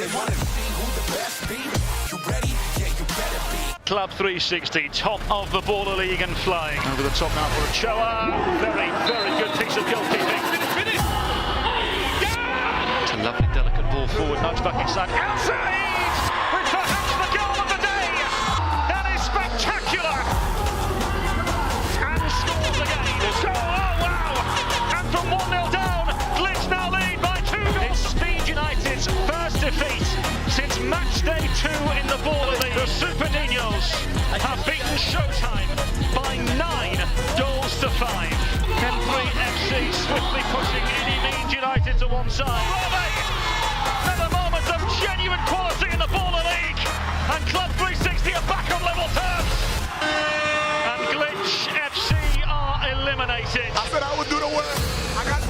They want to see who the best be. You ready? Yeah, you better be. Club 360, top of the baller league and flying. Over the top now for Ochoa. Very, very good piece of goalkeeping. Finish! Yeah! It's a lovely, delicate ball forward, nudge back inside. Outside! With perhaps the goal of the day! That is spectacular! And scores again. Oh, wow! And from 1-0 down, Glitch now lead by 2 goals. It's Speed United's first defeat since Matchday 2 in the baller league. The Super Ninños have beaten Showtime by 9 goals to 5. Complete FC swiftly pushing any means United to one side. Another moment of genuine quality in the baller league, and Club 360 are back on level terms. And Glitch FC are eliminated. I said I would do the work. I got.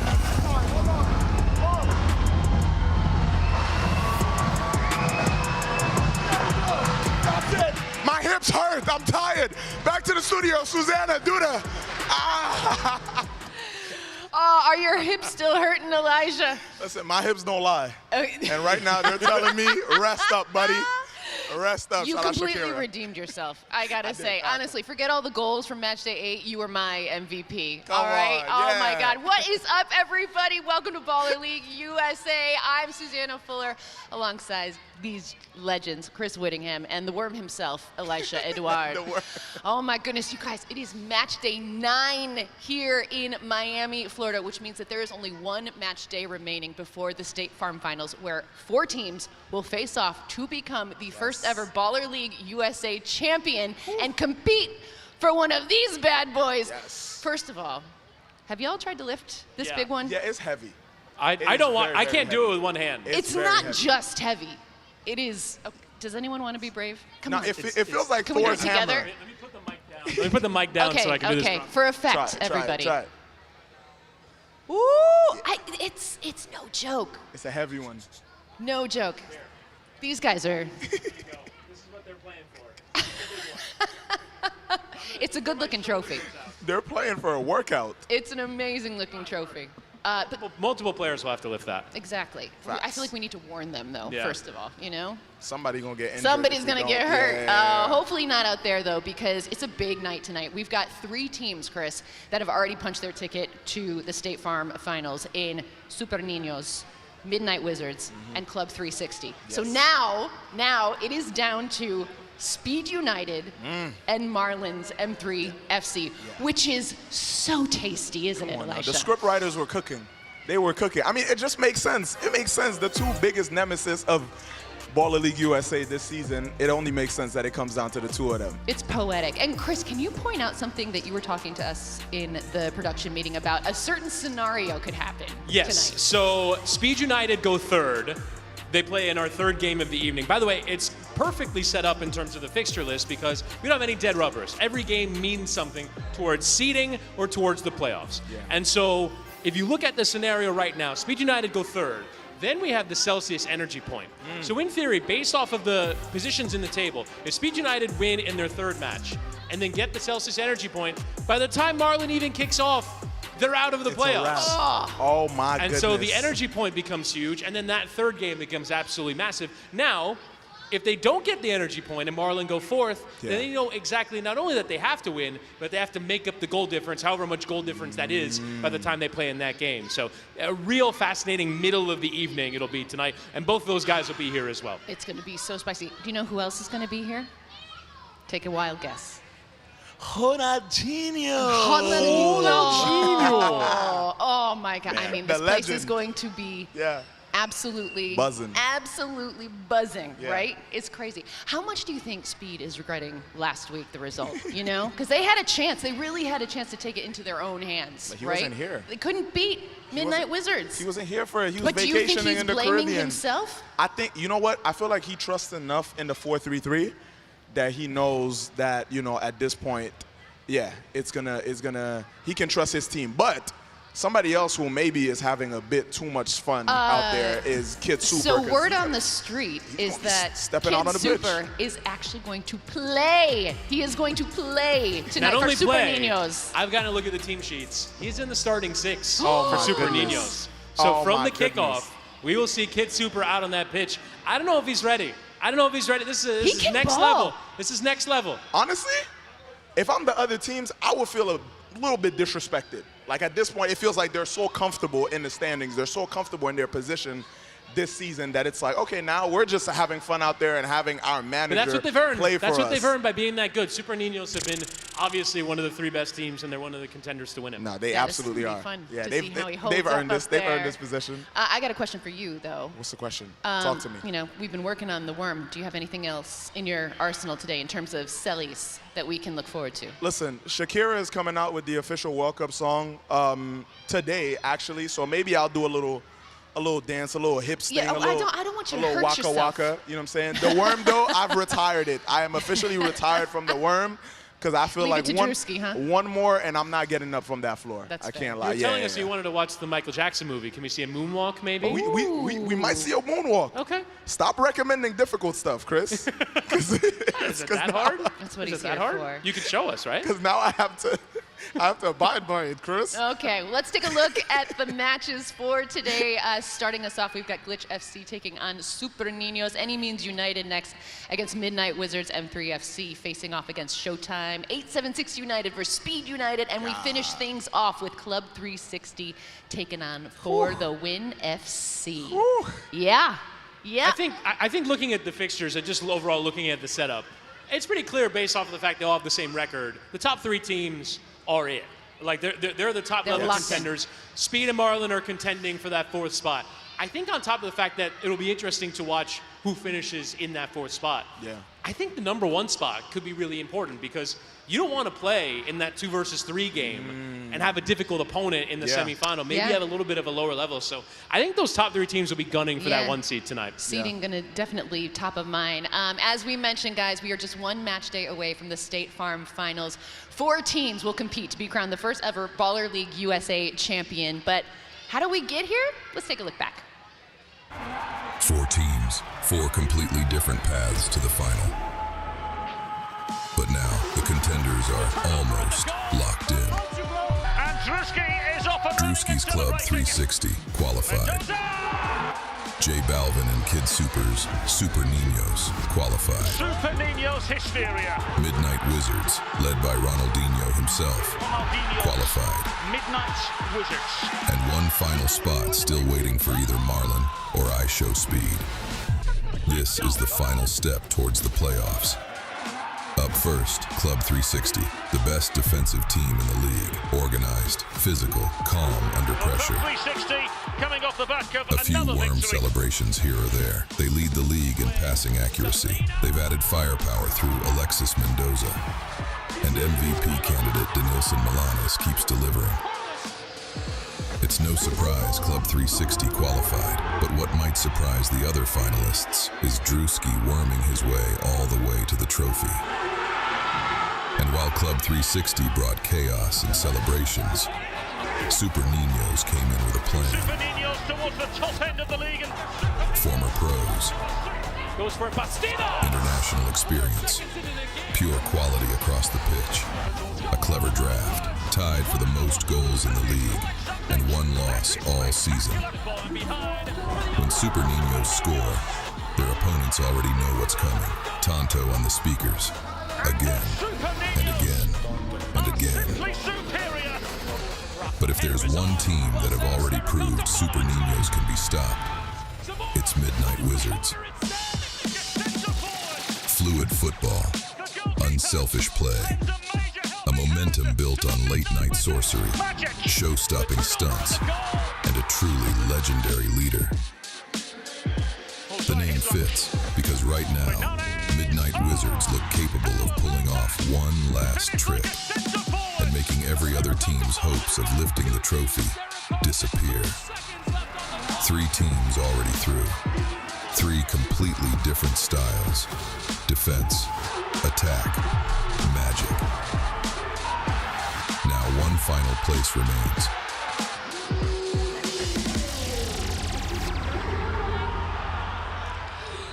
My hips hurt. I'm tired. Back to the studio. Susanna, do the. Are your hips still hurting, Elijah? Listen, my hips don't lie. Okay. And right now they're telling me, rest up, buddy. Rest up. You Shout out completely Shakira. redeemed yourself, I gotta say. Honestly, forget all the goals from Matchday 8. You were my MVP. Come all right? on, Oh yeah. my God. What is up, everybody? Welcome to Baller League USA. I'm Susanna Fuller, alongside these legends, Chris Whittingham, and the worm himself, Elisha Edouard. The worm. Oh my goodness, you guys, it is match day 9 here in Miami, Florida, which means that there is only one match day remaining before the State Farm Finals, where 4 teams will face off to become the first ever Baller League USA champion and compete for one of these bad boys. Yes. First of all, have y'all tried to lift this big one? Yeah, it's heavy. I don't want. I can't do it with one hand. It's very not heavy. just heavy. It is. Oh, does anyone want to be brave? Come No, on. it feels like Can we do it Thor's together? hammer. Let me put the mic down. Let me put the mic down Okay, so I can do okay. this. For Try effect, it, everybody. Try it. Ooh, it's no joke. It's a heavy one. No joke. These guys are. This is what they're playing for. It's a good-looking trophy. They're playing for a workout. It's an amazing-looking trophy. But Multiple players will have to lift that. exactly. I feel like we need to warn them, though. Yeah. First of all, you know. Somebody gonna get injured. Somebody's if we going to don't. get hurt. Yeah. Hopefully not out there, though, because it's a big night tonight. We've got 3 teams, Chris, that have already punched their ticket to the State Farm Finals in Super Ninños, Midnight Wizards, and Club 360. So now it is down to Speed United and Marlon's M3 FC, which is so tasty, isn't it, Come on now. Elisha? The script writers were cooking. They were cooking. I mean, it just makes sense. It makes sense. The 2 biggest nemesis of Baller League USA this season, it only makes sense that it comes down to the 2 of them. It's poetic. And Chris, can you point out something that you were talking to us in the production meeting about? A certain scenario could happen Yes. tonight. So Speed United go 3rd. They play in our 3rd game of the evening. By the way, it's perfectly set up in terms of the fixture list because we don't have any dead rubbers. Every game means something towards seeding or towards the playoffs. Yeah. And so if you look at the scenario right now, Speed United go 3rd. Then we have the Celsius energy point. So in theory, based off of the positions in the table, if Speed United win in their 3rd match and then get the Celsius energy point, by the time Marlon even kicks off, they're out of the It's a playoffs. wrap. Oh my And goodness. so the energy point becomes huge, and then that 3rd game becomes absolutely massive. Now, if they don't get the energy point and Marlon go 4th, then they know exactly not only that they have to win, but they have to make up the goal difference, however much goal difference that is by the time they play in that game. So a real fascinating middle of the evening it'll be tonight, and both of those guys will be here as well. It's going to be so spicy. Do you know who else is going to be here? Take a wild guess. Ronaldinho. Oh my God. I mean, this the place is legend. going to be absolutely Buzzing. Absolutely buzzing, Yeah. right? It's crazy. How much do you think Speed is regretting last week, the result, you know? Because they had a chance. They really had a chance to take it into their own hands, But he right? wasn't here. They couldn't beat Midnight Wizards. He wasn't here for it. He was But do you think vacationing he's in the blaming Caribbean. himself? I think, you know what? I feel like he trusts enough in the 4-3-3 that he knows that, you know, at this point, yeah, he can trust his team. But somebody else who maybe is having a bit too much fun out there is Kid Super. So 'cause word on the street is gonna be that stepping Kid out on the Super pitch. is actually going to play. He is going to play tonight Not for only Super play, Ninños. I've gotten to look at the team sheets. He's in the starting 6 Oh for my Super goodness. Ninños. So Oh from my the kickoff, goodness. We will see Kid Super out on that pitch. I don't know if he's ready. This is next ball. level. This is next level. Honestly, if I'm the other teams, I would feel a little bit disrespected. Like at this point, it feels like they're so comfortable in the standings. They're so comfortable in their position this season that it's like, okay, now we're just having fun out there and having our manager But that's what they've earned. play for us. That's what they've earned by being that good. Super Ninños have been obviously one of the 3 best teams, and they're one of the contenders to win it. No, they Yeah, this is absolutely gonna are. be fun Yeah, to they've see how he holds they've earned up this. They've earned there. this position. I got a question for you, though. What's the question? Talk to me. You know, we've been working on the worm. Do you have anything else in your arsenal today in terms of sellies that we can look forward to? Listen, Shakira is coming out with the official World Cup song today, actually. So maybe I'll do a little dance, a little hips thing, Yeah, a little, I don't want you a to little hurt waka yourself. waka. You know what I'm saying? The worm, though, I've retired it. I am officially retired from the worm because I feel Leave like it to Druski, huh? one more and I'm not getting up from that floor. That's I fair. can't You lie. were telling yeah, us yeah. you wanted to watch the Michael Jackson movie. Can we see a moonwalk, maybe? We might see a moonwalk. Okay. Stop recommending difficult stuff, Chris. Is it that hard? That's what Is he's it that here hard? for. You can show us, right? Because now I have to abide by it, Chris. Okay, well, let's take a look at the matches for today. Starting us off, we've got Glitch FC taking on Super Ninños. Any Means United next against Midnight Wizards. M3 FC facing off against Showtime. 876 United versus Speed United. And we finish things off with Club 360 taking on For the Win FC. Whew. Yeah. I think looking at the fixtures and just overall looking at the setup, it's pretty clear based off of the fact they all have the same record. The top 3 teams are it. Like they're the top They're level locked in. contenders. Speed and Marlon are contending for that 4th spot. I think on top of the fact that it'll be interesting to watch who finishes in that 4th spot. Yeah. I think the number 1 spot could be really important because you don't want to play in that 2 versus 3 game and have a difficult opponent in the Yeah. semifinal. Maybe Yeah. have a little bit of a lower level. So I think those top 3 teams will be gunning for that 1 seed tonight. Seeding gonna definitely top of mind. As we mentioned, guys, we are just 1 match day away from the State Farm Finals. 4 teams will compete to be crowned the first ever Baller League USA champion. But how do we get here? Let's take a look back. 4 teams, 4 completely different paths to the final. But now the contenders are almost locked in. And Druski is off and Druski's Club 360 qualified. J Balvin and Kid Super's Super Ninños qualified. Super Ninños hysteria. Midnight Wizards, led by Ronaldinho himself, Ronaldinho. qualified. Midnight Wizards. And 1 final spot still waiting for either Marlon or I Show Speed. This is the final step towards the playoffs. Up first, Club 360, the best defensive team in the league. Organized, physical, calm under pressure. 360 coming off the back of A few another worm victory. celebrations here or there. They lead the league in passing accuracy. They've added firepower through Alexis Mendoza. And MVP candidate Denilson Milanes keeps delivering. It's no surprise Club 360 qualified, but what might surprise the other finalists is Druski worming his way all the way to the trophy. And while Club 360 brought chaos and celebrations, Super Ninños came in with a plan. Super Ninños towards the top end of the league. And Former pros, goes for a Bastida. international experience, pure quality across the pitch, a clever draft, tied for the most goals in the league, and 1 loss all season. When Super Ninños score, their opponents already know what's coming. Tonto on the speakers, again, and again, and again. Simply superior. But if there's one team that have already proved Super Ninños can be stopped, it's Midnight Wizards. Fluid football, unselfish play, a momentum built on late-night sorcery, show-stopping stunts, and a truly legendary leader. The name fits because right now, Midnight Wizards look capable of pulling off one last trick and making every other team's hopes of lifting the trophy disappear. 3 teams already through. 3 completely different styles. Defense, attack, magic. Now 1 final place remains.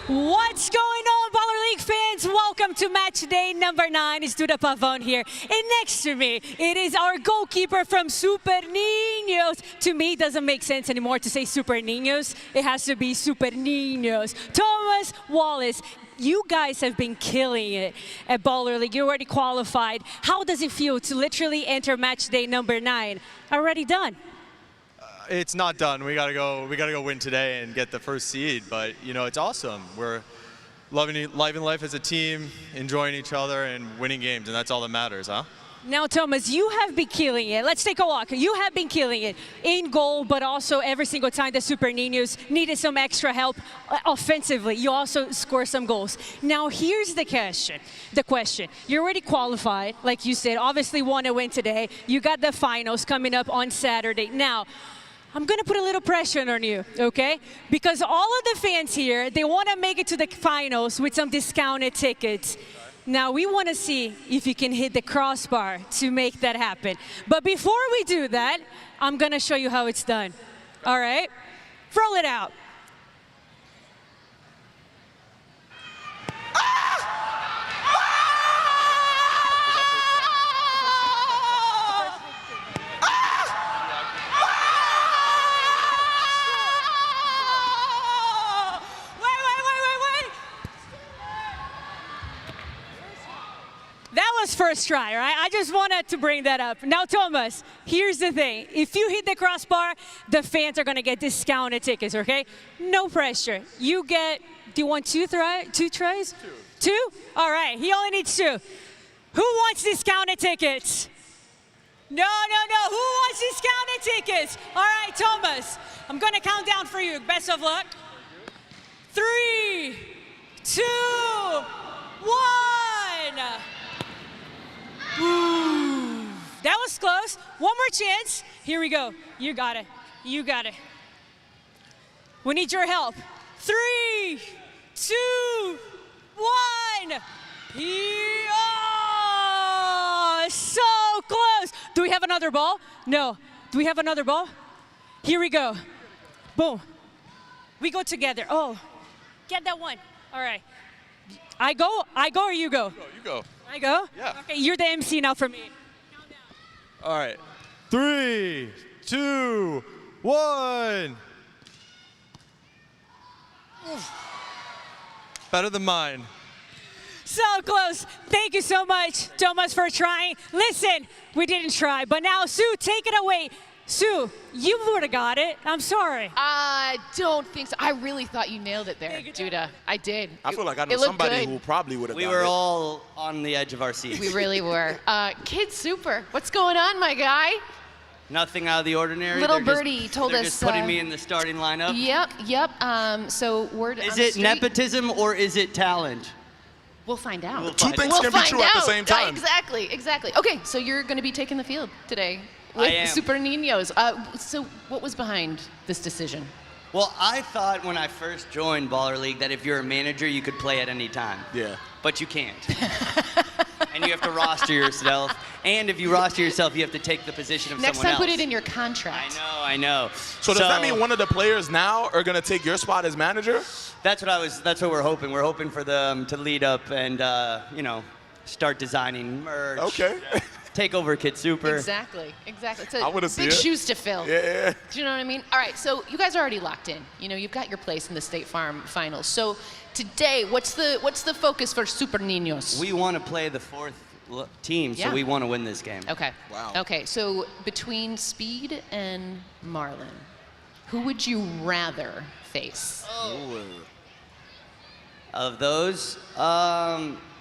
What's going on, Baller League fans? Welcome welcome to match day number 9. It's Duda Pavon here. And next to me, it is our goalkeeper from Super Ninños. To me, it doesn't make sense anymore to say Super Ninños. It has to be Super Ninños. Thomas Wallace, you guys have been killing it at Baller League. You already qualified. How does it feel to literally enter match day number 9? Already done. It's not done. We gotta go win today and get the first seed. But you know, it's awesome. We're living life as a team, enjoying each other, and winning games, and that's all that matters, huh? Now, Thomas, you have been killing it. Let's take a walk. You have been killing it in goal, but also every single time the Super Ninños needed some extra help offensively, you also score some goals. Now, here's the question. You're already qualified, like you said, obviously want to win today. You got the finals coming up on Saturday. Now, I'm going to put a little pressure on you, okay? Because all of the fans here, they want to make it to the finals with some discounted tickets. Now, we want to see if you can hit the crossbar to make that happen. But before we do that, I'm going to show you how it's done. All right? Roll it out. First try, right? I just wanted to bring that up. Now, Thomas, here's the thing. If you hit the crossbar, the fans are going to get discounted tickets, okay? No pressure. You get, do you want two tries? Two? All right, he only needs 2. Who wants discounted tickets? No. Who wants discounted tickets? All right, Thomas, I'm going to count down for you. Best of luck. 3, 2, 1. Ooh, that was close. One more chance. Here we go. You got it. You got it. We need your help. 3, 2, 1. Oh, so close. Do we have another ball? No. Do we have another ball? Here we go. Boom. We go together. Oh, get that one. All right. I go or you go? You go. I go? Yeah. Okay, you're the MC now for me. All right. 3, 2, 1. Better than mine. So close. Thank you so much, Thomas, for trying. Listen, we didn't try, but now, Sue, take it away. Sue, you would have got it. I'm sorry. I don't think so. I really thought you nailed it there, Judah. I did. I feel like I know somebody who probably would have got it. We were all on the edge of our seats. We really were. Kid Super, what's going on, my guy? Nothing out of the ordinary. Little birdie told us. They're just putting me in the starting lineup. Yep. So word on the Is it street. Nepotism or is it talent? We'll find out. Two things can be true at the same time. Exactly. Okay, so you're going to be taking the field today with I am. Super Ninños. So what was behind this decision? Well, I thought when I first joined Baller League that if you're a manager, you could play at any time. Yeah. But you can't. And you have to roster yourself. And if you roster yourself, you have to take the position of Next someone time, else. put it in your contract. I know. So does that mean one of the players now are going to take your spot as manager? That's what we're hoping. We're hoping for them to lead up and, start designing merch. Okay. Take over Kid Super. Exactly. It's I wanna see big it. shoes to fill. Yeah. Do you know what I mean? All right, so you guys are already locked in. You know, you've got your place in the State Farm Finals. So today, what's the focus for Super Ninños? We want to play the 4th team, so we want to win this game. Okay. Wow. Okay, so between Speed and Marlon, who would you rather face? Of those,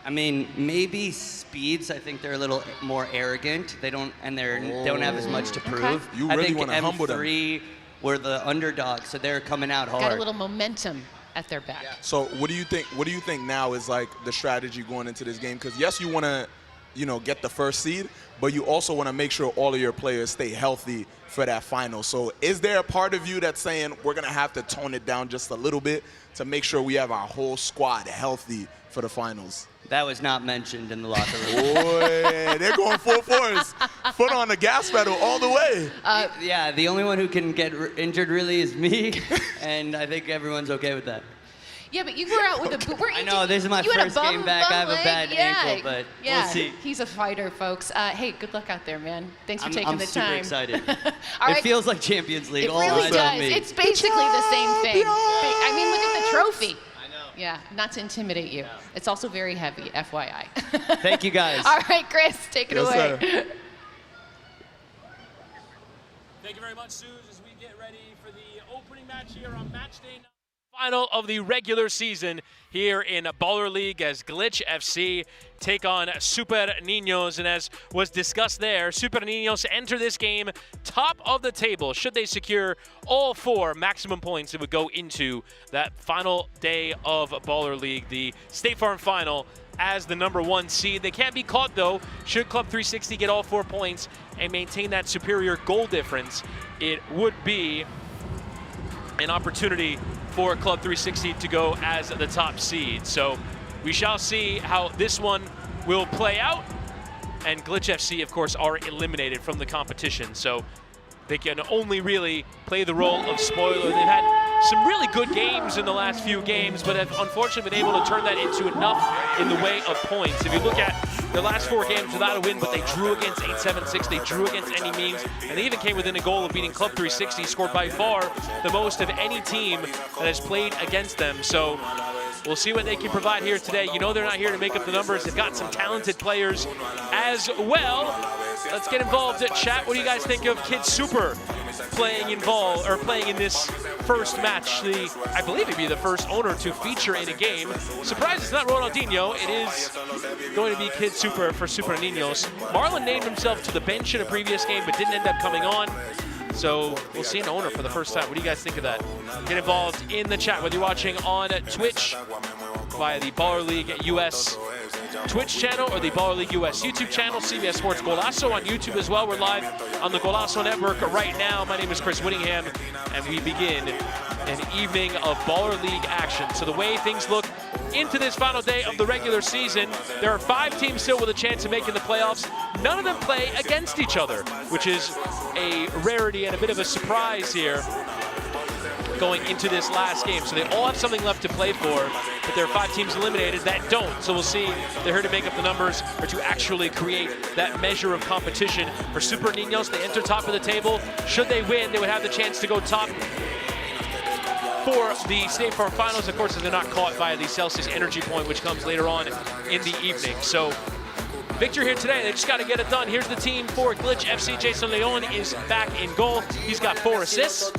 maybe Speeds. I think they're a little more arrogant. They don't have as much to prove. You really want to humble them. M3 were the underdogs, so they're coming out hard. Got a little momentum at their back. Yeah. So what do you think now is like the strategy going into this game? Because yes, you want to, get the first seed, but you also want to make sure all of your players stay healthy for that final. So is there a part of you that's saying we're going to have to tone it down just a little bit to make sure we have our whole squad healthy for the finals? That was not mentioned in the locker room. Boy, they're going full force. Foot on the gas pedal all the way. The only one who can get injured really is me, and I think everyone's okay with that. Yeah, but you were out with a boot. I know, this is my first game back. I have a bad ankle, but we'll see. He's a fighter, folks. Hey, good luck out there, man. Thanks for taking the time. I'm super excited. All it feels like Champions League. It All really eyes does. on me. It's basically the same thing. I mean, look at the trophy. I know. Yeah, not to intimidate you. It's also very heavy, FYI. Thank you, guys. All right, Chris, take it away. Sir. Thank you very much, Suze, as we get ready for the opening match here on Matchday. Final of the regular season here in Baller League as Glitch FC take on Super Ninños. And as was discussed there, Super Ninños enter this game top of the table. Should they secure all 4 maximum points, it would go into that final day of Baller League, the State Farm Final, as the #1 seed. They can't be caught, though. Should Club 360 get all 4 points and maintain that superior goal difference, it would be an opportunity for Club 360 to go as the top seed. So we shall see how this one will play out. And Glitch FC, of course, are eliminated from the competition. So they can only really play the role of spoiler. They've had some really good games in the last few games, but have unfortunately been able to turn that into enough in the way of points. If you look at their last 4 games without a win, but they drew against 876, they drew against any means, and they even came within a goal of beating Club 360, scored by far the most of any team that has played against them. So we'll see what they can provide here today. You know they're not here to make up the numbers. They've got some talented players as well. Let's get involved at chat. What do you guys think of Kid Super playing in this first match? I believe he'd be the first owner to feature in a game. Surprised it's not Ronaldinho. It is going to be Kid Super for Super Ninños. Marlon named himself to the bench in a previous game, but didn't end up coming on. So we'll see an owner for the first time. What do you guys think of that? Get involved in the chat, whether you're watching on Twitch via the Baller League US Twitch channel or the Baller League US YouTube channel, CBS Sports Golazo on YouTube as well. We're live on the Golazo Network right now. My name is Chris Whittingham, and we begin an evening of Baller League action. So the way things look into this final day of the regular season, there are 5 teams still with a chance of making the playoffs. None of them play against each other, which is a rarity and a bit of a surprise here going into this last game. So they all have something left to play for, but there are 5 teams eliminated that don't. So we'll see if they're here to make up the numbers or to actually create that measure of competition. For Super Ninños, they enter top of the table. Should they win, they would have the chance to go top for the State Farm Finals, of course, if they're not caught by the Celsius Energy Point, which comes later on in the evening. So victory here today. They just got to get it done. Here's the team for Glitch FC. Jason Leon is back in goal. He's got 4 assists.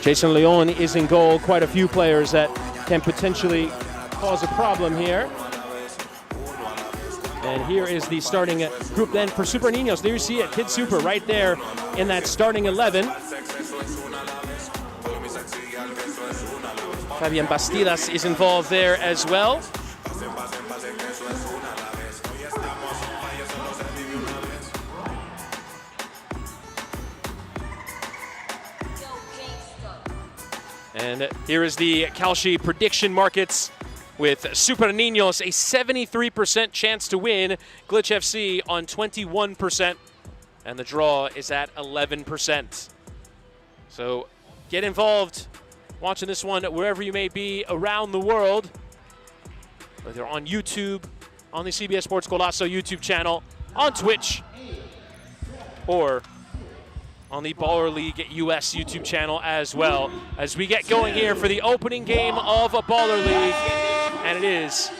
Jason Leon is in goal. Quite a few players that can potentially cause a problem here. And here is the starting group then for Super Ninños. There you see it, Kid Super right there in that starting 11. Fabian Bastidas is involved there as well. And here is the Kalshi prediction markets with Super Ninños a 73% chance to win, Glitch FC on 21%, and the draw is at 11%. So get involved watching this one wherever you may be around the world, whether on YouTube, on the CBS Sports Golazo YouTube channel, on Twitch, or on the Baller League US YouTube channel as well, as we get going here for the opening game of a Baller League. And it is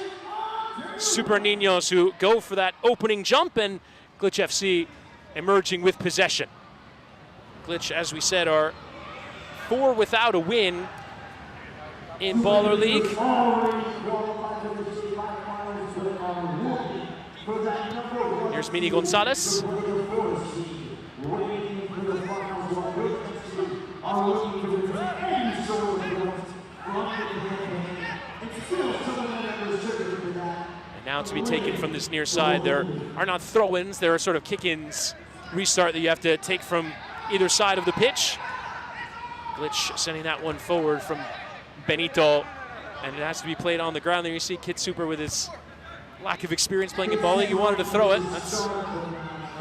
Super Ninños who go for that opening jump, and Glitch FC emerging with possession. Glitch, as we said, are 4 without a win in Baller League. Here's Mini Gonzalez. And now to be taken from this near side, there are not throw-ins, there are sort of kick-ins restart that you have to take from either side of the pitch. Glitch sending that one forward from Benito And it has to be played on the ground. There you see Kid Super with his lack of experience playing in ball league. He wanted to throw it. That's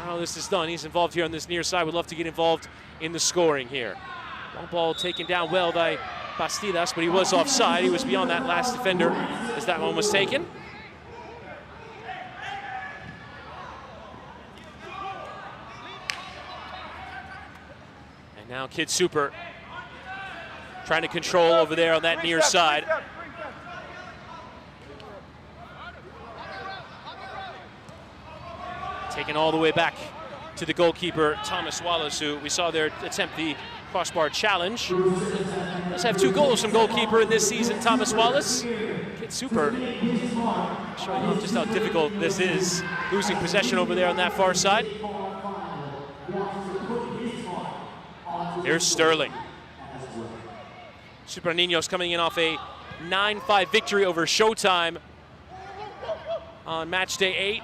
how this is done. He's involved here on this near side. Would love to get involved in the scoring here. Long ball taken down well by Bastidas, but he was offside. He was beyond that last defender as that one was taken. And now Kid Super trying to control over there on that near side. Taken all the way back to the goalkeeper, Thomas Wallace, who we saw there attempt the crossbar challenge. Does have 2 goals from goalkeeper in this season, Thomas Wallace. Kid Super showing off just how difficult this is, losing possession over there on that far side. Here's Sterling. Super and Ninños coming in off a 9-5 victory over Showtime on Matchday 8.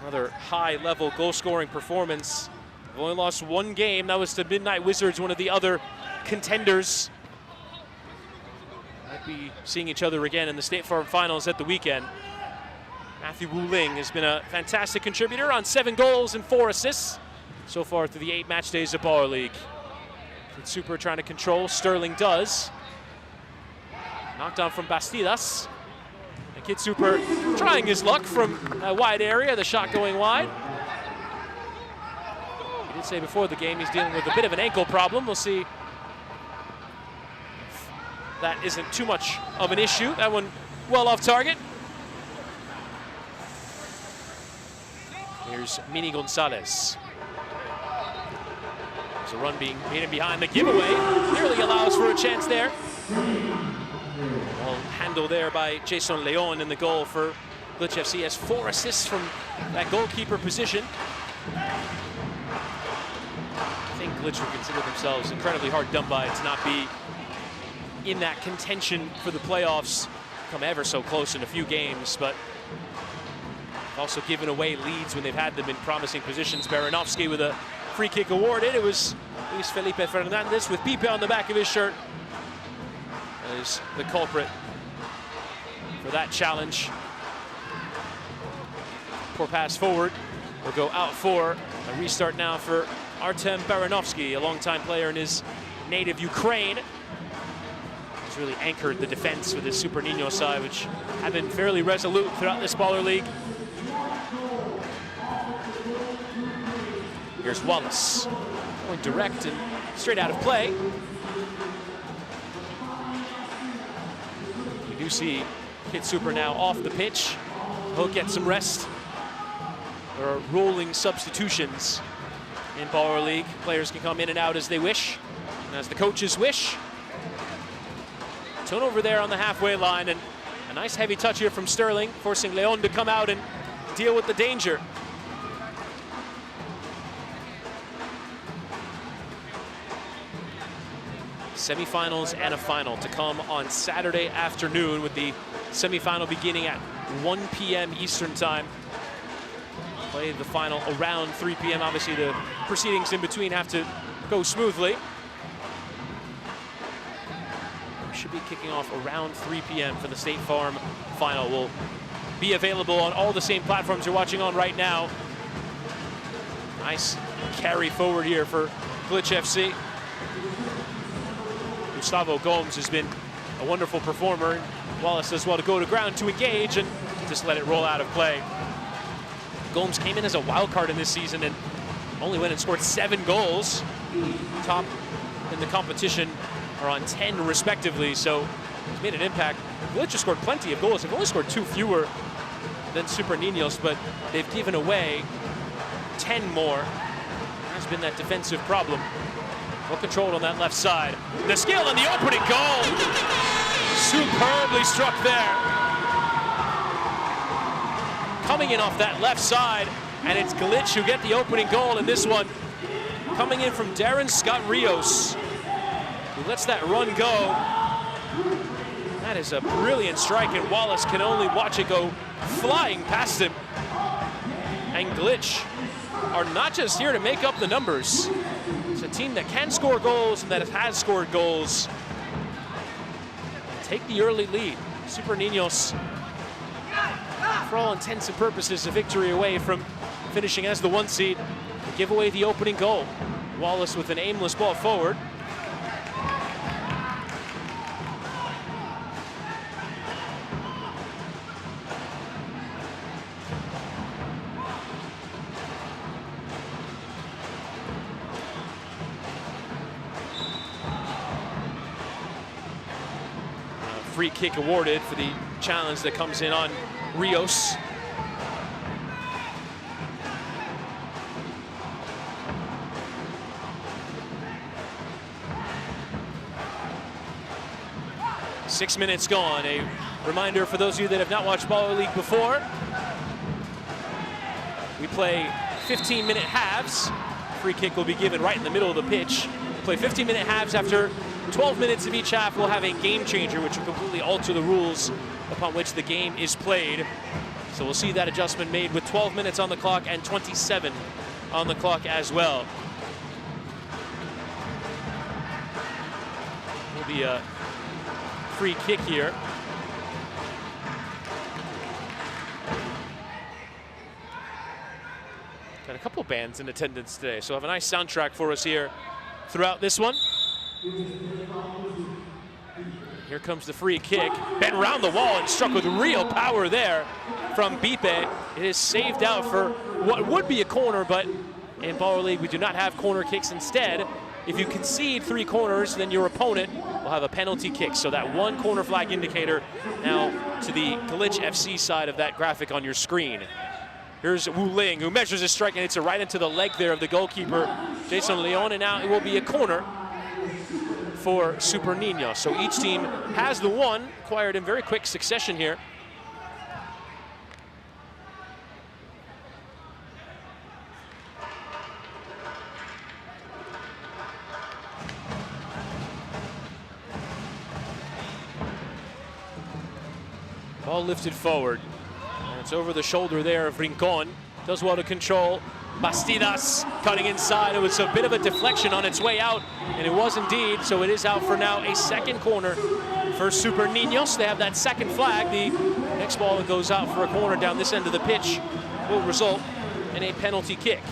Another high-level goal-scoring performance. They've only lost 1 game. That was to Midnight Wizards, one of the other contenders. Might be seeing each other again in the State Farm Finals at the weekend. Matthew Wu Ling has been a fantastic contributor on 7 goals and 4 assists so far through the 8 match days of Baller League. Kid Super trying to control. Sterling does. Knocked on from Bastidas. And Kid Super trying his luck from a wide area, the shot going wide. He did say before the game he's dealing with a bit of an ankle problem. We'll see if that isn't too much of an issue. That one well off target. Here's Mini Gonzalez. There's a run being made in behind the giveaway. Nearly allows for a chance there. Well, handle there by Jason Leon in the goal for Glitch FC. Has 4 assists from that goalkeeper position. I think Glitch would consider themselves incredibly hard done by to not be in that contention for the playoffs. Come ever so close in a few games, but also given away leads when they've had them in promising positions. Baranovsky with a free kick awarded. It was Luis Felipe Fernandez with Pipe on the back of his shirt as the culprit for that challenge. Poor pass forward will go out for a restart now for Artem Baranovsky, a longtime player in his native Ukraine. He's really anchored the defense with his Super Ninños side, which have been fairly resolute throughout this Baller League. Here's Wallace, going direct and straight out of play. We do see Kid Super now off the pitch. He'll get some rest. There are rolling substitutions in Baller League. Players can come in and out as they wish, and as the coaches wish. Turnover there on the halfway line, and a nice heavy touch here from Sterling, forcing Leon to come out and deal with the danger. Semifinals and a final to come on Saturday afternoon, with the semifinal beginning at 1 p.m. Eastern time. Play the final around 3 p.m. Obviously, the proceedings in between have to go smoothly. We should be kicking off around 3 p.m. for the State Farm final. Will be available on all the same platforms you're watching on right now. Nice carry forward here for Glitch FC. Gustavo Gomes has been a wonderful performer. Wallace does well to go to ground to engage and just let it roll out of play. Gomes came in as a wild card in this season and only went and scored 7 goals. Top in the competition are on 10 respectively, so he's made an impact. Glitch has scored plenty of goals. They've only scored 2 fewer than Super Ninños, but they've given away 10 more. There's been that defensive problem. Well controlled on that left side. The skill and the opening goal. Superbly struck there. Coming in off that left side, and it's Glitch who get the opening goal in this one. Coming in from Darren Scott Rios, who lets that run go. That is a brilliant strike, and Wallace can only watch it go flying past him. And Glitch are not just here to make up the numbers. It's a team that can score goals and that has scored goals. take the early lead. Super Ninños, for all intents and purposes, a victory away from finishing as the 1 seed. Give away the opening goal. Wallace with an aimless ball forward. Free kick awarded for the challenge that comes in on Rios. Six minutes gone. A reminder for those of you that have not watched Baller League before. We play 15-minute halves. Free kick will be given right in the middle of the pitch. We play 15-minute halves. After 12 minutes of each half, we'll have a game changer, which will completely alter the rules upon which the game is played. So we'll see that adjustment made with 12 minutes on the clock and 27 on the clock as well. Will be a free kick here. Got a couple bands in attendance today, so have a nice soundtrack for us here throughout this one. Here comes the free kick. Bent around the wall and struck with real power there from Bipe. It is saved out for what would be a corner, but in Baller League we do not have corner kicks. Instead, if you concede 3 corners, then your opponent will have a penalty kick. So that 1 corner flag indicator now to the Glitch FC side of that graphic on your screen. Here's Wu Ling, who measures his strike and hits it right into the leg there of the goalkeeper, Jason Leon, and now it will be a corner for Super Ninños. So each team has the 1, acquired in very quick succession here. Ball lifted forward. And it's over the shoulder there of Rincon. Does well to control. Bastidas cutting inside. It was a bit of a deflection on its way out, and it was indeed. So it is out for now a second corner for Super Ninños. They have that second flag. The next ball that goes out for a corner down this end of the pitch will result in a penalty kick.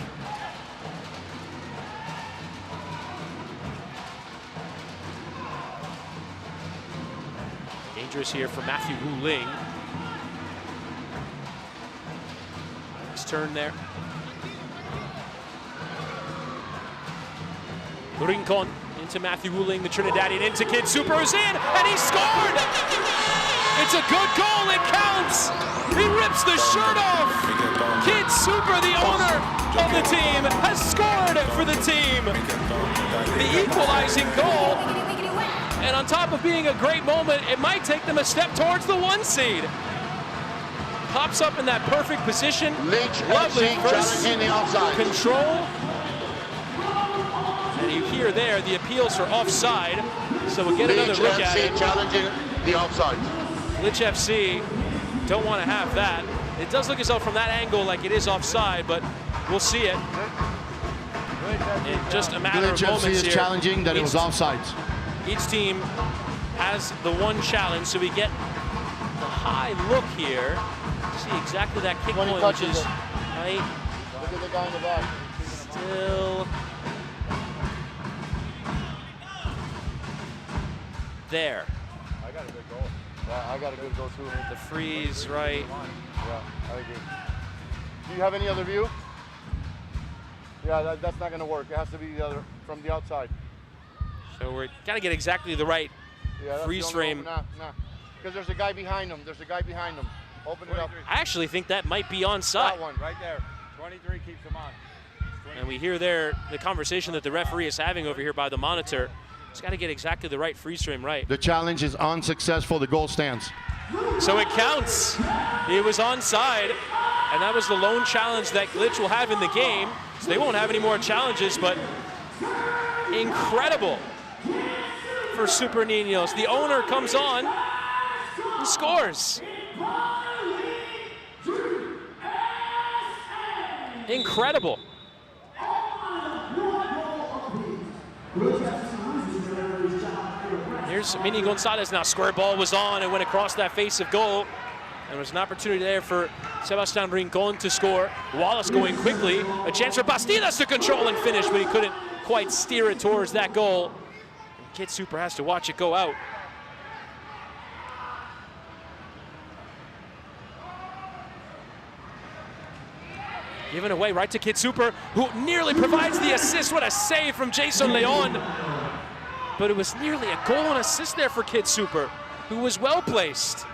Dangerous here for Matthew Wu Ling. Nice turn there. Rincon into Matthew Wu Ling, the Trinidadian, into Kid Super, who's in, and he scored! It's a good goal, it counts! He rips the shirt off! Kid Super, the owner of the team, has scored for the team! The equalizing goal, and on top of being a great moment, it might take them a step towards the 1 seed. Pops up in that perfect position. Lovely first control. And you hear there the appeals for offside, so we'll get another look at it. Challenging the offside. Glitch FC don't want to have that. It does look as though from that angle like it is offside, but we'll see it in just a matter of moments here. Glitch FC is challenging that it was offside. Each team has the 1 challenge, so we get the high look here to see exactly that kick point, which is right. Look at the guy in the back. Still there. I got a good goal. Yeah, I got a good goal too. The freeze right. Yeah, I agree. Do you have any other view? Yeah, that's not going to work. It has to be the other from the outside. So we're got to get exactly the right freeze frame. Nah, because there's a guy behind him. There's a guy behind him. Open it up. I actually think that might be onside. That one right there. 23 keeps him on. And we hear there the conversation that the referee is having over here by the monitor. He's got to get exactly the right freeze frame right. The challenge is unsuccessful. The goal stands. So it counts. He was onside, and that was the lone challenge that Glitch will have in the game. So they won't have any more challenges, but incredible for Super Ninños. The owner comes on and scores. Incredible. Here's Mini Gonzalez now. Square ball was on and went across that face of goal. And there was an opportunity there for Sebastian Rincon to score. Wallace going quickly. A chance for Bastidas to control and finish, but he couldn't quite steer it towards that goal. And Kid Super has to watch it go out. Given away right to Kid Super, who nearly provides the assist. What a save from Jason Leon. But it was nearly a goal and assist there for Kid Super, who was well placed.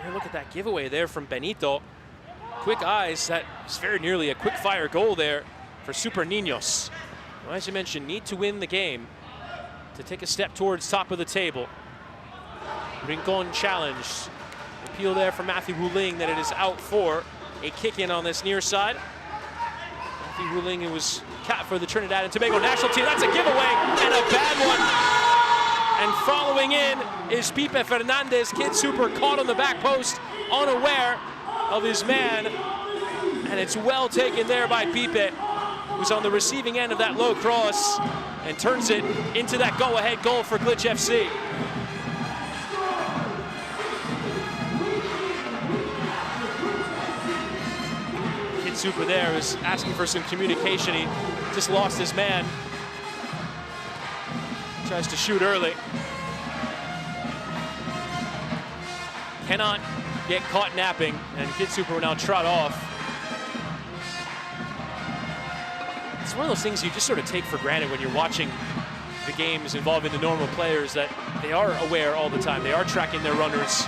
Here, look at that giveaway there from Benito. Quick eyes, that was very nearly a quick fire goal there for Super Ninños. Well, as you mentioned, need to win the game to take a step towards top of the table. Rincon challenged. Appeal there from Matthew Wuling that it is out for a kick in on this near side. Matthew Wuling, who was capped for the Trinidad and Tobago national team. That's a giveaway and a bad one. And following in is Pipe Fernandez. Kid Super caught on the back post, unaware of his man. And it's well taken there by Pipe, who's on the receiving end of that low cross and turns it into that go-ahead goal for Glitch FC. Kid Super there was asking for some communication. He just lost his man. Tries to shoot early. Cannot get caught napping, and Kid Super will now trot off. It's one of those things you just sort of take for granted when you're watching the games involving the normal players, that they are aware all the time. They are tracking their runners.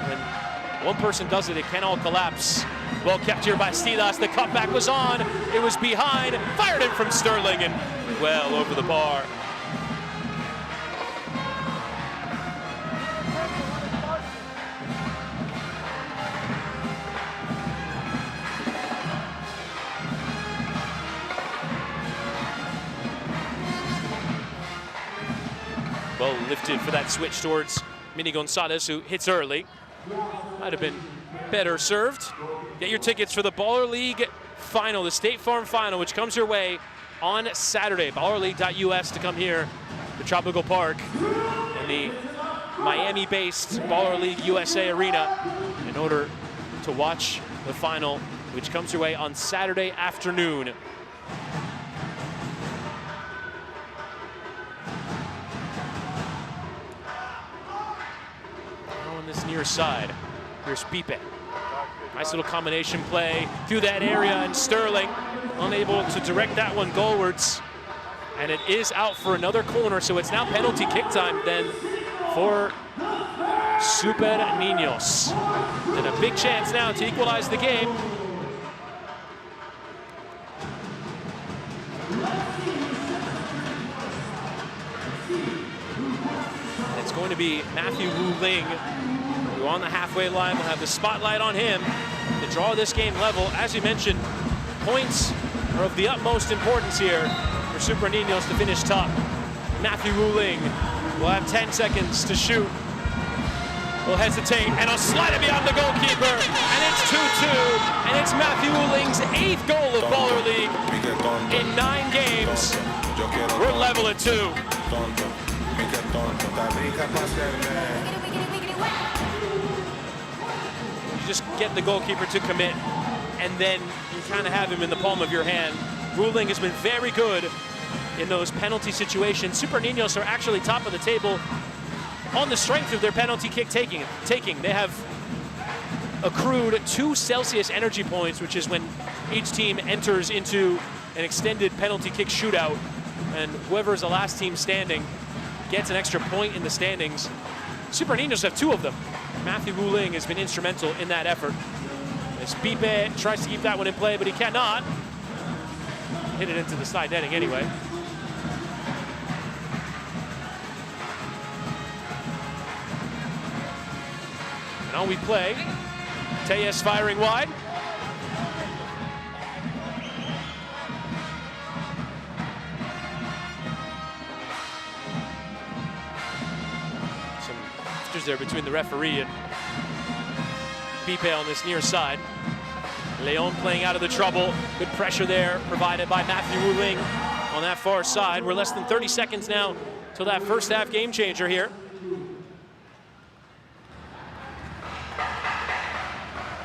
When one person does it, it can all collapse. Well kept here by Bastidas. The cutback was on. It was behind. Fired in from Sterling and well over the bar. Well lifted for that switch towards Mini Gonzalez, who hits early. Might have been better served. Get your tickets for the Baller League final, the State Farm final, which comes your way on Saturday. BallerLeague.us to come here to Tropical Park in the Miami-based Baller League USA Arena in order to watch the final, which comes your way on Saturday afternoon. This near side. Here's Pipe. Nice little combination play through that area, and Sterling unable to direct that one goalwards. And it is out for another corner, so it's now penalty kick time then for Super Ninños. And a big chance now to equalize the game. And it's going to be Matthew Wuling, who on the halfway line will have the spotlight on him to draw this game level. As you mentioned, points are of the utmost importance here for Super Ninños to finish top. Matthew Wuling will have 10 seconds to shoot. Will hesitate, and he'll slide it beyond the goalkeeper, and it's 2-2, and it's Matthew Wuling's 8th goal of Baller League in 9 games. We're level at 2. You just get the goalkeeper to commit, and then you kind of have him in the palm of your hand. Wuling has been very good in those penalty situations. Super Ninños are actually top of the table on the strength of their penalty kick taking. They have accrued 2 Celsius energy points, which is when each team enters into an extended penalty kick shootout, and whoever is the last team standing gets an extra point in the standings. Super Ninños have 2 of them. Matthew Wuling has been instrumental in that effort. As Pipe tries to keep that one in play, but he cannot. Hit it into the side netting anyway. And on we play. Tellez firing wide. Some pictures there between the referee and Pipe on this near side. Leon playing out of the trouble. Good pressure there provided by Matthew Wu Ling on that far side. We're less than 30 seconds now till that first half game changer here.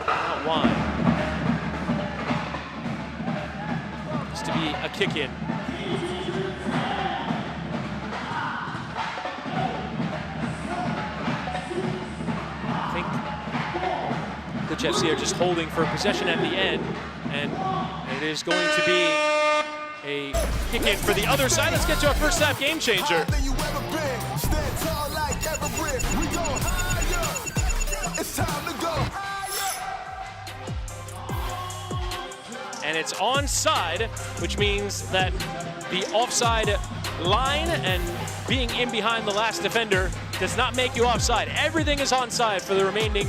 Out wide. It's to be a kick in. I think Clutch FC are just holding for possession at the end, and it is going to be a kick in for the other side. Let's get to our first half game changer. And it's onside, which means that the offside line and being in behind the last defender does not make you offside. Everything is onside for the remaining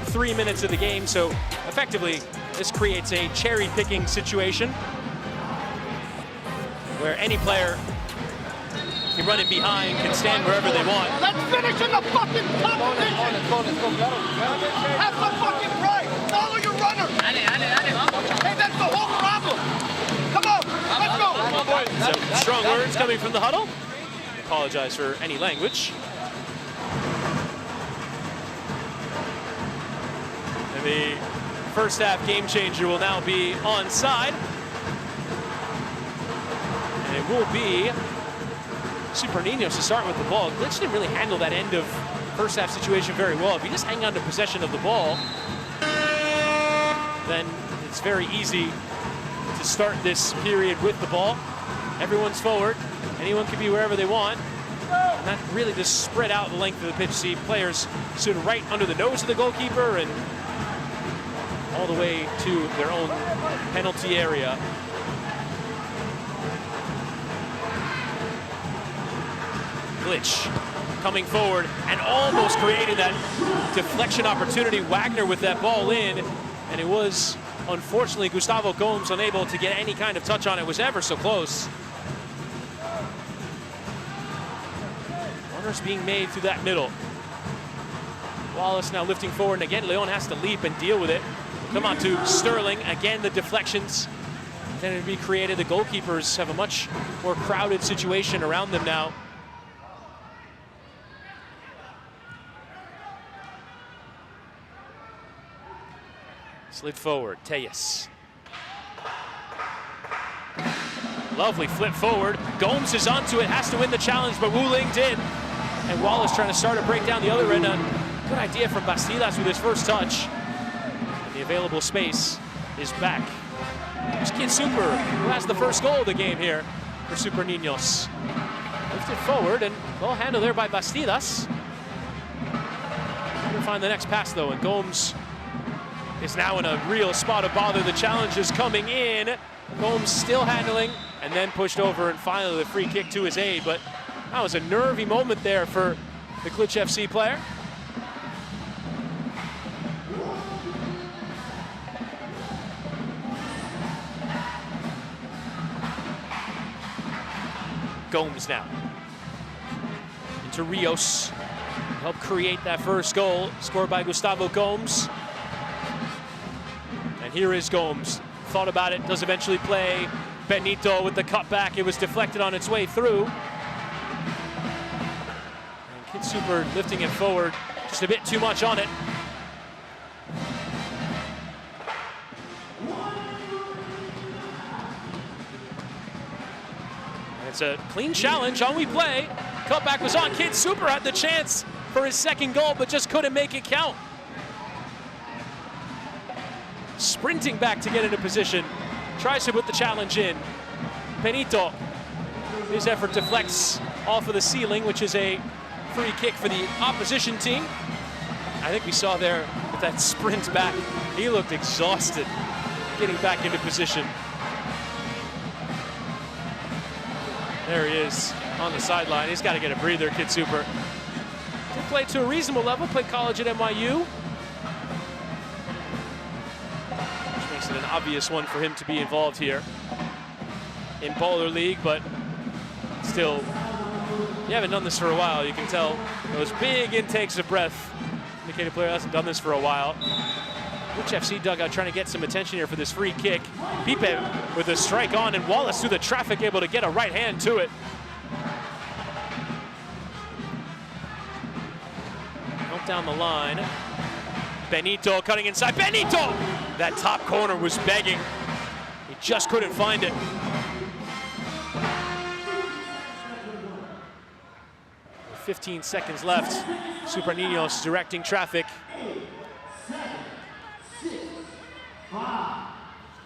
3 minutes of the game, so effectively this creates a cherry-picking situation where any player can run in behind, can stand wherever they want. Let's finish in the fucking competition! Have some fucking pride! Follow your runner! Hey, that's the whole problem! Come on, let's go! Some strong words coming from the huddle. I apologize for any language. And the first half game changer will now be onside. And it will be Super Ninños to start with the ball. Glitch didn't really handle that end of first half situation very well. If you just hang on to possession of the ball, then it's very easy to start this period with the ball. Everyone's forward. Anyone can be wherever they want. And that really just spread out the length of the pitch. See players stood right under the nose of the goalkeeper and all the way to their own penalty area. Glitch coming forward and almost created that deflection opportunity. Wagner with that ball in, and it was unfortunately Gustavo Gomes unable to get any kind of touch on it. It was ever so close. Runners being made through that middle. Wallace now lifting forward, and again Leon has to leap and deal with it. Come on to Sterling. Again, the deflections tended to be created. The goalkeepers have a much more crowded situation around them now. Slid forward, Tejas. Lovely flip forward. Gomes is onto it, has to win the challenge, but Wu Ling did. And Wallace trying to start a break down the other end. A good idea from Bastidas with his first touch. The available space is back. It's Kid Super who has the first goal of the game here for Super Ninños. Lifted forward and well handled there by Bastidas. Trying to find the next pass though, and Gomes is now in a real spot of bother. The challenge is coming in. Gomes still handling and then pushed over, and finally the free kick to his aid. But that was a nervy moment there for the Glitch FC player. Gomes now into Rios, helped create that first goal scored by Gustavo Gomes. And here is Gomes, thought about it, does eventually play. Benito with the cutback, it was deflected on its way through. And Kid Super lifting it forward, just a bit too much on it. It's a clean challenge on we play. Cutback was on. Kid Super had the chance for his second goal, but just couldn't make it count. Sprinting back to get into position. Tries to put the challenge in. Benito, his effort deflects off of the ceiling, which is a free kick for the opposition team. I think we saw there with that sprint back, he looked exhausted getting back into position. There he is on the sideline. He's got to get a breather, Kid Super. Did play to a reasonable level, played college at NYU. Which makes it an obvious one for him to be involved here in Baller League, but still, you haven't done this for a while. You can tell those big intakes of breath indicate a player hasn't done this for a while. Glitch FC dugout trying to get some attention here for this free kick. Pipe with a strike on, and Wallace through the traffic able to get a right hand to it. Out down the line. Benito cutting inside. Benito! That top corner was begging. He just couldn't find it. With 15 seconds left. Super Ninños directing traffic.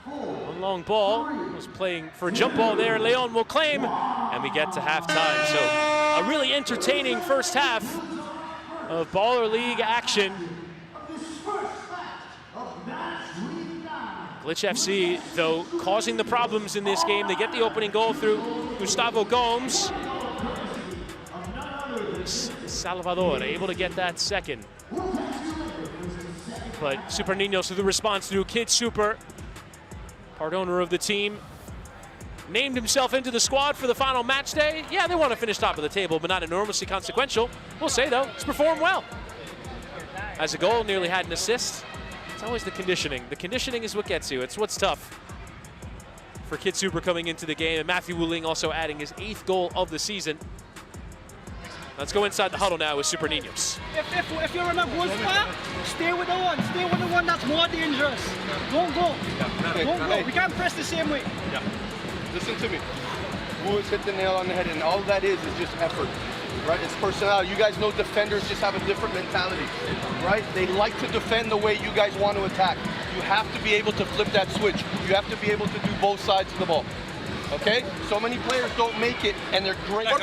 One long ball, was playing for a jump ball there. Leon will claim, and we get to halftime. So a really entertaining first half of Baller League action. Glitch FC, though, causing the problems in this game. They get the opening goal through Gustavo Gomes. Salvador able to get that second. But Super Ninños with the response through Kid Super, part owner of the team, named himself into the squad for the final match day. Yeah, they want to finish top of the table, but not enormously consequential. We'll say, though, he's performed well. Has a goal, nearly had an assist. It's always the conditioning. The conditioning is what gets you. It's what's tough for Kid Super coming into the game. And Matthew Wuling also adding his 8th goal of the season. Let's go inside the huddle now with Super Ninños. If you're in a good spot, stay with the one. Stay with the one that's more dangerous. Don't go. Don't go. We can't press the same way. Yeah. Listen to me. Woods hit the nail on the head, and all that is just effort. Right? It's personality. You guys know defenders just have a different mentality. Right? They like to defend the way you guys want to attack. You have to be able to flip that switch. You have to be able to do both sides of the ball. Okay? So many players don't make it, and they're great. They're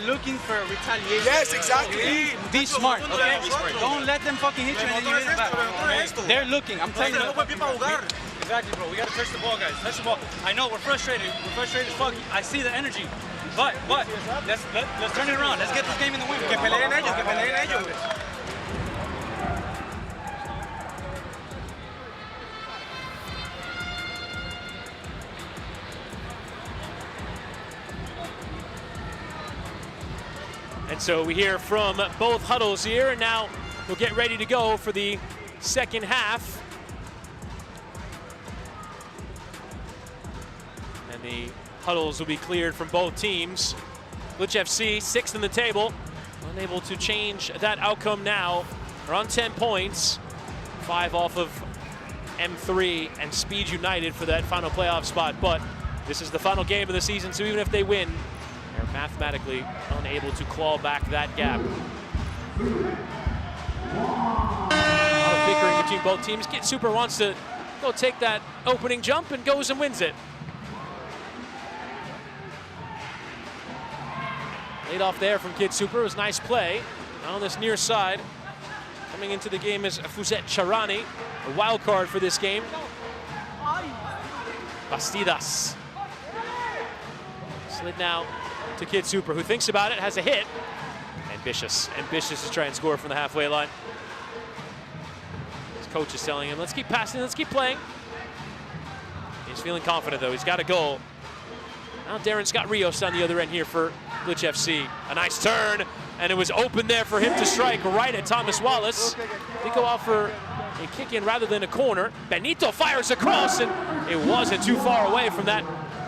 looking for retaliation. Yes, exactly. Be smart, okay? Don't let them fucking hit you and then you hit them back. They're looking. I'm telling you. Exactly, bro. We gotta touch the ball, guys. Touch the ball. I know we're frustrated. We're frustrated as fuck. I see the energy. But let's turn it around. Let's get this game in the win. Que peleen ellos, que peleen ellos. And so we hear from both huddles here, and now we'll get ready to go for the second half. And the huddles will be cleared from both teams. Glitch FC, 6th in the table, unable to change that outcome now. They're on 10 points, 5 off of M3 and Speed United for that final playoff spot. But this is the final game of the season, so even if they win, they're mathematically unable to claw back that gap. A lot of bickering between both teams. Kid Super wants to go take that opening jump and goes and wins it. Laid off there from Kid Super. It was nice play. Now on this near side, coming into the game is Fuzet Charani, a wild card for this game. Bastidas. Slid now to Kid Super, who thinks about it, has a hit. Ambitious to try and score from the halfway line. His coach is telling him, let's keep passing, let's keep playing. He's feeling confident though, he's got a goal. Now Darren Scott Rios on the other end here for Glitch FC. A nice turn, and it was open there for him to strike right at Thomas Wallace. They go out for a kick in rather than a corner. Benito fires across, and it wasn't too far away from that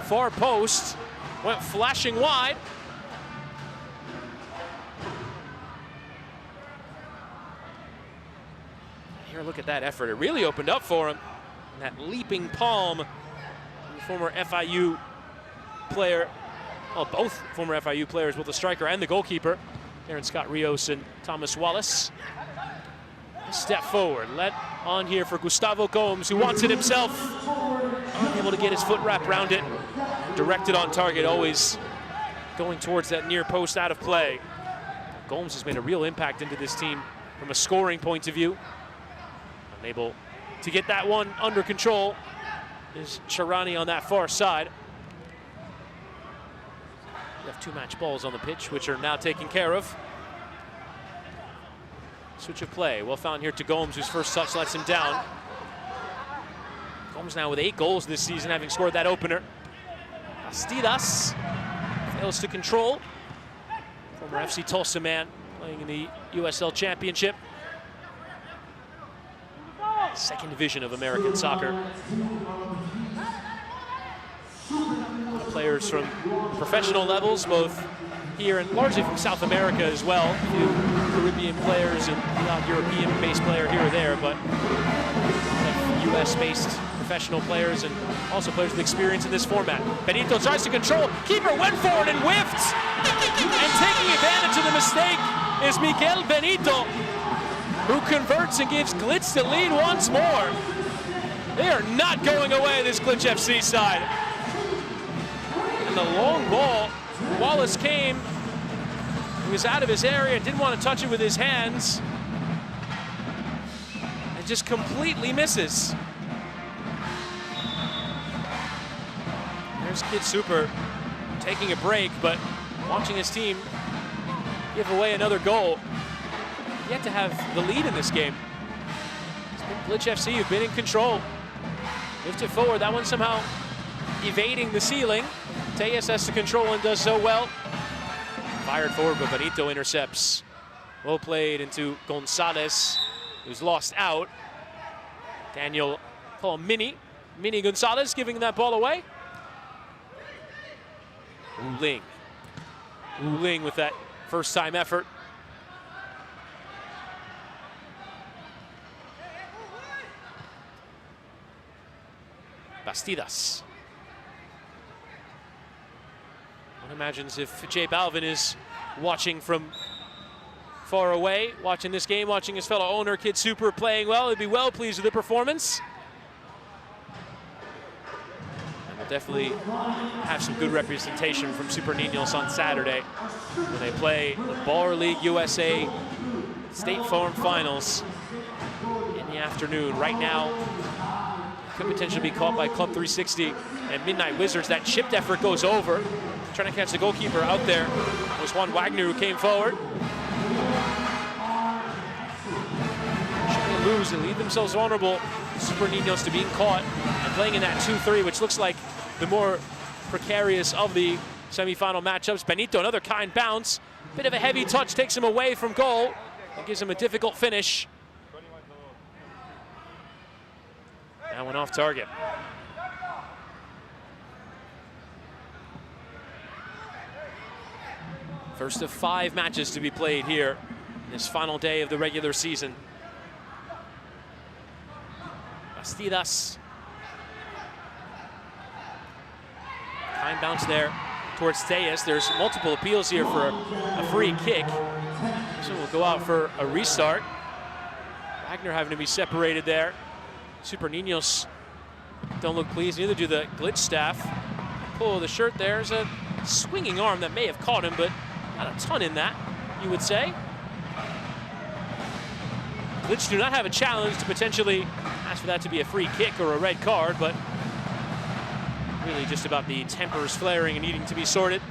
far post. Went flashing wide. Here, look at that effort. It really opened up for him. And that leaping palm, the former FIU player, well, both former FIU players, both the striker and the goalkeeper, Darren Scott Rios and Thomas Wallace. A step forward, led on here for Gustavo Gomes, who wants it himself. Unable to get his foot wrapped around it. Directed on target, always going towards that near post out of play. Gomes has made a real impact into this team from a scoring point of view. Unable to get that one under control is Charani on that far side. We have 2 match balls on the pitch, which are now taken care of. Switch of play, well found here to Gomes, whose first touch lets him down. Gomes now with 8 goals this season, having scored that opener. Bastidas fails to control. Former FC Tulsa man playing in the USL Championship. Second division of American soccer. Players from professional levels, both here and largely from South America as well. A few Caribbean players and a European-based player here or there, but US-based professional players and also players with experience in this format. Benito tries to control. Keeper went forward and whiffed. And taking advantage of the mistake is Miguel Benito, who converts and gives Glitz the lead once more. They are not going away, this Glitch FC side. And the long ball, Wallace came. He was out of his area, didn't want to touch it with his hands. And just completely misses. There's Kid Super taking a break, but watching his team give away another goal. Yet to have the lead in this game. It's been Glitch FC who've been in control. Lift it forward, that one somehow evading the ceiling. Tejas has to control and does so well. Fired forward, but Benito intercepts. Well played into Gonzalez, who's lost out. Daniel, call him Mini Gonzalez giving that ball away. Wu Ling with that first time effort. Bastidas. One imagines if J Balvin is watching from far away, watching this game, watching his fellow owner, Kid Super, playing well, he'd be well pleased with the performance. And we'll definitely have some good representation from Super Ninños on Saturday when they play the Baller League USA State Farm Finals in the afternoon. Right now, could potentially be caught by Club 360 and Midnight Wizards. That chipped effort goes over. Trying to catch the goalkeeper out there was Juan Wagner, who came forward. Should they lose and leave themselves vulnerable, Super Ninños to being caught and playing in that 2-3, which looks like the more precarious of the semifinal matchups. Benito, another kind bounce. Bit of a heavy touch takes him away from goal and gives him a difficult finish. That one off target. First of 5 matches to be played here in this final day of the regular season. Bastidas. Time bounce there towards Tejas. There's multiple appeals here for a free kick. This one will go out for a restart. Wagner having to be separated there. Super Ninños don't look pleased, neither do the Glitch staff. Pull the shirt, there's a swinging arm that may have caught him, but not a ton in that, you would say. Glitch do not have a challenge to potentially ask for that to be a free kick or a red card, but really just about the tempers flaring and needing to be sorted.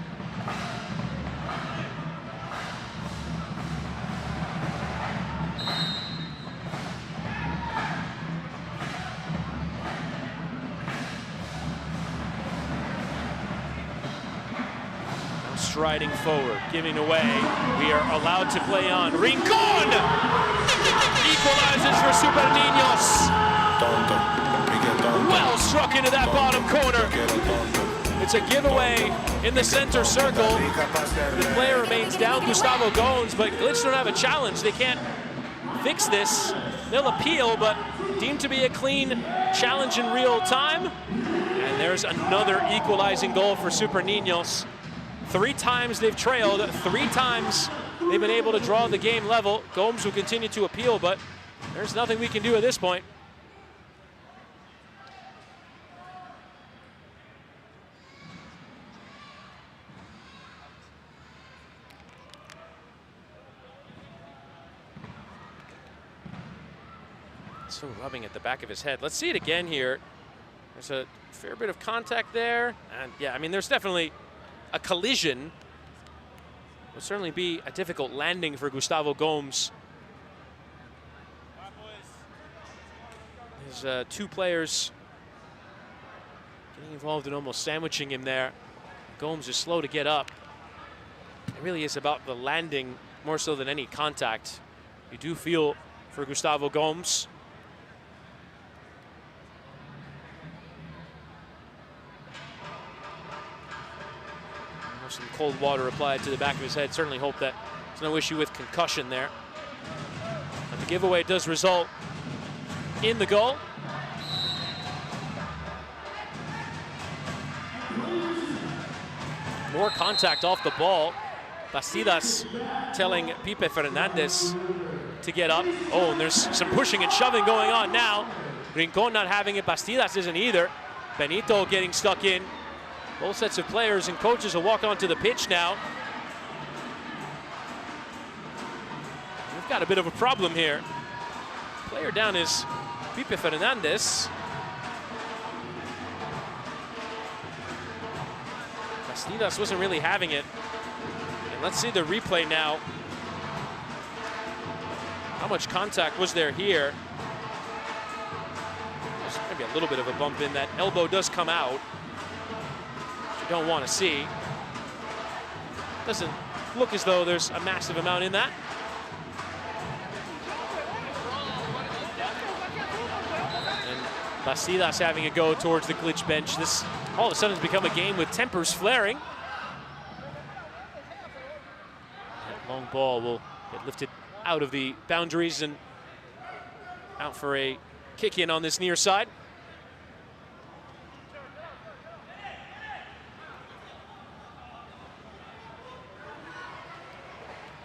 Striding forward, giving away. We are allowed to play on. Rincon equalizes for Super Ninños. Well struck into that bottom corner. It's a giveaway in the center circle. The player remains down, Gustavo Gomes, but Glitch don't have a challenge. They can't fix this. They'll appeal, but deemed to be a clean challenge in real time. And there's another equalizing goal for Super Ninños. 3 times they've trailed, 3 times they've been able to draw the game level. Gomes will continue to appeal, but there's nothing we can do at this point. So rubbing at the back of his head. Let's see it again here. There's a fair bit of contact there. And yeah, I mean, there's definitely a collision. Would certainly be a difficult landing for Gustavo Gomes. There's 2 players getting involved in almost sandwiching him there. Gomes is slow to get up. It really is about the landing more so than any contact. You do feel for Gustavo Gomes. Some cold water applied to the back of his head. Certainly hope that there's no issue with concussion there. But the giveaway does result in the goal. More contact off the ball. Bastidas telling Pipe Fernandez to get up. Oh, and there's some pushing and shoving going on now. Rincon not having it. Bastidas isn't either. Benito getting stuck in. Both sets of players and coaches will walk onto the pitch now. We've got a bit of a problem here. Player down is Pipe Fernandez. Bastidas wasn't really having it. And let's see the replay now. How much contact was there here? There's maybe a little bit of a bump in. That elbow does come out. Don't want to see. Doesn't look as though there's a massive amount in that. And Bastidas having a go towards the glitch bench. This all of a sudden has become a game with tempers flaring. That long ball will get lifted out of the boundaries and out for a kick in on this near side.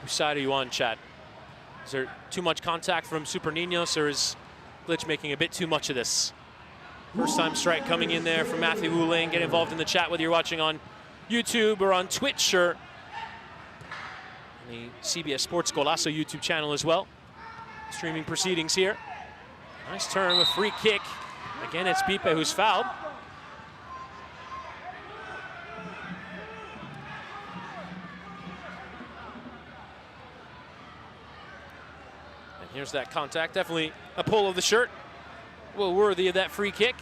Whose side are you on, chat? Is there too much contact from Super Ninños, or is Glitch making a bit too much of this? First time strike coming in there from Matthew Wu Ling. Get involved in the chat whether you're watching on YouTube or on Twitch or the CBS Sports Golazo YouTube channel as well. Streaming proceedings here. Nice turn, a free kick. Again, it's Pipe who's fouled. Here's that contact, definitely a pull of the shirt. Well, worthy of that free kick.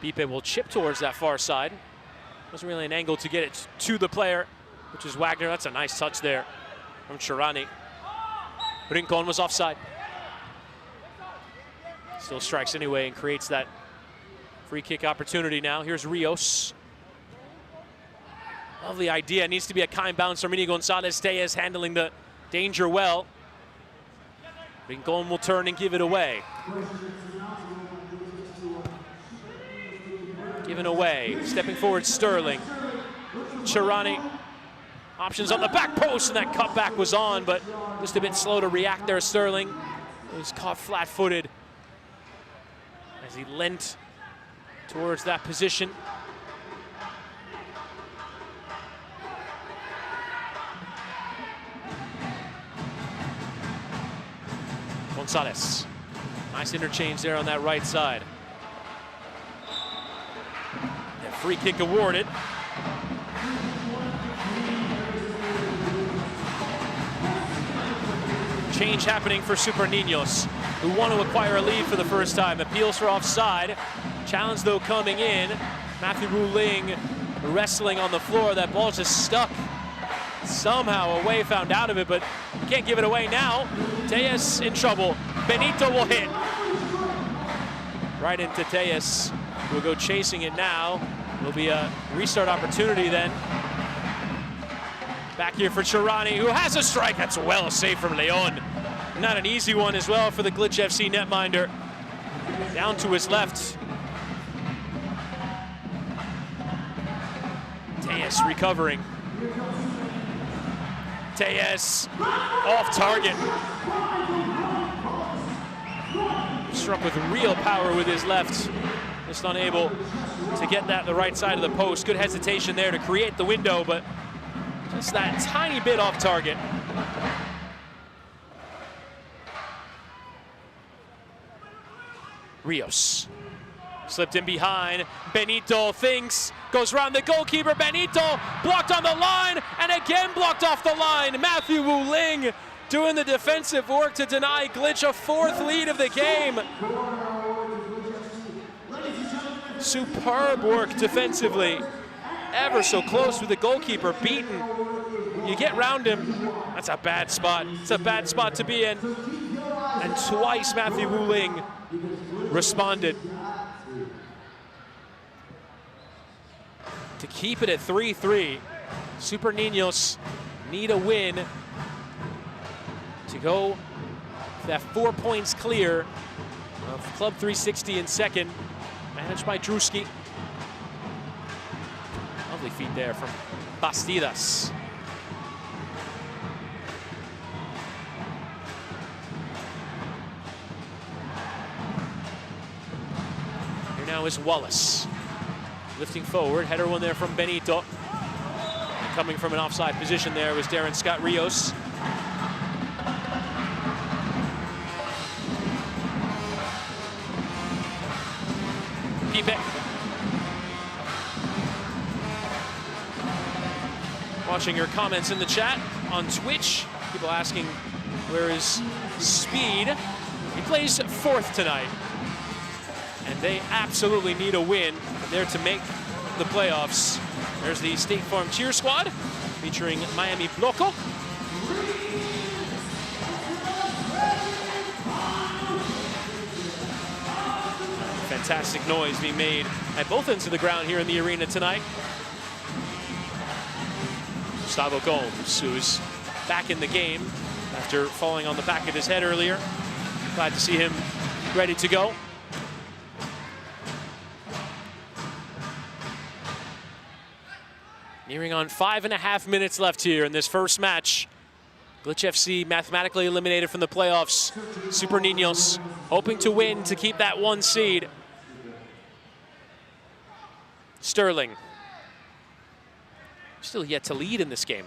Pipe will chip towards that far side. Wasn't really an angle to get it to the player, which is Wagner. That's a nice touch there from Chirani. Rincon was offside. Still strikes anyway and creates that free kick opportunity now. Here's Rios. Lovely idea. It needs to be a kind bounce from Mini Gonzalez. Tellez handling the danger well. Rincon will turn and give it away. Given away. Stepping forward, Sterling. Chirani. Options on the back post, and that cutback was on, but just a bit slow to react there, Sterling. He was caught flat-footed as he leant towards that position. Gonzalez. Nice interchange there on that right side. That free kick awarded. Change happening for Super Ninños, who want to acquire a lead for the first time. Appeals for offside. Challenge though coming in. Matthew Wu Ling wrestling on the floor. That ball just stuck somehow away, found out of it, but can't give it away now. Tellez in trouble. Benito will hit. Right into Tellez. We'll go chasing it now. It'll be a restart opportunity then. Back here for Chirani, who has a strike. That's well saved from Leon. Not an easy one as well for the Glitch FC netminder. Down to his left. Tellez recovering. Tellez off target. Struck with real power with his left. Just unable to get that the right side of the post. Good hesitation there to create the window, but just that tiny bit off target. Rios slipped in behind. Benito thinks, goes around the goalkeeper. Benito blocked on the line and again blocked off the line. Matthew Wu Ling doing the defensive work to deny Glitch a fourth lead of the game. Superb work defensively. Ever so close with the goalkeeper beaten. you get round him, that's a bad spot. It's a bad spot to be in. And twice Matthew Wu Ling responded. To keep it at 3-3, Super Ninños need a win to go that 4 points clear of Club 360 in second, managed by Druski. Lovely feet there from Bastidas. Here now is Wallace. Lifting forward, header one there from Benito. And coming from an offside position there was Darren Scott Rios. Pipe. Watching your comments in the chat on Twitch. People asking where is Speed. He plays fourth tonight. And they absolutely need a win there to make the playoffs. There's the State Farm cheer squad featuring Miami Bloco. Fantastic noise being made at both ends of the ground here in the arena tonight. Gustavo Gomes, who's back in the game after falling on the back of his head earlier. Glad to see him ready to go. Nearing on 5.5 minutes left here in this first match. Glitch FC mathematically eliminated from the playoffs. Super Ninños hoping to win to keep that 1 seed. Sterling still yet to lead in this game.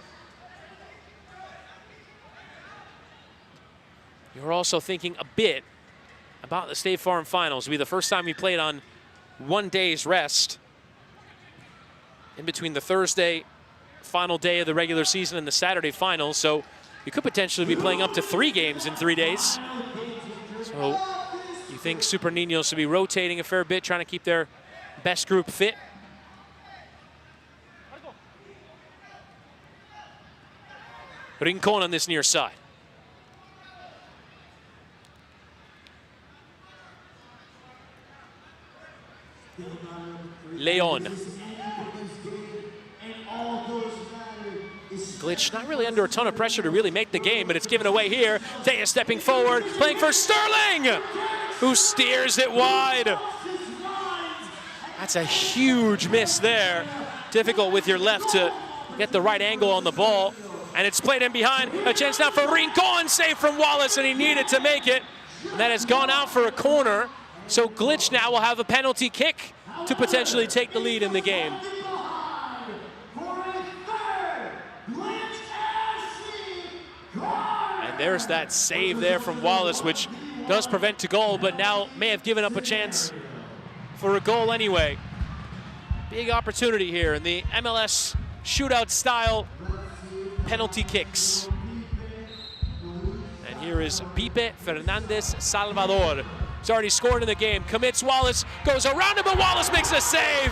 You're also thinking a bit about the State Farm Finals. It'll be the first time we played on 1 day's rest in between the Thursday final day of the regular season and the Saturday finals. So you could potentially be playing up to 3 games in 3 days. So you think Super Ninños will be rotating a fair bit, trying to keep their best group fit. Rincon on this near side. Leon. Glitch not really under a ton of pressure to really make the game, but it's given away here. Thea stepping forward, playing for Sterling, who steers it wide. That's a huge miss there. Difficult with your left to get the right angle on the ball. And it's played in behind. A chance now for Rincon, save from Wallace, and he needed to make it. And that has gone out for a corner. So Glitch now will have a penalty kick to potentially take the lead in the game. And there's that save there from Wallace, which does prevent a goal, but now may have given up a chance for a goal anyway. Big opportunity here in the MLS shootout style penalty kicks. And here is Pipe Fernandez Salvador. He's already scored in the game, commits Wallace, goes around him, but Wallace makes a save.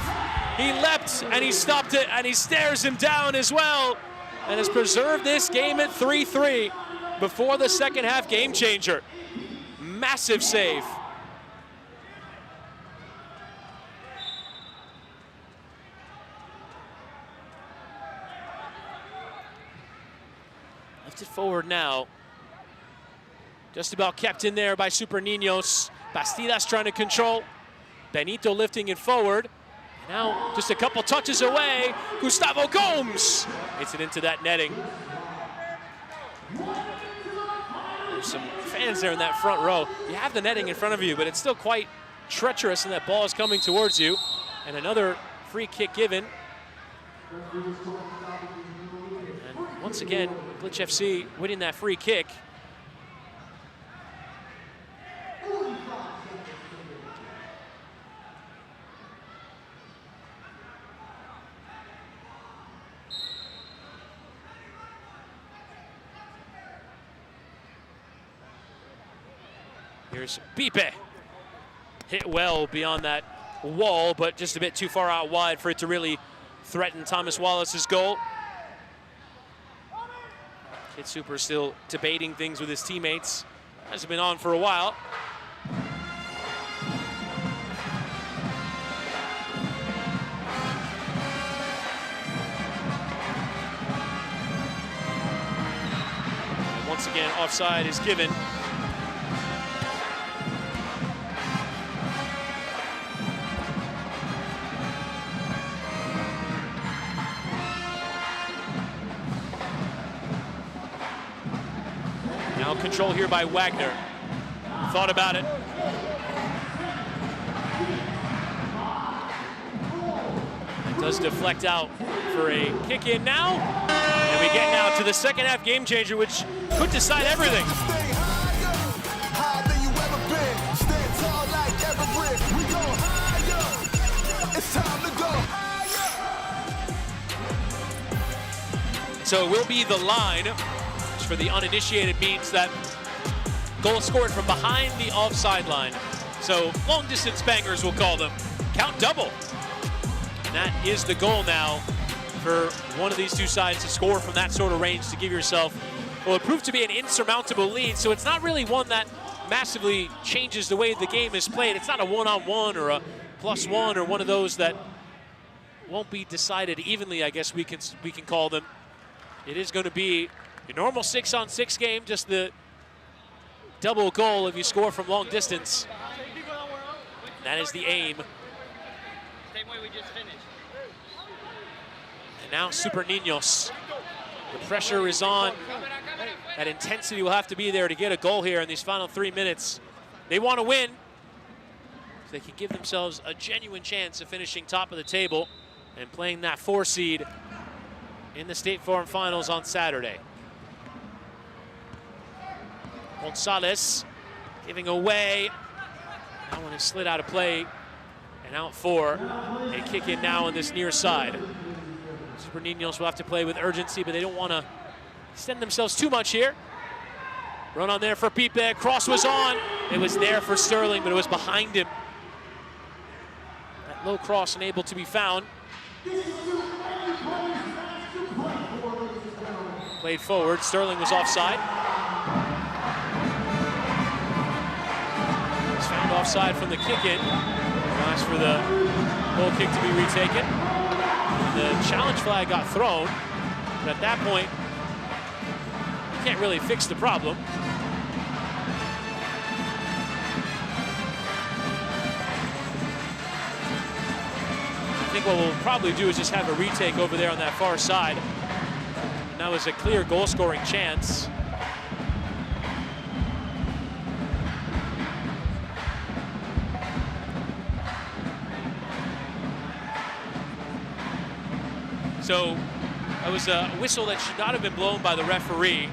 He leapt and he stopped it, and he stares him down as well, and has preserved this game at 3-3 before the second half game changer. Massive save. Lifted forward now. Just about kept in there by Super Ninños. Bastidas trying to control. Benito lifting it forward. Now just a couple touches away. Gustavo Gomes hits it into that netting. There's some fans there in that front row. You have the netting in front of you, but it's still quite treacherous, and that ball is coming towards you. And another free kick given. And once again, Glitch FC winning that free kick. Here's Pipe. Hit well beyond that wall, but just a bit too far out wide for it to really threaten Thomas Wallace's goal. Kid Super still debating things with his teammates. Hasn't been on for a while. And once again, offside is given. Now control here by Wagner. Thought about it. It does deflect out for a kick in now. And we get now to the second half game changer, which could decide everything. So it will be the line, which for the uninitiated means that goal scored from behind the offside line. So long distance bangers, we'll call them. Count double. And that is the goal now for one of these two sides to score from that sort of range to give yourself, well, it proved to be an insurmountable lead. So it's not really one that massively changes the way the game is played. It's not a one-on-one or a +1 or one of those that won't be decided evenly, I guess we can call them. It is going to be a normal 6-on-6 game, just the double goal if you score from long distance. That is the aim. Same way we just finished. And now Super Ninños. The pressure is on. That intensity will have to be there to get a goal here in these final 3 minutes. They want to win. So they can give themselves a genuine chance of finishing top of the table and playing that 4 seed in the State Farm Finals on Saturday. Gonzalez giving away. That one is slid out of play and out for a kick in now on this near side. Super Ninños will have to play with urgency, but they don't want to extend themselves too much here. Run on there for Pipe. Cross was on. It was there for Sterling, but it was behind him. That low cross unable to be found. Played forward. Sterling was offside. He's found offside from the kick-in. Asked for the goal kick to be retaken. The challenge flag got thrown, but at that point, you can't really fix the problem. I think what we'll probably do is just have a retake over there on that far side. And that was a clear goal-scoring chance. So that was a whistle that should not have been blown by the referee.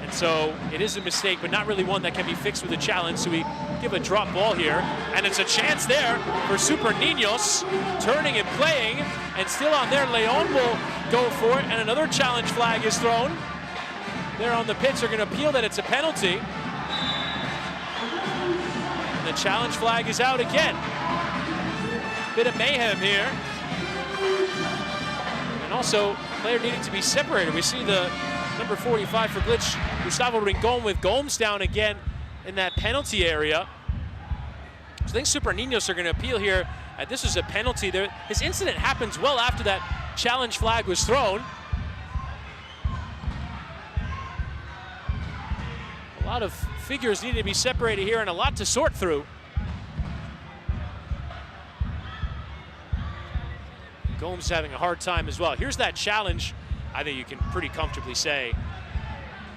And so it is a mistake, but not really one that can be fixed with a challenge. So we give a drop ball here. And it's a chance there for Super Ninños, turning and playing. And still on there, Leon will go for it. And another challenge flag is thrown. They're on the pitch. They're going to appeal that it's a penalty. And the challenge flag is out again. Bit of mayhem here. And also, player needing to be separated. We see the number 45 for Glitch, Gustavo Rincon, with Gomes down again in that penalty area. So I think Super Ninños are going to appeal here. This was a penalty. His incident happens well after that challenge flag was thrown. A lot of figures need to be separated here and a lot to sort through. Gomes is having a hard time as well. Here's that challenge. I think you can pretty comfortably say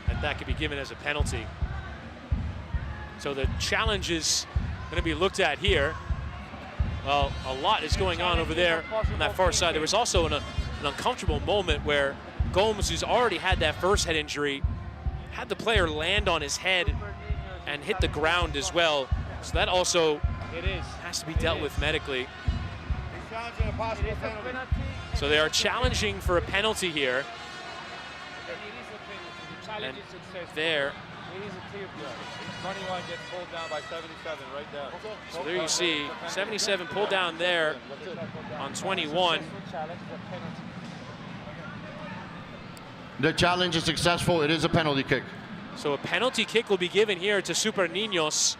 that that could be given as a penalty. So the challenge is going to be looked at here. Well, a lot is going on over there on that far side. There was also an uncomfortable moment where Gomes, who's already had that first head injury, had the player land on his head and hit the ground as well. So that also has to be dealt with medically. So they are challenging for a penalty here. And there. 21 gets pulled down by 77 right there. So there you see 77 pulled down there on 21. The challenge is successful. It is a penalty kick. So a penalty kick will be given here to Super Ninños.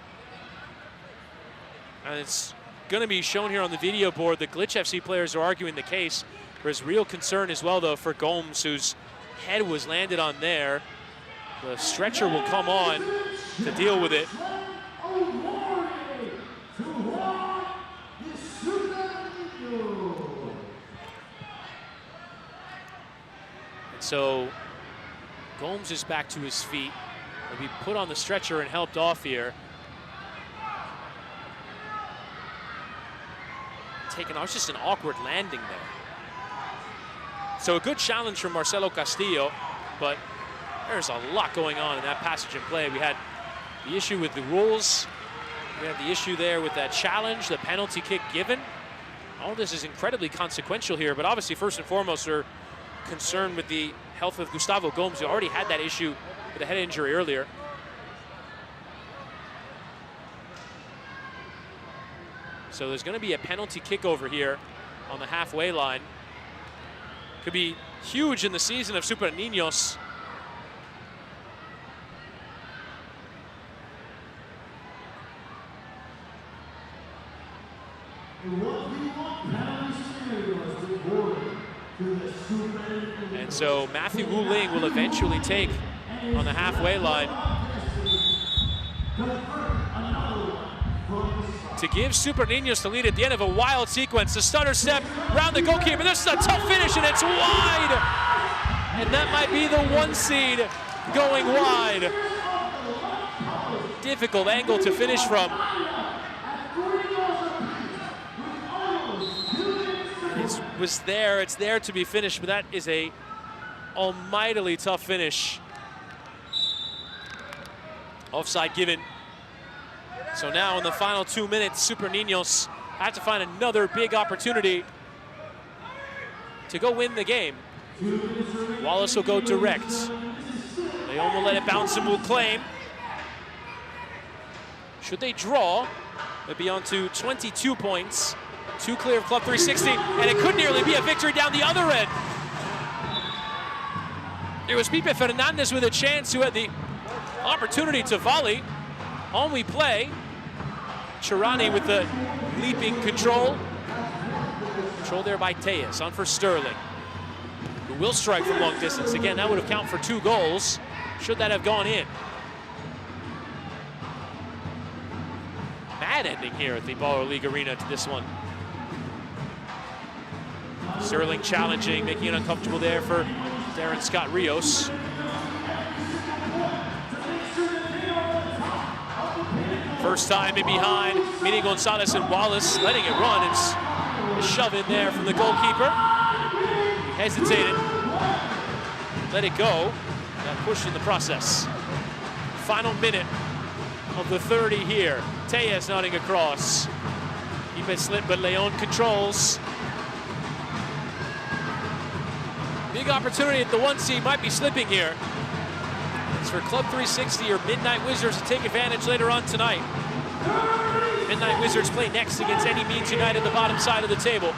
And it's going to be shown here on the video board. The Glitch FC players are arguing the case. There's real concern as well, though, for Gomes, whose head was landed on there. The stretcher will come on to deal with it. So Gomes is back to his feet. He'll be put on the stretcher and helped off here. Taken off, just an awkward landing there. So a good challenge from Marcelo Castillo, but there's a lot going on in that passage in play. We had the issue with the rules. We had the issue there with that challenge, the penalty kick given. All this is incredibly consequential here, but obviously first and foremost we're concerned with the health of Gustavo Gomes, who already had that issue with a head injury earlier. So there's going to be a penalty kick over here on the halfway line. Could be huge in the season of Super Ninños. And so Matthew Wu Ling will eventually take on the halfway line to give Super Ninños the lead at the end of a wild sequence. The stutter step around the goalkeeper. This is a tough finish and it's wide. And that might be the 1 seed going wide. Difficult angle to finish from. It's there to be finished, but that is a almightily tough finish. Offside given. So now in the final 2 minutes, Super Ninños have to find another big opportunity to go win the game. Wallace will go direct. Leon will let it bounce and will claim. Should they draw, they'll be on to 22 points. 2 clear of Club 360, and it could nearly be a victory down the other end. It was Pipe Fernandez with a chance, who had the opportunity to volley. On we play. Chirani with the leaping control. Control there by Tejas, on for Sterling, who will strike from long distance. Again, that would have counted for 2 goals, should that have gone in. Bad ending here at the Baller League Arena to this one. Sterling challenging, making it uncomfortable there for Darren Scott Rios. First time in behind, meeting Gonzalez and Wallace, letting it run. It's a shove in there from the goalkeeper. He hesitated, let it go. Got pushed in the process. Final minute of the 30 here. Tejas nodding across. Keep it slip, but Leon controls. Big opportunity at the 1 seed, might be slipping here. It's for Club 360 or Midnight Wizards to take advantage later on tonight. Midnight Wizards play next against Any Means United, the bottom side of the table.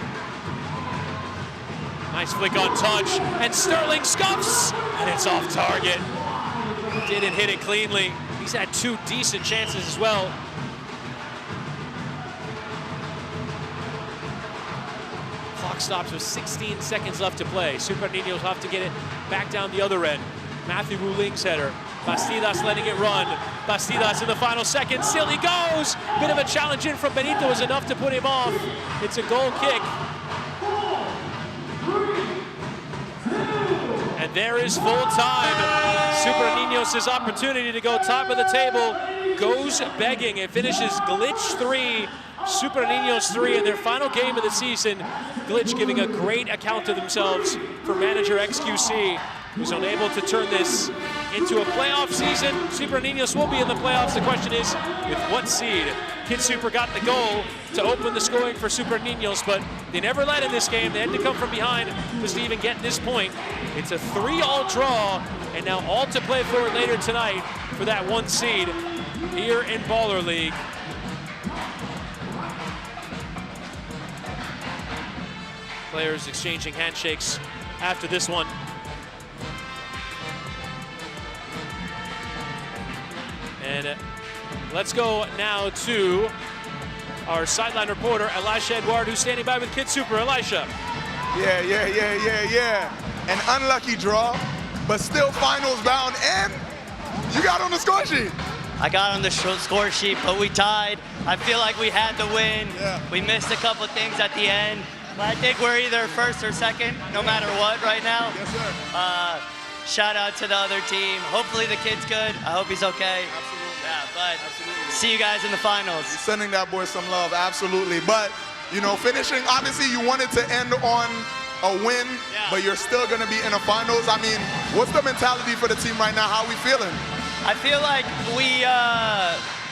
Nice flick on touch, and Sterling scuffs, and it's off target. Didn't hit it cleanly. He's had 2 decent chances as well. Clock stops with 16 seconds left to play. Super Ninños will have to get it back down the other end. Matthew Wu Ling's header. Bastidas letting it run. Bastidas in the final second. Still he goes. Bit of a challenge in from Benito is enough to put him off. It's a goal kick. And there is full time. Super Ninños' opportunity to go top of the table goes begging. It finishes Glitch 3, Super Ninños 3 in their final game of the season. Glitch giving a great account of themselves for manager XQC, who's unable to turn this into a playoff season. Super Ninños will be in the playoffs. The question is, with what seed? Kid Super got the goal to open the scoring for Super Ninños, but they never led in this game. They had to come from behind just to even get this point. It's a 3-all draw, and now all to play for later tonight for that 1 seed here in Baller League. Players exchanging handshakes after this one. And let's go now to our sideline reporter, Elisha Edward, who's standing by with Kid Super. Elisha. Yeah. An unlucky draw, but still finals bound, and you got on the score sheet. I got on the score sheet, but we tied. I feel like we had the win. Yeah. We missed a couple things at the end, but I think we're either first or second, no matter what right now. Yes, sir. Shout out to the other team. Hopefully the kid's good. I hope he's okay. Absolutely. Yeah, but see you guys in the finals. Sending that boy some love, absolutely. But, you know, finishing, obviously you wanted to end on a win, but you're still going to be in the finals. I mean, what's the mentality for the team right now? How are we feeling? I feel like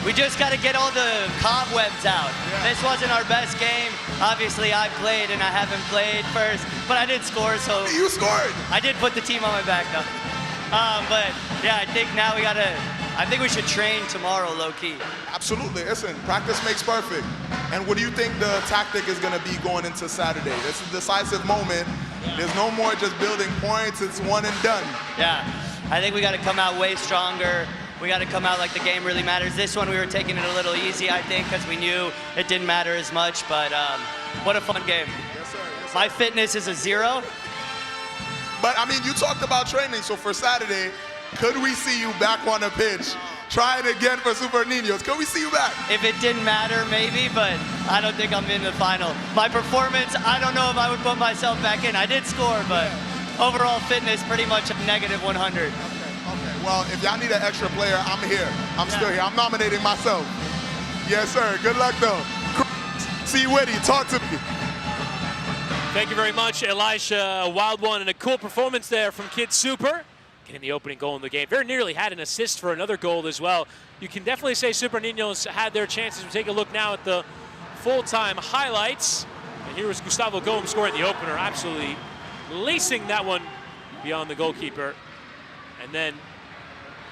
we just got to get all the cobwebs out. Yeah. This wasn't our best game. Obviously, I played and I haven't played first, but I did score, so. You scored! I did put the team on my back, though. But, yeah, I think now I think we should train tomorrow, low-key. Absolutely. Listen, practice makes perfect. And what do you think the tactic is going to be going into Saturday? It's a decisive moment. Yeah. There's no more just building points. It's one and done. Yeah. I think we got to come out way stronger. We got to come out like the game really matters. This one we were taking it a little easy, I think, because we knew it didn't matter as much. But what a fun game. Yes, sir. Yes, sir. My fitness is a 0. But, I mean, you talked about training. So for Saturday, could we see you back on the pitch? Try it again for Super Ninños. Could we see you back? If it didn't matter, maybe, but I don't think I'm in the final. My performance, I don't know if I would put myself back in. I did score, but overall fitness, pretty much a negative 100. Okay. Well, if y'all need an extra player, I'm here. I'm still here. I'm nominating myself. Yes, sir. Good luck, though. See Whitty, talk to me. Thank you very much, Elisha. A wild one and a cool performance there from Kid Super. Getting the opening goal in the game. Very nearly had an assist for another goal as well. You can definitely say Super Ninños had their chances. We'll take a look now at the full-time highlights. And here was Gustavo Gomes scoring the opener, absolutely lacing that one beyond the goalkeeper. And then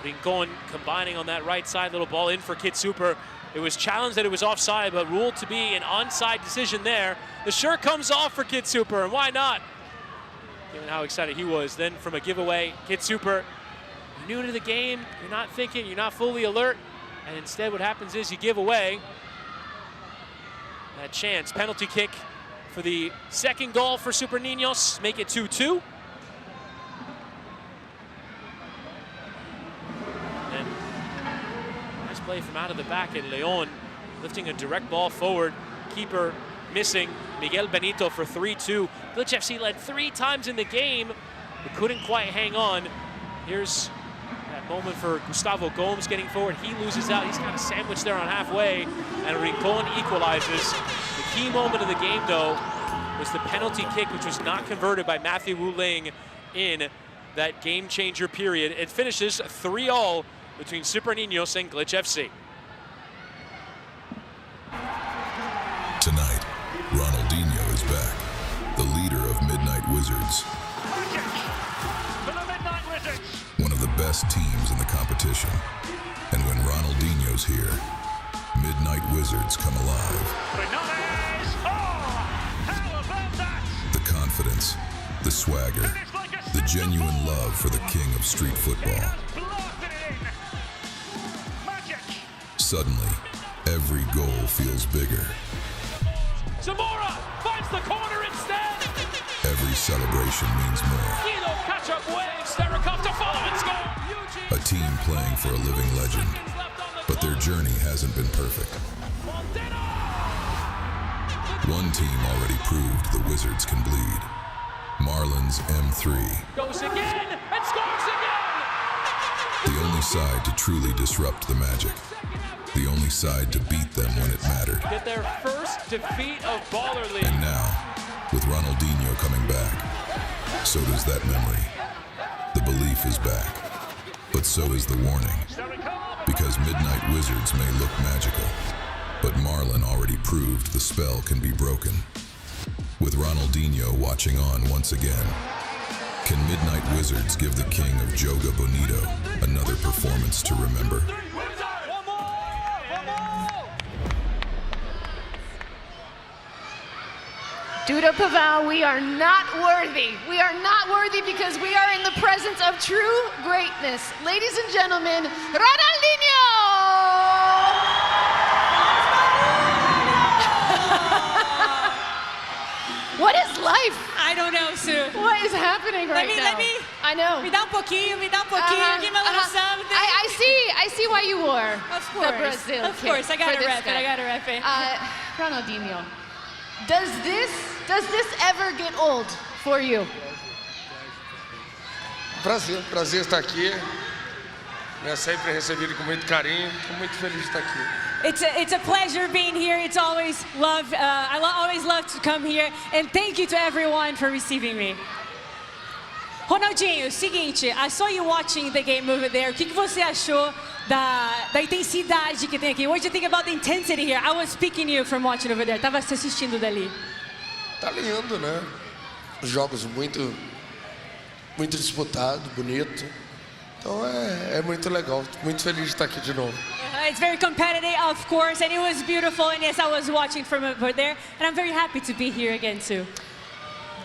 Rincon combining on that right side, little ball in for Kid Super. It was challenged that it was offside, but ruled to be an onside decision there. The shirt comes off for Kid Super, and why not? Given how excited he was. Then from a giveaway, Kid Super, you're new to the game, you're not thinking, you're not fully alert, and instead what happens is you give away that chance. Penalty kick for the second goal for Super Ninños, make it 2-2. And nice play from out of the back at Leon, lifting a direct ball forward, keeper missing. Miguel Benito for 3-2. Glitch FC led 3 times in the game, but couldn't quite hang on. Here's that moment for Gustavo Gomes getting forward. He loses out. He's kind of sandwiched there on halfway, and Rincon equalizes. The key moment of the game, though, was the penalty kick, which was not converted by Matthew Wu Ling in that game-changer period. It finishes 3-3 between Super Ninños and Glitch FC. Tonight, Ronaldinho is back, the leader of Midnight Wizards. One of the best teams in the competition. And when Ronaldinho's here, Midnight Wizards come alive. The confidence, the swagger, the genuine love for the king of street football. Suddenly, every goal feels bigger. Zamora finds the corner instead. Every celebration means more. Guido catch-up waves. Sterikov to follow and score. A team playing for a living legend, but their journey hasn't been perfect. One team already proved the Wizards can bleed. Marlon's M3. Goes again and scores again. The only side to truly disrupt the magic. The only side to beat them when it mattered. Get their first defeat of Baller League. And now, with Ronaldinho coming back, so does that memory. The belief is back, but so is the warning. Because Midnight Wizards may look magical, but Marlon already proved the spell can be broken. With Ronaldinho watching on once again, can Midnight Wizards give the king of Joga Bonito another performance to remember? Duda Paval, we are not worthy. We are not worthy because we are in the presence of true greatness. Ladies and gentlemen, Ronaldinho! life? I don't know, Sue. What is happening right now? Let me. I know. Me dá pouquinho. Give me a little something. I see why you wore Of course. the Brazil Of course, I gotta for this rep it. guy. I gotta rep it. Ronaldinho, does this ever get old for you? Prazer estar aqui. É sempre recebido com muito carinho. Estou muito feliz de estar aqui. It's a pleasure being here. It's always love. Always love to come here, and thank you to everyone for receiving me. Ronaldinho, seguinte, I saw you watching the game over there. O que você achou da intensidade que tem aqui? What do you think about the intensity here? I was speaking to you from watching over there. Tava assistindo dali. Tá lindo, né? Jogos muito disputados, bonito. Então é muito legal. Muito feliz de estar aqui de novo. It's very competitive, of course, and it was beautiful. And yes, I was watching from over there, and I'm very happy to be here again too.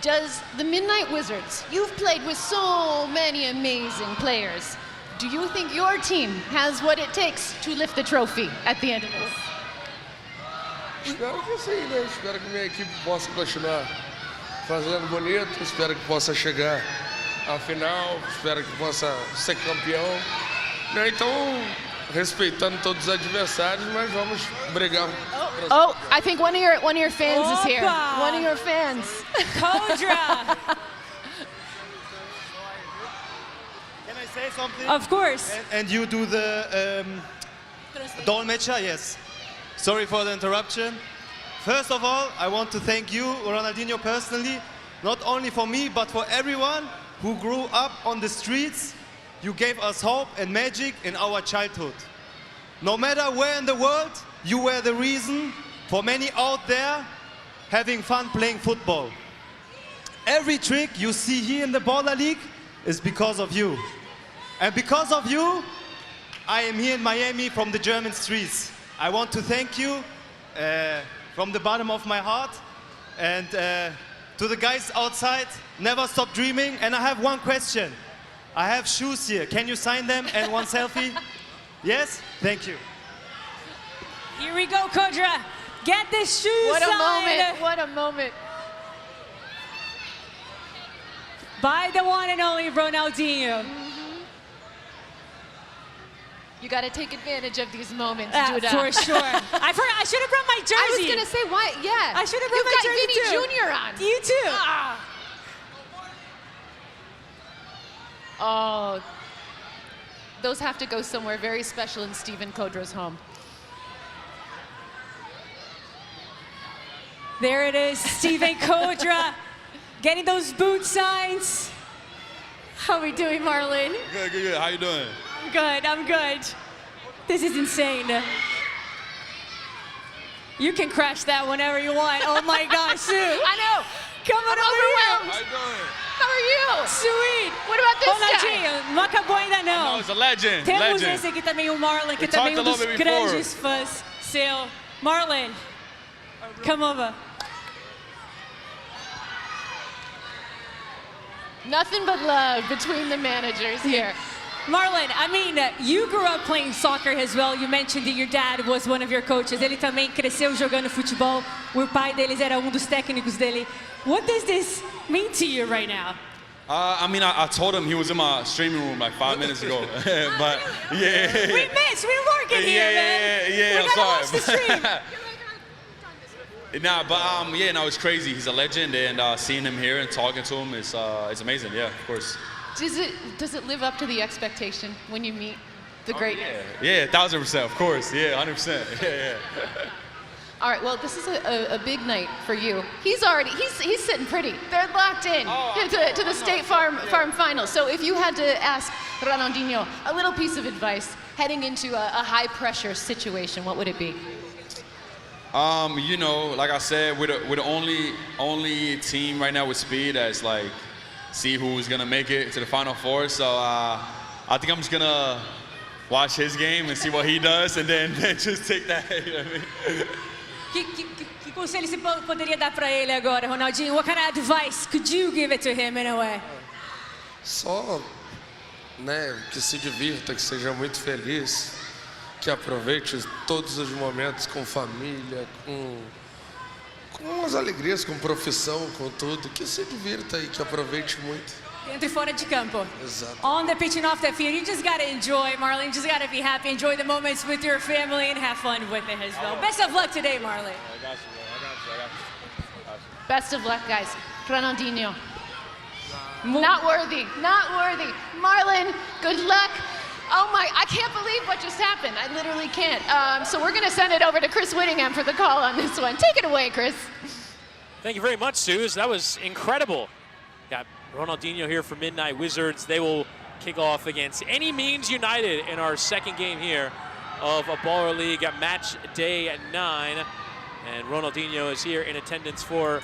Does the Midnight Wizards, you've played with so many amazing players, do you think your team has what it takes to lift the trophy at the end of this? Espero que sim, né? Espero que minha equipe possa continuar fazendo bonito. Espero que possa chegar à final. Espero que possa ser campeão. Né? Então, respeitando todos os adversários, mas vamos brigar. Oh, I think one of your fans is here. Opa! One of your fans. Kodra. Can I say something? Of course. And you do the Dolmetscher? Yes. Sorry for the interruption. First of all, I want to thank you, Ronaldinho, personally, not only for me, but for everyone who grew up on the streets. You gave us hope and magic in our childhood. No matter where in the world, you were the reason for many out there having fun playing football. Every trick you see here in the Baller League is because of you. And because of you, I am here in Miami from the German streets. I want to thank you from the bottom of my heart. And to the guys outside, never stop dreaming. And I have one question. I have shoes here. Can you sign them and one selfie? Yes? Thank you. Here we go, Kodra. Get this shoe What a signed. moment. What a moment. By the one and only Ronaldinho. You got to take advantage of these moments, Judah. For sure. I should have brought my jersey. I was going to say, why? Yeah. I should have brought my jersey You've too. got Vinny Jr. on. You too. Oh, those have to go somewhere very special in Stephen Kodra's home. There it is, Stephen Kodra, getting those boot signs. How are we doing, Marlon? Good. How you doing? I'm good. This is insane. You can crash that whenever you want. Oh my gosh, Sue. I know. Come on I'm over overwhelmed. How you doing? How are you? Sweet. What about this Ronaldinho, não acabou ainda não. No, it's a legend. Temos legend. esse aqui também, o Marlon, que We também talked a dos little bit grandes fãs seu. Marlon, come over. Nothing but love between the managers here. Marlon, I mean, you grew up playing soccer as well. You mentioned that your dad was one of your coaches. Ele também cresceu jogando futebol. O pai deles era dos técnicos dele. What does this mean to you right now? I mean, I told him he was in my streaming room like 5 minutes ago. But yeah. We missed. We're working here, man. Yeah. We gotta watch the stream. Nah, but no, it's crazy. He's a legend, and seeing him here and talking to him is amazing. Yeah, of course. Does it live up to the expectation when you meet the greatness? Yeah, 1000%, of course. Yeah, 100%. Yeah. All right, well, this is a big night for you. He's sitting pretty. They're locked in to the State Farm Finals. So if you had to ask Ronaldinho a little piece of advice heading into a high-pressure situation, what would it be? You know, like I said, we're the only team right now with speed that's like see who's gonna make it to the Final Four. So I think I'm just gonna watch his game and see what he does, and then just take that. You know what I mean? Que conselho você poderia dar para ele agora, Ronaldinho? What kind of advice could you give it to him in a way? Só, né, que se divirta, que seja muito feliz, que aproveite todos os momentos com família, Com as alegrias, com profissão, com tudo. Que se divirta e que aproveite muito. Dentro e fora de campo. Exato. On the pitch and off the field, you just got to enjoy, Marlon. You just got to be happy, enjoy the moments with your family, and have fun with it as well. Best of luck today, Marlon. I got you. Best of luck, guys. Ronaldinho. Not worthy, not worthy. Marlon, good luck. Oh my, I can't believe what just happened. I literally can't. So we're gonna send it over to Chris Whittingham for the call on this one. Take it away, Chris. Thank you very much, Suze. That was incredible. Got Ronaldinho here for Midnight Wizards. They will kick off against Any Means United in our second game here of a Baller League at match day at 9. And Ronaldinho is here in attendance for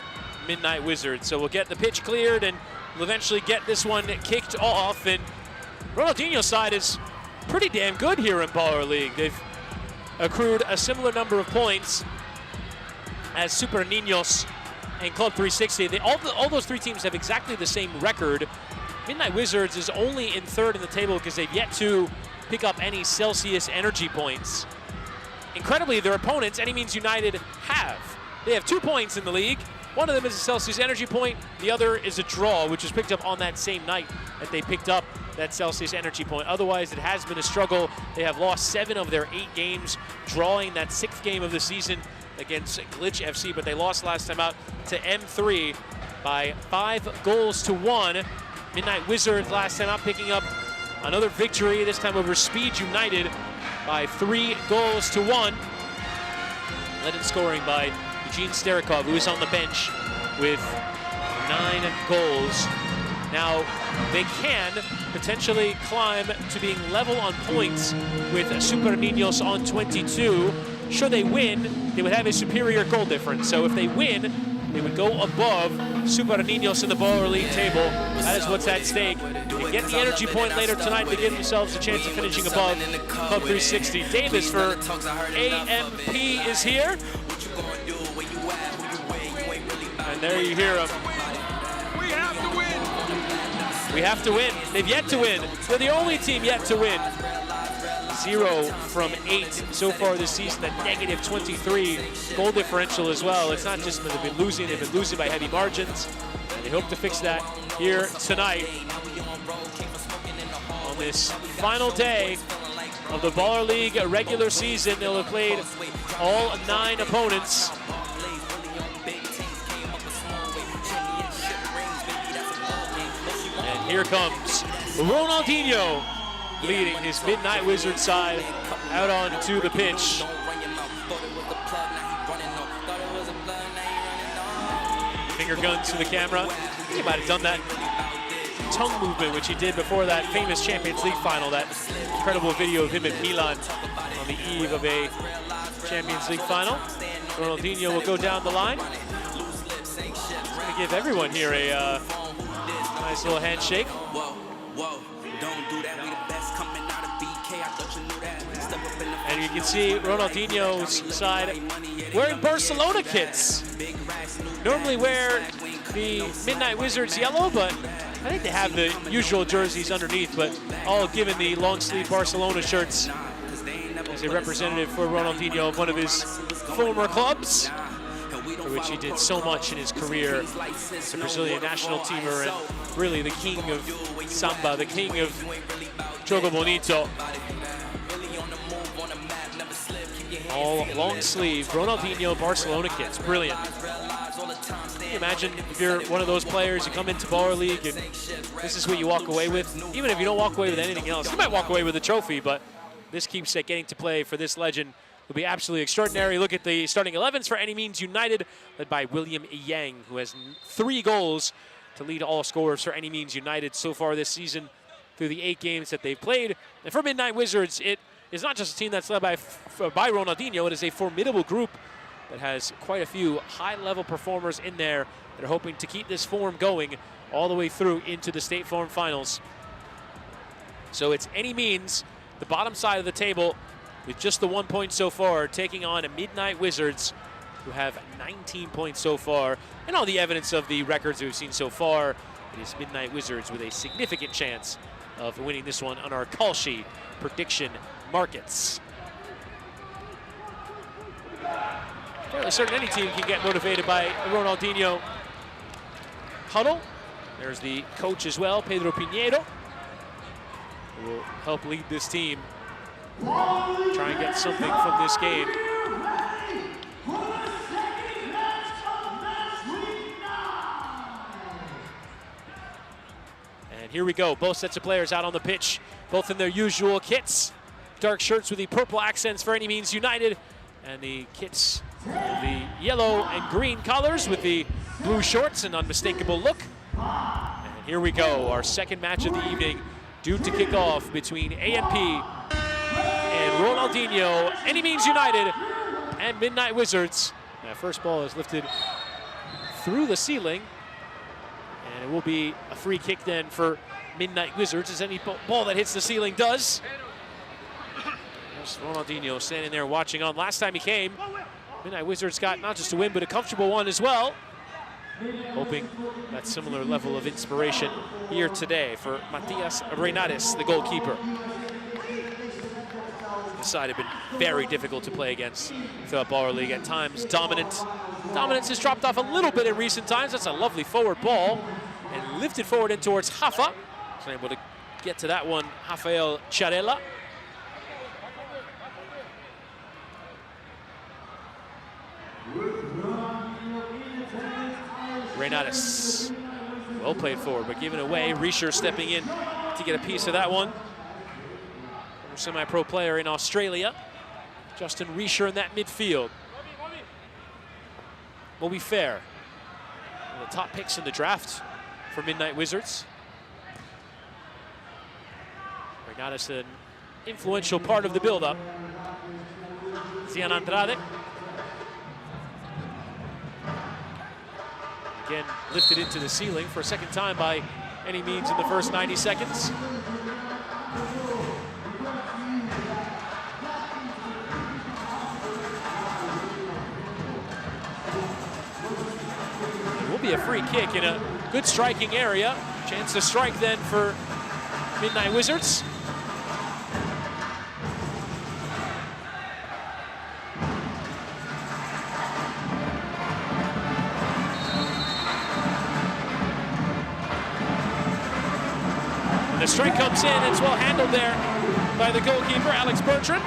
Midnight Wizards. So we'll get the pitch cleared and we'll eventually get this one kicked off. And Ronaldinho's side is pretty damn good here in Baller League. They've accrued a similar number of points as Super and Ninños and Club 360. All those three teams have exactly the same record. Midnight Wizards is only in third in the table because they've yet to pick up any Celsius energy points. Incredibly, their opponents, Any Means United, have. They have 2 points in the league. One of them is a Celsius energy point. The other is a draw, which was picked up on that same night that they picked up that Celsius energy point. Otherwise, it has been a struggle. They have lost 7 of their 8 games, drawing that 6th game of the season against Glitch FC, but they lost last time out to M3 by 5-1. Midnight Wizards last time out picking up another victory, this time over Speed United by 3-1. Led in scoring by Eugene Starikov, who is on the bench with 9 goals. Now, they can potentially climb to being level on points with Super Ninños on 22. Should they win, they would have a superior goal difference. So if they win, they would go above Super Ninños in the Baller League table. That is what's at stake. They get the energy point later tonight to give themselves a chance of finishing above Club 360. Davis for AMP is here. And there you hear him. We have to win. We have to win. They've yet to win. They're the only team yet to win. 0 from 8 so far this season, at -23 goal differential as well. It's not just that they've been losing by heavy margins. And they hope to fix that here tonight on this final day of the Baller League regular season. They'll have played all 9 opponents. And here comes Ronaldinho, leading his Midnight Wizard side out onto the pitch. Finger guns to the camera. He might have done that tongue movement, which he did before that famous Champions League final, that incredible video of him at Milan on the eve of a Champions League final. Ronaldinho will go down the line. He's going to give everyone here a nice little handshake. And you can see Ronaldinho's side wearing Barcelona kits. Normally wear the Midnight Wizards yellow, but I think they have the usual jerseys underneath, but all given the long sleeve Barcelona shirts as a representative for Ronaldinho of one of his former clubs, for which he did so much in his career as a Brazilian national teamer and really the king of samba, the king of Jogo Bonito. All long sleeve Ronaldinho Barcelona kits, brilliant. Can you imagine if you're one of those players, you come into Baller League and this is what you walk away with? Even if you don't walk away with anything else, you might walk away with a trophy, but this keepsake getting to play for this legend will be absolutely extraordinary. Look at the starting 11s for Any Means United, led by William Yang, who has 3 goals to lead all scorers for Any Means United so far this season through the 8 games that they've played. And for Midnight Wizards, it is not just a team that's led by Ronaldinho, it is a formidable group that has quite a few high-level performers in there that are hoping to keep this form going all the way through into the State Farm Finals. So it's Any Means, the bottom side of the table, with just the 1 point so far, taking on a Midnight Wizards who have 19 points so far. And all the evidence of the records we've seen so far, it is Midnight Wizards with a significant chance of winning this one on our Kalshi prediction markets. fairly certain any team can get motivated by a Ronaldinho huddle. There's the coach as well, Pedro Pinheiro, who will help lead this team, try and get something from this game. And here we go, both sets of players out on the pitch, both in their usual kits. Dark shirts with the purple accents for Any Means United, and the kits with the yellow and green colors with the blue shorts, an unmistakable look. And here we go, our second match of the evening, due to kick off between ANP and Ronaldinho, Any Means United, and Midnight Wizards. That first ball is lifted through the ceiling, and it will be a free kick then for Midnight Wizards, as any ball that hits the ceiling does. There's Ronaldinho standing there watching on. Last time he came, Midnight Wizards got not just a win, but a comfortable one as well. Hoping that similar level of inspiration here today for Matias Reinares, the goalkeeper. This side have been very difficult to play against throughout Baller League. At times, dominance has dropped off a little bit in recent times. That's a lovely forward ball, and lifted forward in towards Hafa. So able to get to that one, Rafael Charella. Reinares, well played forward, but given away. Riescher stepping in to get a piece of that one. Semi-pro player in Australia, Justin Riescher in that midfield. Will be fair. One of the top picks in the draft for Midnight Wizards. Reinares, an influential part of the build-up. Zian Andrade. Again, lifted into the ceiling for a second time by Any Means in the first 90 seconds. It will be a free kick in a good striking area. Chance to strike then for Midnight Wizards. The strike comes in, it's well handled there by the goalkeeper, Alex Bertrand.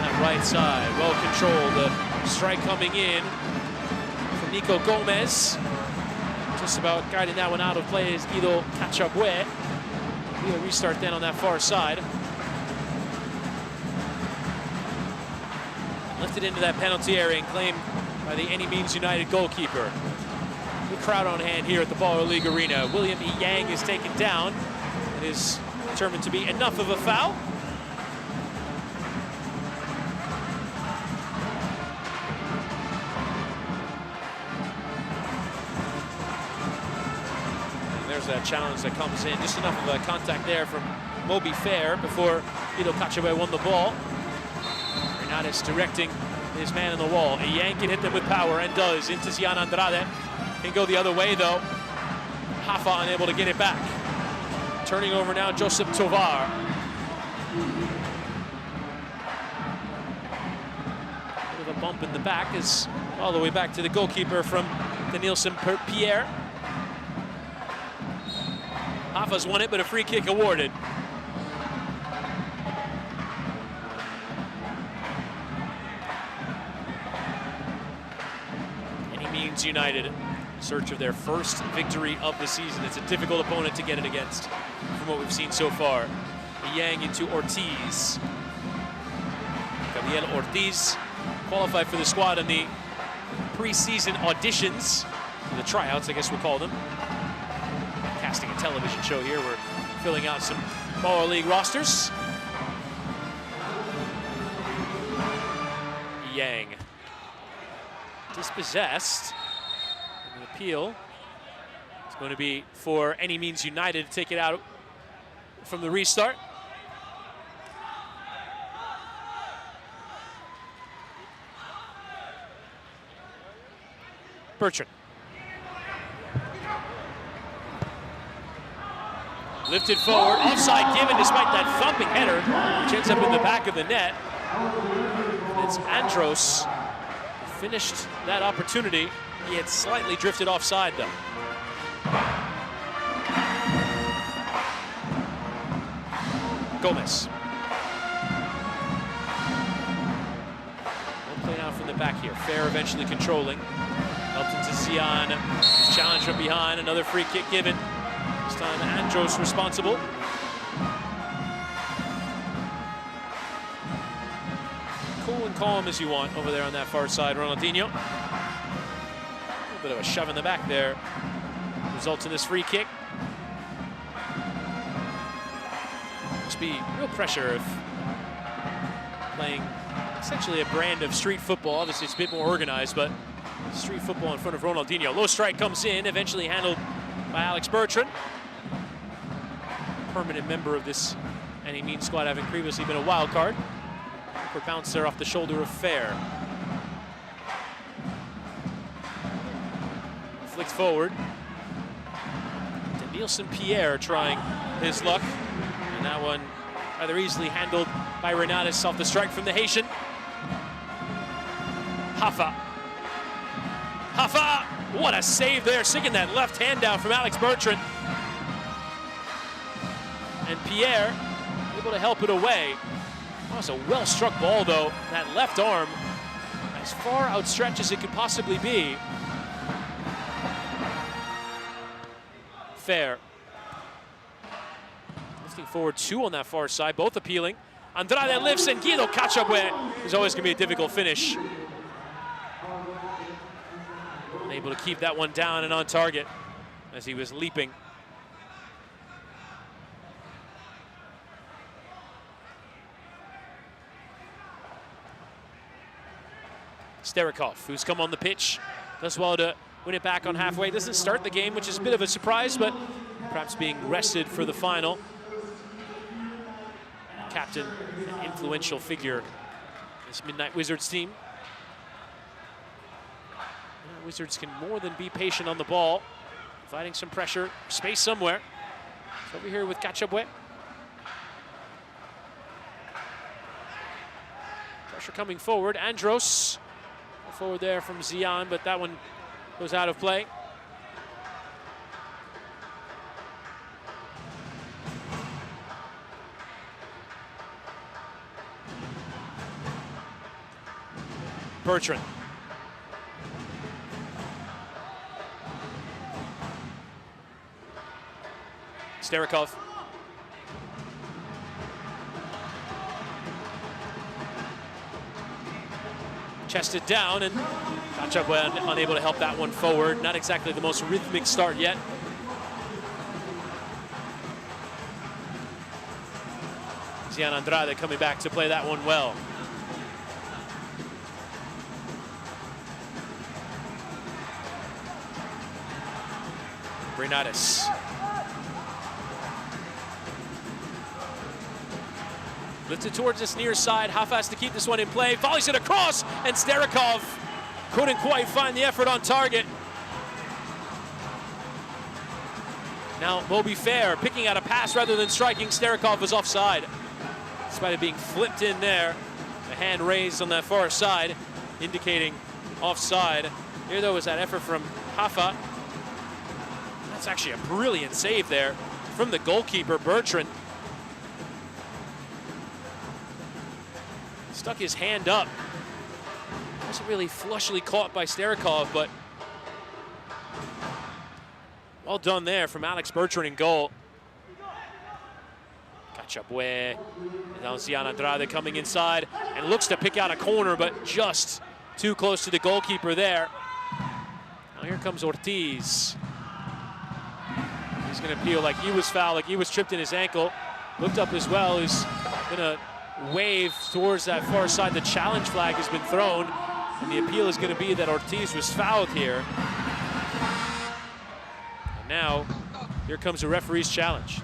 That right side, well controlled. The strike coming in from Nico Gomez. Just about guiding that one out of play is Guido Cachabue. We'll restart then on that far side. Lifted into that penalty area and claimed by the Any Means United goalkeeper. Good crowd on hand here at the Baller League Arena. William E. Yang is taken down. It is determined to be enough of a foul. And there's that challenge that comes in. Just enough of a contact there from Moby Fair before Guido Cachabue won the ball. Reinares directing his man in the wall. A Yang can hit them with power, and does, into Zian Andrade. Can go the other way though. Hafa unable to get it back. Turning over now, Joseph Tovar. Bit of a bump in the back, is all the way back to the goalkeeper from the Nielsen Pierre. Hafa's won it, but a free kick awarded. United, in search of their first victory of the season. It's a difficult opponent to get it against from what we've seen so far. Yang into Ortiz. Gabriel Ortiz qualified for the squad in the preseason auditions, the tryouts, I guess we'll call them. Casting a television show here. We're filling out some Baller League rosters. Yang dispossessed. Appeal. It's going to be for Any Means United to take it out from the restart. Bertrand. Lifted forward, offside given despite that thumping header, which ends up in the back of the net. And it's Andros who finished that opportunity. He had slightly drifted offside though. Gomez. One play out from the back here. Fair eventually controlling. Helped into Zian. Challenge from behind. Another free kick given. This time Andros responsible. Cool and calm as you want over there on that far side, Ronaldinho. A little bit of a shove in the back there. Results in this free kick. Must be real pressure if playing essentially a brand of street football. Obviously it's a bit more organized, but street football in front of Ronaldinho. Low strike comes in, eventually handled by Alex Bertrand. Permanent member of this Any Means squad, having previously been a wild card. Upward bounce there off the shoulder of Fair. Flicked forward. Nielsen Pierre trying his luck. And that one rather easily handled by Renatus off the strike from the Haitian. Hafa. Hafa! What a save there, sinking that left hand down from Alex Bertrand. And Pierre able to help it away. That was a well-struck ball though. That left arm as far outstretched as it could possibly be. Fair. Lifting forward two on that far side, both appealing. Andrade lifts and Guido Cachabue is always going to be a difficult finish. Unable to keep that one down and on target as he was leaping. Sterikov, who's come on the pitch, does well to win it back on halfway. Doesn't start the game, which is a bit of a surprise, but perhaps being rested for the final. Captain, an influential figure in this Midnight Wizards team. Wizards can more than be patient on the ball, providing some pressure, space somewhere. So over here with Cachabue. Pressure coming forward. Andros forward there from Zian, but that one goes out of play. Bertrand. Sterikov. Chested down, and Cachabue unable to help that one forward. Not exactly the most rhythmic start yet. Zian Andrade coming back to play that one well. Renatus. Lifted towards this near side. Hafa has to keep this one in play. Volleys it across, and Sterikov couldn't quite find the effort on target. Now Moby Fair picking out a pass rather than striking. Sterikov was offside. Despite it being flipped in there, the hand raised on that far side, indicating offside. Here though is that effort from Hafa. That's actually a brilliant save there from the goalkeeper, Bertrand. Stuck his hand up. Wasn't really flushly caught by Sterikov, but well done there from Alex Bertrand in goal. Cachabue, now Zian Andrade coming inside and looks to pick out a corner, but just too close to the goalkeeper there. Now here comes Ortiz. He's gonna appeal like he was fouled, like he was tripped in his ankle. Looked up as well, he's gonna wave towards that far side. The challenge flag has been thrown, and the appeal is going to be that Ortiz was fouled here. And now, here comes a referee's challenge.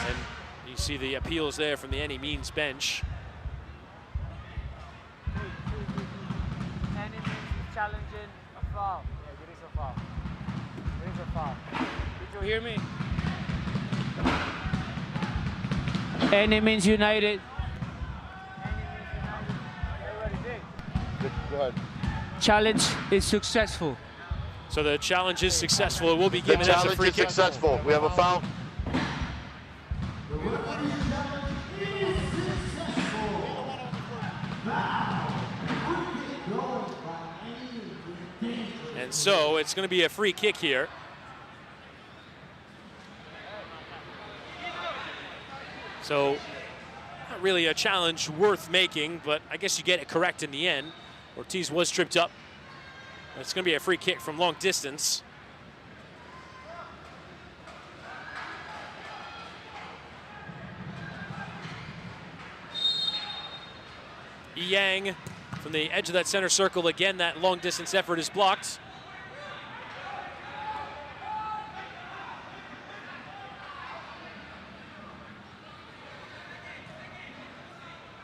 And you see the appeals there from the Any Means bench. Violation, a foul. Yeah, there is a foul. There is a foul. Did you hear me? Enemies United. Go ahead. Challenge is successful. So the challenge is successful. It will be The given as a challenge free is kick. successful. We have a foul. And so it's going to be a free kick here. So not really a challenge worth making, but I guess you get it correct in the end. Ortiz was tripped up. It's going to be a free kick from long distance. Yang from the edge of that center circle. Again, that long distance effort is blocked.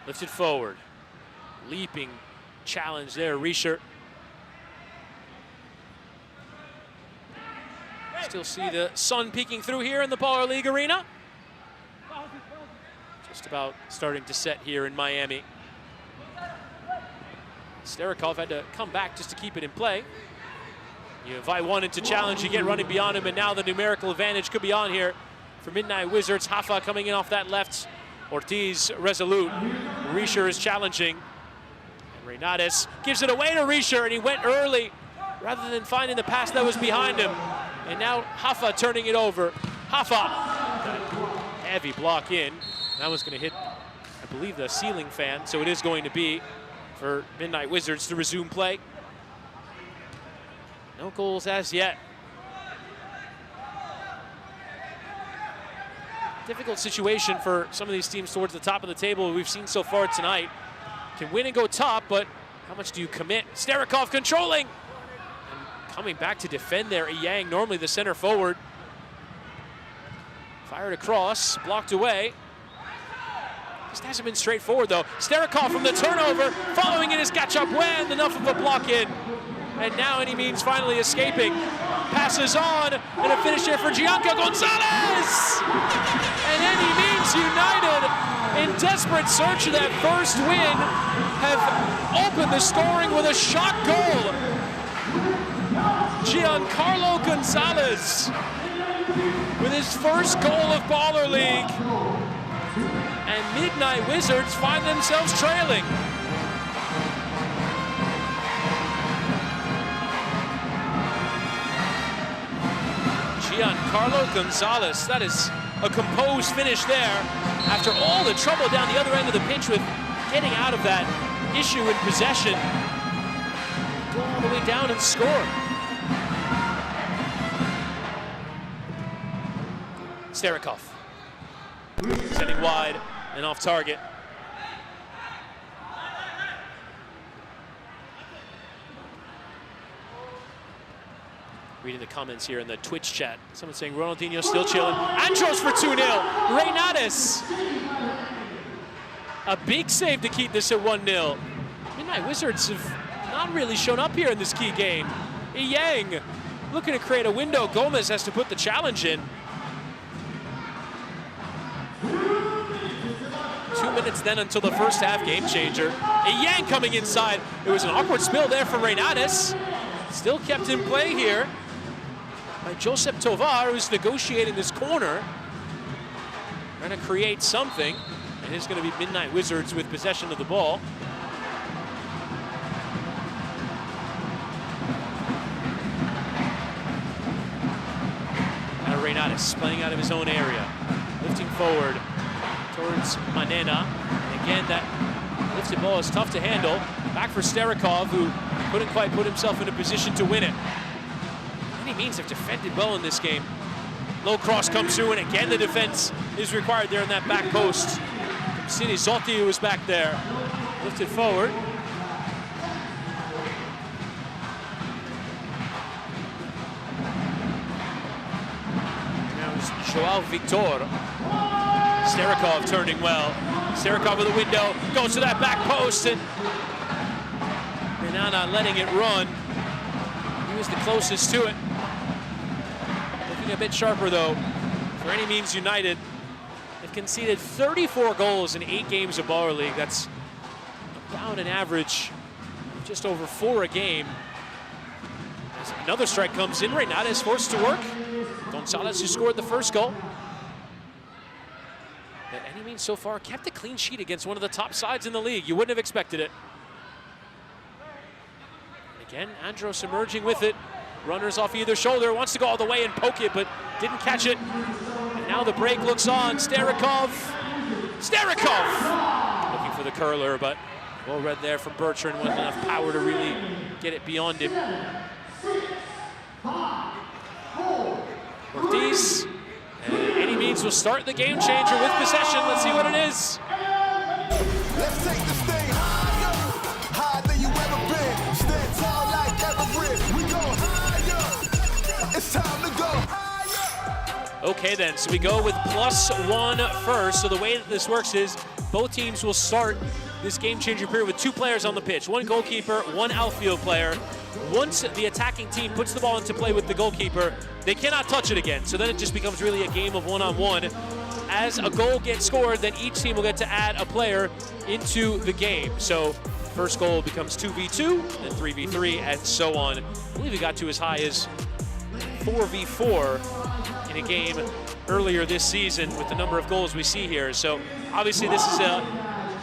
Lifted forward. Leaping challenge there, Riescher. Still see the sun peeking through here in the Baller League arena. Just about starting to set here in Miami. Starikov had to come back just to keep it in play. You invite one into challenge, you get running beyond him, and now the numerical advantage could be on here for Midnight Wizards. Hafa coming in off that left. Ortiz resolute. Riescher is challenging. And Reynades gives it away to Riescher, and he went early rather than finding the pass that was behind him. And now Hafa turning it over. Hafa, heavy block in. That was going to hit, I believe, the ceiling fan, so it is going to be for Midnight Wizards to resume play. No goals as yet. Difficult situation for some of these teams towards the top of the table we've seen so far tonight. Can win and go top, but how much do you commit? Starikov controlling. And coming back to defend there, Yang, normally the center forward. Fired across, blocked away. Just hasn't been straightforward though. Starikov from the turnover, following it is Gachapuen, enough of a block in. And now any means finally escaping. Passes on, and a finish here for Gianca Gonzalez! And any means United, in desperate search of that first win, have opened the scoring with a shot goal. Giancarlo Gonzalez with his first goal of Baller League. And Midnight Wizards find themselves trailing. Giancarlo Gonzalez, that is a composed finish there after all the trouble down the other end of the pitch with getting out of that issue in possession. Go all the way down and score. Starikov sending wide and off target. Reading the comments here in the Twitch chat. Someone saying Ronaldinho still chilling. Andros for 2-0. Reynades. A big save to keep this at 1-0. Midnight Wizards have not really shown up here in this key game. Yang looking to create a window. Gomez has to put the challenge in. 2 minutes then until the first half game changer. Yang coming inside. It was an awkward spill there for Reynades. Still kept in play here by Josep Tovar, who's negotiating this corner. Trying to create something. And it's going to be Midnight Wizards with possession of the ball. Now Reynades playing out of his own area. Lifting forward towards Manena. And again, that lifted ball is tough to handle. Back for Starikov, who couldn't quite put himself in a position to win it. Any means have defended well in this game. Low cross comes through, and again the defense is required there in that back post. Cine Zotti, who was back there, lifted forward. Now it's Joao Victor. Starikov turning well. Starikov with a window, goes to that back post, and Renana letting it run. was the closest to it. Looking a bit sharper, though, for Any Means United. They've conceded 34 goals in 8 games of Baller League. That's about an average of just over 4 a game. As another strike comes in, Reynada is forced to work. Gonzalez, who scored the first goal. But Any Means so far kept a clean sheet against one of the top sides in the league. You wouldn't have expected it. And again, Andros emerging with it. Runners off either shoulder, wants to go all the way and poke it, but didn't catch it. And now the break looks on. Starikov looking for the curler, but well read there from Bertrand. Wasn't enough power to really get it beyond him. Ortiz, and Any Means will start the game changer with possession. Let's see what it is. Let's take this thing higher, higher than you ever been. Stand tall like Everest. We go higher. It's time to go higher. Okay then, so we go with +1 first. So the way that this works is both teams will start this game changer period with 2 players on the pitch, 1 goalkeeper, 1 outfield player. Once the attacking team puts the ball into play with the goalkeeper, they cannot touch it again. So then it just becomes really a game of 1-on-1. As a goal gets scored, then each team will get to add a player into the game. So first goal becomes 2v2, then 3v3, and so on. I believe it got to as high as 4v4 in a game earlier this season with the number of goals we see here. So obviously this is a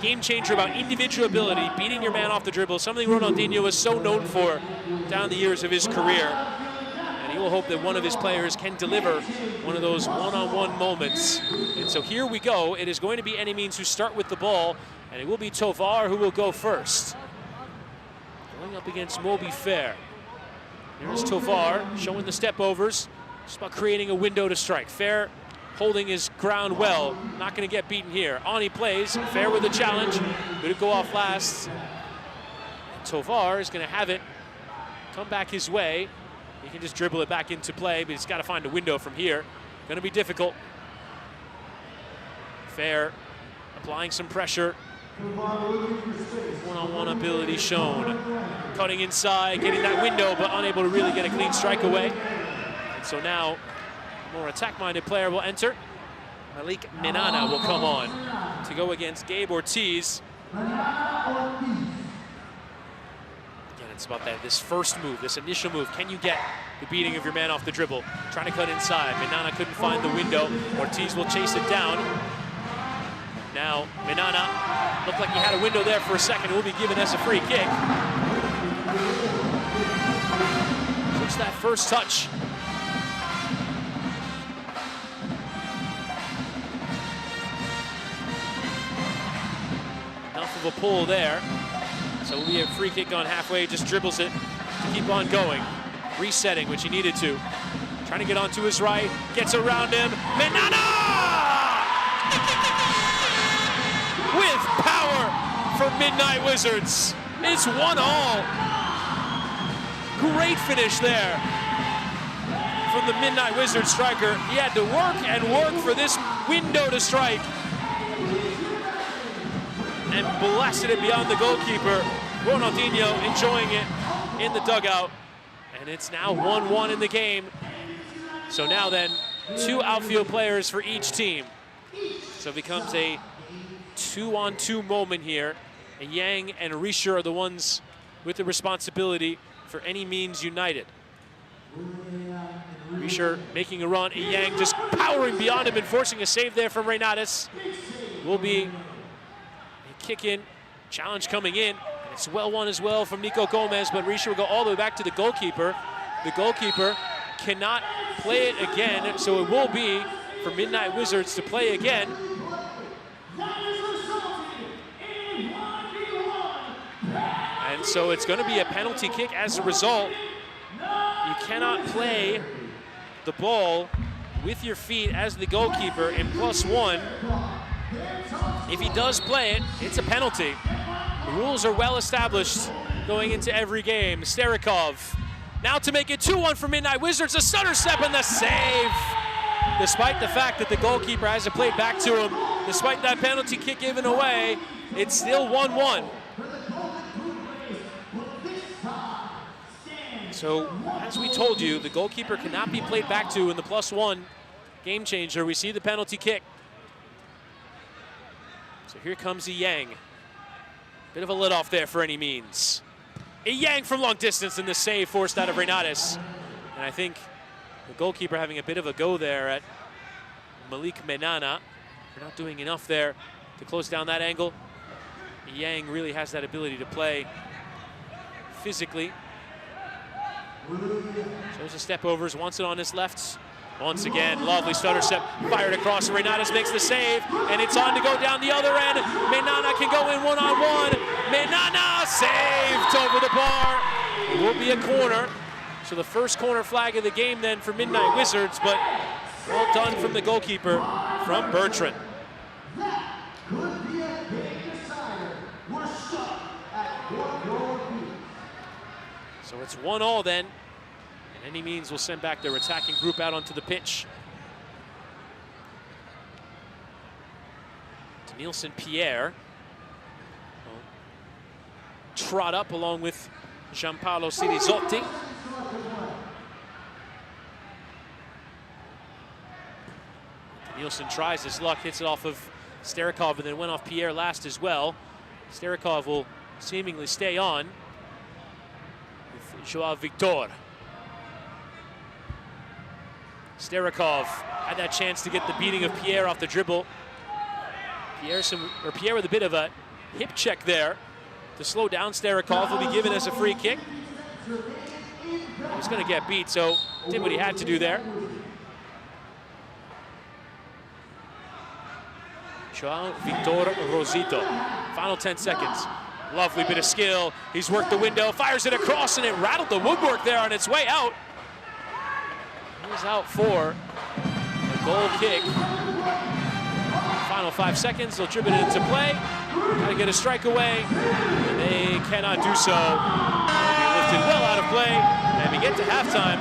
game changer about individual ability, beating your man off the dribble, something Ronaldinho was so known for down the years of his career. And he will hope that one of his players can deliver one of those one-on-one moments. And so here we go. It is going to be Any Means who start with the ball, and it will be Tovar who will go first. Going up against Moby Fair. Here's Tovar showing the step-overs, just about creating a window to strike. Fair holding his ground well, not going to get beaten here. On he plays, Fair with a challenge, going to go off last. And Tovar is going to have it come back his way. He can just dribble it back into play, but he's got to find a window from here. Going to be difficult. Fair applying some pressure. One-on-one ability shown. Cutting inside, getting that window, but unable to really get a clean strike away. And so now, a more attack-minded player will enter. Malik Minana will come on to go against Gabe Ortiz. Again, it's about this first move, this initial move. Can you get the beating of your man off the dribble? Trying to cut inside. Minana couldn't find the window. Ortiz will chase it down. Now, Minana looked like he had a window there for a second. Will be giving us a free kick. So it's that first touch. Enough of a pull there. So it'll be a free kick on halfway. Just dribbles it to keep on going. Resetting, which he needed to. Trying to get onto his right. Gets around him. Minana! With power for Midnight Wizards. It's 1-1. Great finish there from the Midnight Wizards striker. He had to work and work for this window to strike. And blasted it beyond the goalkeeper. Ronaldinho enjoying it in the dugout. And it's now 1-1 in the game. So now then, 2 outfield players for each team. So it becomes a 2-on-2 moment here. And Yang and Risher are the ones with the responsibility for Any Means United. Risher making a run, and Yang just powering beyond him and forcing a save there from Reynades. Will be a kick in, challenge coming in. And it's well won as well from Nico Gomez, but Risher will go all the way back to the goalkeeper. The goalkeeper cannot play it again, so it will be for Midnight Wizards to play again. And so it's going to be a penalty kick as a result. You cannot play the ball with your feet as the goalkeeper in +1. If he does play it, it's a penalty. The rules are well established going into every game. Starikov now to make it 2-1 for Midnight Wizards. A stutter step and the save. Despite the fact that the goalkeeper hasn't played back to him, despite that penalty kick given away, it's still 1-1. So, as we told you, the goalkeeper cannot be played back to in the +1 game changer. We see the penalty kick. So here comes Yang. Bit of a let off there for any means. Yang from long distance, and the save forced out of Renatus. And I think the goalkeeper having a bit of a go there at Malik Menana. They're not doing enough there to close down that angle. Yang really has that ability to play physically. Shows the step overs, wants it on his left. Once again, lovely stutter step, fired across, and Renatus makes the save, and it's on to go down the other end. Menana can go in one-on-one. Menana saved over the bar. It will be a corner. So the first corner flag of the game then for Midnight Wizards, but well done from the goalkeeper, from Bertrand. So it's 1-1 then. And any means will send back their attacking group out onto the pitch. Nielsen Pierre trot up along with Gianpaolo Sirizotti. Nielsen tries his luck, hits it off of Starikov, and then went off Pierre last as well. Starikov will seemingly stay on with Joao Victor. Starikov had that chance to get the beating of Pierre off the dribble. Pierre with a bit of a hip check there to slow down Starikov, will be given as a free kick. He was going to get beat, so did what he had to do there. Joao Victor Rosito. Final 10 seconds. Lovely bit of skill. He's worked the window, fires it across, and it rattled the woodwork there on its way out. He's out for a goal kick. Final 5 seconds, they'll dribble it into play. Got to get a strike away. And they cannot do so. It'll be lifted well out of play. And we get to halftime.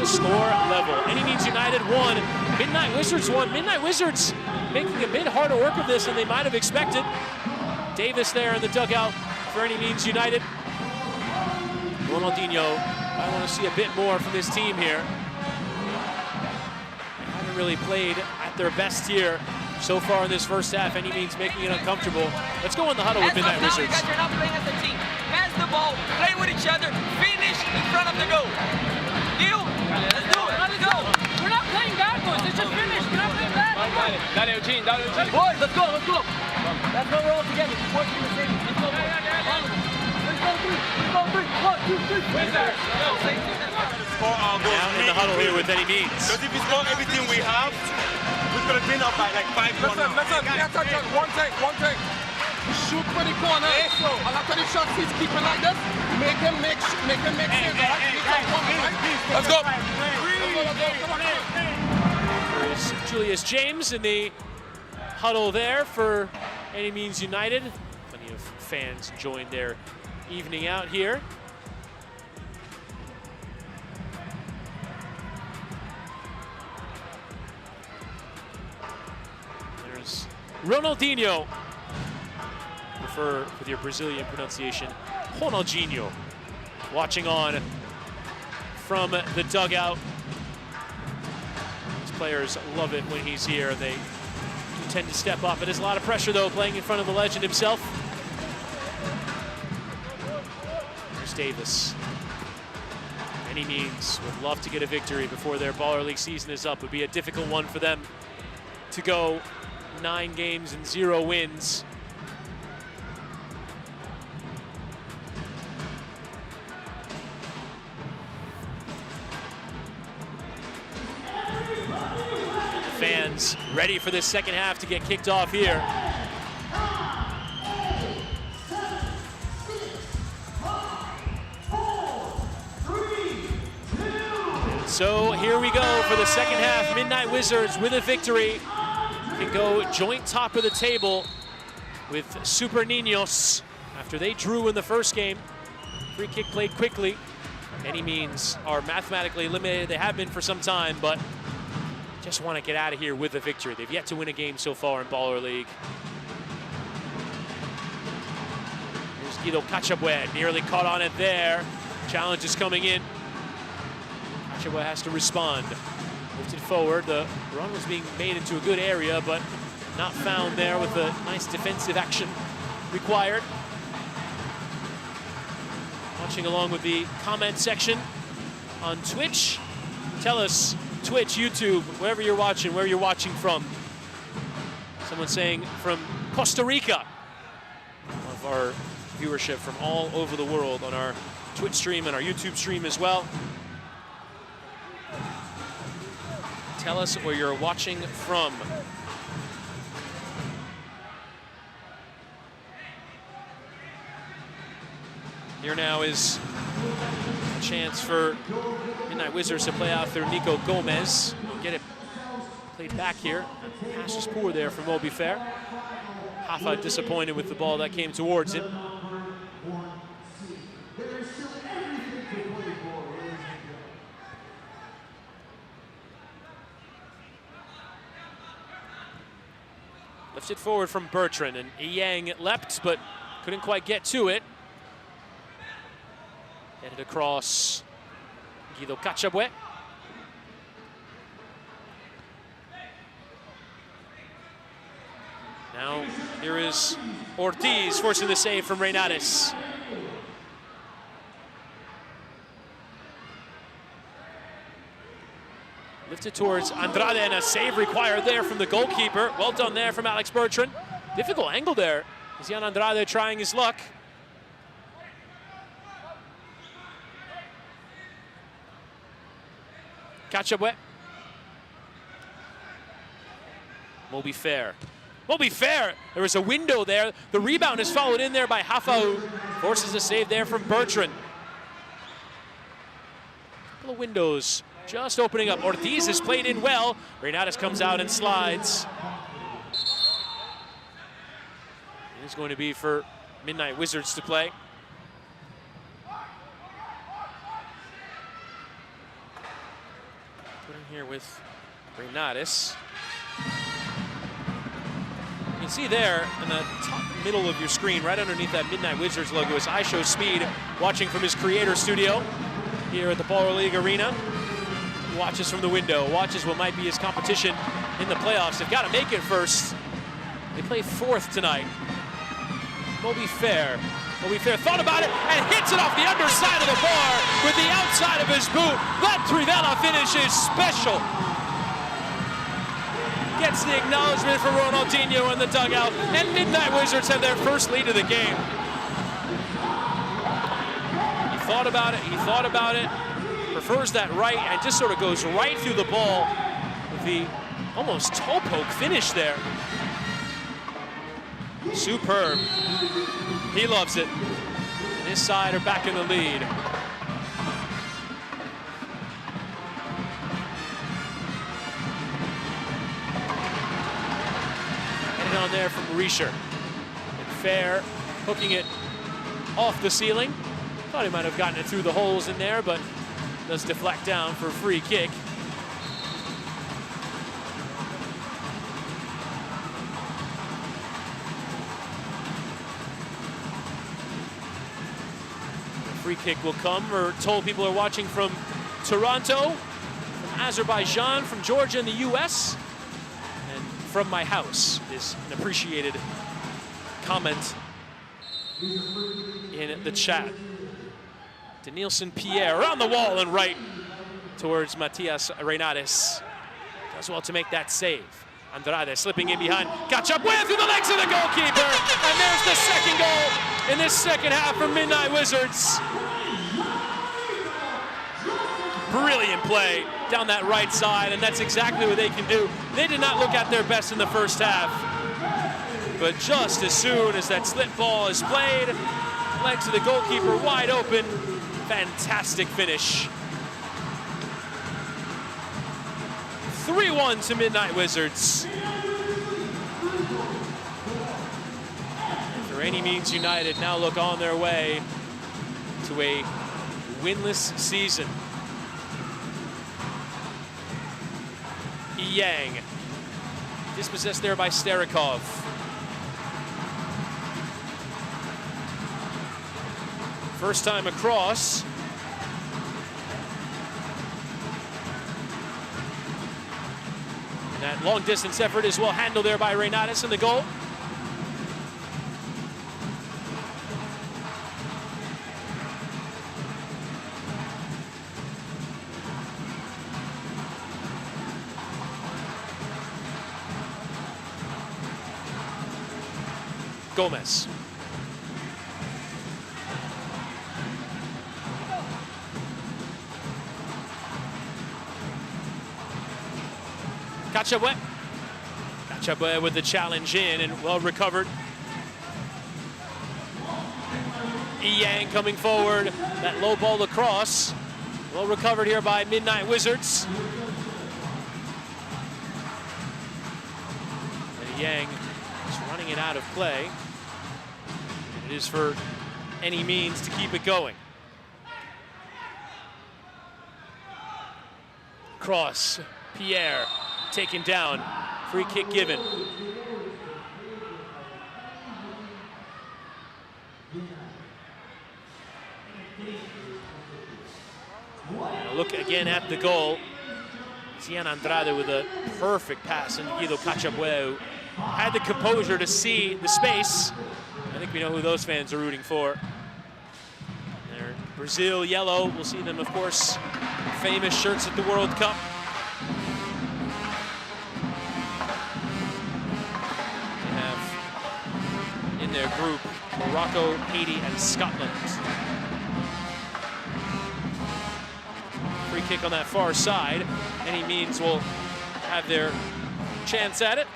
The score level. Any Means United 1, Midnight Wizards 1. Midnight Wizards making a bit harder work of this than they might have expected. Davis there in the dugout for Any Means United. Ronaldinho, I want to see a bit more from this team here. They haven't really played at their best here so far in this first half. Any Means making it uncomfortable. Let's go in the huddle with Midnight Wizards. You guys are not playing as a team. Pass the ball, play with each other, finish in front of the goal. Deal? Let's do it. Let's go. We're not playing backwards. It's just finished. We're not playing backwards. Dale, Eugene. Dale, Eugene. Boys, let's go. Let's go. Let's go. We're all together. Working the same. Let's go. Let's go. Three. 1, 2, 3. Down in the huddle here with Any Means. Because if we score everything we have, we're going to win up by like 5-1. Listen, one thing. Shoot for the corner. A lot of the shots he's keeping like this. Make him make sense, right? Let's go. There's Julius James in the huddle there for Any Means United. Plenty of fans enjoying their evening out here. There's Ronaldinho. Prefer with your Brazilian pronunciation, Ronaldinho. Watching on from the dugout. These players love it when he's here. They tend to step up. It is a lot of pressure though, playing in front of the legend himself. There's Davis. Any Means would love to get a victory before their Baller League season is up. It would be a difficult one for them to go 9 games and 0 wins. Fans ready for this second half to get kicked off here. So here we go for the second half. Midnight Wizards with a victory can go joint top of the table with Super Ninños after they drew in the first game. Free kick played quickly. Any Means are mathematically eliminated. They have been for some time, but just want to get out of here with a victory. They've yet to win a game so far in Baller League. Here's Guido Cachabue, nearly caught on it there. Challenge is coming in. Kachawa has to respond. Lifted forward. The run was being made into a good area, but not found there with a nice defensive action required. Watching along with the comment section on Twitch. Tell us, Twitch, YouTube, wherever you're watching, where you're watching from. Someone saying from Costa Rica. Of our viewership from all over the world on our Twitch stream and our YouTube stream as well. Tell us where you're watching from. Here now is a chance for Midnight Wizards to play out through Nico Gomez. We'll get it played back here. Pass was poor there from Moby Fair. Hafa disappointed with the ball that came towards him. Lifted forward from Bertrand, and Yang leapt, but couldn't quite get to it. Headed across Guido Cachabue. Now here is Ortiz forcing the save from Reinares. Lifted towards Andrade, and a save required there from the goalkeeper. Well done there from Alex Bertrand. Difficult angle there. Is Jan Andrade trying his luck? Cachabue. Moby Fair. Moby Fair, there was a window there. The rebound is followed in there by Hafa, who forces a save there from Bertrand. Couple of windows just opening up. Ortiz has played in well. Reinares comes out and slides. It's going to be for Midnight Wizards to play. Put in here with Reinares. You can see there in the top middle of your screen, right underneath that Midnight Wizards logo, is iShowSpeed, watching from his creator studio here at the Baller League Arena. He watches from the window, watches what might be his competition in the playoffs. They've got to make it first. They play fourth tonight. Moby Fair. Moby Fair thought about it and hits it off the underside of the bar with the outside of his boot. That Trivela finish is special. Gets the acknowledgement for Ronaldinho in the dugout, and Midnight Wizards have their first lead of the game. He thought about it, prefers that right, and just sort of goes right through the ball with the almost toe poke finish there. Superb. He loves it. And his side are back in the lead. On there from Riescher. And Fair hooking it off the ceiling. Thought he might have gotten it through the holes in there, but does deflect down for a free kick. The free kick will come. We're told people are watching from Toronto, from Azerbaijan, from Georgia in the US. From my house is an appreciated comment in the chat. Denilson Pierre around the wall and right towards Matias Reinares. Does well to make that save. Andrade slipping in behind. Cachabue through the legs of the goalkeeper. And there's the second goal in this second half for Midnight Wizards. Brilliant play down that right side, and that's exactly what they can do. They did not look at their best in the first half. But just as soon as that slip ball is played, legs of the goalkeeper wide open. Fantastic finish. 3-1 to Midnight Wizards. For any means United now look on their way to a winless season. Yang. Dispossessed there by Starikov. First time across And that long distance effort is well handled there by Reinatis in the goal. Gomez. Kachabwe with the challenge in and well recovered. Yang coming forward, that low ball across. Well recovered here by Midnight Wizards. And Yang is running it out of play. It is for any means to keep it going. Cross, Pierre taken down, free kick given. Now look again at the goal. Cian Andrade with a perfect pass, and Guido Kachabwe had the composure to see the space. I think we know who those fans are rooting for. They're Brazil yellow. We'll see them, of course, famous shirts at the World Cup. They have in their group Morocco, Haiti, and Scotland. Free kick on that far side. Any means will have their chance at it.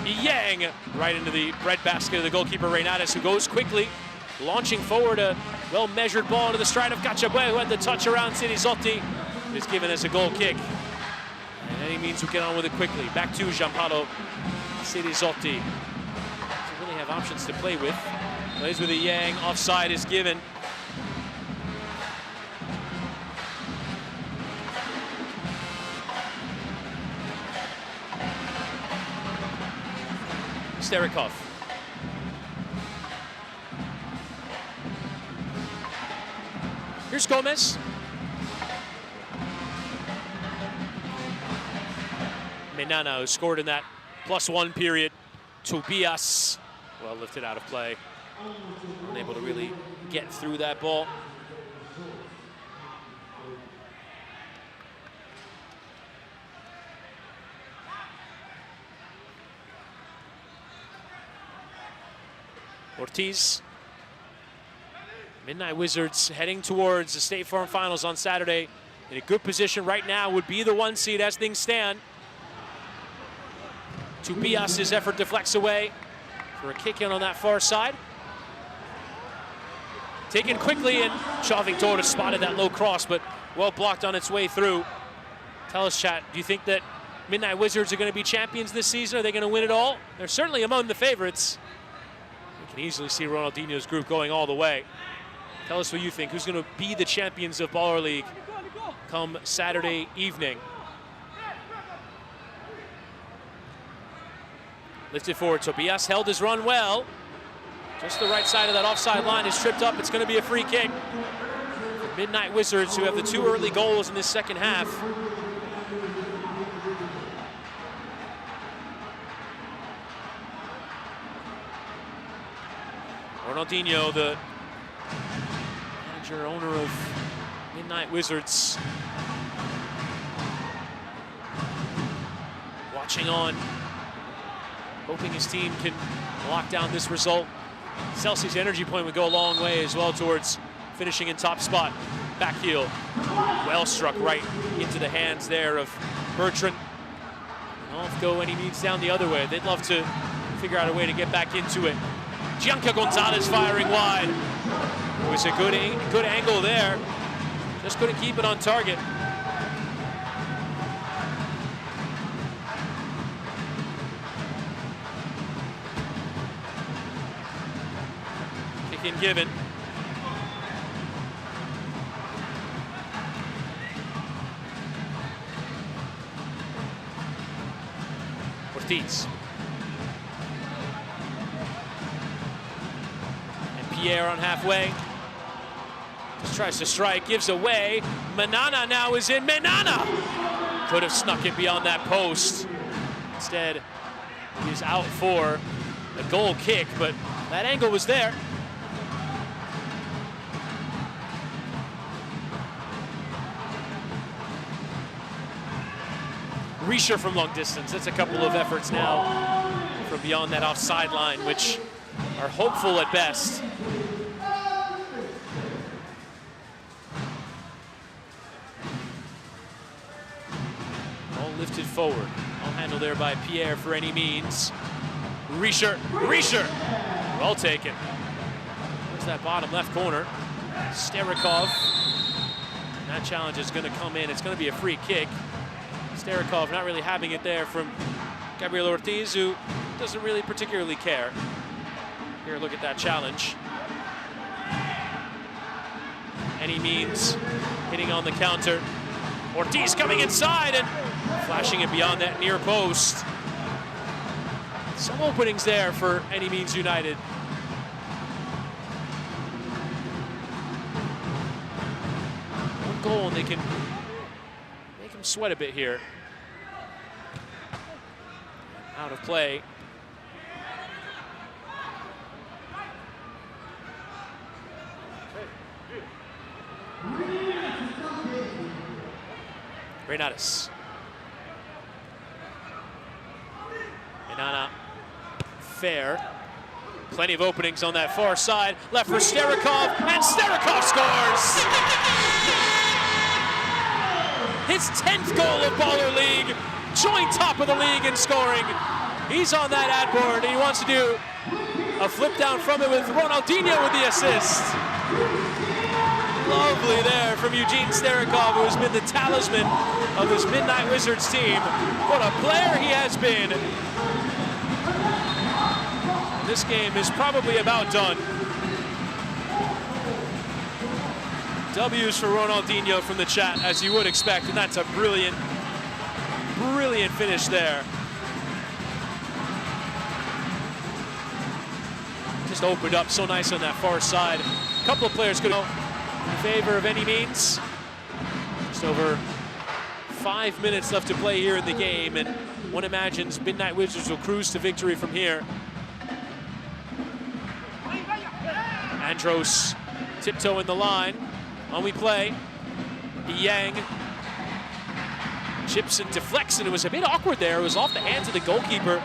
Yang right into the breadbasket of the goalkeeper Reinatis, who goes quickly, launching forward a well-measured ball into the stride of Kachabwe, who had the touch around Sirizotti. Is given as a goal kick. And any means will get on with it quickly. Back to Gianpaolo Sirizotti. Doesn't really have options to play with. Plays with a Yang, offside is given. Sterikov. Here's Gomez. Menana, who scored in that +1 period. Tobias, well lifted out of play. Unable to really get through that ball. Ortiz. Midnight Wizards heading towards the State Farm Finals on Saturday. In a good position right now, would be the 1 seed as things stand. Tobias' effort deflects away for a kick in on that far side. Taken quickly, and Chaving Torres spotted that low cross, but well blocked on its way through. Tell us, chat, do you think that Midnight Wizards are going to be champions this season? Are they going to win it all? They're certainly among the favorites. You can easily see Ronaldinho's group going all the way. Tell us what you think. Who's going to be the champions of Baller League come Saturday evening? Lifted forward, Tobias held his run well. Just the right side of that offside line is tripped up. It's going to be a free kick. For Midnight Wizards, who have the 2 early goals in this second half. Ronaldinho, the manager, owner of Midnight Wizards, watching on, hoping his team can lock down this result. Chelsea's energy point would go a long way as well towards finishing in top spot. Back heel, well struck right into the hands there of Bertrand. Off go any means down the other way. They'd love to figure out a way to get back into it. Gianca Gonzalez firing wide. It was a good angle there. Just couldn't keep it on target. Kick in given. Ortiz. Pierre on halfway. Just tries to strike, gives away. Manana now is in. Manana could have snuck it beyond that post. Instead, he's out for a goal kick, but that angle was there. Rischer from long distance. That's a couple of efforts now from beyond that offside line, which are hopeful at best. Ball lifted forward. All handled there by Pierre for any means. Rischer, well taken. There's that bottom left corner. Starikov. That challenge is going to come in. It's going to be a free kick. Starikov not really having it there from Gabriel Ortiz, who doesn't really particularly care. Here, look at that challenge. Any means hitting on the counter. Ortiz coming inside and flashing it beyond that near post. Some openings there for Any Means United. One goal and they can make him sweat a bit here. Out of play. Renatus. Manana. Fair. Plenty of openings on that far side. Left for Starikov, and Starikov scores! His 10th goal of Baller League, joint top of the league in scoring. He's on that ad board, and he wants to do a flip down from it with Ronaldinho with the assist. Lovely there from Eugene Starikov, who has been the talisman of this Midnight Wizards team. What a player he has been. This game is probably about done. W's for Ronaldinho from the chat, as you would expect, and that's a brilliant, brilliant finish there. Just opened up so nice on that far side. A couple of players could go in favor of Any Means. Just over 5 minutes left to play here in the game, and one imagines Midnight Wizards will cruise to victory from here. Andros tiptoeing the line. On we play. Yang chips and deflects, and it was a bit awkward there. It was off the hands of the goalkeeper,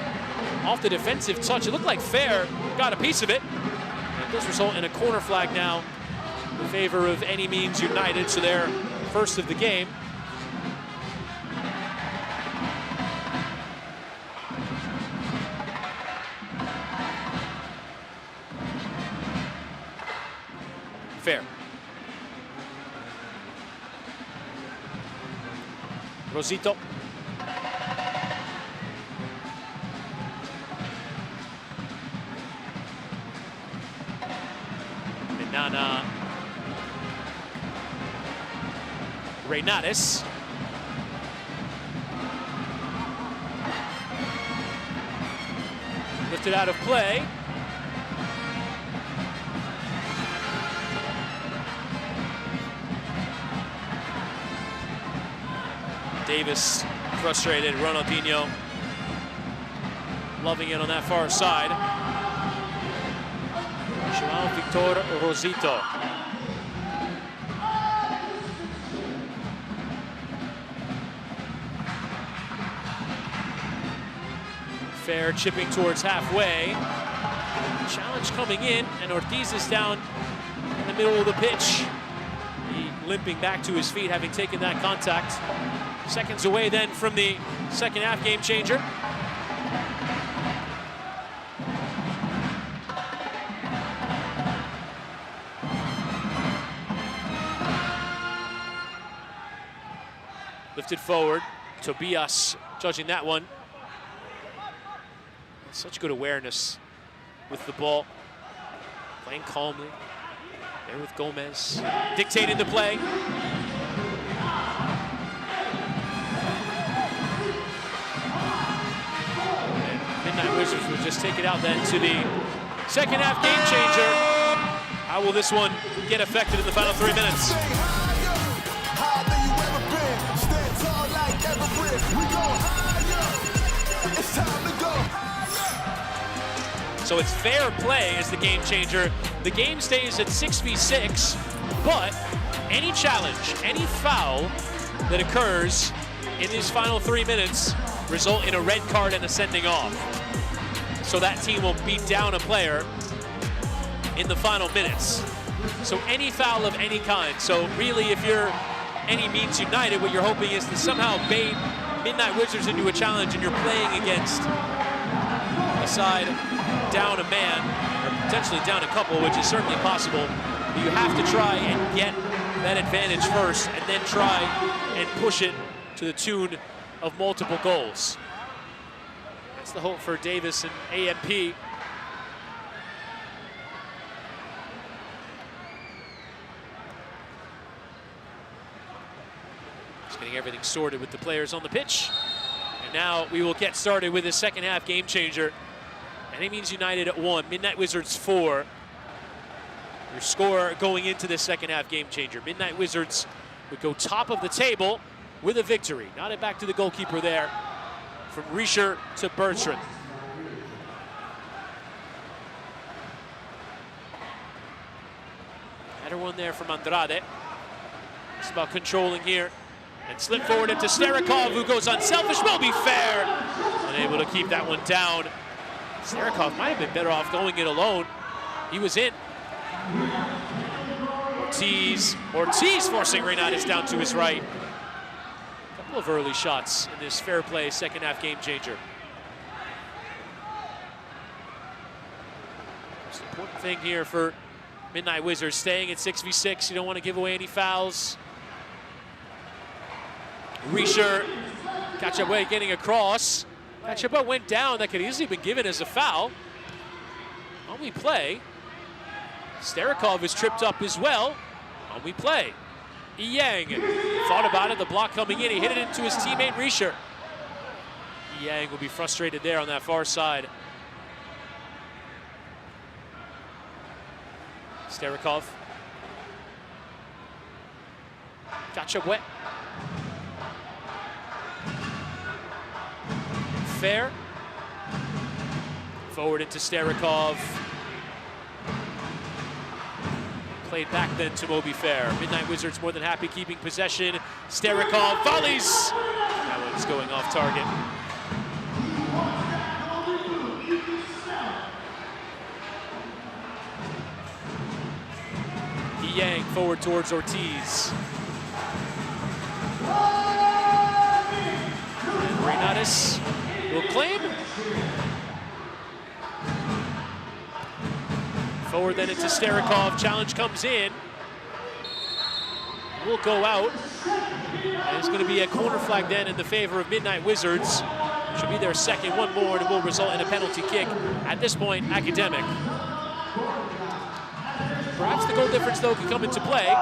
off the defensive touch. It looked like Fair got a piece of it. And it does result in a corner flag now in favor of Any Means United, so they're first of the game. Fair. Rosito. Manana. Renatus. Lifted out of play. Davis frustrated. Ronaldinho loving it on that far side. João Victor Rosito. Fair chipping towards halfway. Challenge coming in, and Ortiz is down in the middle of the pitch. He limping back to his feet, having taken that contact. Seconds away then from the second half game changer. Lifted forward. Tobias judging that one. Such good awareness with the ball. Playing calmly. There with Gomez. Dictating the play. Midnight Wizards would just take it out then to the second half game changer. How will this one get affected in the final 3 minutes? Higher than you ever been. Stand tall like Everest. We go higher. It's time to go higher. So it's fair play as the game changer. The game stays at 6v6, but any challenge, any foul that occurs in these final 3 minutes result in a red card and a sending off. So that team will beat down a player in the final minutes. So any foul of any kind. So really, if you're any means United, what you're hoping is to somehow bait Midnight Wizards into a challenge and you're playing against a side down a man, or potentially down a couple, which is certainly possible. But you have to try and get that advantage first and then try and push it to the tune of multiple goals. That's the hope for Davis and AMP. Just getting everything sorted with the players on the pitch. And now we will get started with the second half game changer. Any means United at 1, Midnight Wizards 4. Your score going into the second half game changer. Midnight Wizards would go top of the table with a victory. Not it back to the goalkeeper there. From Riescher to Bertrand. Header one there from Andrade. It's about controlling here. And slip forward into Starikov, who goes unselfish, will be fair. Unable to keep that one down. Starikov might have been better off going it alone. He was in. Ortiz forcing Renatus down to his right. A couple of early shots in this fair play second half game changer. Most important thing here for Midnight Wizards, staying at 6v6. You don't want to give away any fouls. Riescher, Kachabwe getting across. Kachabwe went down. That could easily have been given as a foul. On we play. Starikov is tripped up as well. On we play. Yang thought about it, the block coming in. He hit it into his teammate Riescher. Yang will be frustrated there on that far side. Starikov. Kachabwe. Fair. Forward into Starikov. Played back then to Moby Fair. Midnight Wizards more than happy keeping possession. Starikov volleys. That one's going off target. Yang forward towards Ortiz. And Renatus will claim. Forward then into Starikov. Challenge comes in. Will go out. And it's going to be a corner flag then in the favor of Midnight Wizards. Should be their second, one more, and it will result in a penalty kick. At this point, Academic. Perhaps the goal difference, though, could come into play.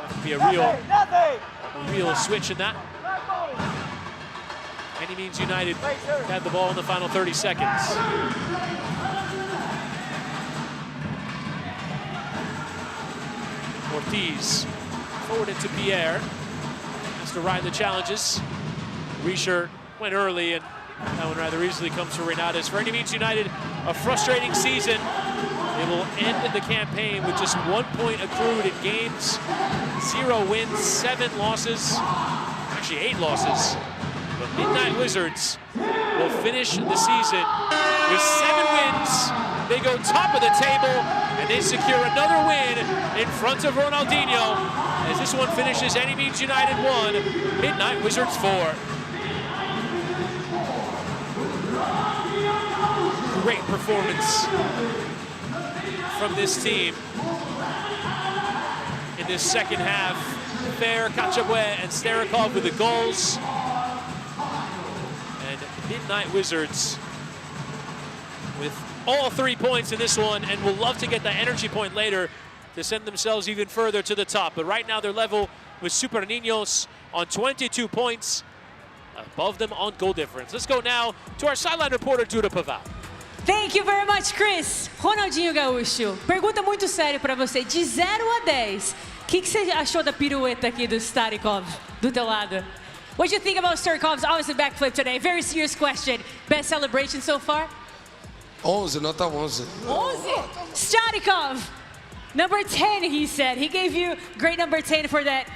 Could be a real switch in that. Any means United had the ball in the final 30 seconds. Ortiz forward into Pierre. Has to ride the challenges. Riescher went early, and that one rather easily comes to Renatus. For Any Means United, a frustrating season. It will end the campaign with just 1 point accrued in games. 0 wins, 7 losses. Actually 8 losses. But Midnight Wizards will finish the season with 7 wins. They go top of the table, and they secure another win in front of Ronaldinho. As this one finishes Any Means United 1, Midnight Wizards 4. Great performance from this team in this second half. Fair, Kachabwe, and Starikov with the goals. And Midnight Wizards with all 3 points in this one, and will love to get that energy point later to send themselves even further to the top. But right now they're level with Super Ninños on 22 points, above them on goal difference. Let's go now to our sideline reporter, Judah Paval. Thank you very much, Chris. Ronaldinho Gaúcho, pergunta muito séria para você. De 0 a 10, o que você achou da pirueta aqui do Starikov, do teu lado? What do you think about Starikov's obviously backflip today? Very serious question. Best celebration so far? 11, nota 11. 11? Starikov, number 10, he said. He gave you great number 10 for that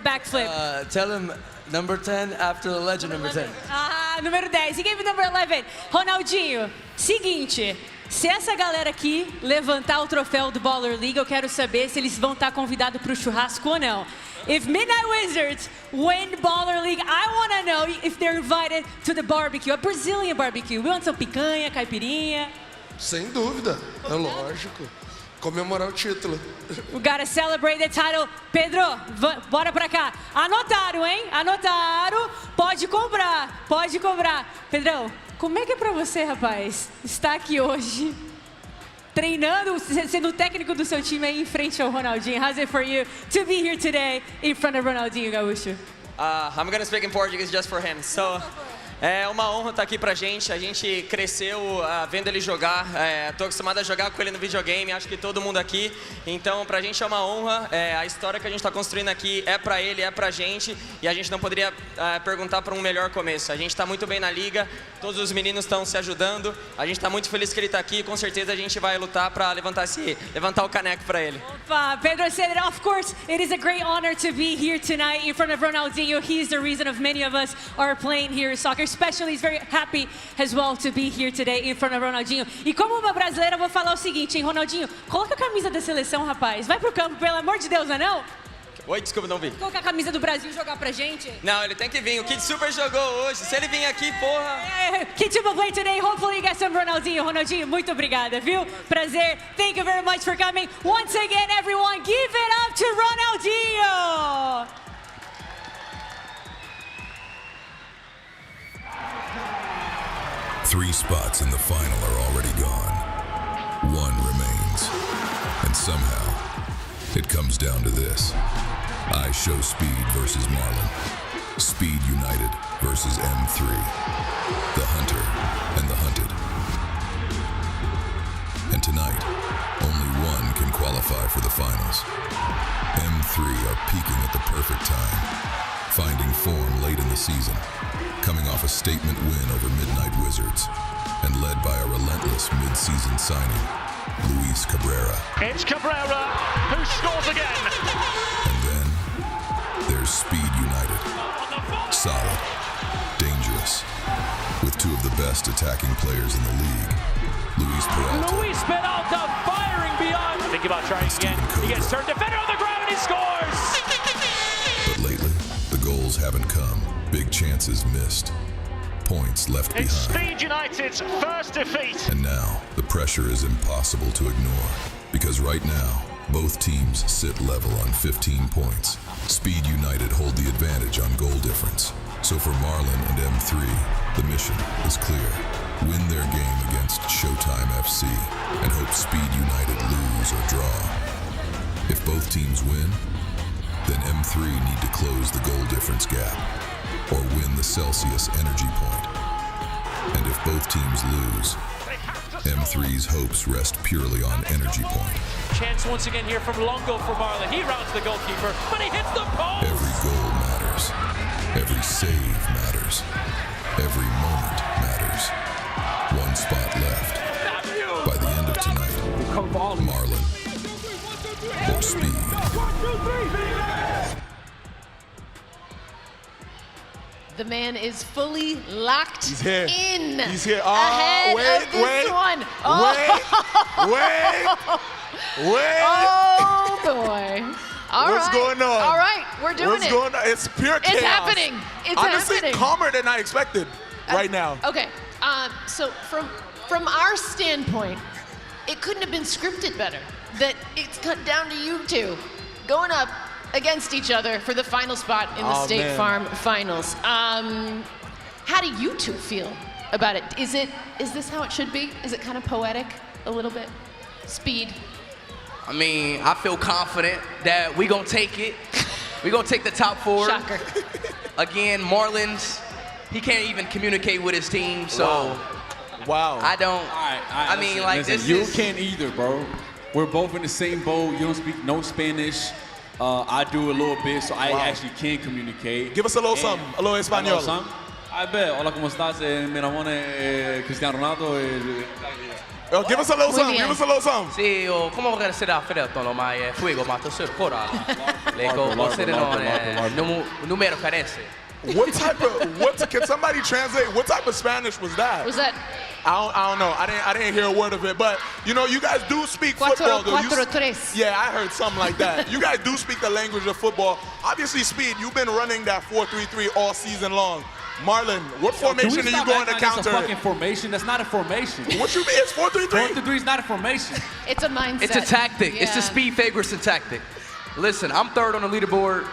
backflip. Tell him number 10 after the legend number 10. Ah, número 10. He gave you number 11. Ronaldinho, seguinte, se essa galera aqui levantar o troféu do Baller League, eu quero saber se eles vão estar convidados para o churrasco ou não. If Midnight Wizards win Baller League, I want to know if they're invited to the barbecue, a Brazilian barbecue. We want some picanha, caipirinha. Sem dúvida, é lógico. Comemorar o título. We gotta celebrate the title. Pedro, bora pra cá. Anotaram, hein? Anotaram. Pode cobrar, pode cobrar. Pedrão, como é que é pra você, rapaz, estar aqui hoje, treinando, sendo o técnico do seu time aí em frente ao Ronaldinho? How's it for you to be here today in front of Ronaldinho Gaúcho? I'm gonna speak in Portuguese just for him. So, é uma honra estar aqui pra gente. A gente cresceu vendo ele jogar. Tô acostumado a jogar com ele no videogame, acho que todo mundo aqui. Então, pra gente é uma honra. A história que a gente tá construindo aqui é pra ele, é pra gente. E a gente não poderia perguntar pra um melhor começo. A gente tá muito bem na liga, todos os meninos estão se ajudando. A gente tá muito feliz que ele tá aqui. Com certeza a gente vai lutar pra levantar o caneco pra ele. Pedro said that, of course, it is a great honor to be here tonight in front of Ronaldinho. He's the reason of many of us are playing here soccer. Especially, he's very happy as well to be here today in front of Ronaldinho. E como uma brasileira, eu vou falar o seguinte, hein, Ronaldinho, coloca a camisa da seleção, rapaz. Vai pro campo, pelo amor de Deus, não é não? Oi, desculpa, não vi. Colocar a camisa do Brasil e jogar pra gente. Não, ele tem que vir. O Kid Super jogou hoje. Se ele vir aqui, porra. Kid Super play today. Hopefully you get some Ronaldinho. Ronaldinho, muito obrigada, viu? Prazer. Thank you very much for coming. Once again, everyone, give it up to Ronaldinho. 3 spots in the final are already gone. 1 remains. And somehow, it comes down to this. I Show Speed versus Marlon. Speed United versus M3. The Hunter and the Hunted. And tonight, only one can qualify for the finals. M3 are peaking at the perfect time, finding form late in the season, coming off a statement win over Midnight Wizards, and led by a relentless mid-season signing, Luis Cabrera. It's Cabrera who scores again. And then there's Speed United. Solid, dangerous, with 2 of the best attacking players in the league. Luis Peralta firing beyond. Think about trying again. He gets turned defender on the ground and he scores. But lately, the goals haven't come. Big chances missed. Points left behind. It's Speed United's first defeat. And now, the pressure is impossible to ignore. Because right now, both teams sit level on 15 points. Speed United hold the advantage on goal difference. So for Marlon and M3, the mission is clear. Win their game against Showtime FC and hope Speed United lose or draw. If both teams win, then M3 need to close the goal difference gap or win the Celsius energy point. And if both teams lose, M3's hopes rest purely on energy point. Chance once again here from Longo for Marlon. He rounds the goalkeeper, but he hits the post. Every goal matters. Every save matters. Every moment matters. 1 spot left. By the end of tonight, Marlon or Speed. The man is fully locked in. He's here. Ahead Wait, of this one. Wait. Oh boy. What's going on? All right, we're doing What's going on? It's pure chaos. It's happening. It's honestly happening. calmer than I expected right now. Okay. So from our standpoint, it couldn't have been scripted better. That it's cut down to you two going up against each other for the final spot in the State Farm Finals. How do you two feel about it? Is this how it should be? Is it kind of poetic a little bit? Speed. I mean, I feel confident that we're going to take it. We're going to take the top 4. Shocker. Again, Marlon's, he can't even communicate with his team, so Wow. I don't. I mean, like, this you is. can't either, bro. We're both in the same boat. You don't speak no Spanish. I do a little bit, so I actually can communicate. Give us a little something, a little Espanol. I bet. Hola, ¿cómo estás? Mi nombre es Cristiano Ronaldo. Give us a little something. Give us a little something. Sì, come vorrei essere affretto, no, ma è fuego, ma tu sei ancora. Lego, você não número carece. What type of can somebody translate? What type of Spanish was that? Was that? I don't know. I didn't hear a word of it. But you know, you guys do speak football. Though. Yeah, I heard something like that. You guys do speak the language of football. Obviously, Speed, you've been running that 4-3-3 all season long. Marlon, what formation are you going to counter? That's a fucking formation. That's not a formation. What you mean? It's 4-3-3. 4-3-3 is not a formation. It's a mindset. It's a tactic. Yeah. It's the Speed Fagerson tactic. Listen, I'm third on the leaderboard.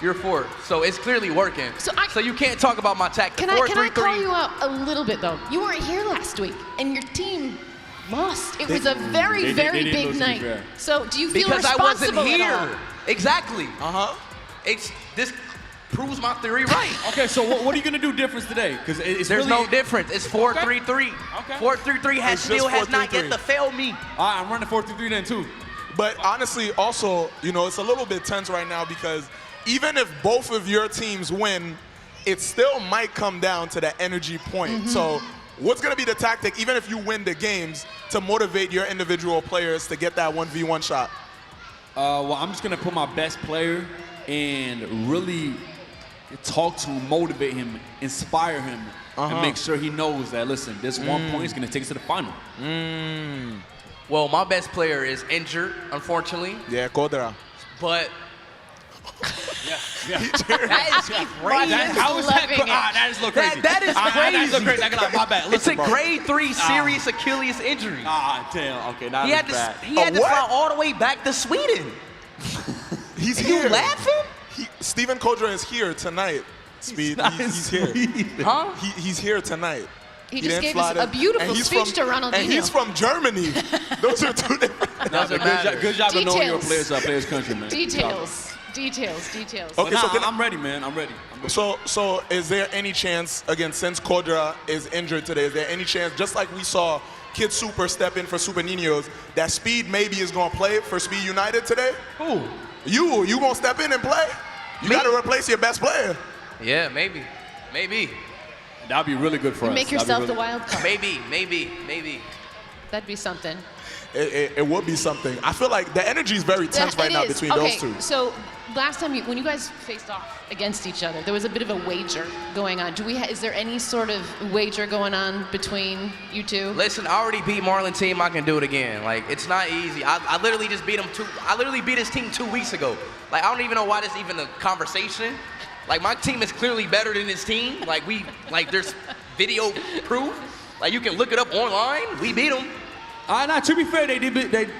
You're fourth, so it's clearly working. So you can't talk about my tactic. Can I call you out a little bit though? You weren't here last week, and your team lost. It was a very big night. So do you feel because I wasn't responsible here? at all? Exactly. This proves my theory right. Okay, so what are you gonna do different today? Because there's really no difference. It's 4-3-3. 4-3-3 still has not yet to fail me. I'm running 4-3-3 then too. But honestly, also, you know, it's a little bit tense right now because even if both of your teams win, it still might come down to the energy point. So what's going to be the tactic, even if you win the games, to motivate your individual players to get that 1v1 shot? Well, I'm just going to put my best player and really talk to him, motivate him, inspire him, and make sure he knows that, listen, this 1 point is going to take us to the final. Well, my best player is injured, unfortunately. Yeah, Codra. But Yeah. that is crazy. How is that? That is a little crazy. That is crazy. That is a little crazy. My bad. It's Listen, a bro. grade 3 serious Achilles injury. Damn. Okay, now He had to fly all the way back to Sweden. He's Are here. you laughing? Steven Codra is here tonight. Speed, he's here. Huh? He's here tonight. He just didn't gave fly us a beautiful speech to Ronaldinho. And he's from Germany. Those are two different. Good job of knowing your players' country, man. Details. Okay, so I'm ready, man. I'm ready. So is there any chance, again, since Codra is injured today, is there any chance, just like we saw Kid Super step in for Super Ninños, that Speed maybe is going to play for Speed United today? Who? You going to step in and play? You got to replace your best player. Yeah, maybe. That'd be really good for us. Make yourself the wild card. Maybe. That'd be something. It would be something. I feel like the energy is very tense right now between those two. So last time when you guys faced off against each other, there was a bit of a wager going on. Is there any sort of wager going on between you two? Listen, I already beat Marlon team. I can do it again. Like, it's not easy. I literally just beat him I literally beat his team 2 weeks ago. Like, I don't even know why this is even a conversation. Like, my team is clearly better than his team. Like, there's video proof. Like, you can look it up online. We beat them. Nah, to be fair, they did beat us. They did.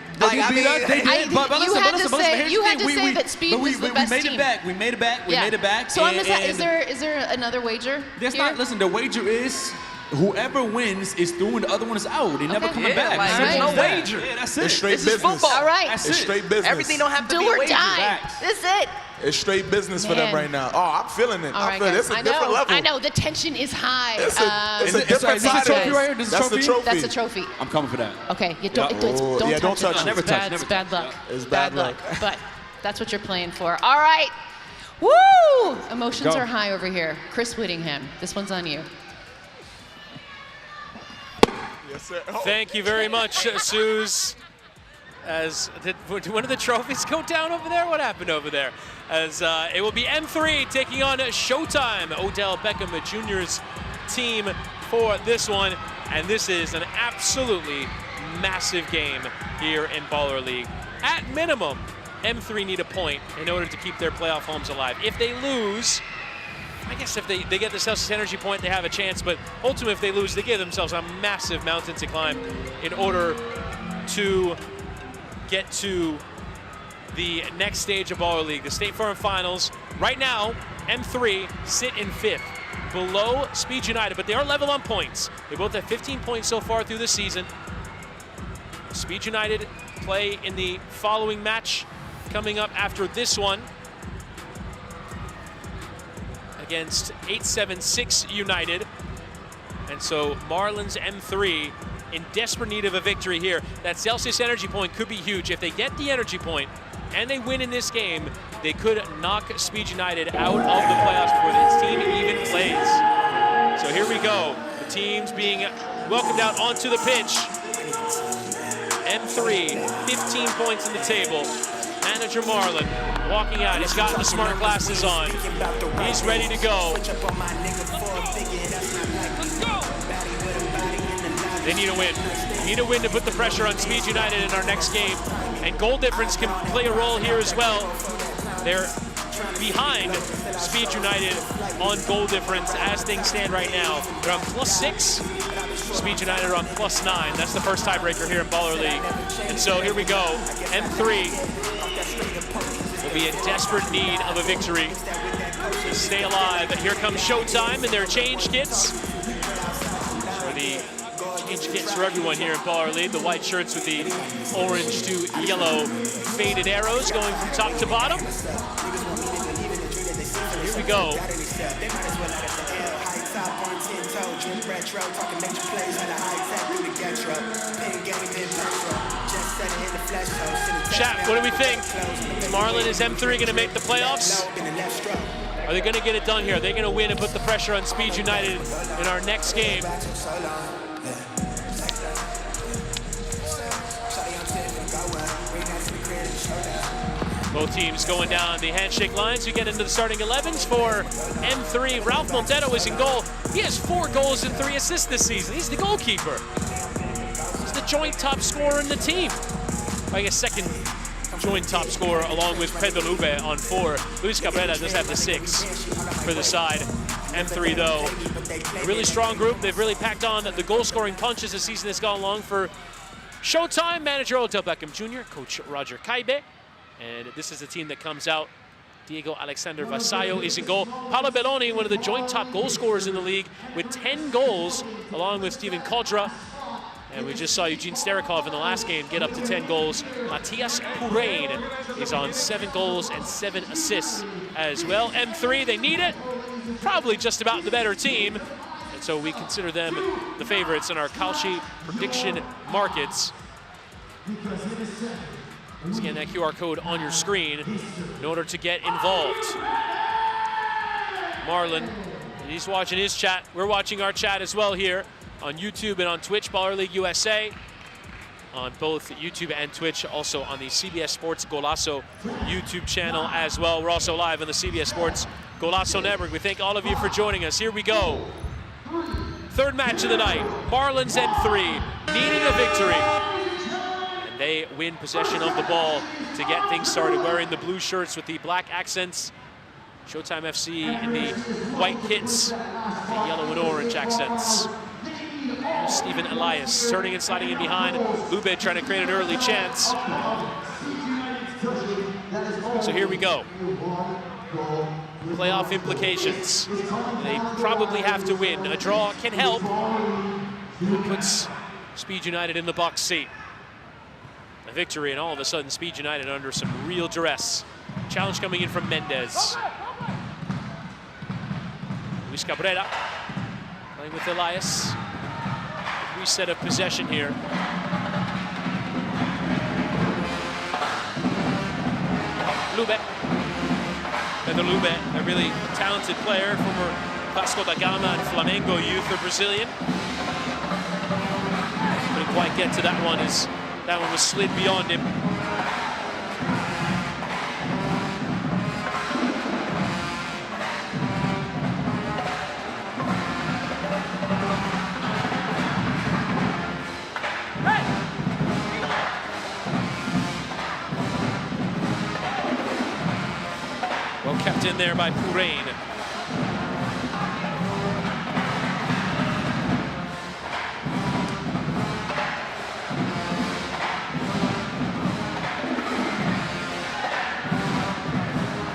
But You had to say that Speed was the best team. We made it back. So is there another wager? There's not. Listen, the wager is whoever wins is through and the other one is out. They never coming back. Like, there's no wager. Yeah, that's it. It's straight This business. is football. All right. It's straight business. Everything don't have to Do be a or wager. die. That's it. It's straight business for them right now. Oh, I'm feeling it. All right, It's a different level. I know. The tension is high. It's a different side. Trophy right here? This is That's the trophy. That's a trophy. I'm coming for that. Okay, don't touch it. Never touch. It's bad luck. It's bad luck. But that's what you're playing for. All right. Woo! Emotions are high over here. Chris Whittingham, this one's on you. Yes, sir. Thank you very much, Suze. Did one of the trophies go down over there? What happened over there? As it will be M3 taking on Showtime, Odell Beckham Jr.'s team for this one. And this is an absolutely massive game here in Baller League. At minimum, M3 need a point in order to keep their playoff homes alive. If they lose, I guess if they get themselves this energy point, they have a chance. But ultimately, if they lose, they give themselves a massive mountain to climb in order to get to the next stage of Baller League, the State Farm Finals. Right now, M3 sit in 5th, below Speed United, but they are level on points. They both have 15 points so far through the season. Speed United play in the following match coming up after this one against 876 United. And so Marlon's M3 in desperate need of a victory here. That Celsius energy point could be huge. If they get the energy point and they win in this game, they could knock Speed United out of the playoffs before this team even plays. So here we go. The teams being welcomed out onto the pitch. M3, 15 points in the table. Manager Marlon walking out. He's got the smart glasses on. He's ready to go. They need a win. Need a win to put the pressure on Speed United in our next game. And goal difference can play a role here as well. They're behind Speed United on goal difference as things stand right now. They're on +6. Speed United are on +9. That's the first tiebreaker here in Baller League. And so here we go. M3 will be in desperate need of a victory to stay alive. And here comes Showtime and their change kits. For the change kits for everyone here in Baller League. The white shirts with the orange to yellow faded arrows going from top to bottom. Here we go. Chat, what do we think? Marlon, is M3 going to make the playoffs? Are they going to get it done here? Are they going to win and put the pressure on Speed United in our next game? Both teams going down the handshake lines. We get into the starting 11s for M3. Ralph Montero is in goal. He has 4 goals and 3 assists this season. He's the goalkeeper. He's the joint top scorer in the team. I guess second joint top scorer along with Pedro Lube on 4. Luis Cabrera does have the 6 for the side. M3 though, a really strong group. They've really packed on the goal scoring punch as the season has gone along for Showtime. Manager Odell Beckham Jr., Coach Roger Caibe. And this is the team that comes out. Diego Alexander Vasallo is in goal. Paolo Belloni, one of the joint top goal scorers in the league with 10 goals, along with Steven Kodra. And we just saw Eugene Starikov in the last game get up to 10 goals. Matias Purain is on 7 goals and 7 assists as well. M3, they need it. Probably just about the better team. And so we consider them the favorites in our Kalshi prediction markets. Scan that QR code on your screen in order to get involved. Marlon, he's watching his chat. We're watching our chat as well here on YouTube and on Twitch, Baller League USA. On both YouTube and Twitch, also on the CBS Sports Golazo YouTube channel as well. We're also live on the CBS Sports Golazo Network. We thank all of you for joining us. Here we go. Third match of the night. Marlon's M3 needing a victory. They win possession of the ball to get things started, wearing the blue shirts with the black accents. Showtime FC in the white kits, the yellow and orange accents. Stephen Elias turning and sliding in behind. Lube trying to create an early chance. So here we go. Playoff implications. They probably have to win. A draw can help. It puts Speed United in the box seat. A victory, and all of a sudden Speed United under some real duress. Challenge coming in from Mendez. Luis Cabrera playing with Elias. Reset of possession here. Lube. Pedro Lube, a really talented player, former Vasco da Gama and Flamengo youth, or Brazilian. Couldn't quite get to that one as that one was slid beyond him. Well kept in there by Purain.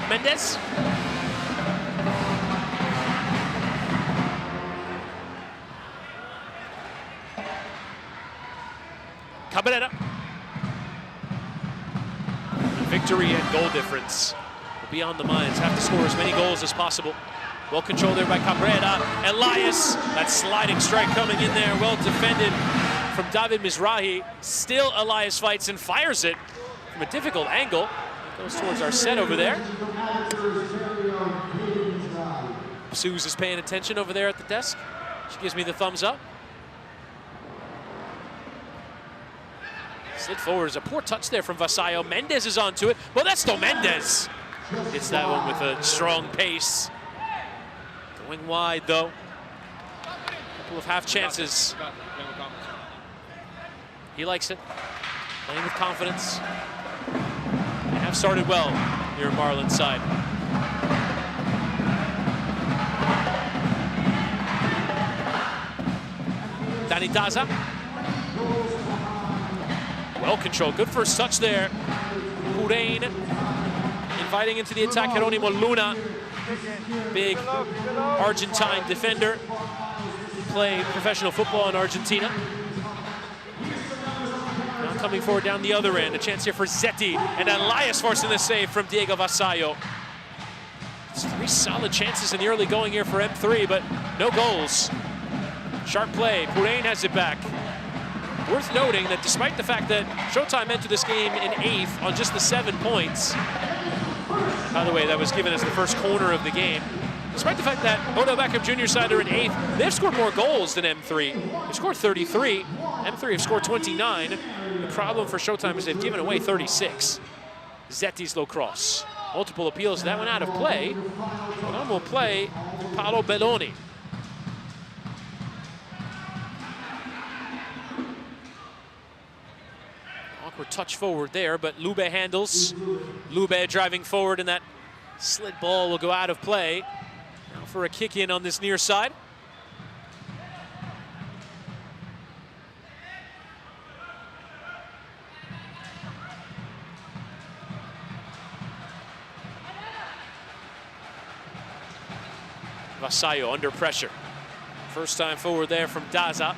Mendez. Cabrera. Victory and goal difference will be on the minds. Have to score as many goals as possible Well controlled there by Cabrera. Elias, that sliding strike coming in there, well defended from David Mizrahi. Still Elias fights and fires it from a difficult angle. Goes towards our set over there. Suze is paying attention over there at the desk. She gives me the thumbs up. Slid forward is a poor touch there from Vasallo. Mendez is onto it. Well, that's still Mendez. Hits that one with a strong pace. Going wide, though. Couple of half chances. He likes it. Playing with confidence. They have started well here on Marlon's side. Dani Daza. Well controlled. Good first touch there. Purain inviting into the attack Jeronimo Luna. Big Argentine defender. Play professional football in Argentina. Now coming forward down the other end. A chance here for Zetti. And Elias forcing the save from Diego Vasallo. It's 3 solid chances in the early going here for M3, but no goals. Sharp play. Purain has it back. Worth noting that despite the fact that Showtime entered this game in 8th on just the 7 points, by the way, that was given as the first corner of the game. Despite the fact that Odell Beckham Jr. side are in 8th, they've scored more goals than M3. They've scored 33. M3 have scored 29. The problem for Showtime is they've given away 36. Zetti's low cross. Multiple appeals. That went out of play. One will play Paolo Belloni. Awkward touch forward there, but Lube handles. Lube driving forward, and that slid ball will go out of play. Now for a kick in on this near side. Vasallo under pressure. First time forward there from Daza.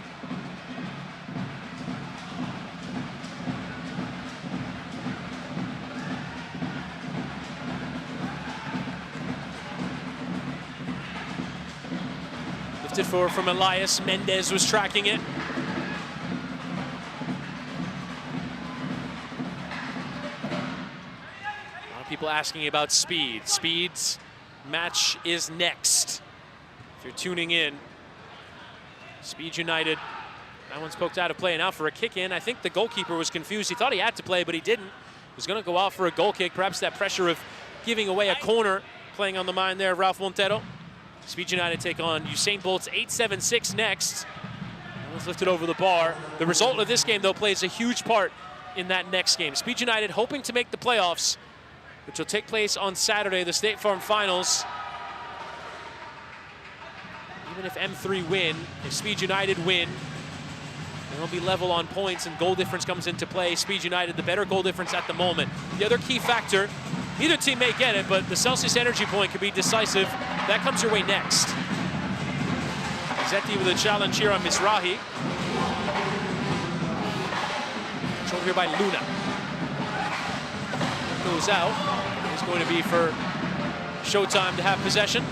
Lifted forward from Elias. Mendez was tracking it. A lot of people asking about speed. Speed's match is next. If you're tuning in, Speed United. That one's poked out of play, and out for a kick in. I think the goalkeeper was confused. He thought he had to play, but he didn't. He was going to go out for a goal kick. Perhaps that pressure of giving away a corner playing on the mind there of Ralph Montero. Speed United take on Usain Bolt's 8.76 next. That one's lifted over the bar. The result of this game, though, plays a huge part in that next game. Speed United hoping to make the playoffs, which will take place on Saturday, the State Farm Finals. Even if M3 win, if Speed United win, they'll be level on points and goal difference comes into play. Speed United, the better goal difference at the moment. The other key factor, neither team may get it, but the Celsius energy point could be decisive. That comes your way next. Zetti with a challenge here on Mizrahi. Controlled here by Luna. Goes out. It's going to be for Showtime to have possession.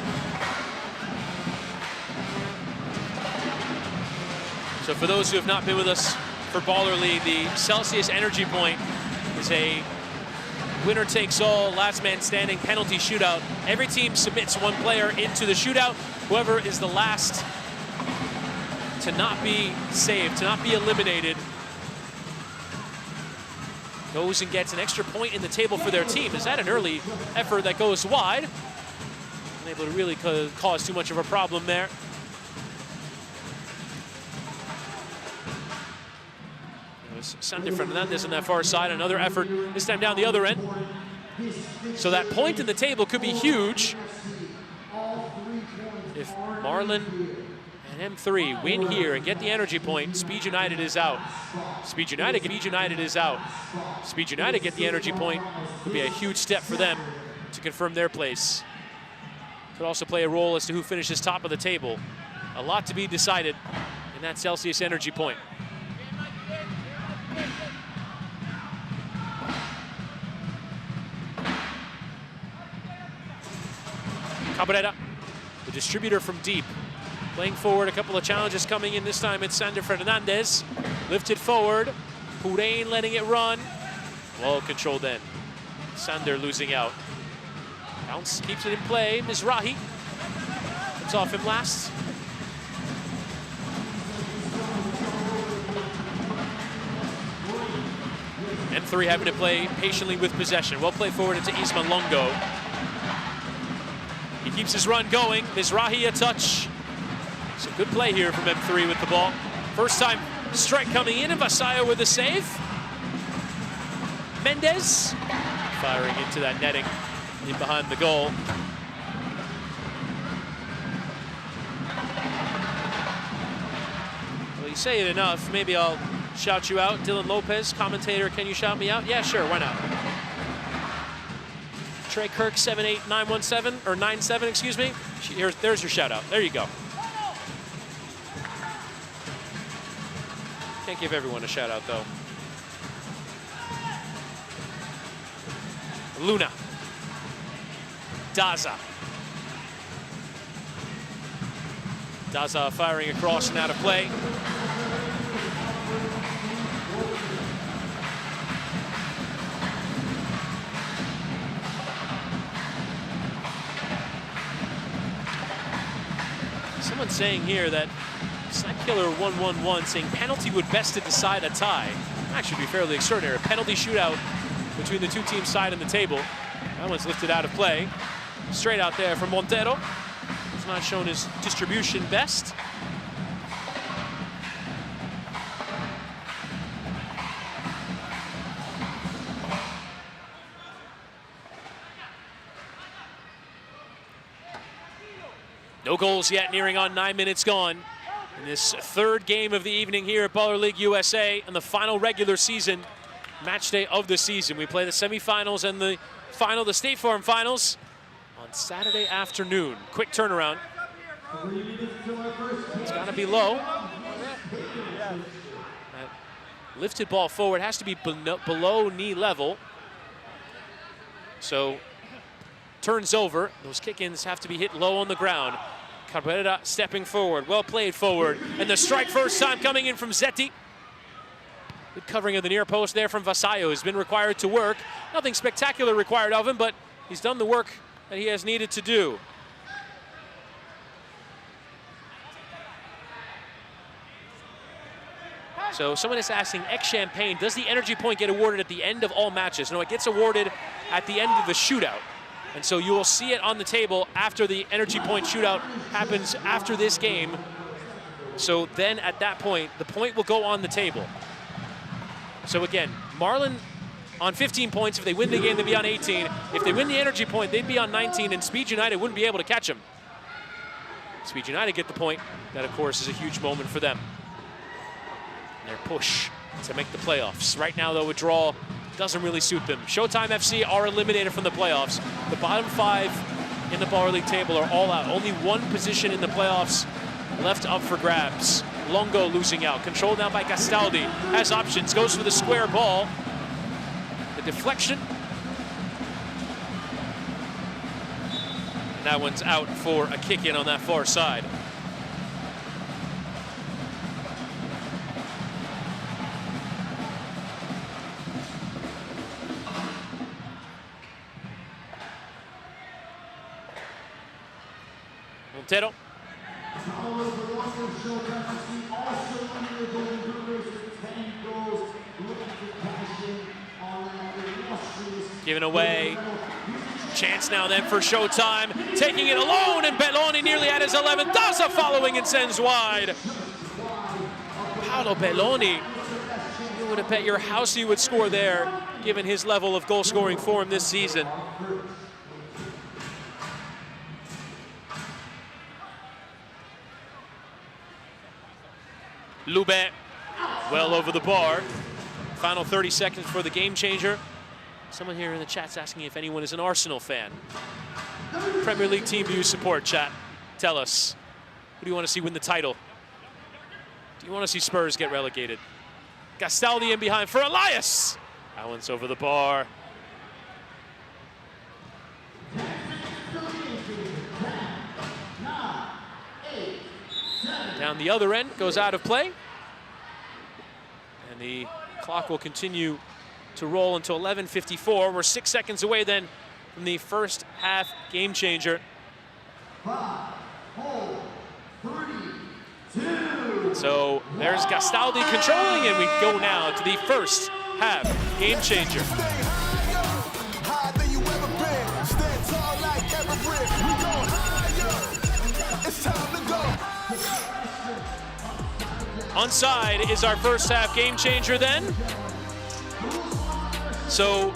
So for those who have not been with us for Baller League, the Celsius Energy Point is a winner-takes-all, last man standing penalty shootout. Every team submits one player into the shootout. Whoever is the last to not be saved, to not be eliminated, goes and gets an extra point in the table for their team. Is that an early effort that goes wide? Unable to really cause too much of a problem there. Sandy Fernandez on that far side. Another effort, this time down the other end. So that point in the table could be huge. If Marlon and M3 win here and get the energy point, Speed United is out. Speed United is out. Speed United get the energy point. Could be a huge step for them to confirm their place. Could also play a role as to who finishes top of the table. A lot to be decided in that Celsius energy point. Cabrera the distributor from deep. Playing forward, a couple of challenges coming in. This time it's Sander Fernandez. Lifted forward. Purain letting it run. Well controlled in. Sander losing out. Bounce keeps it in play. Mizrahi comes off him last. M3 having to play patiently with possession. Well played forward into Isman Longo. He keeps his run going. Mizrahi a touch. Some good play here from M3 with the ball. First time strike coming in, and Vasayo with a save. Mendez firing into that netting in behind the goal. Well, you say it enough. Maybe I'll shout you out. Dylan Lopez, commentator, can you shout me out? Yeah, sure, why not? Trey Kirk, 78917, or 97, excuse me. There's your shout out. There you go. Can't give everyone a shout out though. Luna. Daza. Daza firing across and out of play. Someone's saying here that Snipe Killer 111 saying penalty would best to decide a tie. That should be fairly extraordinary. A penalty shootout between the two teams side in the table. That one's lifted out of play. Straight out there from Montero. He's not shown his distribution best. No goals yet, nearing on 9 minutes gone. In this third game of the evening here at Baller League USA and the final regular season match day of the season. We play the semifinals and the final, the State Farm Finals, on Saturday afternoon. Quick turnaround. It's got to be low. That lifted ball forward has to be below knee level. So turns over. Those kick-ins have to be hit low on the ground. Cabrera stepping forward, well played forward. And the strike first time coming in from Zetti. Good covering of the near post there from Vasayo, who's been required to work. Nothing spectacular required of him, but he's done the work that he has needed to do. So someone is asking, ex-Champagne, does the energy point get awarded at the end of all matches? No, it gets awarded at the end of the shootout. And so you will see it on the table after the energy point shootout happens after this game. So then at that point, the point will go on the table. So again, Marlon on 15 points. If they win the game, they'd be on 18. If they win the energy point, they'd be on 19, and Speed United wouldn't be able to catch them. Speed United get the point. That, of course, is a huge moment for them. And their push to make the playoffs. Right now, though, a draw doesn't really suit them. Showtime FC are eliminated from the playoffs. The bottom 5 in the Baller League table are all out. Only one position in the playoffs left up for grabs. Longo losing out. Controlled now by Castaldi. Has options. Goes for the square ball. The deflection. And that one's out for a kick in on that far side. Montero. Given away. Chance now then for Showtime. Taking it alone, and Belloni nearly at his 11th. Daza following and sends wide. Paolo Belloni. You would have bet your house he would score there, given his level of goal-scoring form this season. Lube, well over the bar. Final 30 seconds for the game changer. Someone here in the chat's asking if anyone is an Arsenal fan. Premier League team do you support, chat? Tell us. Who do you want to see win the title? Do you want to see Spurs get relegated? Castaldi in behind for Elias. That one's over the bar. Down the other end, goes out of play. And the clock will continue to roll until 11:54. We're 6 seconds away then from the first half game changer. 5, 4, 3, 2. So there's Gastaldi controlling, and we go now to the first half game changer. Higher than you ever been. Stand tall like Everest. We go higher. It's time to go. Onside is our first half game changer then. So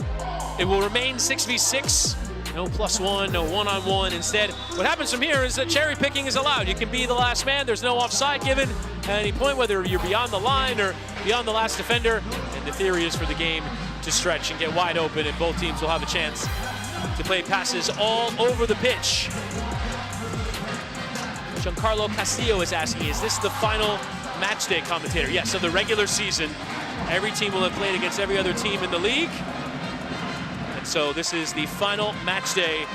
it will remain 6v6. No +1, no one-on-one. Instead, what happens from here is that cherry picking is allowed. You can be the last man. There's no offside given at any point, whether you're beyond the line or beyond the last defender. And the theory is for the game to stretch and get wide open, and both teams will have a chance to play passes all over the pitch. Giancarlo Castillo is asking, is this the final match day, commentator? Yes, of the regular season. Every team will have played against every other team in the league. And so this is the final match day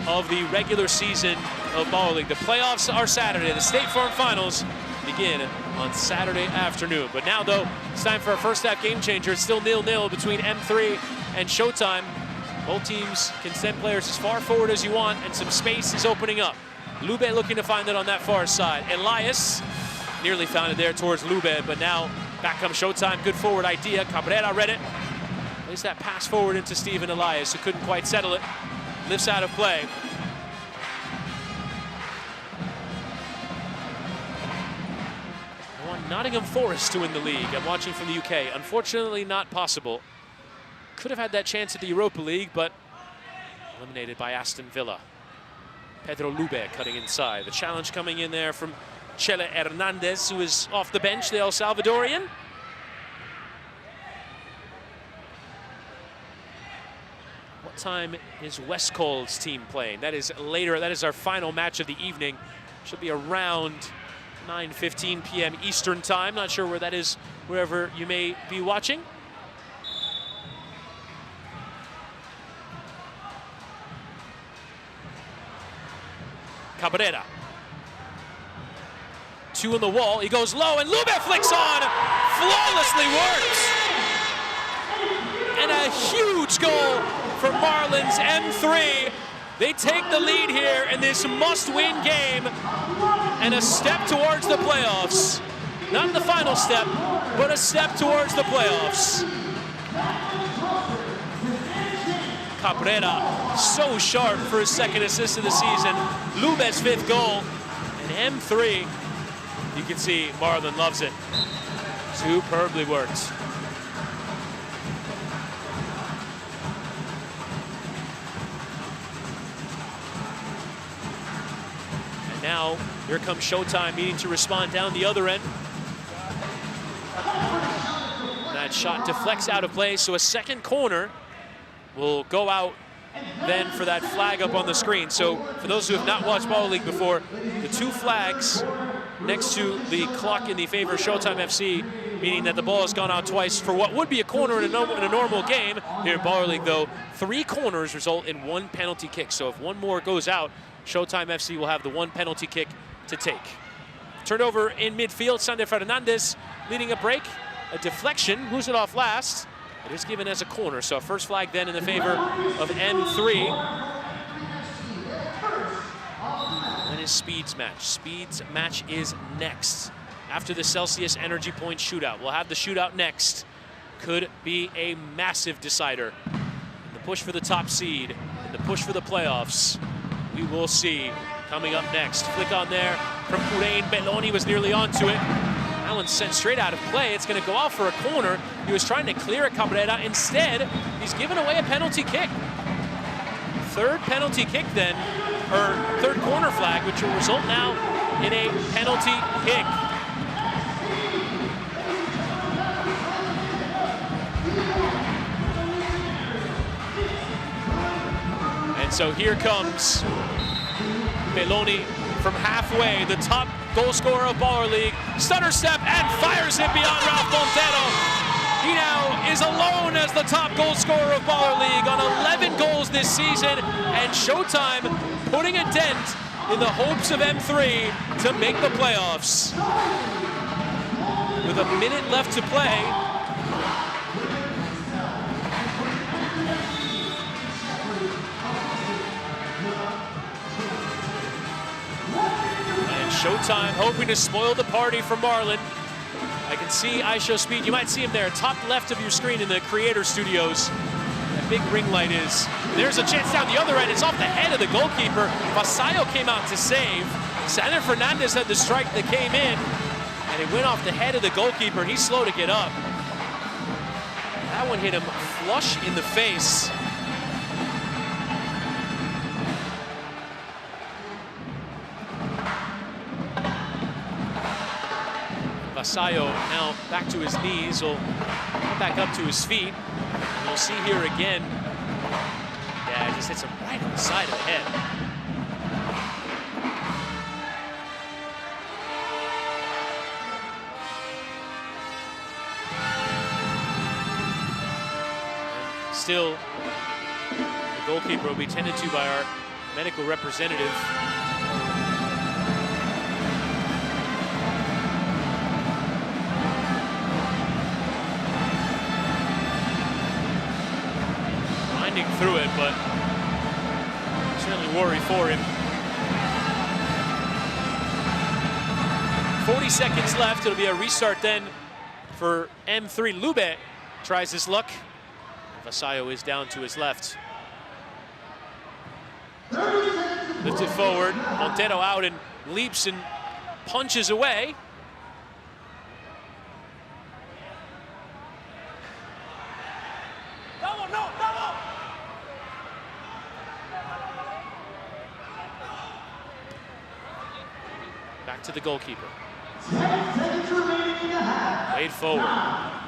of the regular season of Baller League. The playoffs are Saturday. The State Farm Finals begin on Saturday afternoon. But now, though, it's time for our first half game changer. It's still 0-0 between M3 and Showtime. Both teams can send players as far forward as you want, and some space is opening up. Lube looking to find it on that far side. Elias nearly found it there towards Lube, but now back comes Showtime. Good forward idea. Cabrera read it. Plays that pass forward into Steven Elias, who couldn't quite settle it. Lifts out of play. I want Nottingham Forest to win the league. I'm watching from the UK. Unfortunately, not possible. Could have had that chance at the Europa League, but eliminated by Aston Villa. Pedro Lube cutting inside. The challenge coming in there from Chele Hernandez, who is off the bench, the El Salvadorian. What time is Westcold's team playing? That is later. That is our final match of the evening. Should be around 9:15 p.m. Eastern time. Not sure where that is, wherever you may be watching. Cabrera. Two on the wall. He goes low, and Lube flicks on. Flawlessly works. And a huge goal for Marlon's M3. They take the lead here in this must-win game and a step towards the playoffs. Not the final step, but a step towards the playoffs. Cabrera, so sharp for his second assist of the season. Lube's 5th goal. And M3, you can see Marlon loves it. Superbly worked. And now, here comes Showtime needing to respond down the other end. That shot deflects out of play, so a second corner will go out then for that flag up on the screen. So for those who have not watched Baller League before, the two flags next to the clock in the favor of Showtime FC, meaning that the ball has gone out twice for what would be a corner in a normal game. Here in Baller League, though, 3 corners result in 1 penalty kick. So if one more goes out, Showtime FC will have the 1 penalty kick to take. Turned over in midfield, Sander Fernandez leading a break. A deflection, who's it off last? It is given as a corner, so a first flag then in the favor of M3. Then is Speed's match. Speed's match is next. After the Celsius Energy Point shootout. We'll have the shootout next. Could be a massive decider. And the push for the top seed, and the push for the playoffs. We will see coming up next. Flick on there from Urain. Belloni was nearly onto it. Allen sent straight out of play. It's going to go out for a corner. He was trying to clear it, Cabrera. Instead, he's given away a penalty kick. 3rd penalty kick then, or 3rd corner flag, which will result now in a penalty kick. And so here comes Belloni from halfway, the top goal scorer of Baller League. Stutter step and fires it beyond Ralph Montero. He now is alone as the top goal scorer of Baller League on 11 goals this season, and Showtime putting a dent in the hopes of M3 to make the playoffs. With a minute left to play, and Showtime hoping to spoil the party for Marlon. I can see iShowSpeed. You might see him there, top left of your screen in the Creator Studios. That big ring light is. There's a chance down the other end. It's off the head of the goalkeeper. Vasallo came out to save. Sander Fernandez had the strike that came in, and it went off the head of the goalkeeper, and he's slow to get up. That one hit him flush in the face. Vasallo now back to his knees, will come back up to his feet. And we'll see here again. Yeah, it just hits him right on the side of the head. And still, the goalkeeper will be tended to by our medical representative. Through it, but certainly worry for him. 40 seconds left. It'll be a restart then for M3. Lube tries his luck. Vasallo is down to his left. Lifted forward. Montero out and leaps and punches away. Back to the goalkeeper. Played forward.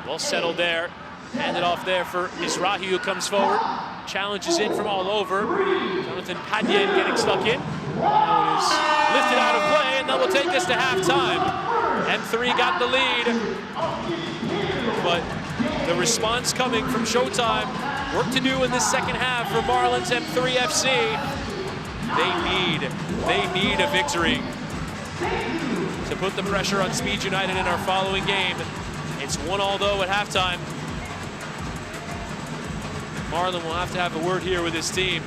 Well settled there. Handed off there for Mizrahi, who comes forward. Challenges in from all over. Jonathan Padien getting stuck in. That one is lifted out of play, and that will take us to halftime. M3 got the lead. But the response coming from Showtime. Work to do in this second half for Marlon's M3 FC. They need a victory to put the pressure on Speed United in our following game. It's 1-1 though at halftime. Marlon will have to have a word here with his team.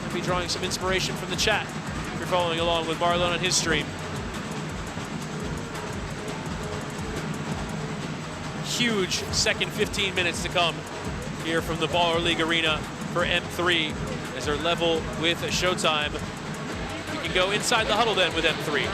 I'll be drawing some inspiration from the chat if you're following along with Marlon on his stream. Huge second 15 minutes to come here from the Baller League Arena for M3 as they're level with Showtime. We can go inside the huddle then with M3.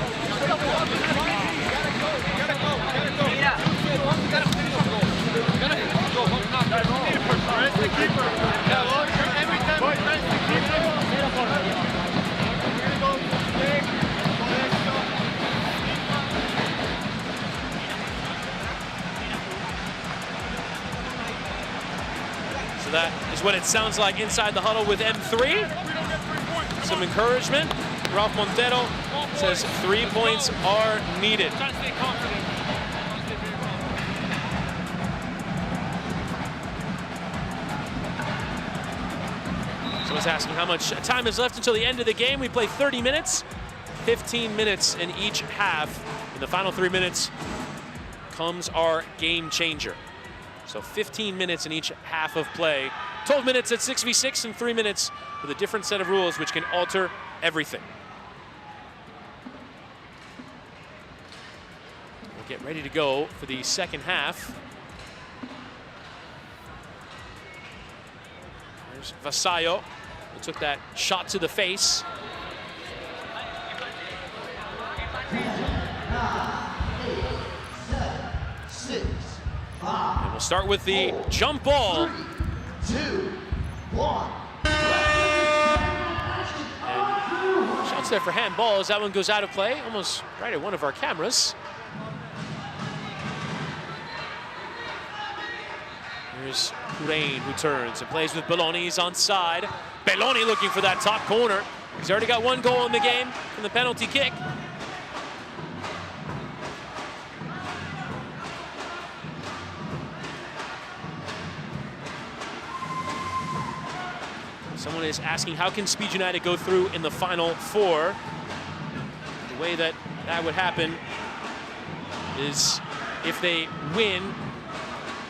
So that is what it sounds like inside the huddle with M3. Some encouragement. Ralph Montero says 3 points are needed. Someone's asking how much time is left until the end of the game. We play 30 minutes, 15 minutes in each half. In the final 3 minutes comes our game changer. So 15 minutes in each half of play. 12 minutes at 6v6 and 3 minutes with a different set of rules which can alter everything. We'll get ready to go for the second half. There's Vasallo, who took that shot to the face. And we'll start with the jump ball. 3, 2, 1. And shots there for handball as that one goes out of play, almost right at one of our cameras. Here's Hurain, who turns and plays with Belloni. He's onside. Belloni looking for that top corner. He's already got 1 goal in the game from the penalty kick. Someone is asking, how can Speed United go through in the Final Four? The way that would happen is if they win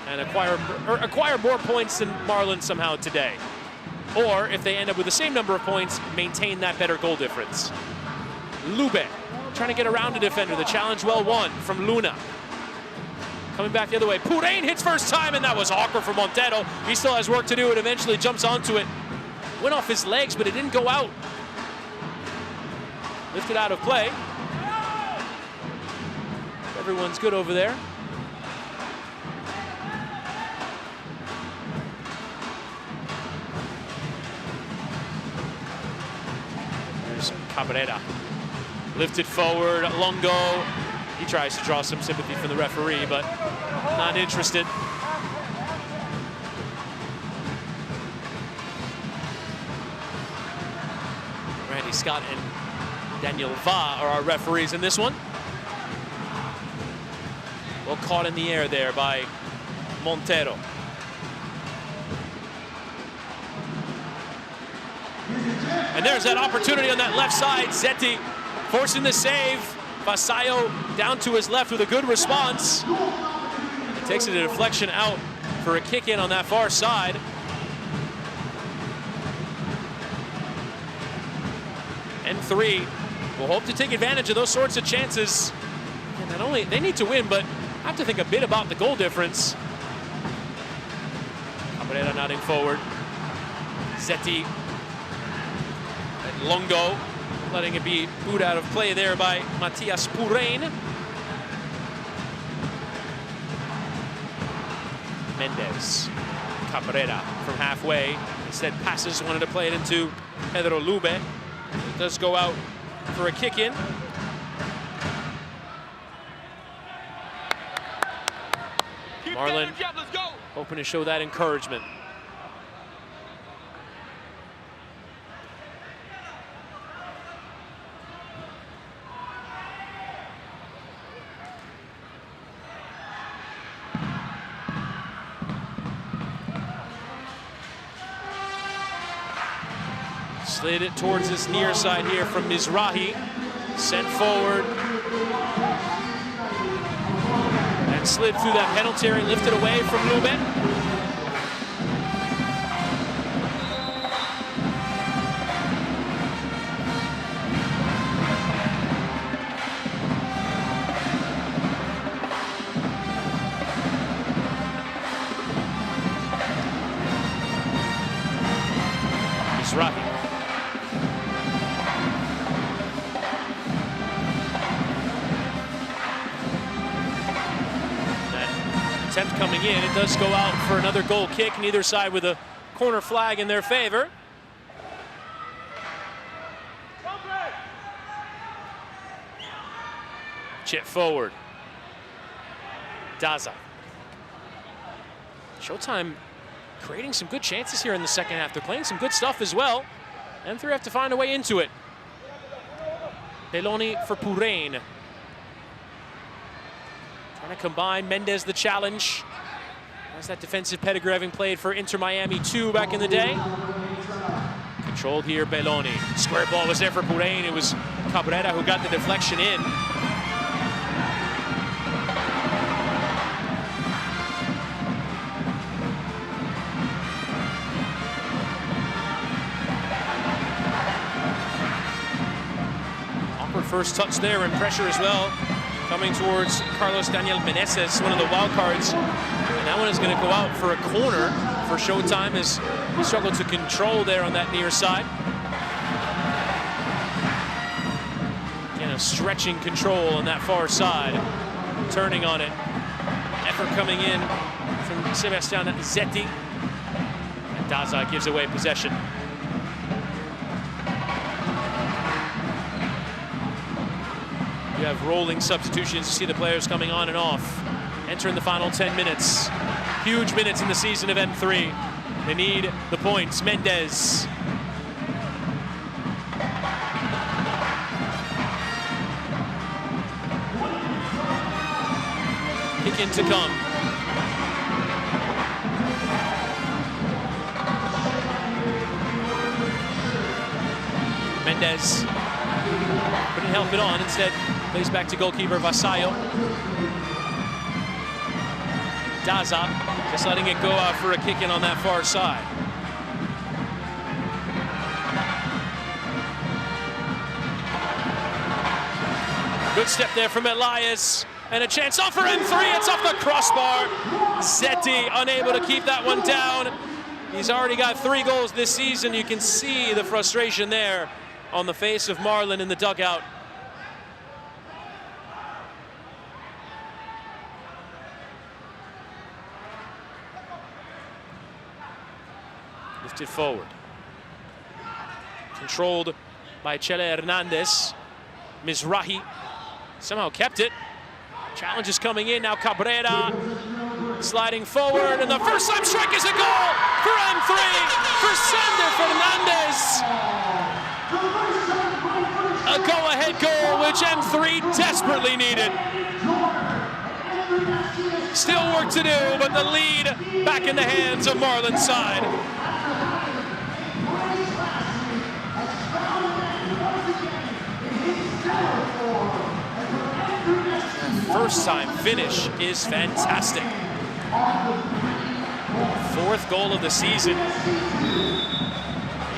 and acquire more points than Marlon somehow today. Or if they end up with the same number of points, maintain that better goal difference. Lube trying to get around a defender. The challenge well won from Luna. Coming back the other way. Purain hits first time, and that was awkward for Montero. He still has work to do and eventually jumps onto it. Went off his legs, but it didn't go out. Lifted out of play. Everyone's good over there. There's Cabrera. Lifted forward, Longo. He tries to draw some sympathy from the referee, but not interested. Randy Scott and Daniel Va are our referees in this one. Well caught in the air there by Montero. And there's that opportunity on that left side. Zetti forcing the save. Vasallo down to his left with a good response. It takes it a deflection out for a kick in on that far side. N3 will hope to take advantage of those sorts of chances. And not only they need to win, but have to think a bit about the goal difference. Cabrera nodding forward. Zetti and Longo letting it be booed out of play there by Matias Purain. Mendez, Cabrera from halfway. Instead passes, wanted to play it into Pedro Lube. It does go out for a kick in. Marlon hoping to show that encouragement. Slid it towards this near side here from Mizrahi. Sent forward. And slid through that penalty area, lifted away from Lube. Mizrahi. Attempt coming in, it does go out for another goal kick, neither side with a corner flag in their favor. Chip forward. Daza. Showtime creating some good chances here in the second half. They're playing some good stuff as well. And N3 have to find a way into it. Belloni for Purain. Trying to combine. Mendez the challenge. Has that defensive pedigree, having played for Inter Miami 2 back in the day. Controlled here, Belloni. Square ball was there for Purain. It was Cabrera who got the deflection in. Awkward first touch there and pressure as well. Coming towards Carlos Daniel Meneses, one of the wild cards. And that one is going to go out for a corner for Showtime as he struggled to control there on that near side. Again, a stretching control on that far side. Turning on it. Effort coming in from Sebastian Zetti. And Daza gives away possession. You have rolling substitutions. You see the players coming on and off. Entering the final 10 minutes. Huge minutes in the season of N3. They need the points. Mendez. Kick in to come. Mendez couldn't help it on. Instead, plays back to goalkeeper Vasallo. Daza just letting it go out for a kick in on that far side. Good step there from Elias. And a chance off for M3. It's off the crossbar. Zetti unable to keep that one down. He's already got 3 goals this season. You can see the frustration there on the face of Marlon in the dugout. Lifted forward. Controlled by Chele Hernandez. Mizrahi somehow kept it. Challenge is coming in now. Cabrera sliding forward, and the first time strike is a goal for M3 for Sander Fernandez. A go-ahead goal, which M3 desperately needed. Still work to do, but the lead back in the hands of Marlon's side. First time finish is fantastic. 4th goal of the season.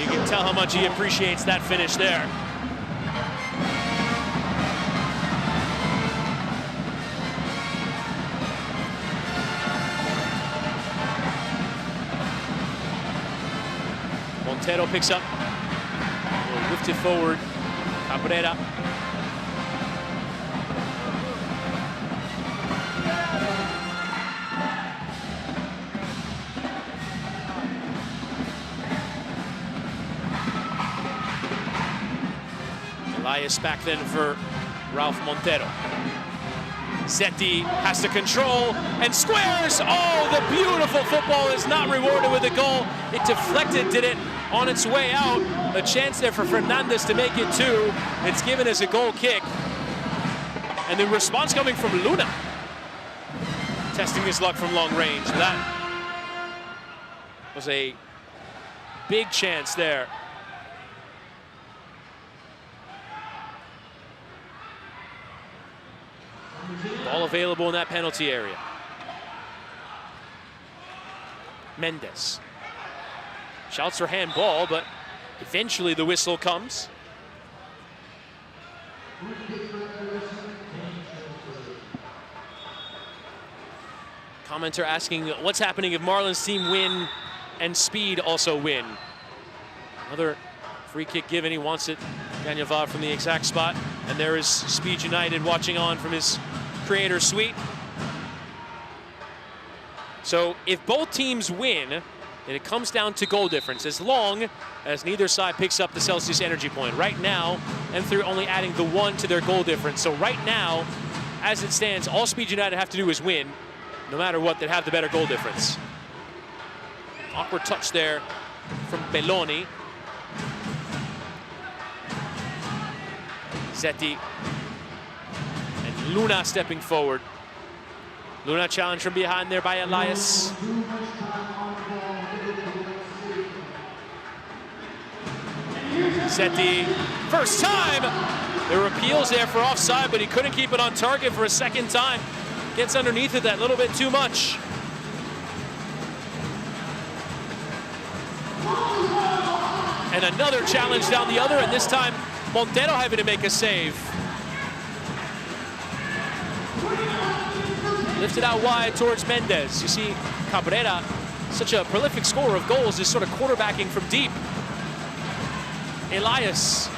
You can tell how much he appreciates that finish there. Montero picks up. Lifted forward. Cabrera. Elias back then for Ralph Montero. Zetti has to control and squares. Oh, the beautiful football is not rewarded with a goal. It deflected, did it on its way out. A chance there for Fernandez to make it 2. It's given as a goal kick. And the response coming from Luna. Testing his luck from long range. That was a big chance there. Ball available in that penalty area. Mendez shouts for handball, but eventually the whistle comes. Commenter asking what's happening if Marlon's team win and Speed also win. Another free kick given, he wants it. Daniel Vav from the exact spot. And there is Speed United watching on from his creator suite. So if both teams win, and it comes down to goal difference, as long as neither side picks up the Celsius energy point. Right now, M3 only adding the 1 to their goal difference. So right now, as it stands, all Speed United have to do is win. No matter what, they'd have the better goal difference. Awkward touch there from Belloni. Zetti and Luna stepping forward. Luna challenged from behind there by Elias. Zetti, first time. There were appeals there for offside, but he couldn't keep it on target for a second time. Gets underneath it that little bit too much. And another challenge down the other, and this time Montero having to make a save. Lifted out wide towards Mendez. You see Cabrera, such a prolific scorer of goals, is sort of quarterbacking from deep. Elias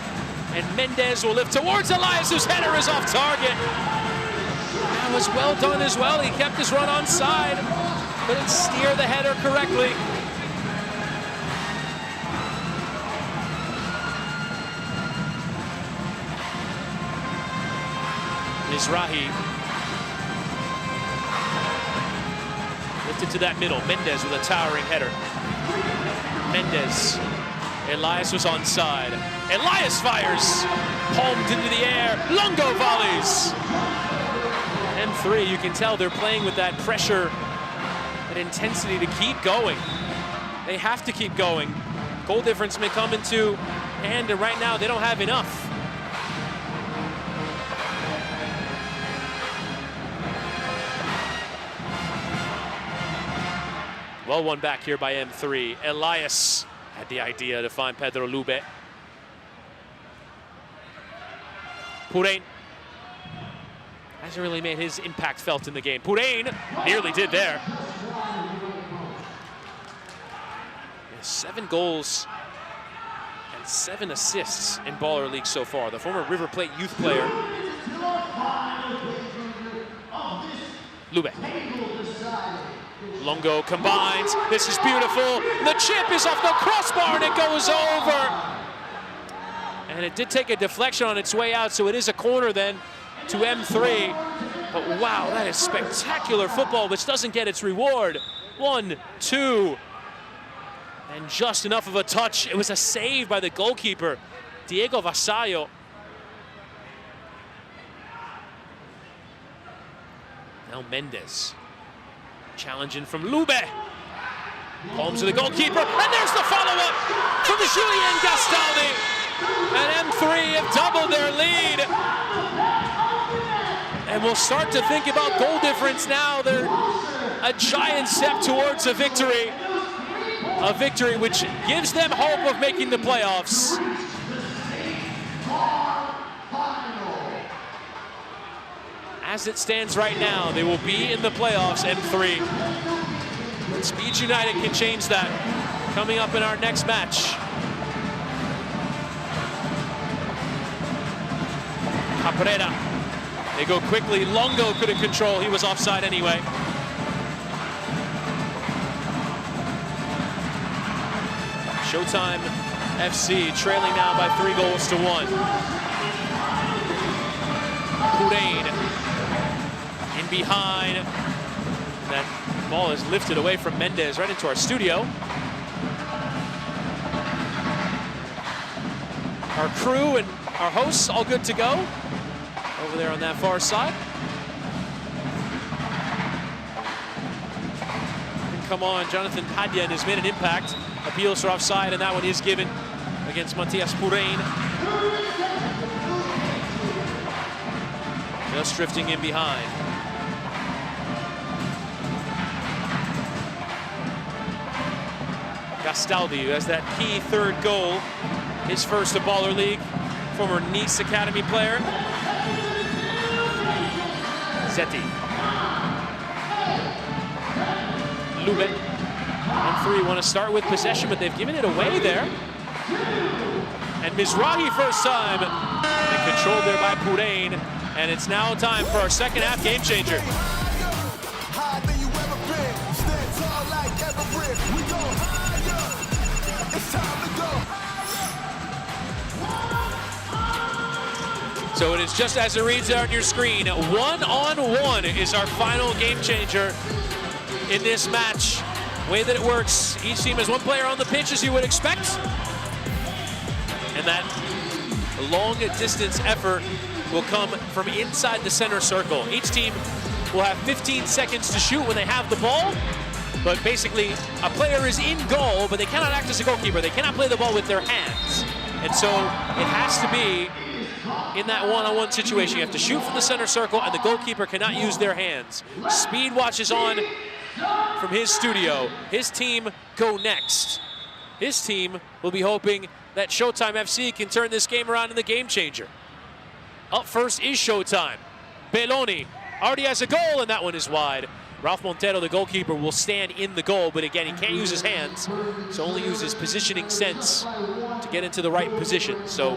and Mendez will lift towards Elias, whose header is off target. That was well done as well. He kept his run on side, couldn't steer the header correctly. Mizrahi lifted to that middle. Mendez with a towering header. Mendez. Elias was onside. Elias fires. Palmed into the air. Lungo volleys. M3, you can tell they're playing with that pressure, that intensity to keep going. They have to keep going. Goal difference may come into and right now they don't have enough. Well, one back here by M3. Elias had the idea to find Pedro Lube. Purain hasn't really made his impact felt in the game. Purain nearly did there. 7 goals and 7 assists in Baller League so far. The former River Plate youth player. Lube. Longo combines. This is beautiful. The chip is off the crossbar and it goes over. And it did take a deflection on its way out, so it is a corner then to M3. But wow, that is spectacular football, which doesn't get its reward. 1, 2. And just enough of a touch. It was a save by the goalkeeper, Diego Vasallo. Now Mendes. Challenging from Lube. Palms to the goalkeeper. And there's the follow-up from the Julien Gastaldi. And M3 have doubled their lead. And we'll start to think about goal difference now. They're a giant step towards a victory. A victory which gives them hope of making the playoffs. As it stands right now, they will be in the playoffs, M3. But Speed United can change that coming up in our next match. Cabrera. They go quickly. Longo couldn't control. He was offside anyway. Showtime FC trailing now by 3 goals to 1. Purain in behind. That ball is lifted away from Mendes right into our studio. Our crew and our hosts all good to go over there on that far side. And come on, Jonathan Padilla has made an impact. Appeals for offside, and that one is given against Matias Purain. Just drifting in behind. Gastaldi, who has that key 3rd goal, his first of Baller League, former Nice Academy player. Zetti. Lube. M3 want to start with possession, but they've given it away there. And Mizrahi first time, and controlled there by Purain. And it's now time for our second half game changer. So it is just as it reads out on your screen. 1-on-1 is our final game changer in this match. Way that it works, each team has 1 player on the pitch, as you would expect. And that long distance effort will come from inside the center circle. Each team will have 15 seconds to shoot when they have the ball. But basically, a player is in goal, but they cannot act as a goalkeeper. They cannot play the ball with their hands. And so it has to be in that one-on-one situation. You have to shoot from the center circle, and the goalkeeper cannot use their hands. Speed watches on from his studio. His team go next. His team will be hoping that Showtime FC can turn this game around in the game changer. Up first is Showtime. Belloni already has a goal, and that one is wide. Ralph Montero, the goalkeeper, will stand in the goal, but again, he can't use his hands, so only use his positioning sense to get into the right position. So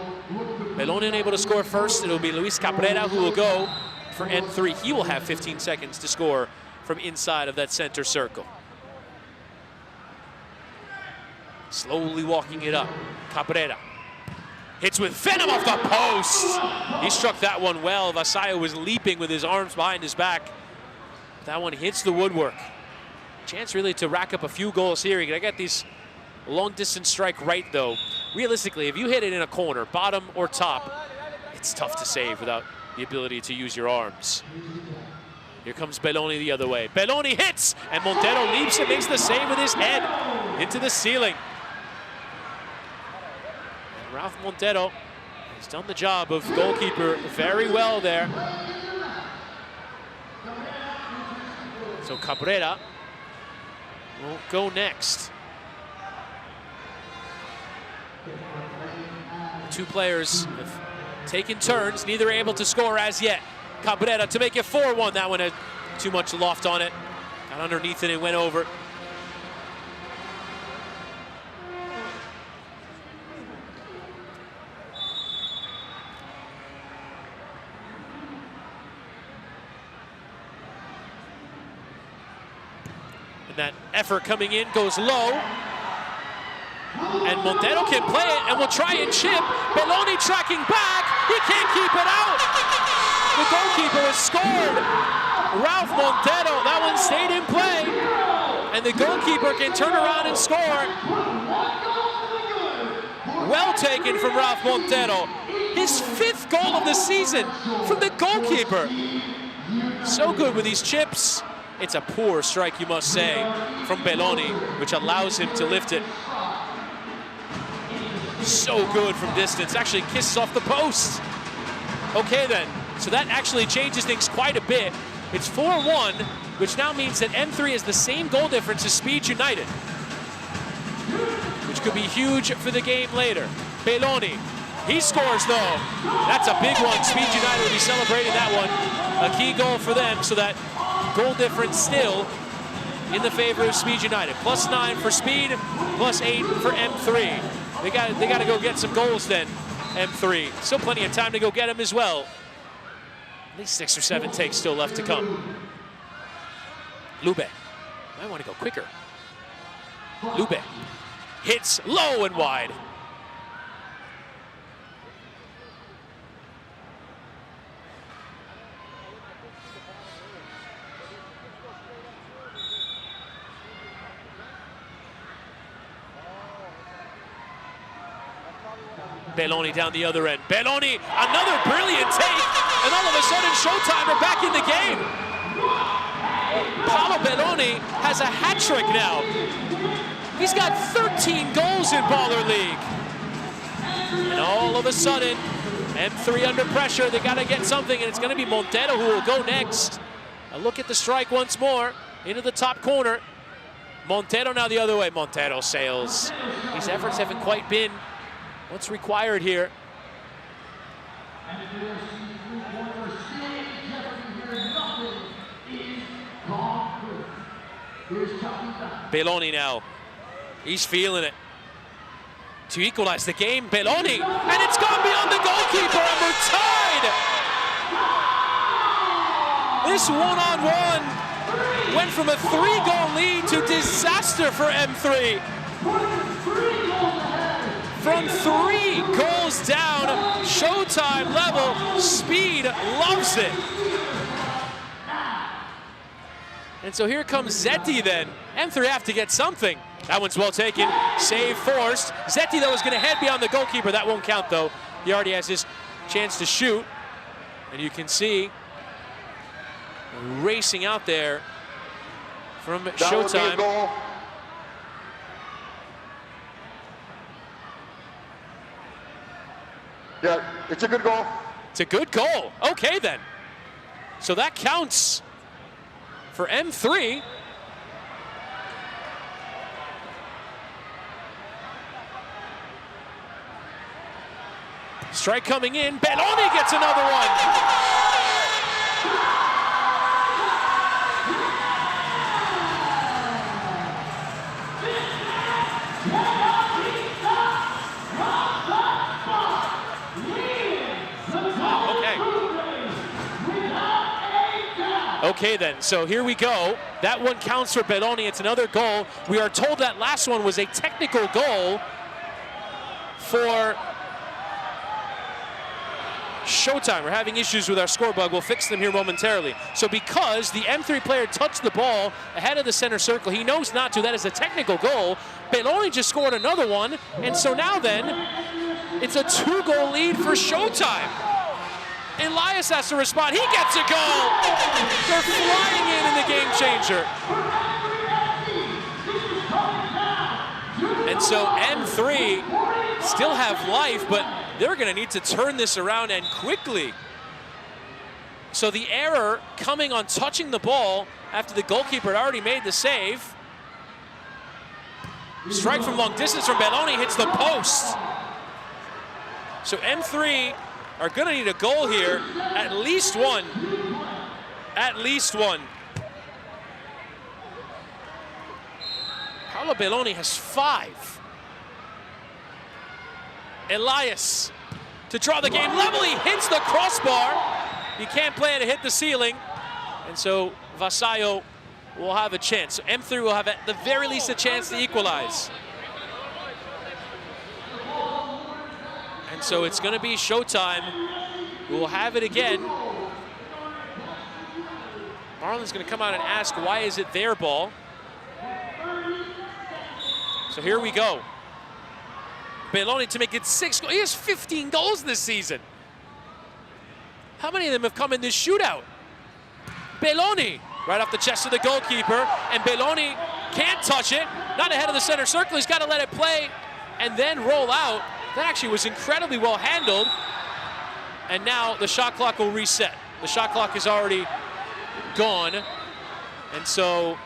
Belloni unable to score first. It'll be Luis Cabrera who will go for M3. He will have 15 seconds to score from inside of that center circle. Slowly walking it up, Cabrera. Hits with venom off the post. He struck that one well. Vasallo was leaping with his arms behind his back. That one hits the woodwork. Chance really to rack up a few goals here. You gotta get these long distance strike right though. Realistically, if you hit it in a corner, bottom or top, it's tough to save without the ability to use your arms. Here comes Belloni the other way. Belloni hits, and Montero leaps and makes the save with his head into the ceiling. Ralph Montero has done the job of goalkeeper very well there. So Cabrera will go next. The two players have taken turns, neither able to score as yet. Cabrera to make it 4-1. That one had too much loft on it. Got underneath it and went over. And that effort coming in goes low. And Montero can play it and will try and chip. Belloni tracking back. He can't keep it out. The goalkeeper has scored. Ralph Montero, that one stayed in play. And the goalkeeper can turn around and score. Well taken from Ralph Montero. His 5th goal of the season from the goalkeeper. So good with these chips. It's a poor strike, you must say, from Belloni, which allows him to lift it. So good from distance, actually kisses off the post. Okay then, so that actually changes things quite a bit. It's 4-1, which now means that M3 has the same goal difference as Speed United, which could be huge for the game later. Belloni, he scores though. That's a big one. Speed United will be celebrating that one. A key goal for them, so that goal difference still in the favor of Speed United. +9 for Speed, +8 for M3. They got to go get some goals then, M3. Still plenty of time to go get them as well. At least 6 or 7 takes still left to come. Lube, might want to go quicker. Lube hits low and wide. Belloni down the other end. Belloni, another brilliant take, and all of a sudden Showtime are back in the game. Paulo Belloni has a hat trick now. He's got 13 goals in Baller League. And all of a sudden, M3 under pressure. They got to get something, and it's going to be Montero who will go next. A look at the strike once more into the top corner. Montero now the other way. Montero sails. These efforts haven't quite been what's required here. Belloni now. He's feeling it. To equalize the game, Belloni, and it's gone beyond the goalkeeper, and we're tied! This one-on-one went from a 3-goal lead to disaster for M3. From 3 goals down, Showtime level, Speed loves it. And so here comes Zetti then. M3 have to get something. That one's well taken, save forced. Zetti though is gonna head beyond the goalkeeper. That won't count though. He already has his chance to shoot. And you can see racing out there from Showtime. Yeah, it's a good goal. It's a good goal. Okay then. So that counts for M3. Strike coming in. Belloni gets another one. Okay then, so here we go. That one counts for Belloni. It's another goal. We are told that last one was a technical goal for Showtime. We're having issues with our score bug. We'll fix them here momentarily. So because the M3 player touched the ball ahead of the center circle, he knows not to. That is a technical goal. Belloni just scored another one. And so now then, it's a 2-goal lead for Showtime. Elias has to respond. He gets a goal. They're flying in the game changer. And so M3 still have life, but they're going to need to turn this around and quickly. So the error coming on touching the ball after the goalkeeper had already made the save. Strike from long distance from Belloni hits the post. So M3 are going to need a goal here, at least one. At least one. Paolo Belloni has 5. Elias to draw the game level. He hits the crossbar. You can't play it to hit the ceiling. And so Vasallo will have a chance. So M3 will have at the very least a chance to equalize. And so it's going to be Showtime. We'll have it again. Marlon's going to come out and ask, why is it their ball? So here we go. Belloni to make it 6 goals. He has 15 goals this season. How many of them have come in this shootout? Belloni, right off the chest of the goalkeeper, and Belloni can't touch it. Not ahead of the center circle. He's got to let it play and then roll out. That actually was incredibly well handled. And now the shot clock will reset. The shot clock is already gone. And so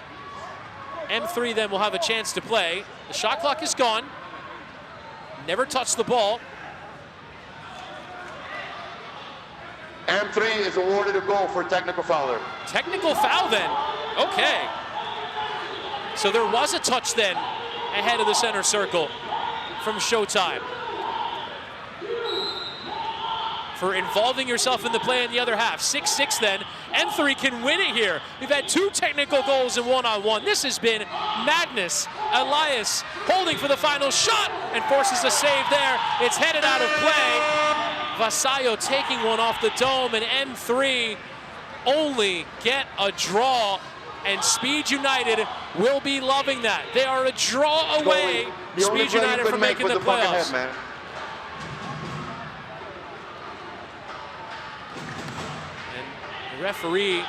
M3 then will have a chance to play. The shot clock is gone. Never touched the ball. M3 is awarded a goal for technical foul. Technical foul then. Okay. So there was a touch then ahead of the center circle from Showtime. For involving yourself in the play in the other half. 6-6 then. M3 can win it here. We've had 2 technical goals in one-on-one. This has been madness. Elias holding for the final shot and forces a save there. It's headed out of play. Vasallo taking one off the dome, and M3 only get a draw, and Speed United will be loving that. They are a draw away, Speed United, from making the playoffs. And the referee,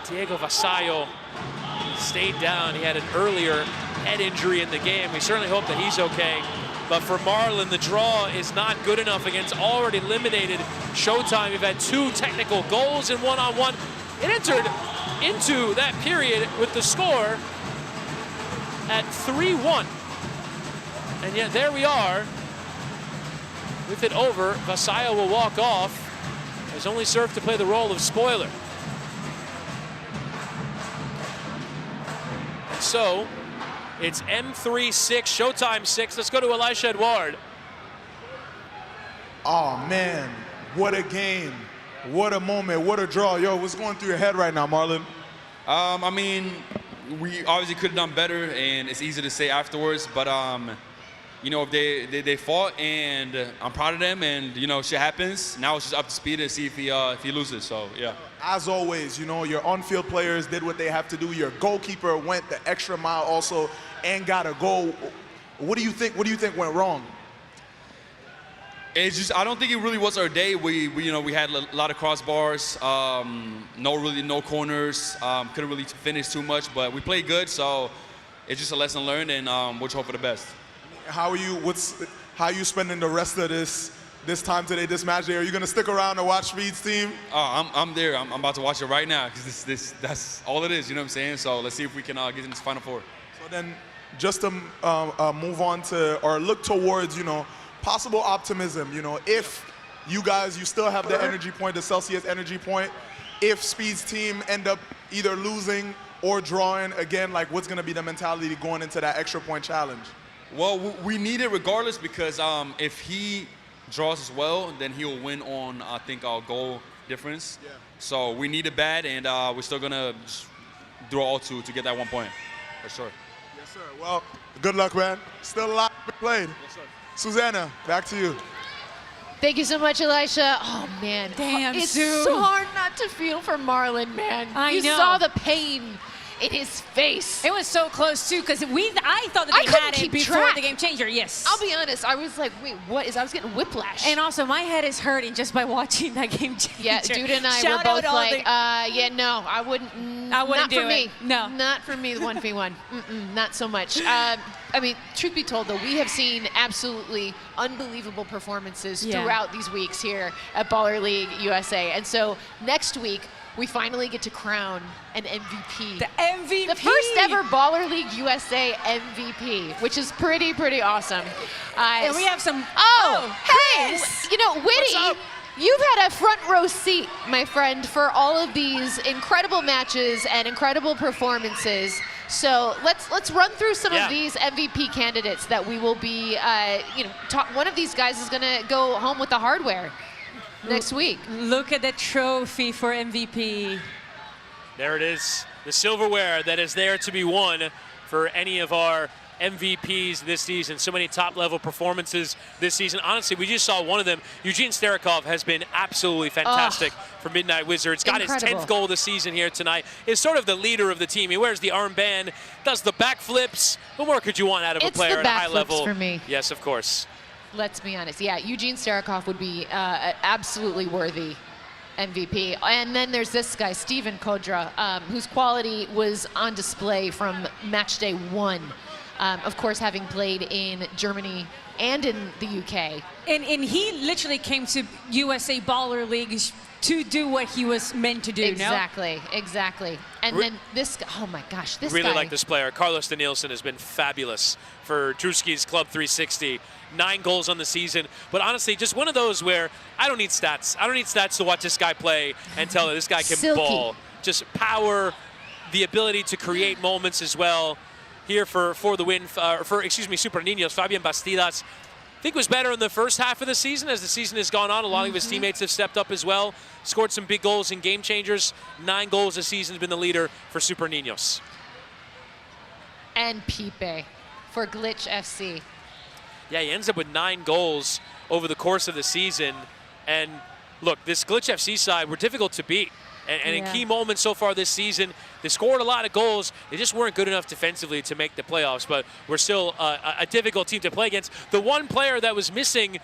Diego Vasallo, stayed down. He had an earlier head injury in the game. We certainly hope that he's okay. But for Marlon, the draw is not good enough against already eliminated Showtime. We've had 2 technical goals in one-on-one. It entered into that period with the score at 3-1. And yet there we are with it over. Vasallo will walk off. Has only served to play the role of spoiler. And so it's M3 6, Showtime 6. Let's go to Elisha Edouard. Oh, man. What a game. What a moment. What a draw. Yo, what's going through your head right now, Marlon? I mean, we obviously could have done better, and it's easy to say afterwards. But, you know, they fought, and I'm proud of them. And, you know, shit happens. Now it's just up to Speed and see if he loses. So, yeah. As always, you know, your on-field players did what they have to do. Your goalkeeper went the extra mile also and got a goal. What do you think? What do you think went wrong? It's just, I don't think it really was our day. We had a lot of crossbars, no corners, couldn't really finish too much, but we played good, so it's just a lesson learned, and we'll just hope for the best. How are you spending the rest of this time today, this match day? Are you gonna stick around to watch Speed's team? I'm there. I'm about to watch it right now because that's all it is. You know what I'm saying? So let's see if we can get in this Final Four. So then, just to move on to or look towards, you know, possible optimism. You know, if you still have the energy point, the Celsius energy point. If Speed's team end up either losing or drawing again, like what's gonna be the mentality going into that extra point challenge? Well, we need it regardless because if he draws as well, then he will win on, I think, our goal difference. Yeah. So we need it bad, and we're still going to do all to get that 1 point, for sure. Yes, sir. Well, good luck, man. Still a lot to be played. Yes, sir. Susanna, back to you. Thank you so much, Elisha. Oh, man. Damn, it's Sue. so hard not to feel for Marlon, man. I know. You saw the pain in his face. It was so close, too, because I thought that they had it before the game changer, yes. I'll be honest, I was like, wait, what is, I was getting whiplash. And also, my head is hurting just by watching that game changer. Yeah, Duda and I were both like, yeah, no, I wouldn't not do for me. No. Not for me, the 1v1. Not so much. I mean, truth be told, though, we have seen absolutely unbelievable performances throughout these weeks here at Baller League USA. And so next week, we finally get to crown an MVP. The MVP! The first ever Baller League USA MVP, which is pretty awesome. And we have some... Hey! You know, Whitty, you've had a front row seat, my friend, for all of these incredible matches and incredible performances. So let's run through some of these MVP candidates that we will be, one of these guys is going to go home with the hardware next week. Look at the trophy for MVP. There it is, the silverware that is there to be won for any of our MVPs this season. So many top-level performances this season. Honestly, we just saw one of them. Eugene Starikov has been absolutely fantastic for Midnight Wizards. Got his 10th goal of the season here tonight. Is sort of the leader of the team. He wears the armband, does the backflips. What more could you want out of a player at a high level? It's the backflips for me. Yes, of course. Let's be honest. Yeah, Eugene Starikov would be absolutely worthy MVP. And then there's this guy, Steven Kodra, whose quality was on display from Matchday 1. Of course, having played in Germany and in the UK. And he literally came to USA Baller League to do what he was meant to do, Exactly. And then this guy, oh my gosh, this really guy. like this player. Carlos Danielson has been fabulous for Druski's Club 360. 9 goals on the season. But honestly, just one of those where I don't need stats. I don't need stats to watch this guy play and tell that this guy can ball. Just power, the ability to create moments as well. Here for the win, Super Ninños, Fabian Bastidas, I think was better in the first half of the season. As the season has gone on, a lot of his teammates have stepped up as well, scored some big goals in game changers. 9 goals this season, has been the leader for Super Ninños. And Pipe for Glitch FC. Yeah, he ends up with 9 goals over the course of the season. And look, this Glitch FC side were difficult to beat. And in key moments so far this season, they scored a lot of goals. They just weren't good enough defensively to make the playoffs, but we're still a difficult team to play against. The one player that was missing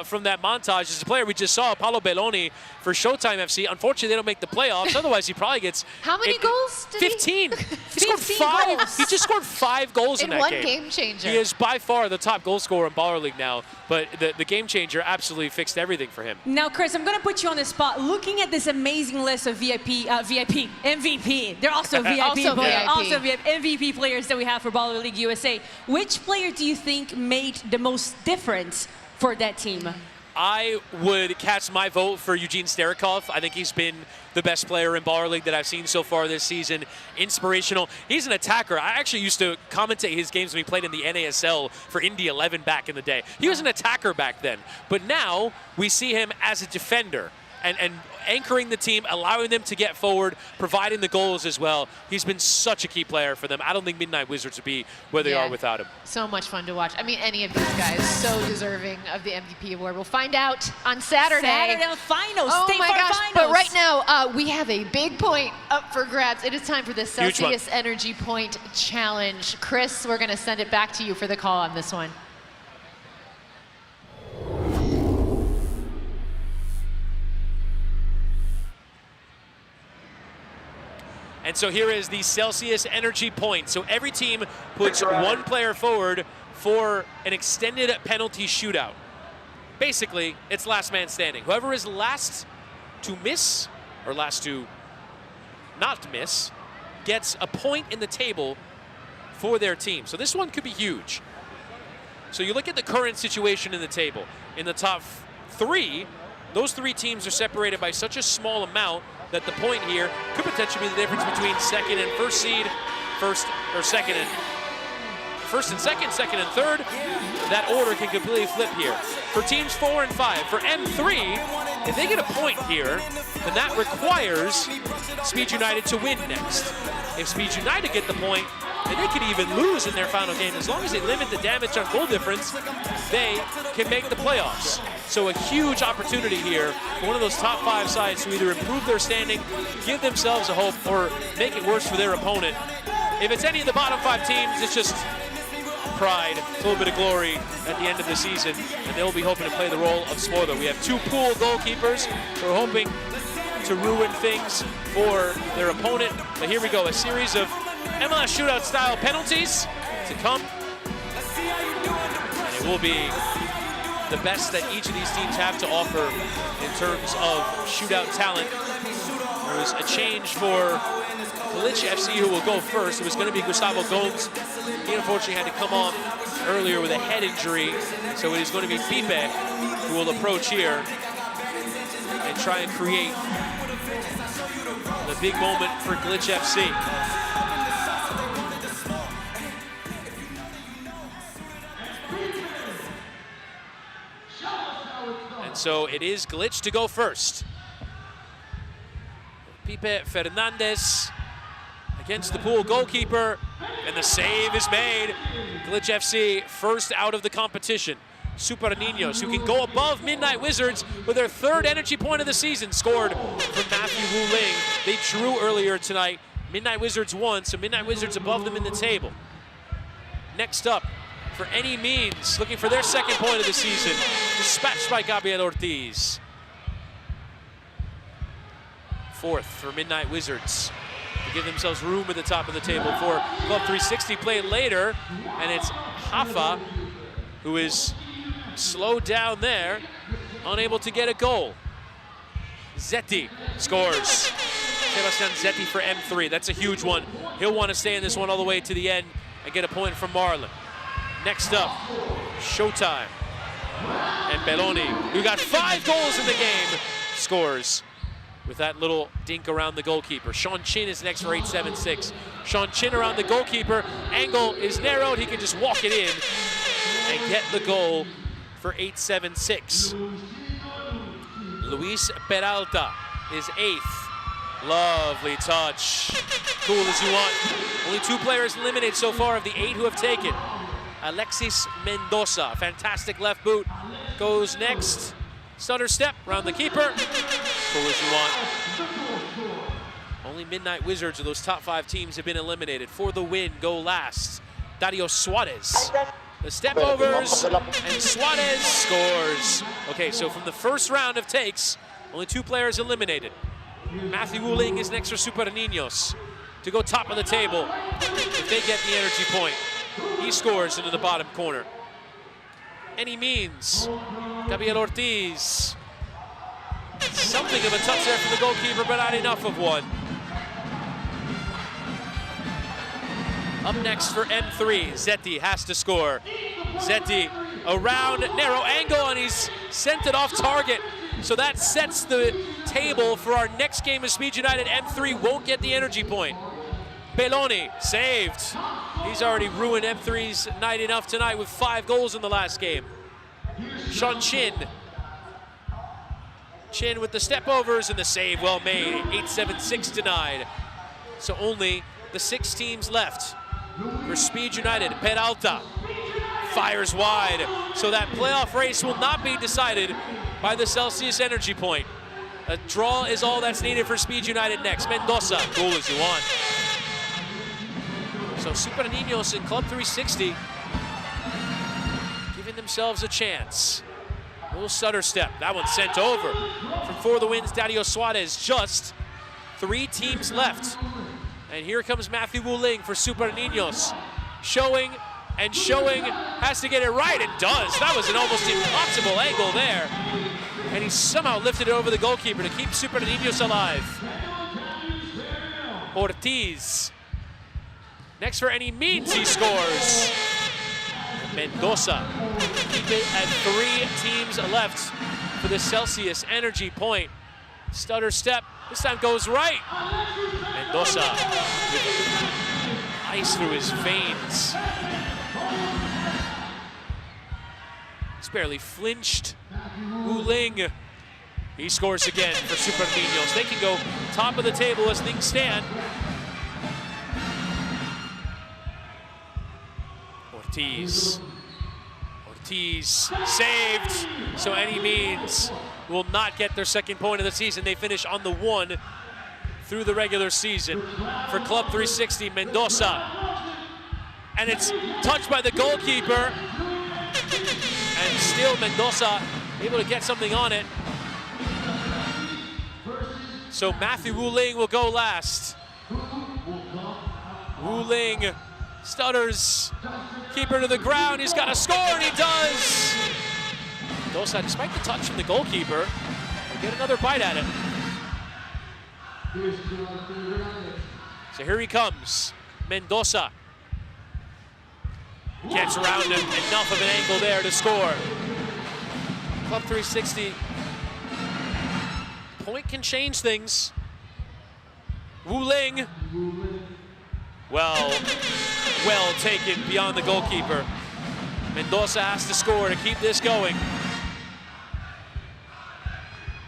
from that montage is the player we just saw, Paolo Belloni, for Showtime FC. Unfortunately, they don't make the playoffs. Otherwise, he probably gets... How many goals did 15. he? He scored 5. Goals. He just scored 5 goals in that one game. game changer. He is by far the top goal scorer in Baller League now, but the game changer absolutely fixed everything for him. Now, Chris, I'm going to put you on the spot. Looking at this amazing list of MVP. They're also VIP. Also MVP players that we have for Baller League USA. Which player do you think made the most difference for that team? I would cast my vote for Eugene Starikov. I think he's been the best player in Baller League that I've seen so far this season. Inspirational. He's an attacker. I actually used to commentate his games when he played in the NASL for Indy 11 back in the day. He was an attacker back then, but now we see him as a defender and anchoring the team, allowing them to get forward, providing the goals as well. He's been such a key player for them. I don't think Midnight Wizards would be where they are without him. So much fun to watch. I mean, any of these guys so deserving of the MVP award. We'll find out on Saturday. Finals. Oh State my Farm gosh! Finals. But right now, we have a big point up for grabs. It is time for the Celsius Energy Point Challenge. Chris, we're going to send it back to you for the call on this one. And so here is the Celsius Energy Point. So every team puts one player forward for an extended penalty shootout. Basically, it's last man standing. Whoever is last to miss, or last to not miss, gets a point in the table for their team. So this one could be huge. So you look at the current situation in the table. In the top 3, those 3 teams are separated by such a small amount that the point here could potentially be the difference between second and first seed, first and second, second and third. That order can completely flip here. For teams 4 and 5, for M3, if they get a point here, then that requires Speed United to win next. If Speed United get the point, then they could even lose in their final game. As long as they limit the damage on goal difference, they can make the playoffs. So a huge opportunity here for one of those top 5 sides to either improve their standing, give themselves a hope, or make it worse for their opponent. If it's any of the bottom 5 teams, it's just pride, a little bit of glory at the end of the season, and they'll be hoping to play the role of spoiler. We have 2 pool goalkeepers who are hoping to ruin things for their opponent. But here we go, a series of MLS shootout style penalties to come It will be the best that each of these teams have to offer in terms of shootout talent. There was a change for Glitch FC, who will go first. It was going to be Gustavo Gomes. He unfortunately had to come off earlier with a head injury, so it is going to be Pipe who will approach here and try and create the big moment for Glitch FC. And so it is Glitch to go first. Pipe Fernandez against the pool goalkeeper, and the save is made. Glitch FC first out of the competition. Super Ninños, who can go above Midnight Wizards with their third energy point of the season, scored from Matthew Wu Ling. They drew earlier tonight. Midnight Wizards won, so Midnight Wizards above them in the table. Next up, for any means, looking for their second point of the season, dispatched by Gabriel Ortiz. Fourth for Midnight Wizards to give themselves room at the top of the table for Club 360 play later, and it's Hafa who is slowed down there, unable to get a goal. Zetti scores. Sebastian Zetti for M3. That's a huge one. He'll want to stay in this one all the way to the end and get a point from Marlon. Next up, Showtime and Belloni, who got 5 goals in the game, scores with that little dink around the goalkeeper. Sean Chin is next for 876. Sean Chin around the goalkeeper. Angle is narrowed. He can just walk it in and get the goal for 876. Luis Peralta is 8th. Lovely touch. Cool as you want. Only 2 players eliminated so far of the 8 who have taken. Alexis Mendoza, fantastic left boot, goes next. Stutter step around the keeper. Cool as you want. Only Midnight Wizards of those top 5 teams have been eliminated. For the win, go last. Dario Suarez. The step overs, and Suarez scores. Okay, so from the first round of takes, only 2 players eliminated. Matthew Wu Ling is next for Super Ninños to go top of the table if they get the energy point. He scores into the bottom corner. Any means, Gabriel Ortiz. Something of a touch there for the goalkeeper, but not enough of one. Up next for M3, Zetti has to score. Zetti around, narrow angle, and he's sent it off target. So that sets the table for our next game of Speed United. M3 won't get the energy point. Belloni saved. He's already ruined M3's night enough tonight with 5 goals in the last game. Sean Chin. Chin with the step overs and the save well made. 876 denied. So only the 6 teams left for Speed United. Peralta fires wide. So that playoff race will not be decided by the Celsius energy point. A draw is all that's needed for Speed United next. Mendoza, cool as you want. So Super Ninños and Club 360 giving themselves a chance. A little stutter step. That one's sent over. From For the Wins, Dario Suarez. Just 3 teams left. And here comes Matthew Wu Ling for Super Ninños. Showing and showing, has to get it right, and does. That was an almost impossible angle there. And he somehow lifted it over the goalkeeper to keep Super Ninños alive. Ortiz. Next for any means, he scores. Mendoza. Keep it at 3 teams left for the Celsius energy point. Stutter step, this time goes right. Mendoza with ice through his veins. He's barely flinched. Wu Ling, he scores again for Super Ninños. They can go top of the table as things stand. Ortiz saved, so any means will not get their second point of the season. They finish on the 1 through the regular season. For Club 360, Mendoza, and it's touched by the goalkeeper, and still Mendoza able to get something on it. So Matthew Wu Ling will go last. Wu Ling Stutters. Keeper to the ground. He's got to score, and he does. Mendoza, despite the touch from the goalkeeper, will get another bite at it. So here he comes. Mendoza. Gets around him. Enough of an angle there to score. Club 360. Point can change things. Wu Ling. Well taken beyond the goalkeeper. Mendoza has to score to keep this going.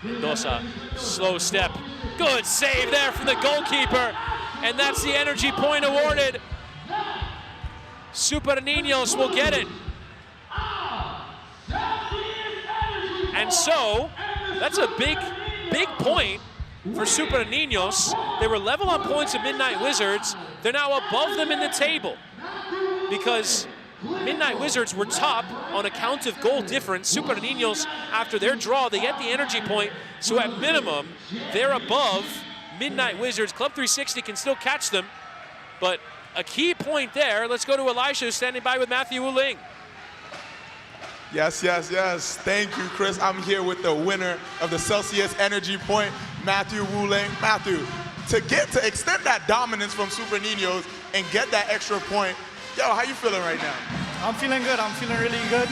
Mendoza, slow step. Good save there from the goalkeeper. And that's the energy point awarded. Super and Ninños will get it. And so, that's a big point for Super and Ninños. They were level on points at Midnight Wizards. They're now above them in the table because Midnight Wizards were top on account of goal difference. Super and Ninños, after their draw, they get the energy point. So at minimum, they're above Midnight Wizards. Club 360 can still catch them, but a key point there. Let's go to Elisha, who's standing by with Matthew Wu Ling. Yes. Thank you, Chris. I'm here with the winner of the Celsius Energy Point, Matthew Wu Ling. Matthew, to extend that dominance from Super Ninños and get that extra point, how you feeling right now? I'm feeling good. I'm feeling really good.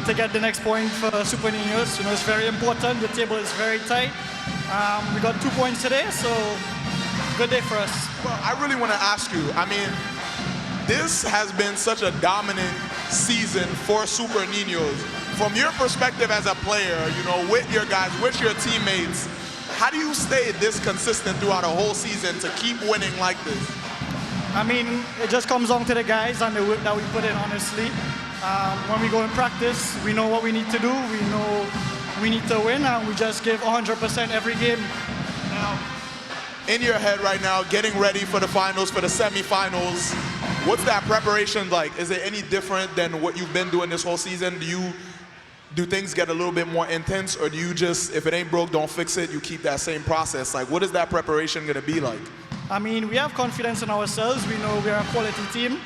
To get the next point for Super Ninños, it's very important. The table is very tight. We got 2 points today, so good day for us. Well, I really want to ask you, this has been such a dominant season for Super Ninños. From your perspective as a player, with your guys, with your teammates, how do you stay this consistent throughout a whole season to keep winning like this? It just comes down to the guys and the work that we put in, honestly. When we go in practice, we know what we need to do. We know we need to win, and we just give 100% every game. Now, in your head right now, getting ready for the finals, for the semifinals, what's that preparation like? Is it any different than what you've been doing this whole season? Do things get a little bit more intense, or do you just, if it ain't broke, don't fix it, you keep that same process? Like, what is that preparation gonna be like? We have confidence in ourselves. We know we're a quality team.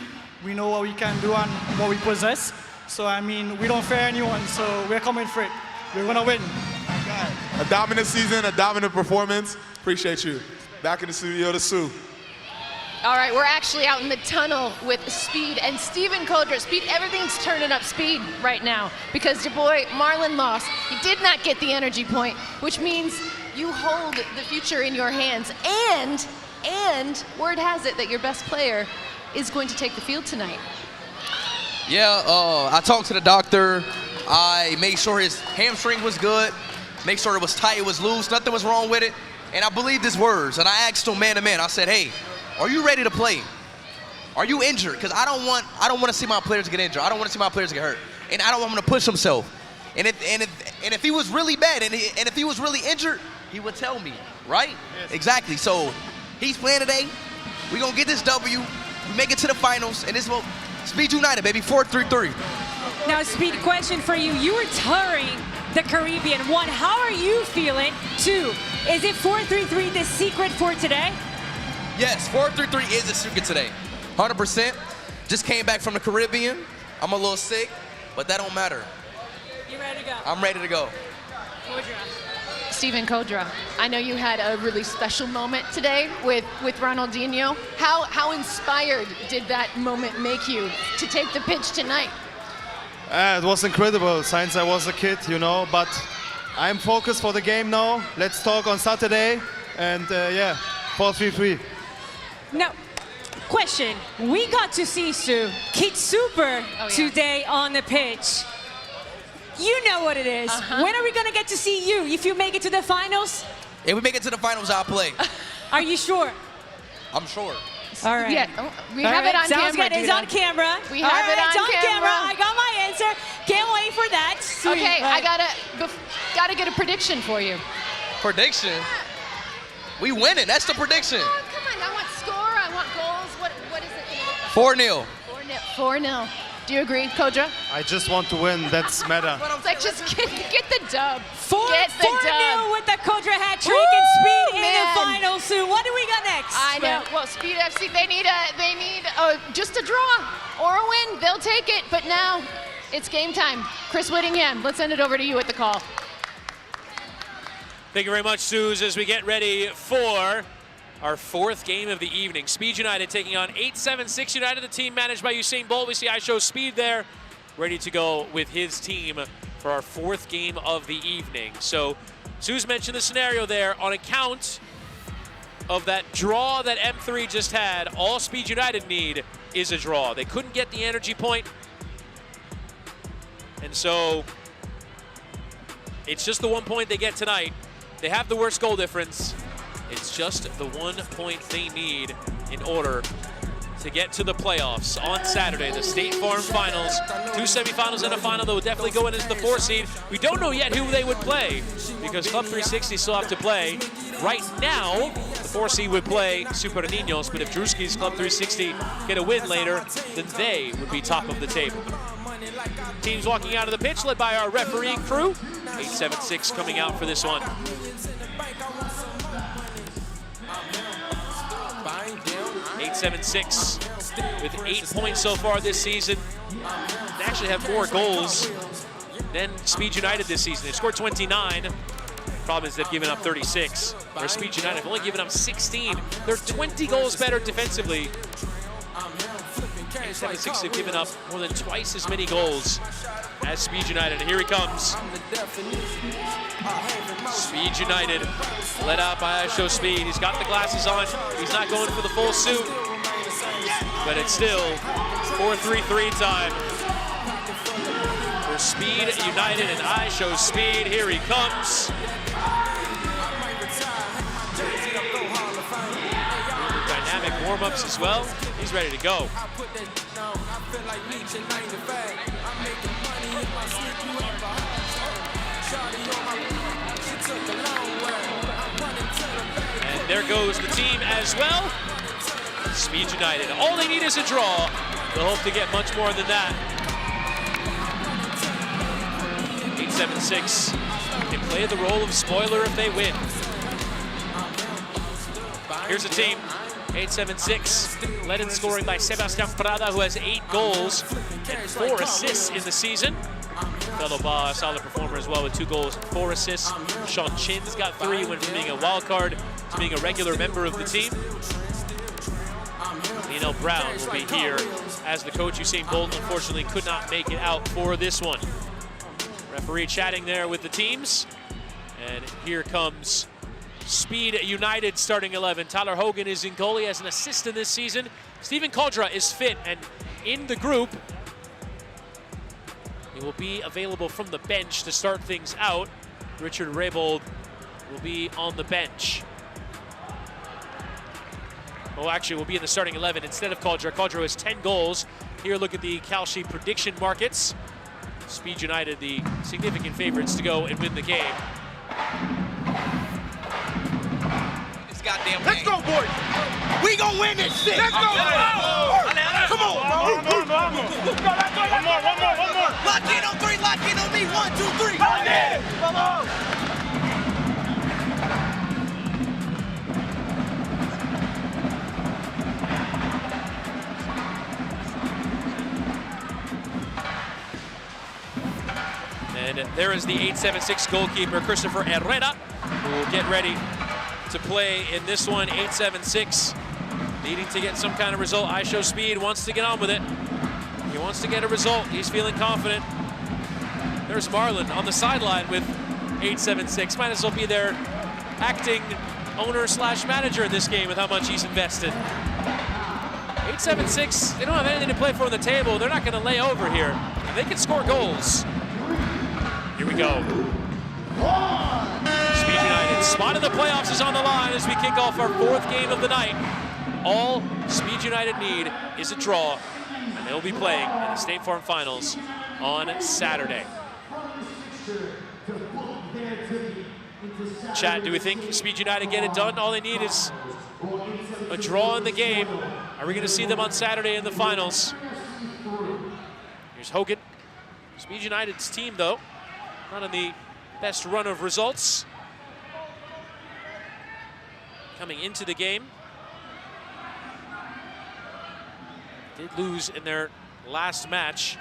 We know what we can do and what we possess. So, we don't fear anyone, so we're coming for it. We're gonna win. A dominant season, a dominant performance. Appreciate you. Back in the studio to Sue. All right, we're actually out in the tunnel with Speed and Steven Kodra. Speed, everything's turning up Speed right now because your boy Marlon lost. He did not get the energy point, which means you hold the future in your hands. And word has it that your best player is going to take the field tonight. Yeah, I talked to the doctor. I made sure his hamstring was good, make sure it was tight, it was loose, nothing was wrong with it. And I believed his words, and I asked him man to man. I said, hey, are you ready to play? Are you injured? Because I don't want to see my players get injured. I don't want to see my players get hurt. And I don't want him to push himself. And if he was really bad and if he was really injured, he would tell me, right? Yes. Exactly. So he's playing today. We're going to get this W. We make it to the finals. And this will Speed United, baby, 4-3-3. Now, Speed, question for you. You were touring the Caribbean. 1, how are you feeling? 2, is it 4-3-3 the secret for today? Yes, 4-3-3 is the secret today. 100%. Just came back from the Caribbean. I'm a little sick, but that don't matter. You ready to go? I'm ready to go. Steven Kodra, I know you had a really special moment today with Ronaldinho. How inspired did that moment make you to take the pitch tonight? It was incredible since I was a kid, but I'm focused for the game now. Let's talk on Saturday, and 4-3-3. Now, question. We got to see Kid Super today on the pitch. You know what it is. When are we going to get to see you? If you make it to the finals? If we make it to the finals, I'll play. Are you sure? I'm sure. All right. Yeah, we have it on Sounds camera. Good. It's on camera. We have it on camera. I got my answer. Can't wait for that. Sweet. Okay, I gotta get a prediction for you. Prediction? We win it. That's the prediction. Oh, come on. I want score. I want goals. What is it? 4-0. 4-0. Do you agree, Kodra? I just want to win. That's matter. Like, just get the dub. 4-0 with the Kodra hat trick and Speed in the final. Sue, what do we got next? Relax. I know. Well, Speed FC, they need just a draw or a win. They'll take it. But now it's game time. Chris Whittingham, let's send it over to you at the call. Thank you very much, Suze, as we get ready for our fourth game of the evening. Speed United taking on 876 United, the team managed by Usain Bolt. We see I Show Speed there, ready to go with his team for our fourth game of the evening. So Suze mentioned the scenario there. On account of that draw that M3 just had, all Speed United need is a draw. They couldn't get the energy point, and so it's just the 1 point they get tonight. They have the worst goal difference. It's just the 1 point they need in order to get to the playoffs on Saturday. The State Farm Finals, 2 semifinals and a final that will definitely go in as the 4 seed. We don't know yet who they would play because Club 360 still have to play. Right now, the 4 seed would play Super and Ninños, but if Druski's Club 360 get a win later, then they would be top of the table. Teams walking out of the pitch led by our refereeing crew. 876 coming out for this one. 876 with 8 points so far this season. They actually have more goals than Speed United this season. They've scored 29. Problem is they've given up 36. Where Speed United have only given up 16. They're 20 goals better defensively. 876 have given up more than twice as many goals as Speed United. And here he comes. Speed United, led out by Show Speed. He's got the glasses on. He's not going for the full suit, but it's still 4-3-3 time for Speed United, and I Show Speed. Here he comes. Dynamic warm-ups as well. He's ready to go. And there goes the team as well. Speed United. All they need is a draw. They'll hope to get much more than that. 876 can play the role of spoiler if they win. Here's the team. 876, led in scoring by Sebastian Prada, who has 8 goals and 4 assists in the season. Fellow Ba, solid performer as well with 2 goals and 4 assists. Sean Chin's got 3, went from being a wild card to being a regular member of the team. Nino Brown will be here as the coach. Usain Bolt unfortunately could not make it out for this one. Referee chatting there with the teams. And here comes Speed United starting 11. Tyler Hogan is in goal. He has an assist in this season. Stephen Caldra is fit and in the group. He will be available from the bench to start things out. Richard Raybold will be on the bench. Oh, actually, will be in the starting 11 instead of Caldra. Caldra has 10 goals. Here, look at the Kalshi prediction markets. Speed United, the significant favorites to go and win the game. Goddamn Let's go, boys. We gonna win this shit. Let's go. Come on, bro. One more. Lock in on 3, lock in on me. 1, 2, 3. Lock in. Come on. And there is the 876 goalkeeper, Christopher Herrera, who will get ready to play in this one. 876 needing to get some kind of result. I Show Speed wants to get on with it. He wants to get a result. He's feeling confident. There's Marlon on the sideline with 876. Might as well be their acting owner/manager in this game with how much he's invested. 876, they don't have anything to play for on the table. They're not going to lay over here. And they can score goals. Here we go. Speed United, spot of the playoffs is on the line as we kick off our 4th game of the night. All Speed United need is a draw, and they'll be playing in the State Farm Finals on Saturday. Chad, do we think Speed United get it done? All they need is a draw in the game. Are we going to see them on Saturday in the finals? Here's Hogan. Speed United's team, though, not on the best run of results coming into the game. did lose in their last match.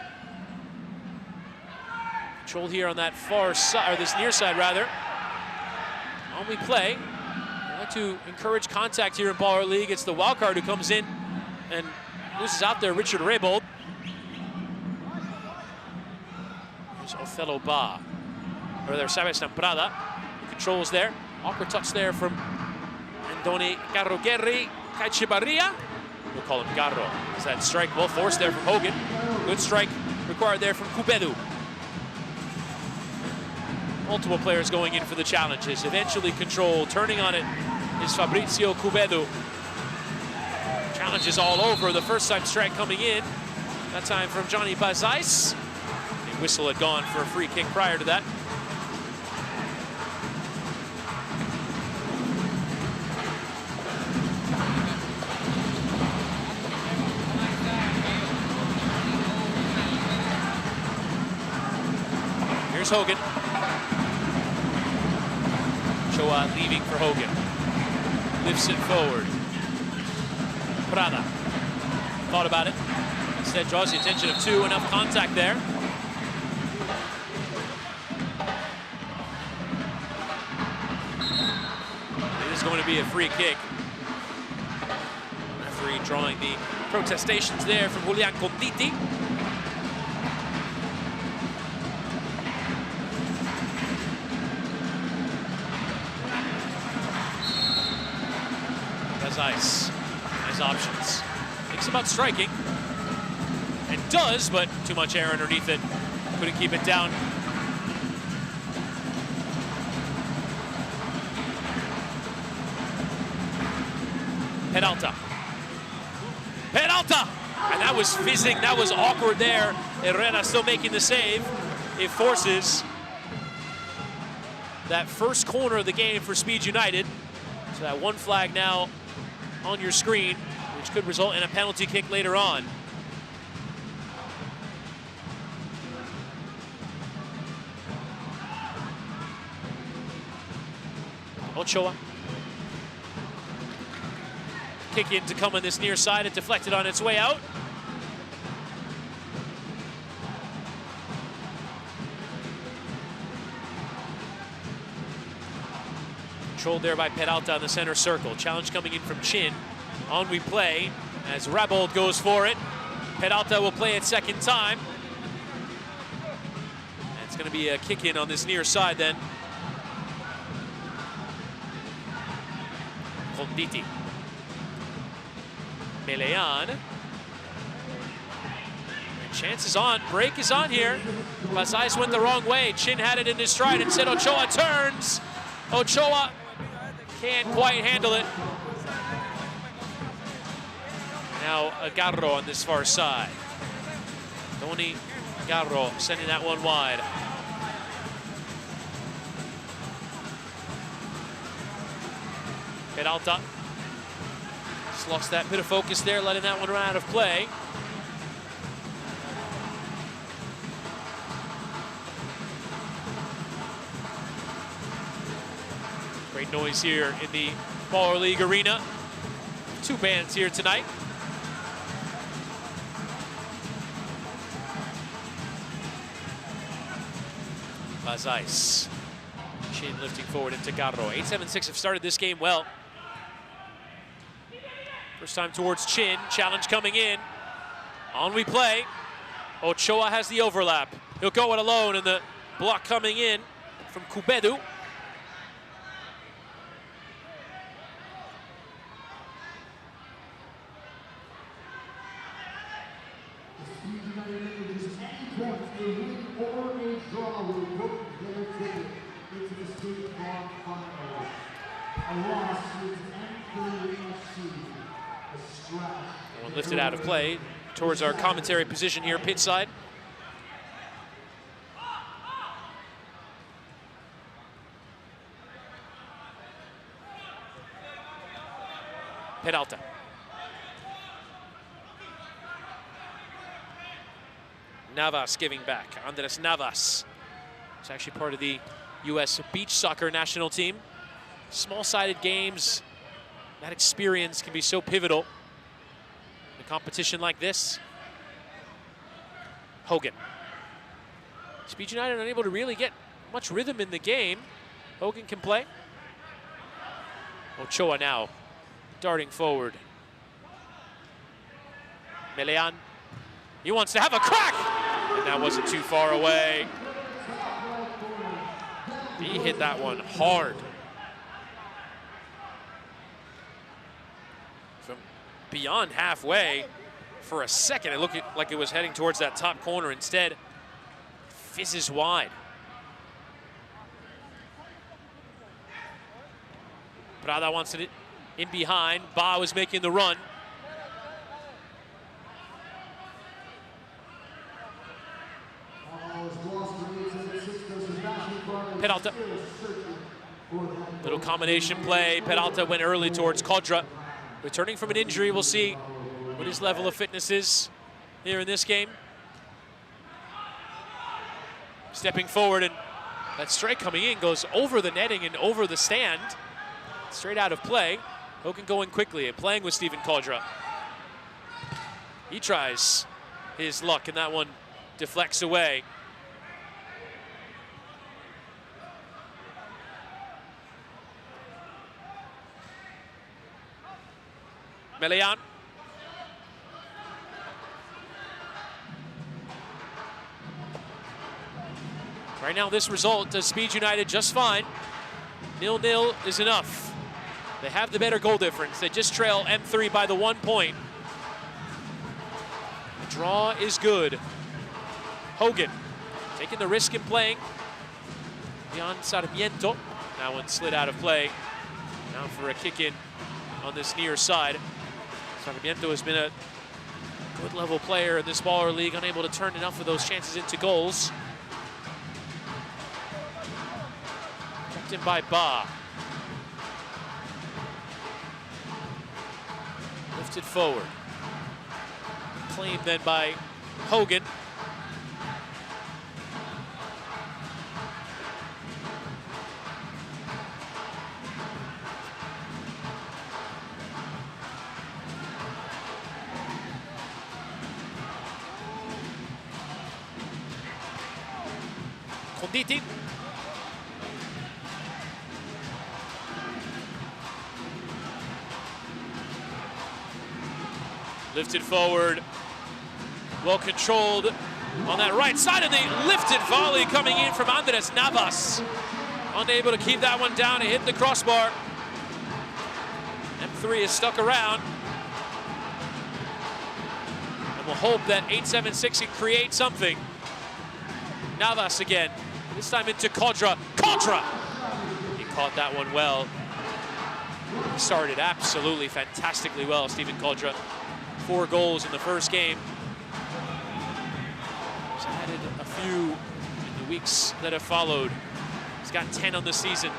Control here on that far side, or this near side rather. On we play. I like to encourage contact here in Baller League. It's the wild card who comes in and loses out there, Richard Raybold. There's Othello Ba. Or there, Sabes Namprada, who controls there. Awkward touch there from Andoni Garroguerri Cachibarria. We'll call him Garro. Is that strike well forced there from Hogan. Good strike required there from Cubedu. Multiple players going in for the challenges. Eventually Control, turning on it is Fabrizio Cubedu. Challenges all over. The first time strike coming in. That time from Johnny Bazais. The whistle had gone for a free kick prior to that. Here's Hogan. Choa leaving for Hogan. Lifts it forward. Prada. Thought about it. Instead draws the attention of two. Enough contact there. It is going to be a free kick. Referee drawing the protestations there from Julian Conditi. Ice has options. Thinks about striking. And does, but too much air underneath it. Couldn't keep it down. Peralta. Peralta! And that was fizzing. That was awkward there. Herrera still making the save. It forces that first corner of the game for Speed United. So that one flag now on your screen, which could result in a penalty kick later on. Ochoa. Kick in to come on this near side. It deflected on its way out. Controlled there by Peralta in the center circle. Challenge coming in from Chin. On we play as Rabold goes for it. Peralta will play it second time. And it's going to be a kick in on this near side then. Conditi. Melean. Chance is on. Break is on here. Bazais went the wrong way. Chin had it in his stride. Instead, Ochoa turns. Ochoa can't quite handle it. Now Garro on this far side. Tony Garro sending that one wide. Peralta just lost that bit of focus there, letting that one run out of play. Great noise here in the Baller League arena. Two bands here tonight. Bazais. Chin lifting forward into Garro. 8-7-6 have started this game well. First time towards Chin. Challenge coming in. On we play. Ochoa has the overlap. He'll go it alone, and the block coming in from Cubedu. One lifted out of play towards our commentary position here, pit side. Peralta. Navas giving back. Andres Navas. It's actually part of the U.S. beach soccer national team. Small-sided games, that experience can be so pivotal when it competition like this. Hogan. Speed United unable to really get much rhythm in the game. Hogan can play. Ochoa now darting forward. Melean. He wants to have a crack! And that wasn't too far away. He hit that one hard. From beyond halfway, for a second, it looked like it was heading towards that top corner. Instead, fizzes wide. Prada wants it in behind. Ba was making the run. Peralta. Little combination play. Peralta went early towards Kodra. Returning from an injury, we'll see what his level of fitness is here in this game. Stepping forward, and that strike coming in goes over the netting and over the stand. Straight out of play. Hogan going quickly and playing with Steven Kodra. He tries his luck, and that one deflects away. Melean. Right now, this result does Speed United just fine. 0-0 is enough. They have the better goal difference. They just trail M3 by the 1 point. The draw is good. Hogan taking the risk in playing. Beyond Sarmiento. That one slid out of play. Now for a kick in on this near side. Sarmiento has been a good level player in this baller league, unable to turn enough of those chances into goals. Kept in by Ba. Lifted forward. Claimed then by Hogan. Conditi. Lifted forward, well controlled on that right side, and the lifted volley coming in from Andres Navas. Unable to keep that one down and hit the crossbar. M3 is stuck around. And we'll hope that 876 can create something. Navas again, this time into Kodra. Kodra! He caught that one well. He started absolutely fantastically well, Steven Kodra. 4 goals in the first game. He's added a few in the weeks that have followed. He's got 10 on the season.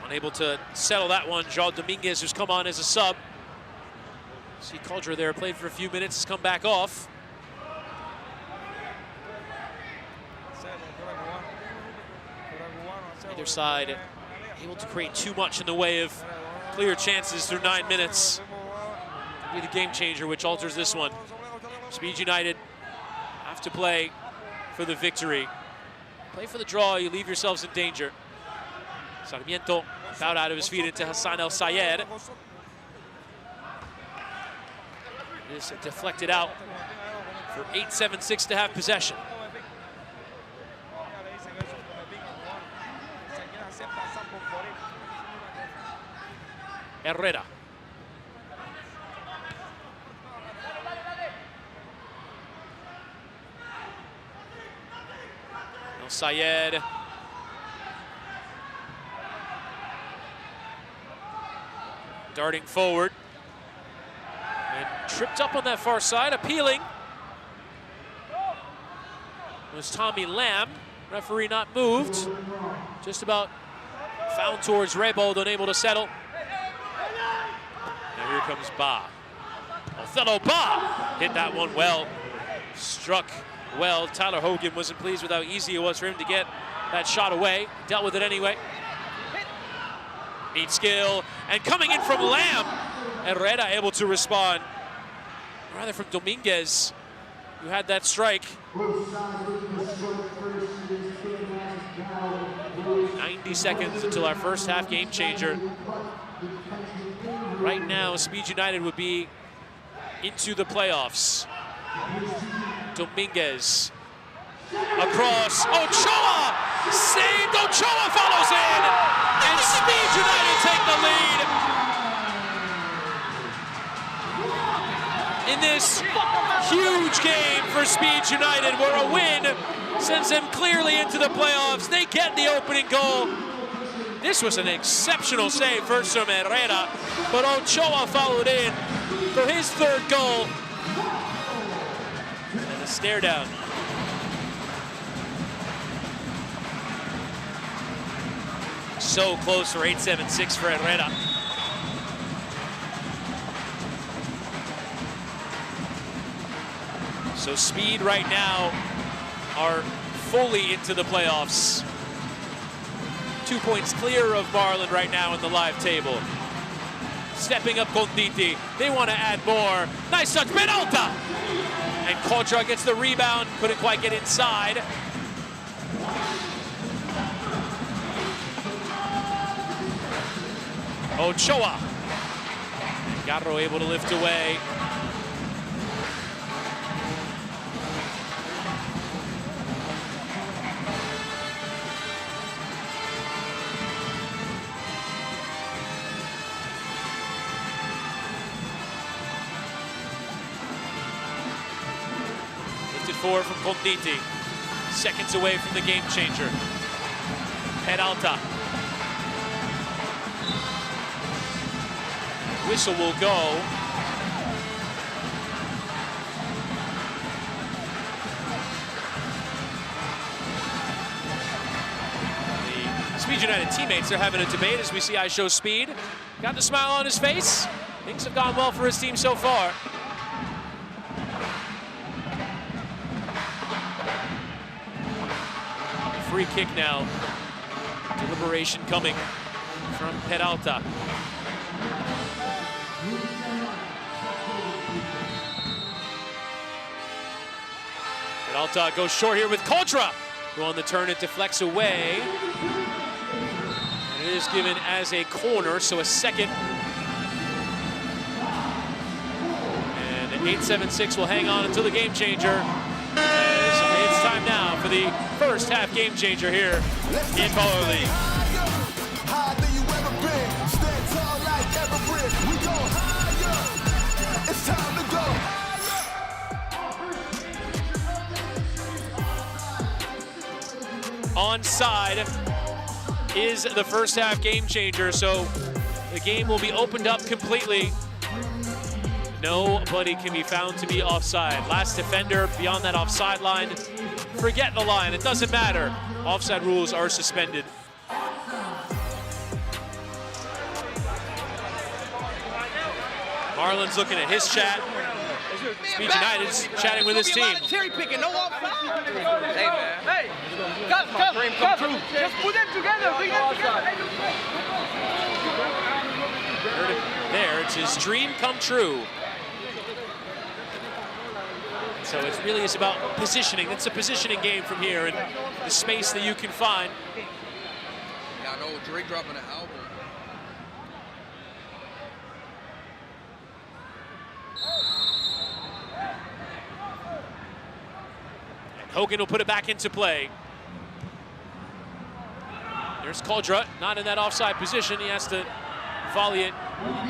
Unable to settle that one, João Dominguez, who's come on as a sub. See Kodra there, played for a few minutes, has come back off. Either side able to create too much in the way of clear chances through 9 minutes. Could be the game changer, which alters this one. Speed United have to play for the victory. Play for the draw, you leave yourselves in danger. Sarmiento fouled out of his feet into Hassan El Sayed. It is deflected out for 876 to have possession. Herrera. El Sayed. Darting forward. And tripped up on that far side, appealing. It was Tommy Lamb. Referee not moved. Just about found towards Rebold, unable to settle. Now here comes Ba. Othello Ba hit that one well. Struck well. Tyler Hogan wasn't pleased with how easy it was for him to get that shot away. Dealt with it anyway. Neat skill. And coming in from Lamb, Herrera able to respond. Rather from Dominguez, who had that strike. 90 seconds until our first half game changer. Right now, Speed United would be into the playoffs. Dominguez across. Ochoa! Saved! Ochoa follows in! And Speed United take the lead. In this huge game for Speed United, where a win sends them clearly into the playoffs. They get the opening goal. This was an exceptional save first from Herrera, but Ochoa followed in for his third goal. And a stare down. So close for 8-7-6 for Herrera. So Speed right now are fully into the playoffs. 2 points clear of Marlon right now in the live table. Stepping up Conditi. They want to add more. Nice touch, Peralta! And Contra gets the rebound, couldn't quite get inside. Ochoa. Garro able to lift away. Lifted forward from Conditi. Seconds away from the game changer. Peralta. Whistle will go. The Speed United teammates are having a debate as we see I Show Speed. Got the smile on his face. Things have gone well for his team so far. Free kick now. Deliberation coming from Peralta. Peralta goes short here with Contra. Go on the turn, it deflects away. And it is given as a corner, so a second. And 8-7-6 will hang on until the game changer. As it's time now for the first half game changer here in Baller League. Higher than you ever been. Stand tall like Everest. We go higher. It's time to go. Onside is the first half game changer, so the game will be opened up completely. Nobody can be found to be offside. Last defender beyond that offside line. Forget the line, it doesn't matter. Offside rules are suspended. Marlon's looking at his chat. Speed United's chatting with his team. Cherry picking, no offside. Hey, man. Hey, come true. Just put them together. Bring them together. Heard it there. It's his dream come true. So it really is about positioning. It's a positioning game from here and the space that you can find. Yeah, I know Drake dropping an album. Hogan will put it back into play. There's Caldra, not in that offside position. He has to volley it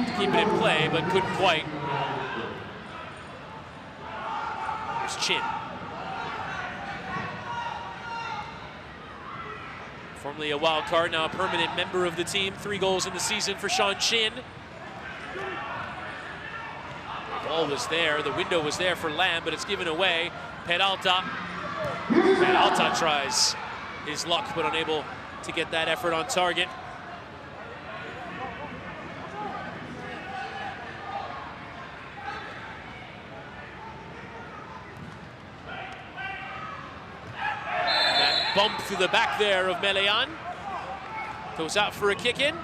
to keep it in play, but couldn't quite. There's Chin. Formerly a wild card, now a permanent member of the team. 3 goals in the season for Sean Chin. The ball was there, the window was there for Lamb, but it's given away. Peralta. Peralta tries his luck, but unable to get that effort on target. bump through the back there of Melean. Goes out for a kick in.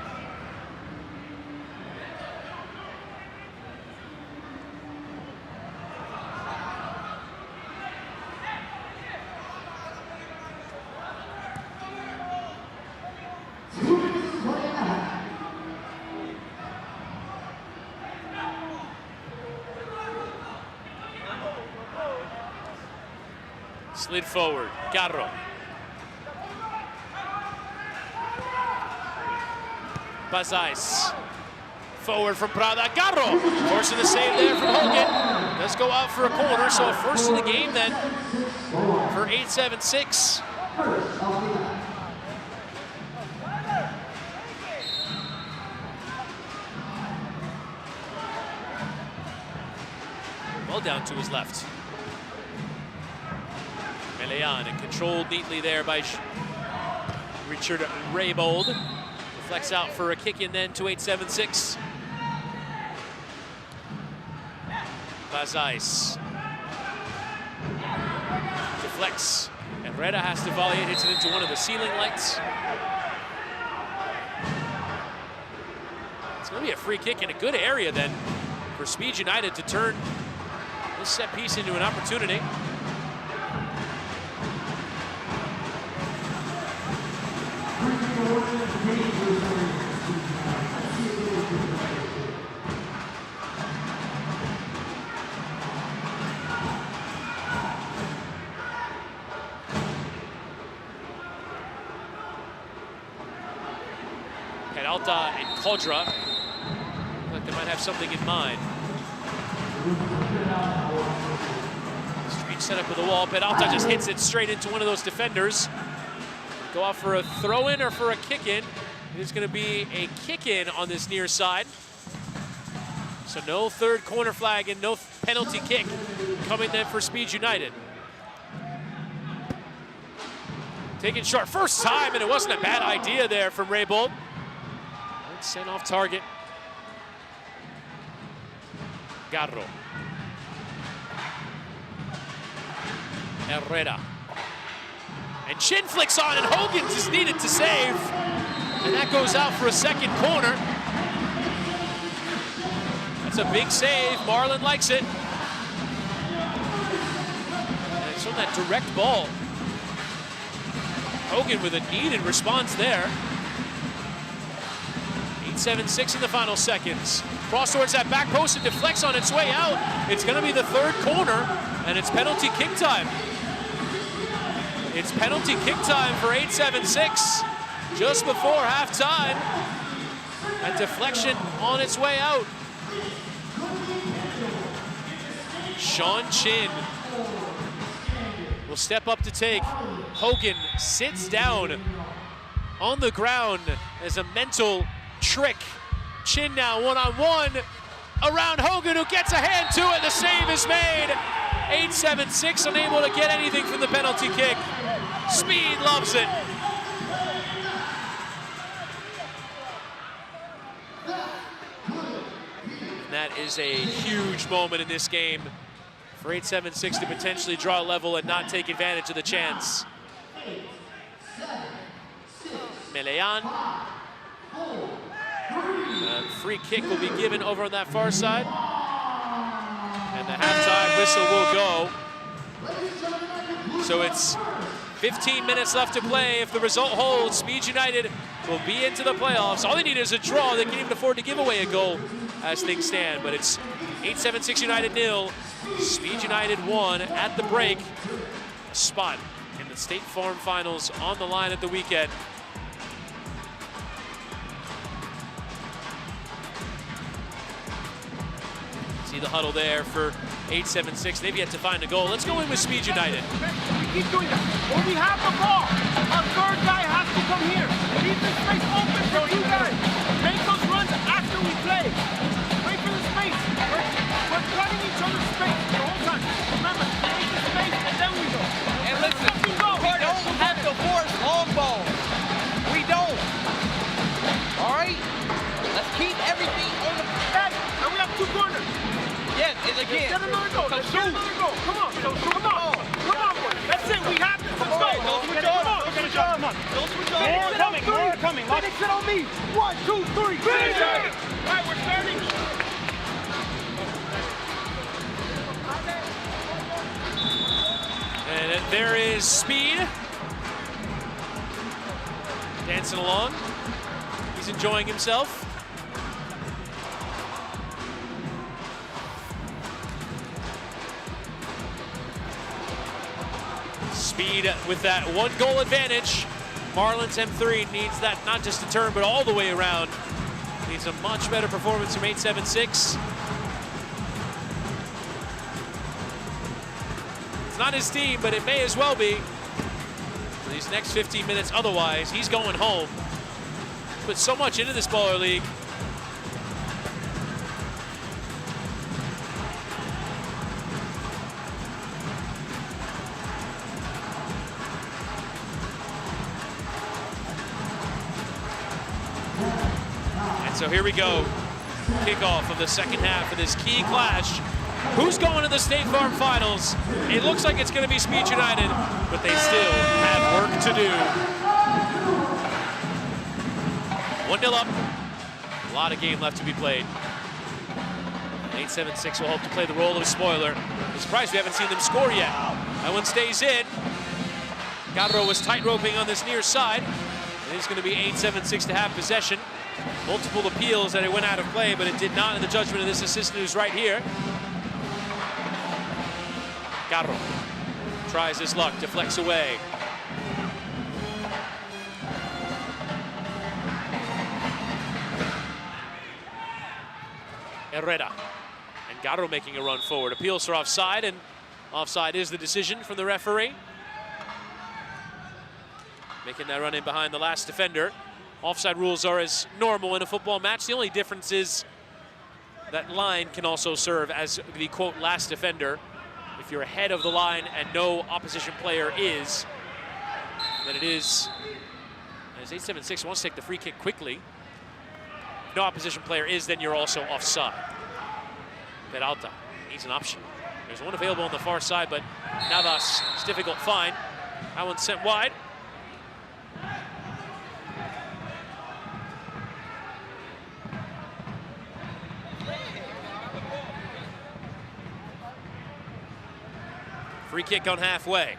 Slid forward, Garro. Bazais. Forward from Prada, Garro. Forcing the save there from Hogan. Let's go out for a corner, so a first of the game then for 8-7-6. Well down to his left. Melean and controlled neatly there by Richard Raybold. Deflects out for a kick in then to 8-7-6. Bazais. Deflects. Herrera has to volley it, hits it into one of the ceiling lights. It's going to be a free kick in a good area then for Speed United to turn this set piece into an opportunity. Peralta and Kodra look like they might have something in mind. Strange setup with the wall. Peralta just hits it straight into one of those defenders. Go out for a throw-in or for a kick-in. It's going to be a kick-in on this near side. So no third corner flag and no penalty kick coming then for Speed United. Taken short first time, and it wasn't a bad idea there from Raybold. Sent off target. Garro. Herrera. And chin flicks on, and Hogan just needed to save. And that goes out for a second corner. That's a big save. Marlon likes it. And it's on that direct ball. Hogan with a needed response there. 8-7-6 in the final seconds. Cross towards that back post and deflects on its way out. It's going to be the third corner, and it's penalty kick time. It's penalty kick time for 8-7-6 just before halftime. A deflection on its way out. Sean Chin will step up to take. Hogan sits down on the ground as a mental trick. Chin now one-on-one around Hogan, who gets a hand to it. The save is made. 8-7-6, unable to get anything from the penalty kick. Speed loves it. And that is a huge moment in this game for 8-7-6 to potentially draw a level and not take advantage of the chance. Melean. Free kick will be given over on that far side. And the halftime whistle will go. So it's 15 minutes left to play. If the result holds, Speed United will be into the playoffs. All they need is a draw. They can't even afford to give away a goal as things stand. But it's 8-7-6 United 0. Speed United 1 at the break. A spot in the State Farm Finals on the line at the weekend. See the huddle there for 8-7-6. They've yet to find a goal. Let's go in with Speed United. We keep doing that. When we have the ball, our third guy has to come here. Leave the space open for two guys. Make those runs after we play. Wait for the space. We're cutting each other's space the whole time. Remember, create the space and then we go. And listen, we don't have to force long balls. We don't. All right? Let's keep everything on the back. And we have two corners. Yes, and again. Let's get another goal. Let's get another goal. Come on. Come on. Come on, boys. That's it. We have this. Let's go. Come on. Come on. More coming, more coming. Finish it on me. 1, 2, 3. Finish it. All right, we're starting. And there is Speed. Dancing along. He's enjoying himself. Speed with that 1-goal advantage. Marlon's M3 needs that not just to turn, but all the way around. Needs a much better performance from 8-7-6. It's not his team, but it may as well be. For these next 15 minutes, otherwise, he's going home. Put so much into this baller league. So here we go, kickoff of the second half of this key clash. Who's going to the State Farm Finals? It looks like it's going to be Speed United, but they still have work to do. 1-0 up, a lot of game left to be played. 8-7-6 will hope to play the role of spoiler. I'm surprised we haven't seen them score yet. That one stays in. Garro was tight roping on this near side. And it's going to be 8-7-6 to have possession. Multiple appeals that it went out of play, but it did not in the judgment of this assistant who's right here. Garro tries his luck, deflects away. Herrera and Garro making a run forward. Appeals for offside, and offside is the decision from the referee. Making that run in behind the last defender. Offside rules are as normal in a football match. The only difference is that line can also serve as the, quote, last defender. If you're ahead of the line and no opposition player is, then it is, as 8-7-6 wants to take the free kick quickly. If no opposition player is, then you're also offside. Peralta needs an option. There's one available on the far side, but Navas, it's difficult find. That one's sent wide. Free kick on halfway.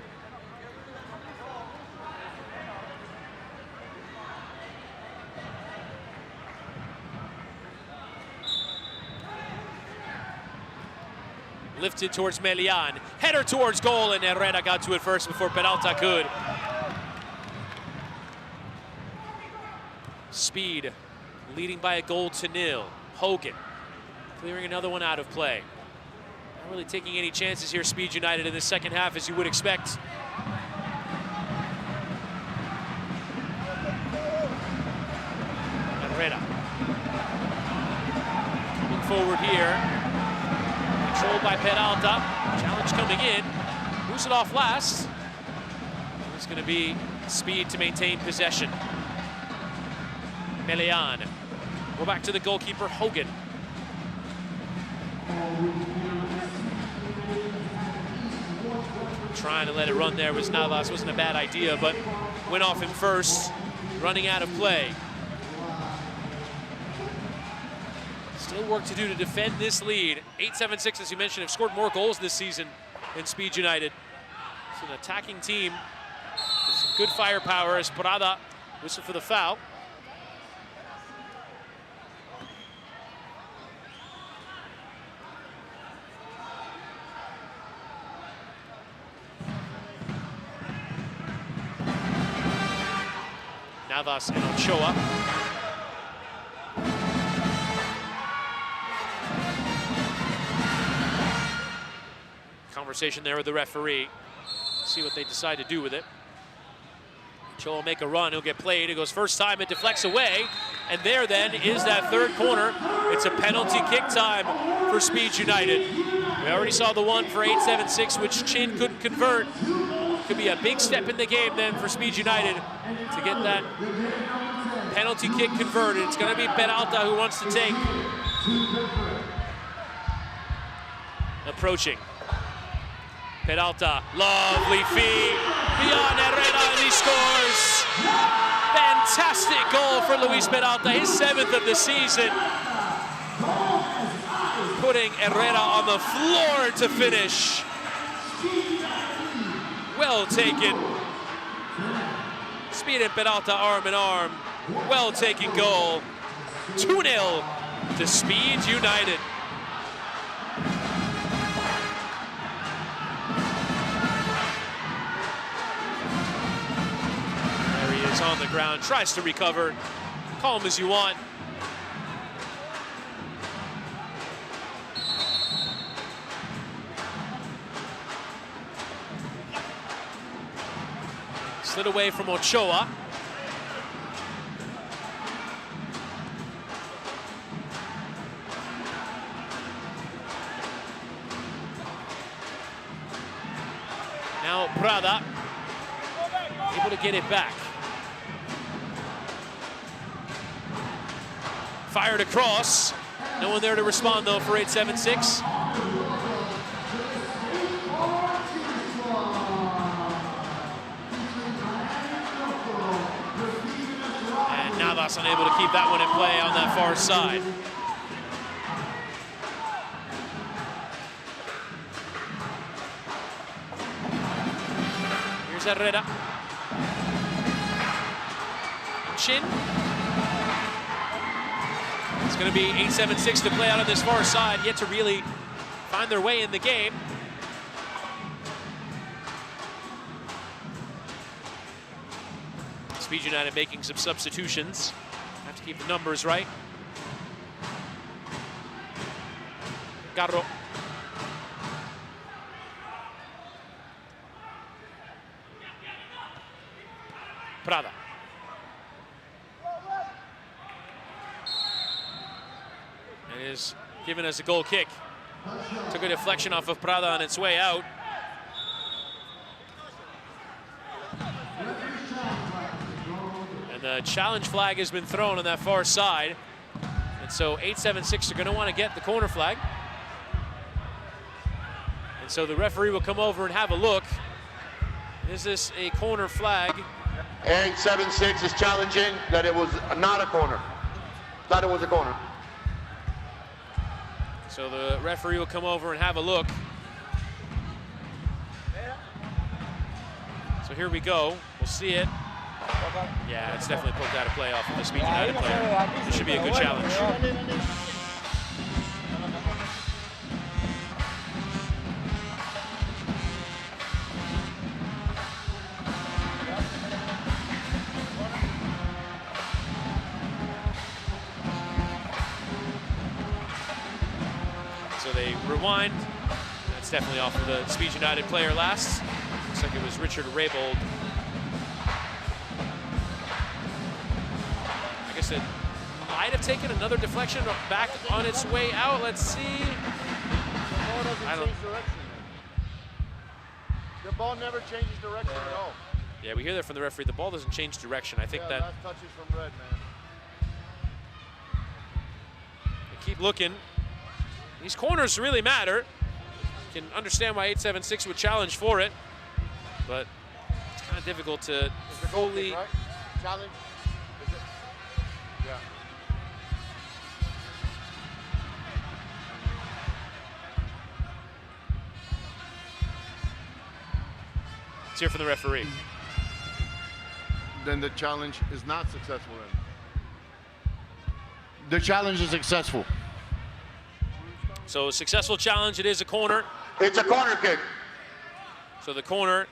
Lifted towards Melian. Header towards goal, and Herrera got to it first before Peralta could. Speed leading by a goal to nil. Hogan clearing another one out of play. Not really taking any chances here, Speed United, in the second half, as you would expect. Herrera coming forward here. Controlled by Peralta. Challenge coming in. Who's it off last? It's going to be Speed to maintain possession. Melian. We're back to the goalkeeper, Hogan. Trying to let it run there was Navas. Wasn't a bad idea, but went off him first, running out of play. Still work to do to defend this lead. 8-7-6, as you mentioned, have scored more goals this season than Speed United. It's an attacking team with some good firepower as Parada whistle for the foul. Navas and Ochoa. Conversation there with the referee. See what they decide to do with it. Ochoa will make a run, he'll get played. It goes first time, it deflects away. And there then is that third corner. It's a penalty kick time for Speed United. We already saw the one for 8-7-6, which Chin couldn't convert. Could be a big step in the game then for Speed United to get that penalty kick converted. It's going to be Peralta who wants to take. Approaching. Peralta, lovely feed. beyond Herrera, and he scores. Fantastic goal for Luis Peralta, his 7th of the season. Putting Herrera on the floor to finish. Well taken. Speed and Peralta arm in arm. Well taken goal. 2-0 to Speed United. There he is on the ground, tries to recover. Call him as you want. Slid away from Ochoa. Now Prada, able to get it back. Fired across. No one there to respond though for 876. Navas unable to keep that one in play on that far side. Here's Herrera. Chin. It's going to be 876 to play out on this far side, yet to really find their way in the game. Speed United making some substitutions. Have to keep the numbers right. Garro. Prada. And is given us a goal kick. Took a deflection off of Prada on its way out. And the challenge flag has been thrown on that far side. And so 876 are going to want to get the corner flag. And so the referee will come over and have a look. Is this a corner flag? 876 is challenging that it was not a corner. Thought it was a corner. So the referee will come over and have a look. So here we go. We'll see it. Yeah, it's definitely poked out of play off of the Speed United player. This should be a good challenge. So they rewind. That's definitely off of the Speed United player last. Looks like it was Richard Raybould. I guess it might have taken another deflection back on its way out. Let's see. I don't. The ball never changes direction at all. Yeah, we hear that from the referee. The ball doesn't change direction. I think that last touch is from red, man. they keep looking. These corners really matter. You can understand why 876 would challenge for it, but it's kind of difficult to fully. Right? Challenge. Is it? Yeah. Let's hear from the referee. Then the challenge is not successful then. The challenge is successful. So a successful challenge, it is a corner. It's a corner kick. So the corner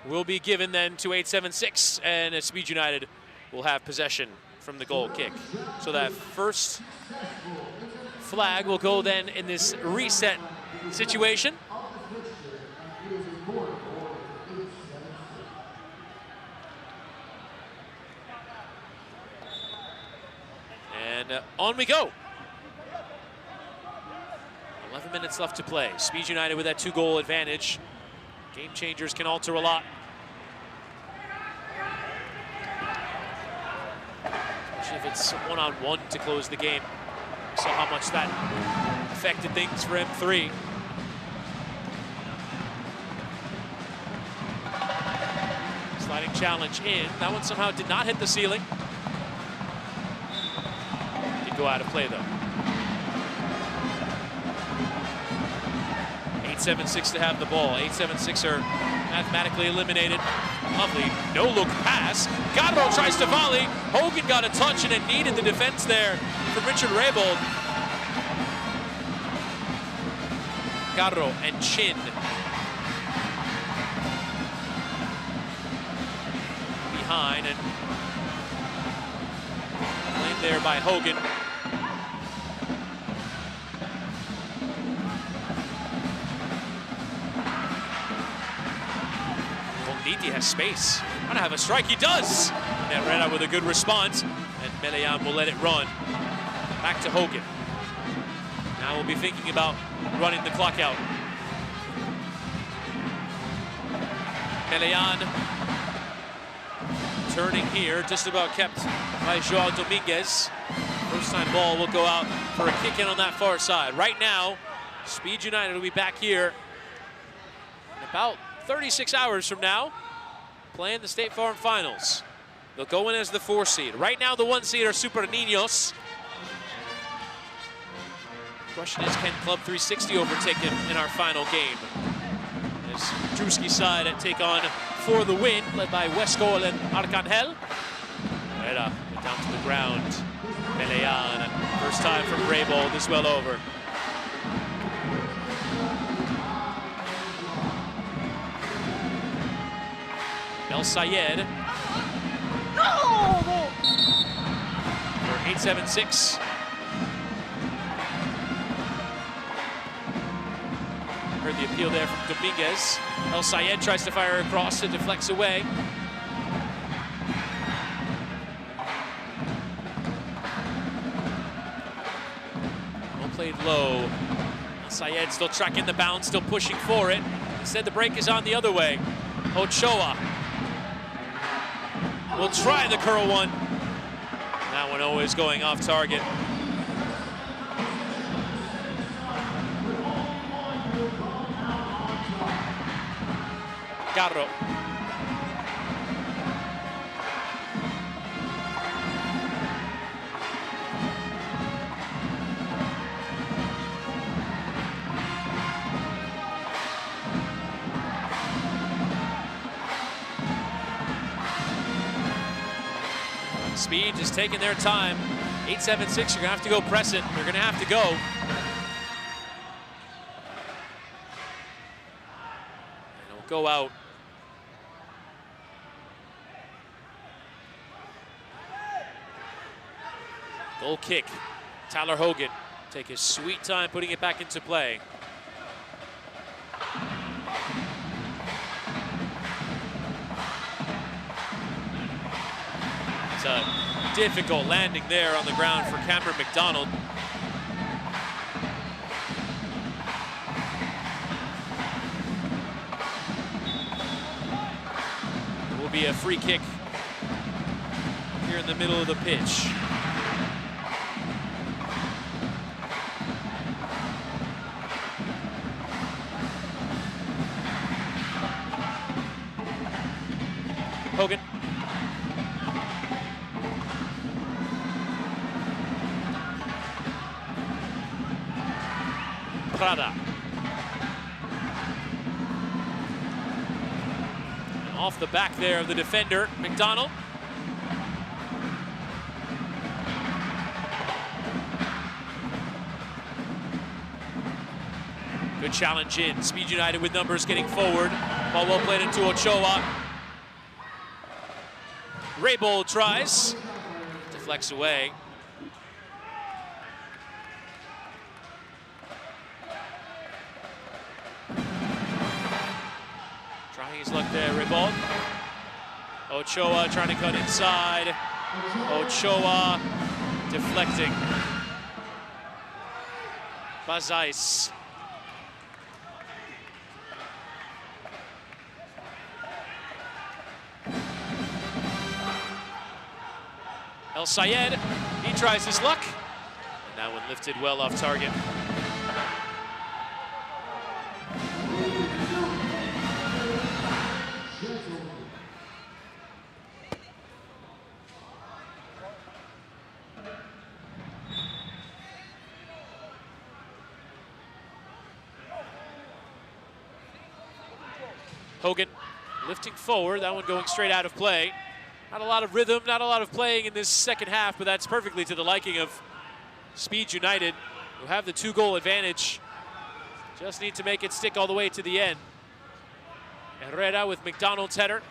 will be given then to 876, and Speed United will have possession from the goal kick. So that first flag will go then in this reset situation. And on we go. 11 minutes left to play. Speed United with that 2-goal advantage. Game changers can alter a lot. Especially if it's one-on-one to close the game. We saw how much that affected things for M3. Fighting challenge in. That one somehow did not hit the ceiling. Did go out of play, though. 8-7-6 to have the ball. 8-7-6 are mathematically eliminated. Lovely no-look pass. Garro tries to volley. Hogan got a touch, and it needed the defense there from Richard Raybould. Garro and Chin. Behind, and claimed there by Hogan. He has space. Gonna have a strike. He does. And Herrera with a good response. And Melean will let it run. Back to Hogan. Now we'll be thinking about running the clock out. Melean turning here, just about kept by Joao Dominguez. First time ball will go out for a kick in on that far side. Right now, Speed United will be back here in about 36 hours from now, playing the State Farm Finals. They'll go in as the 4 seed. Right now, the 1 seed are Super and Ninños. Question is, can Club 360 overtake him in our final game? As Druski side take on for the win, led by Westcol and Arcangel. Herrera down to the ground. Melean, first time from Raybould, this well over. El Sayed. No! For 8-7-6. Heard the appeal there from Dominguez. El Sayed tries to fire across, it deflects away. Well played low. El Sayed still tracking the bounce, still pushing for it. Instead, the break is on the other way. Ochoa will try the curl one. That one always going off target. Garro. Speed just taking their time. 8-7-6, you're gonna have to go press it. You're gonna have to go. And it'll go out. Goal kick. Tyler Hogan take his sweet time putting it back into play. It's a difficult landing there on the ground for Cameron McDonald. It will be a free kick here in the middle of the pitch. Hogan. Prada. And off the back there of the defender, McDonald. Good challenge in. Speed United with numbers getting forward. Ball well played into Ochoa. Raybould tries. Deflects away. Trying his luck there, Raybould. Ochoa trying to cut inside. Ochoa deflecting. Bazais. El Sayed, he tries his luck. And that one lifted well off target. Hogan lifting forward, that one going straight out of play. Not a lot of rhythm, not a lot of playing in this second half, but that's perfectly to the liking of Speed United, who have the 2-goal advantage. Just need to make it stick all the way to the end. Herrera with McDonald's header.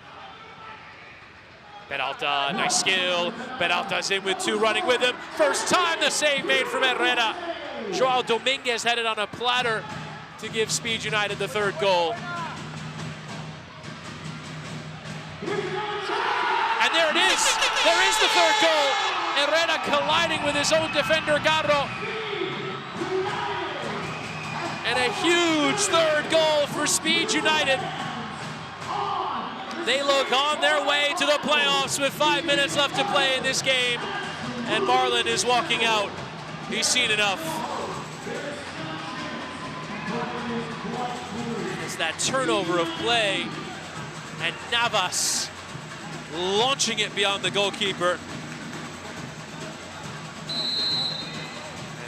Peralta, nice skill. Peralta's in with 2 running with him. First time the save made from Herrera. Joao Dominguez had it on a platter to give Speed United the 3rd goal. And there it is. There is the 3rd goal. Herrera colliding with his own defender, Garro. And a huge 3rd goal for Speed United. They look on their way to the playoffs with 5 minutes left to play in this game. And Marlon is walking out. He's seen enough. It's that turnover of play. And Navas launching it beyond the goalkeeper.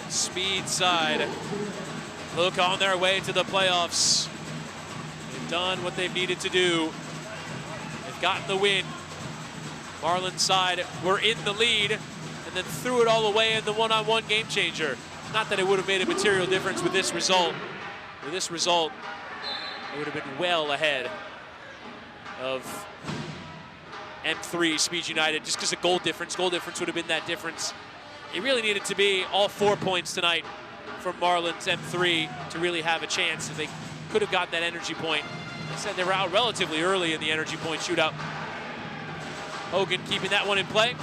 And Speed side look on their way to the playoffs. They've done what they've needed to do. They've gotten the win. Marlon's side were in the lead and then threw it all away in the one-on-one game changer. Not that it would have made a material difference with this result. With this result, it would have been well ahead of M3 Speed United, just because of goal difference. Goal difference would have been that difference. It really needed to be all 4 points tonight from Marlon's M3 to really have a chance. If they could have got that energy point. They said they were out relatively early in the energy point shootout. Hogan keeping that one in play.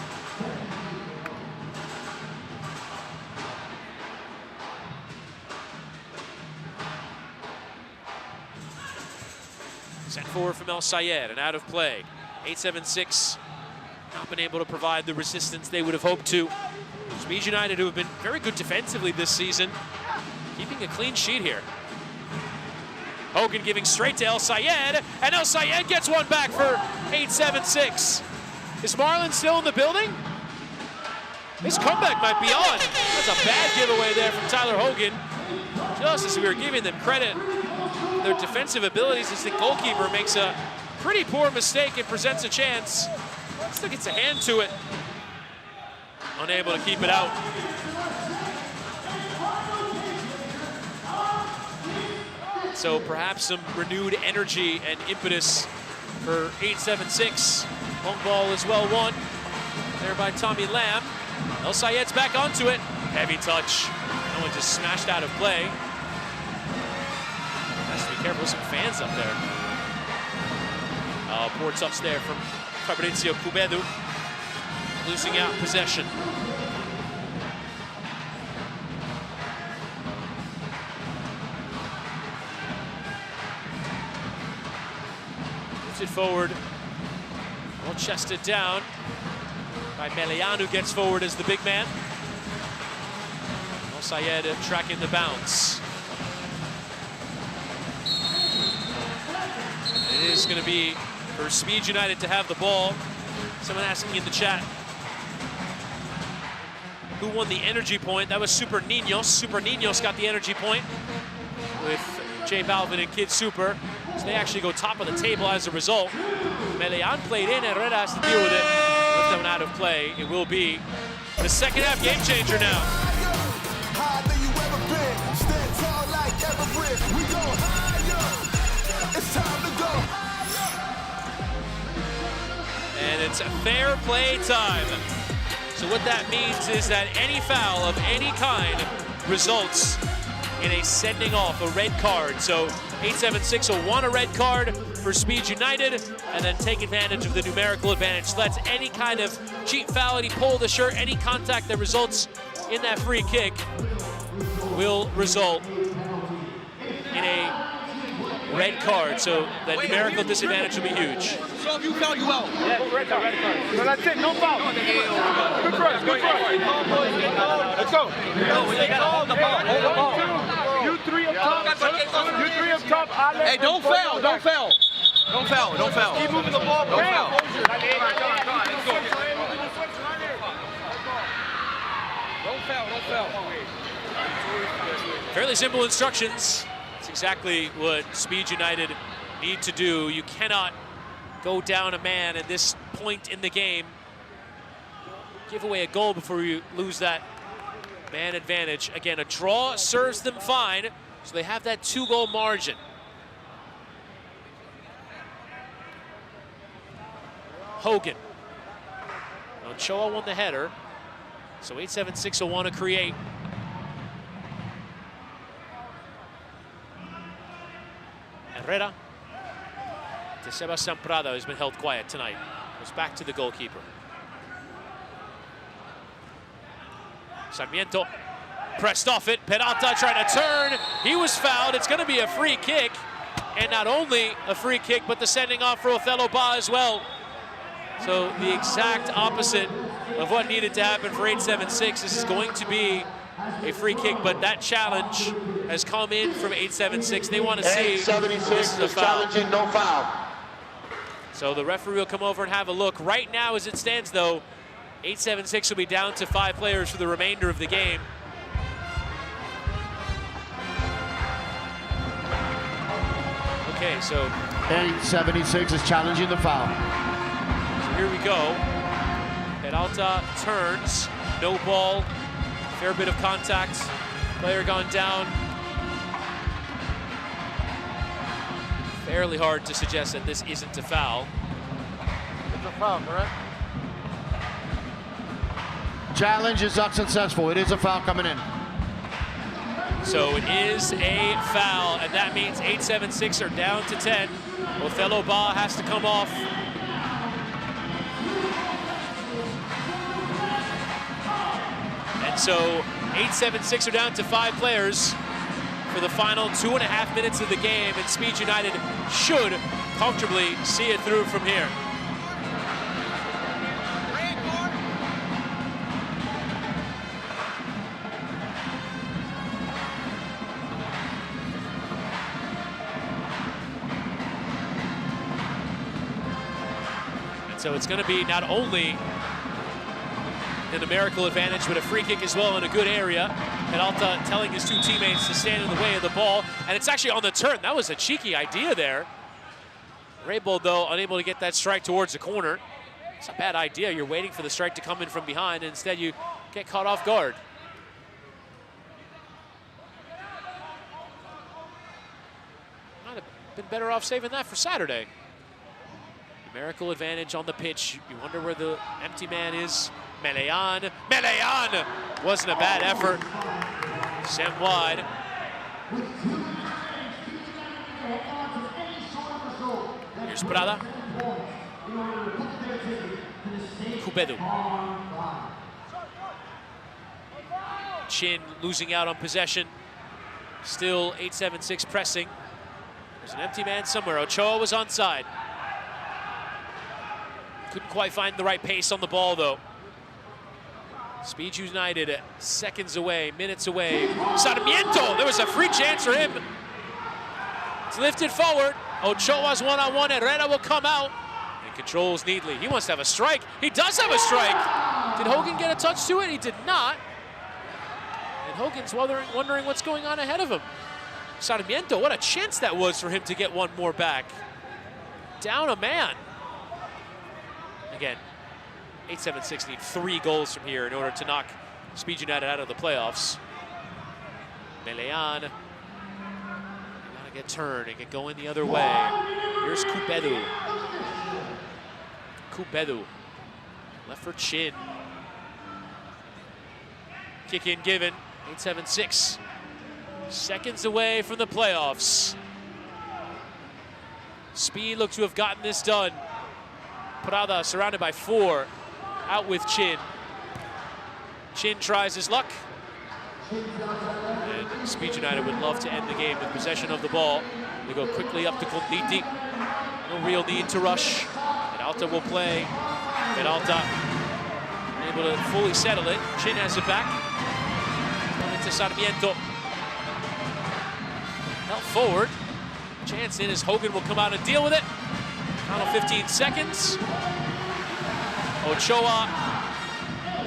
Sent forward from El Sayed and out of play. 8-7-6, not been able to provide the resistance they would have hoped to. Speed United, who have been very good defensively this season, keeping a clean sheet here. Hogan giving straight to El Sayed, and El Sayed gets one back for 8-7-6. Is Marlon still in the building? His comeback might be on. That's a bad giveaway there from Tyler Hogan. Just as we were giving them credit, their defensive abilities, as the goalkeeper makes a pretty poor mistake and presents a chance. Still gets a hand to it. Unable to keep it out. So perhaps some renewed energy and impetus for 8-7-6. Long ball is well won there by Tommy Lamb. El Sayed's back onto it. Heavy touch. That one just smashed out of play. Has to be careful with some fans up there. Poor touch there from Fabrizio Cubedo. Losing out possession. Moves it forward. Well chested down by Melian, who gets forward as the big man. El Sayed tracking the bounce. It is going to be for Speed United to have the ball. Someone asking in the chat, who won the energy point? That was Super Ninños. Super Ninños got the energy point with J Balvin and Kid Super. So they actually go top of the table as a result. Melian played in, Herrera has to deal with it. Lift that one out of play. It will be the second half game changer now. Higher than you ever been. Stand tall like Everest. We go higher. It's time to go higher. And it's a fair play time. So what that means is that any foul of any kind results in a sending off, a red card. So 8-7-6 will want a red card for Speed United and then take advantage of the numerical advantage. So that's any kind of cheap foul, any pull of the shirt, any contact that results in that free kick will result in a red card. So that numerical disadvantage will be huge. So if you foul, you out. Yeah, red card, red card. So that's it, no foul. Good cross, good cross. Let's go. Hold the ball, hold the ball. You three up top. You three up top. Hey, don't foul, don't foul. Don't foul, don't foul. Keep moving the ball. Don't foul. Don't foul, don't foul. Fairly simple instructions. That's exactly what Speed United need to do. You cannot go down a man at this point in the game. Give away a goal before you lose that man advantage. Again, a draw serves them fine, so they have that 2-goal margin. Hogan. Ochoa won the header, so 876 will want to create. Herrera to Sebastian Prada, who's been held quiet tonight. Goes back to the goalkeeper. Sarmiento pressed off it. Peralta trying to turn. He was fouled. It's going to be a free kick. And not only a free kick, but the sending off for Othello Ba as well. So the exact opposite of what needed to happen for 876. This is going to be a free kick, but that challenge has come in from 876. They want to see this is a foul. No foul. So the referee will come over and have a look. Right now, as it stands, though, 876 will be down to 5 players for the remainder of the game. Okay, so 876 is challenging the foul. So here we go. Peralta turns, no ball, fair bit of contact. Player gone down. Fairly hard to suggest that this isn't a foul. It's a foul, correct? Challenge is unsuccessful. It is a foul coming in. So it is a foul, and that means 876 are down to 10. Othello Ba has to come off. And so 876 are down to 5 players for the final 2.5 minutes of the game, and Speed United should comfortably see it through from here. So it's going to be not only a numerical advantage, but a free kick as well in a good area. Peralta telling his 2 teammates to stand in the way of the ball, and it's actually on the turn. That was a cheeky idea there. Raybold, though, unable to get that strike towards the corner. It's a bad idea. You're waiting for the strike to come in from behind, and instead you get caught off guard. Might have been better off saving that for Saturday. Numerical advantage on the pitch. You wonder where the empty man is. Melean. Melean! Wasn't a bad effort. Sent wide. Here's Prada. Cubedo. Chin losing out on possession. Still 876 pressing. There's an empty man somewhere. Ochoa was onside. Couldn't quite find the right pace on the ball, though. Speed United seconds away, minutes away. Sarmiento, there was a free chance for him. It's lifted forward. Ochoa's one-on-one. Herrera will come out and controls neatly. He wants to have a strike. He does have a strike. Did Hogan get a touch to it? He did not. And Hogan's wondering what's going on ahead of him. Sarmiento, what a chance that was for him to get one more back. Down a man. Again, 876 need 3 goals from here in order to knock Speed United out of the playoffs. Melean, gotta get turned and get going the other way. Here's Cubedo. Cubedo, left for Chin. Kick in given, 876. Seconds away from the playoffs. Speed look to have gotten this done. Prada surrounded by 4, out with Chin. Chin tries his luck. And Speed United would love to end the game with possession of the ball. They go quickly up to Conditi. No real need to rush. Peralta will play. Peralta able to fully settle it. Chin has it back. Into Sarmiento. Help forward. Chance in as Hogan will come out and deal with it. Final 15 seconds. Ochoa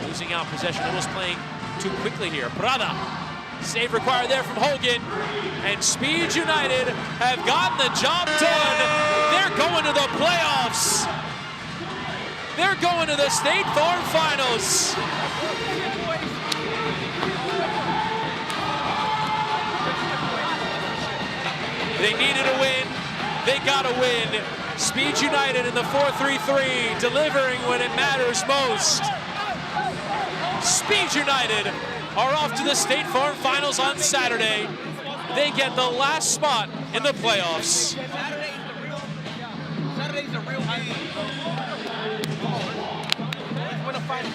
losing out possession, almost playing too quickly here. Prada Save required there from Hogan. And Speed United have gotten the job done. They're going to the playoffs. They're going to the State Farm Finals. They needed a win. They got a win. Speed United in the 4-3-3, delivering when it matters most. Speed United are off to the State Farm Finals on Saturday. They get the last spot in the playoffs. Saturday's a real game. Come on. Let's win a final.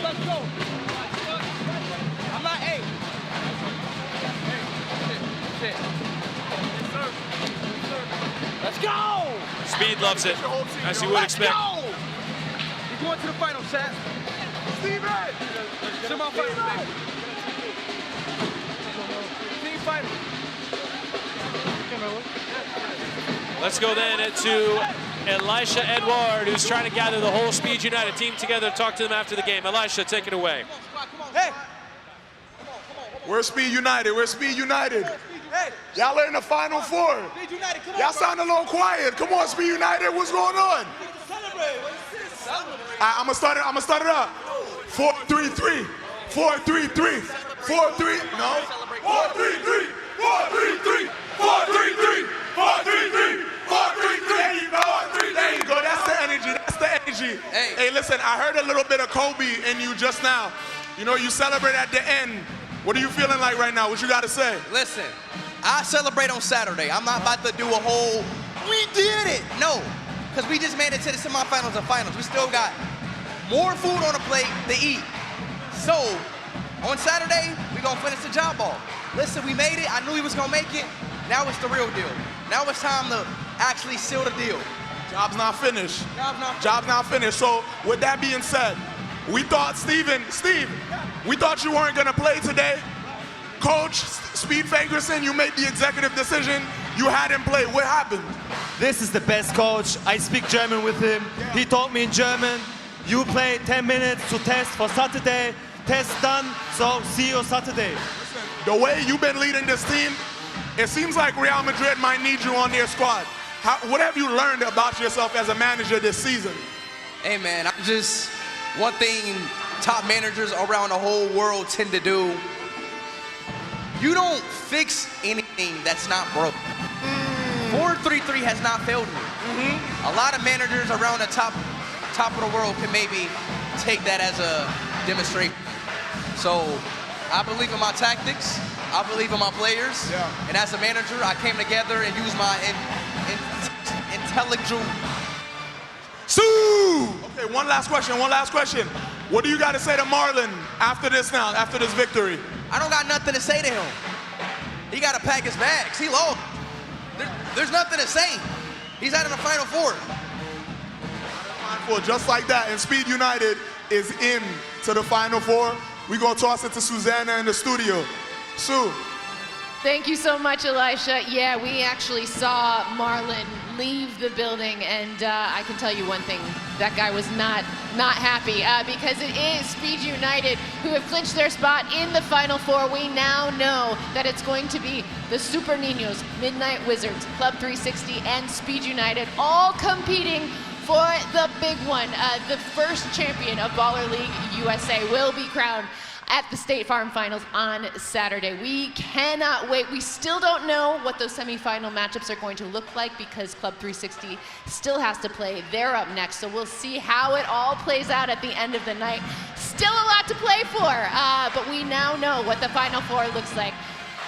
Let's go. I'm not A. Let's go! Speed loves it, as you would expect. Let's go! You're going to the final, Sat. Steven! Semi-final. Team final. Let's go then to Elisha Edward, who's trying to gather the whole Speed United team together to talk to them after the game. Elisha, take it away. Hey! We're Speed United. We're Speed United. Hey! Y'all are in the Final Four. Speed United, come on. Y'all sound a little quiet. Come on, Speed United. What's going on? I'm gonna start it up. 4-3-3. 4-3-3. 4-3. No. 4-3-3. 4-3-3. 4-3-3. 4-3-3. 4-3-3. There you go. 4-3. There you go. That's the energy. That's the energy. Hey, listen, I heard a little bit of Kobe in you just now. You know, you celebrate at the end. What are you feeling like right now? What you got to say? Listen, I celebrate on Saturday. I'm not about to do a whole, we did it. No, because we just made it to the semifinals and finals. We still got more food on the plate to eat. So, on Saturday, we're going to finish the job ball. Listen, we made it. I knew we was going to make it. Now it's the real deal. Now it's time to actually seal the deal. Job's not finished. Job's not finished. So, with that being said, we thought, Steve, we thought you weren't going to play today. Coach Speed Fagerson, you made the executive decision. You had him play. What happened? This is the best coach. I speak German with him. Yeah. He taught me in German. You play 10 minutes to test for Saturday. Test done, so see you Saturday. Listen, the way you've been leading this team, it seems like Real Madrid might need you on their squad. What have you learned about yourself as a manager this season? Hey, man, one thing top managers around the whole world tend to do, you don't fix anything that's not broke. 4-3-3 has not failed me. A lot of managers around the top of the world can maybe take that as a demonstration. So I believe in my tactics. I believe in my players. Yeah. And as a manager, I came together and used my intellectual. Okay, one last question. What do you got to say to Marlon after this victory? I don't got nothing to say to him. He got to pack his bags. He lost. There's nothing to say. He's out in the Final Four. Just like that, and Speed United is in to the Final Four. We're going to toss it to Susanna in the studio. Sue. Thank you so much, Elisha. Yeah, we actually saw Marlon leave the building, and I can tell you one thing. That guy was not happy because it is Speed United who have clinched their spot in the Final Four. We now know that it's going to be the Super Ninños, Midnight Wizards, Club 360, and Speed United all competing for the big one. The first champion of Baller League USA will be crowned at the State Farm Finals on Saturday. We cannot wait. We still don't know what those semifinal matchups are going to look like because Club 360 still has to play. They're up next, so we'll see how it all plays out at the end of the night. Still a lot to play for, but we now know what the Final Four looks like.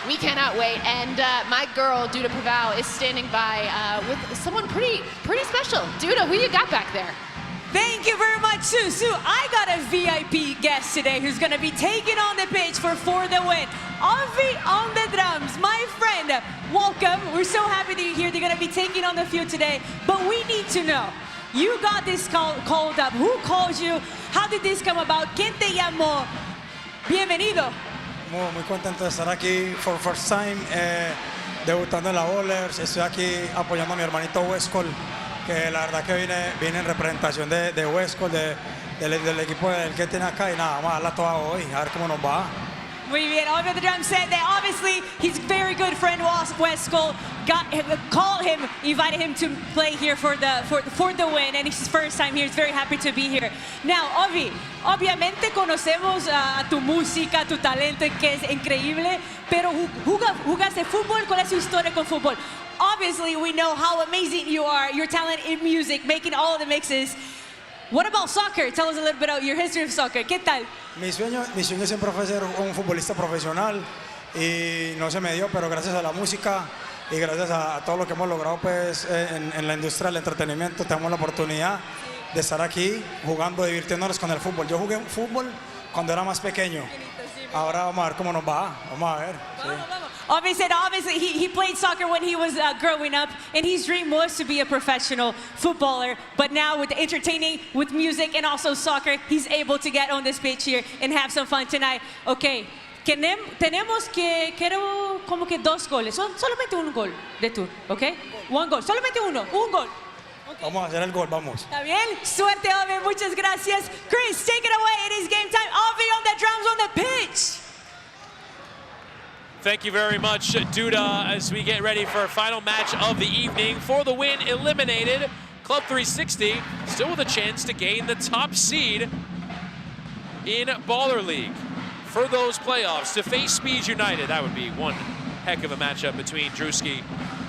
We cannot wait, and my girl, Duda Pavao, is standing by with someone pretty special. Duda, who you got back there? Thank you very much, Sue. Sue, I got a VIP guest today who's going to be taking on the pitch for the Win. Avi on the drums, my friend. Welcome. We're so happy that you're here. They're going to be taking on the field today. But we need to know, you got this called up. Who called you? How did this come about? ¿Quién te llamó? Bienvenido. Muy contento de estar aquí for first time, debutando en la Bowlers. Estoy aquí apoyando a mi hermanito Westcol, que la verdad que viene en representación de Westcol, del equipo del que tiene acá, y nada, vamos a darla toda hoy, a ver cómo nos va. Muy bien. Ovi on the drum set that obviously his very good friend Westcol called him, invited him to play here for the win, and it's his first time here. He's very happy to be here. Now, Ovi, obviamente conocemos a tu música, tu talento, que es increíble, pero jugaste fútbol. ¿Cuál es su historia con fútbol? Obviously, we know how amazing you are, your talent in music, making all of the mixes. What about soccer? Tell us a little bit about your history of soccer. ¿Qué tal? Mi sueño siempre fue ser un futbolista profesional y no se me dio, pero gracias a la música y gracias a todo lo que hemos logrado pues, en la industria del entretenimiento, tenemos la oportunidad de estar aquí jugando, divirtiéndonos con el fútbol. Yo jugué fútbol cuando era más pequeño. Ahora vamos a ver cómo nos va. Vamos a ver. Sí. Obviously, he played soccer when he was growing up, and his dream was to be a professional footballer. But now with entertaining, with music, and also soccer, he's able to get on this pitch here and have some fun tonight. Okay, tenemos que, quiero como que 2 goles. Solamente un gol de tú, okay? One goal, solamente un gol. Okay. Vamos a hacer el gol, vamos. Está bien, suerte, Ovi, muchas gracias. Chris, take it away, it is game time. Ovi on the drums on the pitch. Thank you very much, Duda, as we get ready for our final match of the evening. For the win, eliminated, Club 360, still with a chance to gain the top seed in Baller League. For those playoffs, to face Speed United, that would be one heck of a matchup between Druski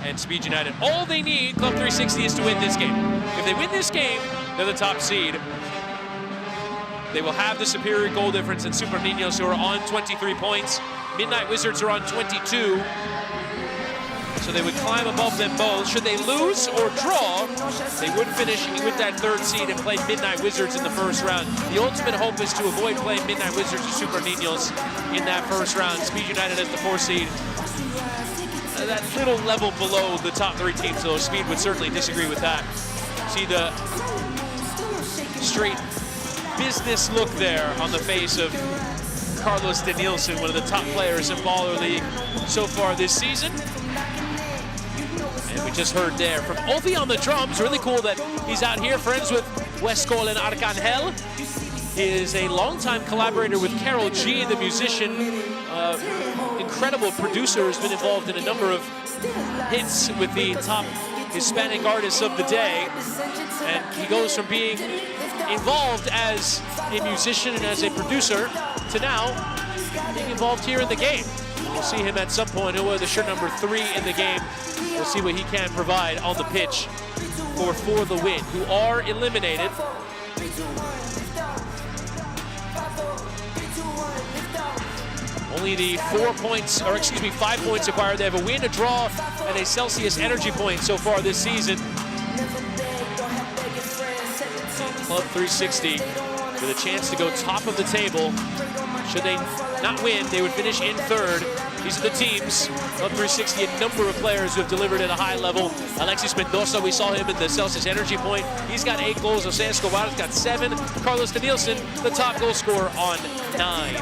and Speed United. All they need, Club 360, is to win this game. If they win this game, they're the top seed. They will have the superior goal difference in Super Ninños, who are on 23 points. Midnight Wizards are on 22. So they would climb above them both. Should they lose or draw, they would finish with that 3rd seed and play Midnight Wizards in the first round. The ultimate hope is to avoid playing Midnight Wizards or Super Ninños in that first round. Speed United as the 4th seed. That little level below the top 3 teams, though. Speed would certainly disagree with that. See the straight business look there on the face of Carlos Danielson, one of the top players in Baller League so far this season. And we just heard there from Ovi on the drums. Really cool that he's out here, friends with Westcol and Arcangel. He is a longtime collaborator with Karol G, the musician. Incredible producer, has been involved in a number of hits with the top Hispanic artists of the day. And he goes from being involved as a musician and as a producer to now being involved here in the game. We'll see him at some point. He'll wear the shirt number 3 in the game. We'll see what he can provide on the pitch for the win, who are eliminated. Only the 5 points acquired. They have a win, a draw, and a Celsius energy point so far this season. Club 360 with a chance to go top of the table. Should they not win, they would finish in 3rd. These are the teams. Club 360, a number of players who have delivered at a high level. Alexis Mendoza, we saw him in the Celsius energy point. He's got 8 goals. Jose Escobar's got 7. Carlos Danielson, the top goal scorer, on 9.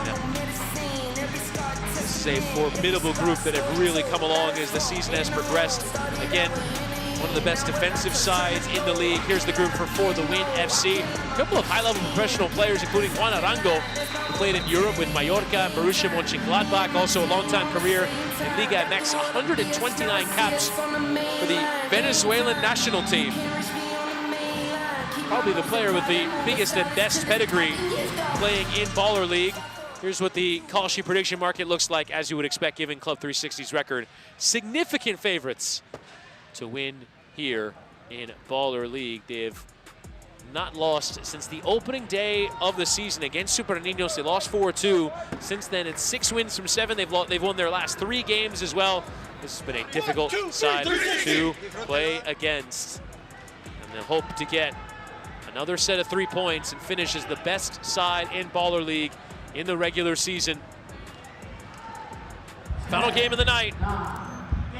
This is a formidable group that have really come along as the season has progressed. Again, one of the best defensive sides in the league. Here's the group for the Win FC. A couple of high-level professional players, including Juan Arango, who played in Europe with Mallorca and Borussia Mönchengladbach. Also a long-time career in Liga MX, 129 caps for the Venezuelan national team. Probably the player with the biggest and best pedigree playing in Baller League. Here's what the call sheet prediction market looks like, as you would expect given Club 360's record. Significant favorites to win here in Baller League. They've not lost since the opening day of the season against Super Ninños. They lost 4-2. Since then, it's 6 wins from 7. They've won their last 3 games as well. This has been a difficult side to play against. And they'll hope to get another set of 3 points and finish as the best side in Baller League in the regular season. Final game of the night.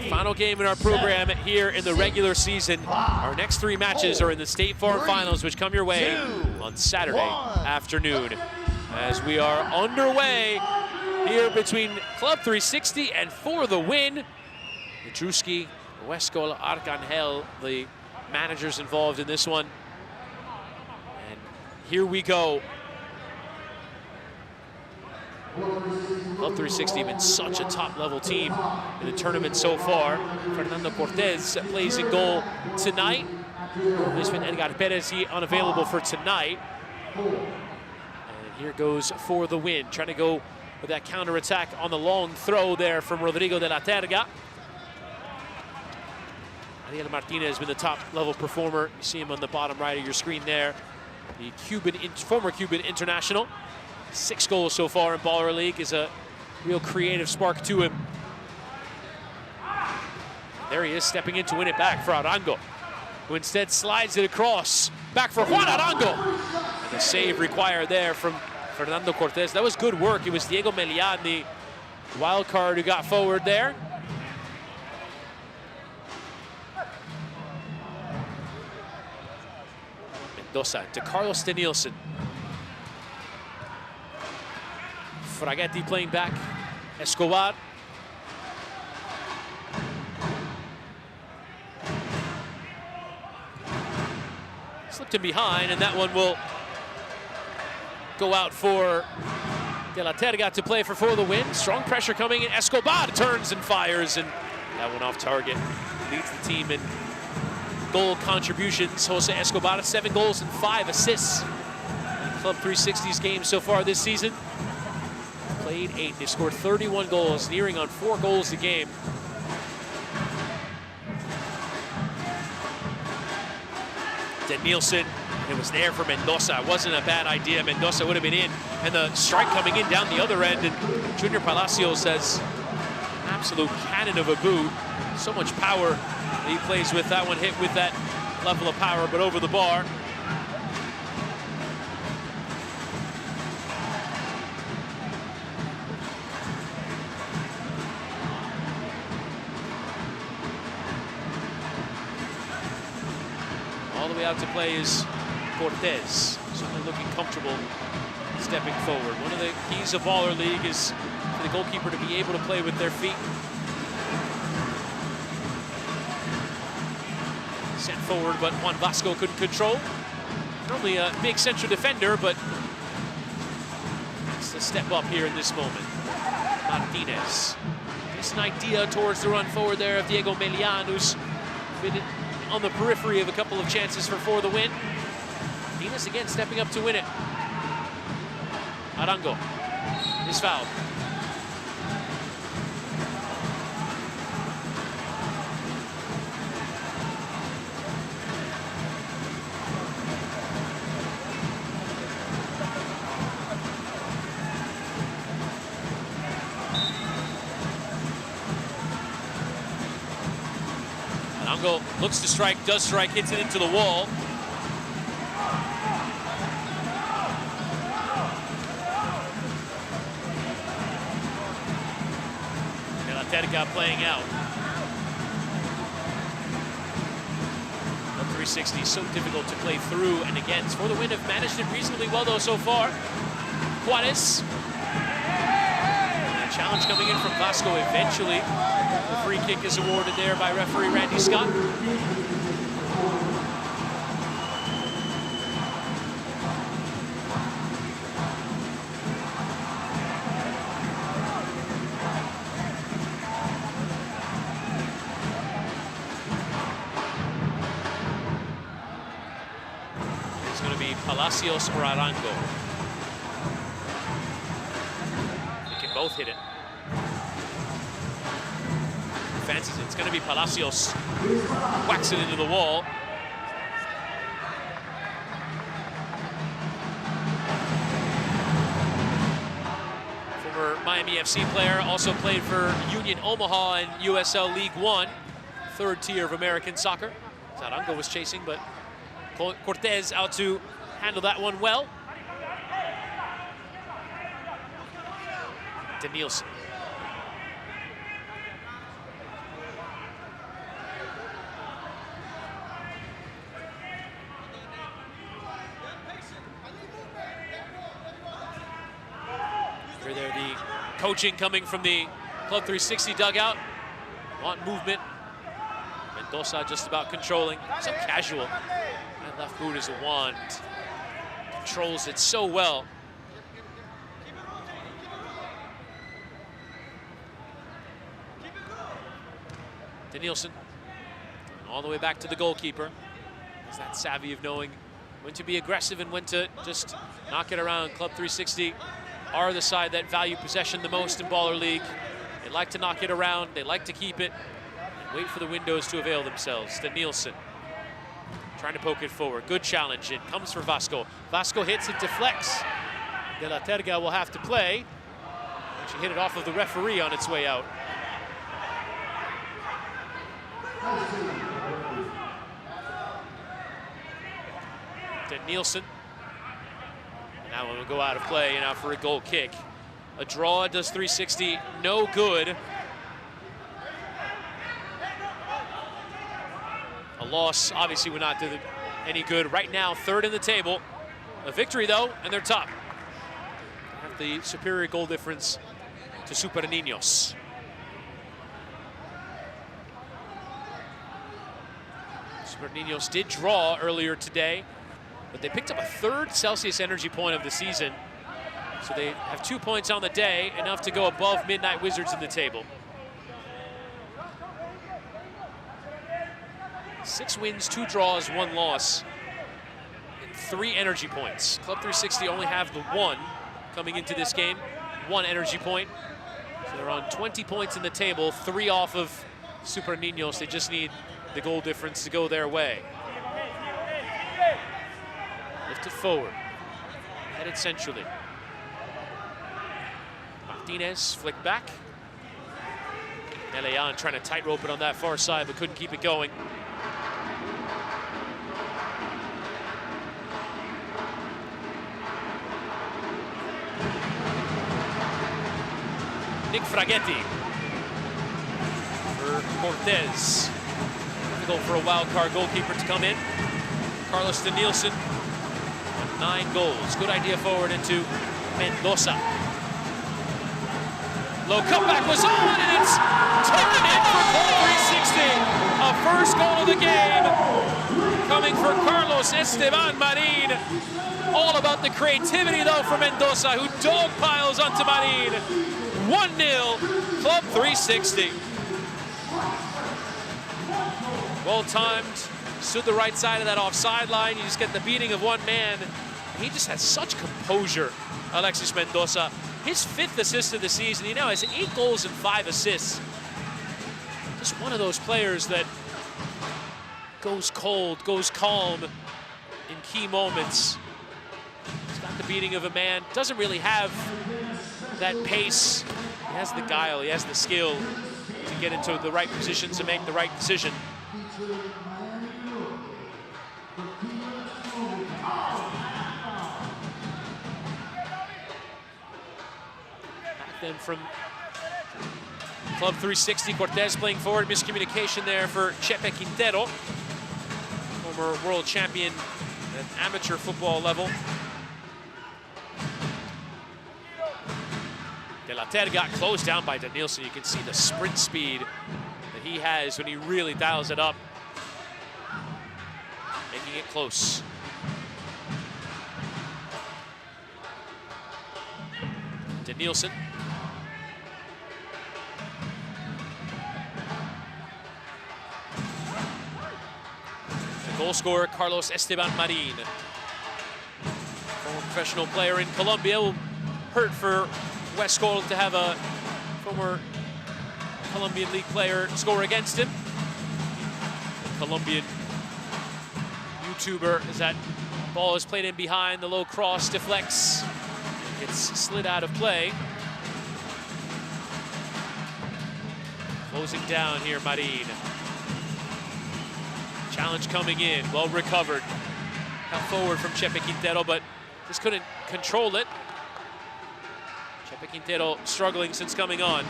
Final game in our program here in the regular season. Our next 3 matches are in the State Farm Finals, which come your way on Saturday afternoon. As we are underway here between Club 360 and For the Win. The Druski, Westcol, Arcangel, the managers involved in this one. And here we go. Club 360 have been such a top-level team in the tournament so far. Fernando Cortez plays in goal tonight. Lisbon Edgar Perez unavailable for tonight. And here goes for the win, trying to go with that counter-attack on the long throw there from Rodrigo de la Terga. Ariel Martinez has been the top-level performer. You see him on the bottom right of your screen there. The former Cuban international. 6 goals so far in Baller League, is a real creative spark to him. There he is, stepping in to win it back for Arango, who instead slides it across. Back for Juan Arango. And the save required there from Fernando Cortez. That was good work. It was Diego Melian, the wild card, who got forward there. Mendoza to Carlos Danielson. Fraghetti playing back. Escobar. Slipped him behind, and that one will go out for De La Terga to play for the win. Strong pressure coming in. Escobar turns and fires, and that one off target. Leads the team in goal contributions. Jose Escobar, 7 goals and 5 assists in Club 360's games so far this season. Played 8. They've scored 31 goals, nearing on 4 goals a game. Danielson, it was there for Mendoza. It wasn't a bad idea. Mendoza would have been in, and the strike coming in down the other end, and Junior Palacios has an absolute cannon of a boot. So much power that he plays with. That one hit with that level of power, but over the bar. All the way out to play is Cortez. Certainly looking comfortable stepping forward. One of the keys of Baller League is for the goalkeeper to be able to play with their feet. Sent forward, but Juan Vasco couldn't control. Normally a big central defender, but it's a step up here in this moment. Martinez. Just an idea towards the run forward there of Diego Melian, who's been on the periphery of a couple of chances for the win. Ninños again stepping up to win it. Arango is fouled. Arango looks to strike, does strike, hits it into the wall. De La Terga playing out. 360 so difficult to play through and against. For the win, have managed it reasonably well though so far. Juarez. And a challenge coming in from Vasco eventually. The free kick is awarded there by referee Randy Scott. It's going to be Palacios or Arango. They can both hit it. Fancies it. It's going to be Palacios. Whacks it into the wall. Former Miami FC player, also played for Union Omaha in USL League One, third tier of American soccer. Arango was chasing, but Cortez out to handle that one well. Danielson. There, the coaching coming from the Club 360 dugout. Want movement. Mendoza just about controlling. So casual. That left boot is a wand. Controls it so well. Danielson all the way back to the goalkeeper. He's that savvy of knowing when to be aggressive and when to just knock it around. Club 360 are the side that value possession the most in Baller League. They like to knock it around, they like to keep it, and wait for the windows to avail themselves. Danielson trying to poke it forward. Good challenge. It comes for Vasco. Vasco hits, it deflects. De La Terga will have to play. She hit it off of the referee on its way out. Danielson. Now one will go out of play and out for a goal kick. A draw does 360 no good. A loss obviously would not do any good. Right now, third in the table. A victory though, and they're top. Have the superior goal difference to Super and Ninños. Super and Ninños did draw earlier today, but they picked up a third Celsius energy point of the season. So they have 2 points on the day, enough to go above Midnight Wizards in the table. 6 wins, 2 draws, 1 loss, and 3 energy points. Club 360 only have the 1 coming into this game, 1 energy point. So they're on 20 points in the table, 3 off of Super Ninños. They just need the goal difference to go their way. Lifted forward, headed centrally. Martinez flicked back. Elean trying to tightrope it on that far side, but couldn't keep it going. Nick Fraghetti for Cortez. Go for a wild card goalkeeper to come in. Carlos Danielson, 9 goals. Good idea forward into Mendoza. Low cutback was on, and it's turned in for Club 360. A first goal of the game coming for Carlos Esteban Marin. All about the creativity, though, for Mendoza, who dog piles onto Marin. 1-0, Club 360. Well timed, stood the right side of that offside line. You just get the beating of one man. He just has such composure, Alexis Mendoza. His 5th assist of the season. He now has 8 goals and 5 assists. Just one of those players that goes cold, goes calm in key moments. He's got the beating of a man. Doesn't really have that pace. He has the guile, he has the skill to get into the right positions and make the right decision. Back then from Club 360, Cortez playing forward, miscommunication there for Chepe Quintero, former world champion at amateur football level. De La Terga closed down by Danielson. You can see the sprint speed that he has when he really dials it up, making it close. Danielson. The goal scorer, Carlos Esteban Marin. Former professional player in Colombia. Will hurt for West Gold to have a former Colombian League player score against him. The Colombian YouTuber, as that ball is played in behind, the low cross deflects. It's slid out of play. Closing down here, Marin. Challenge coming in, well recovered. Out forward from Chepe Quintero, but just couldn't control it. Chepe Quintero struggling since coming on.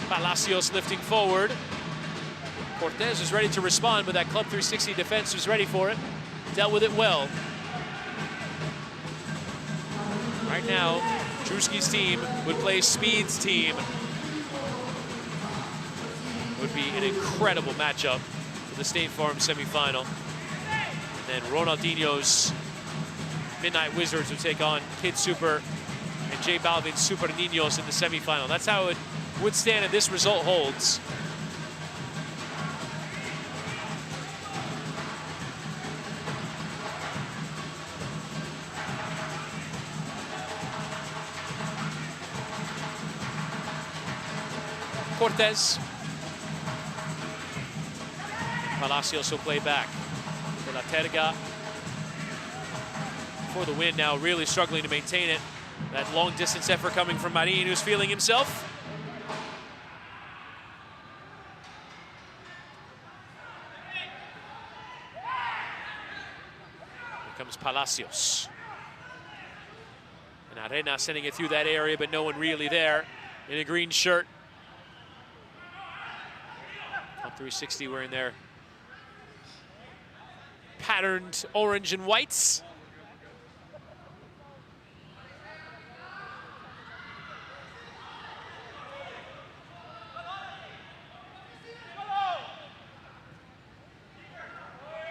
Palacios lifting forward. Cortez is ready to respond, but that Club 360 defense was ready for it. Dealt with it well. Right now, Druski's team would play Speed's team. Would be an incredible matchup for the State Farm semifinal. And then Ronaldinho's Midnight Wizards would take on Kid Super and J Balvin Super Ninños in the semifinal. That's how it would stand if this result holds. Cortez. Palacios will play back. De La Terga for the win now, really struggling to maintain it. That long distance effort coming from Marin, who's feeling himself. Here comes Palacios. And Arena sending it through that area, but no one really there in a green shirt. Top 360 wearing their patterned orange and whites.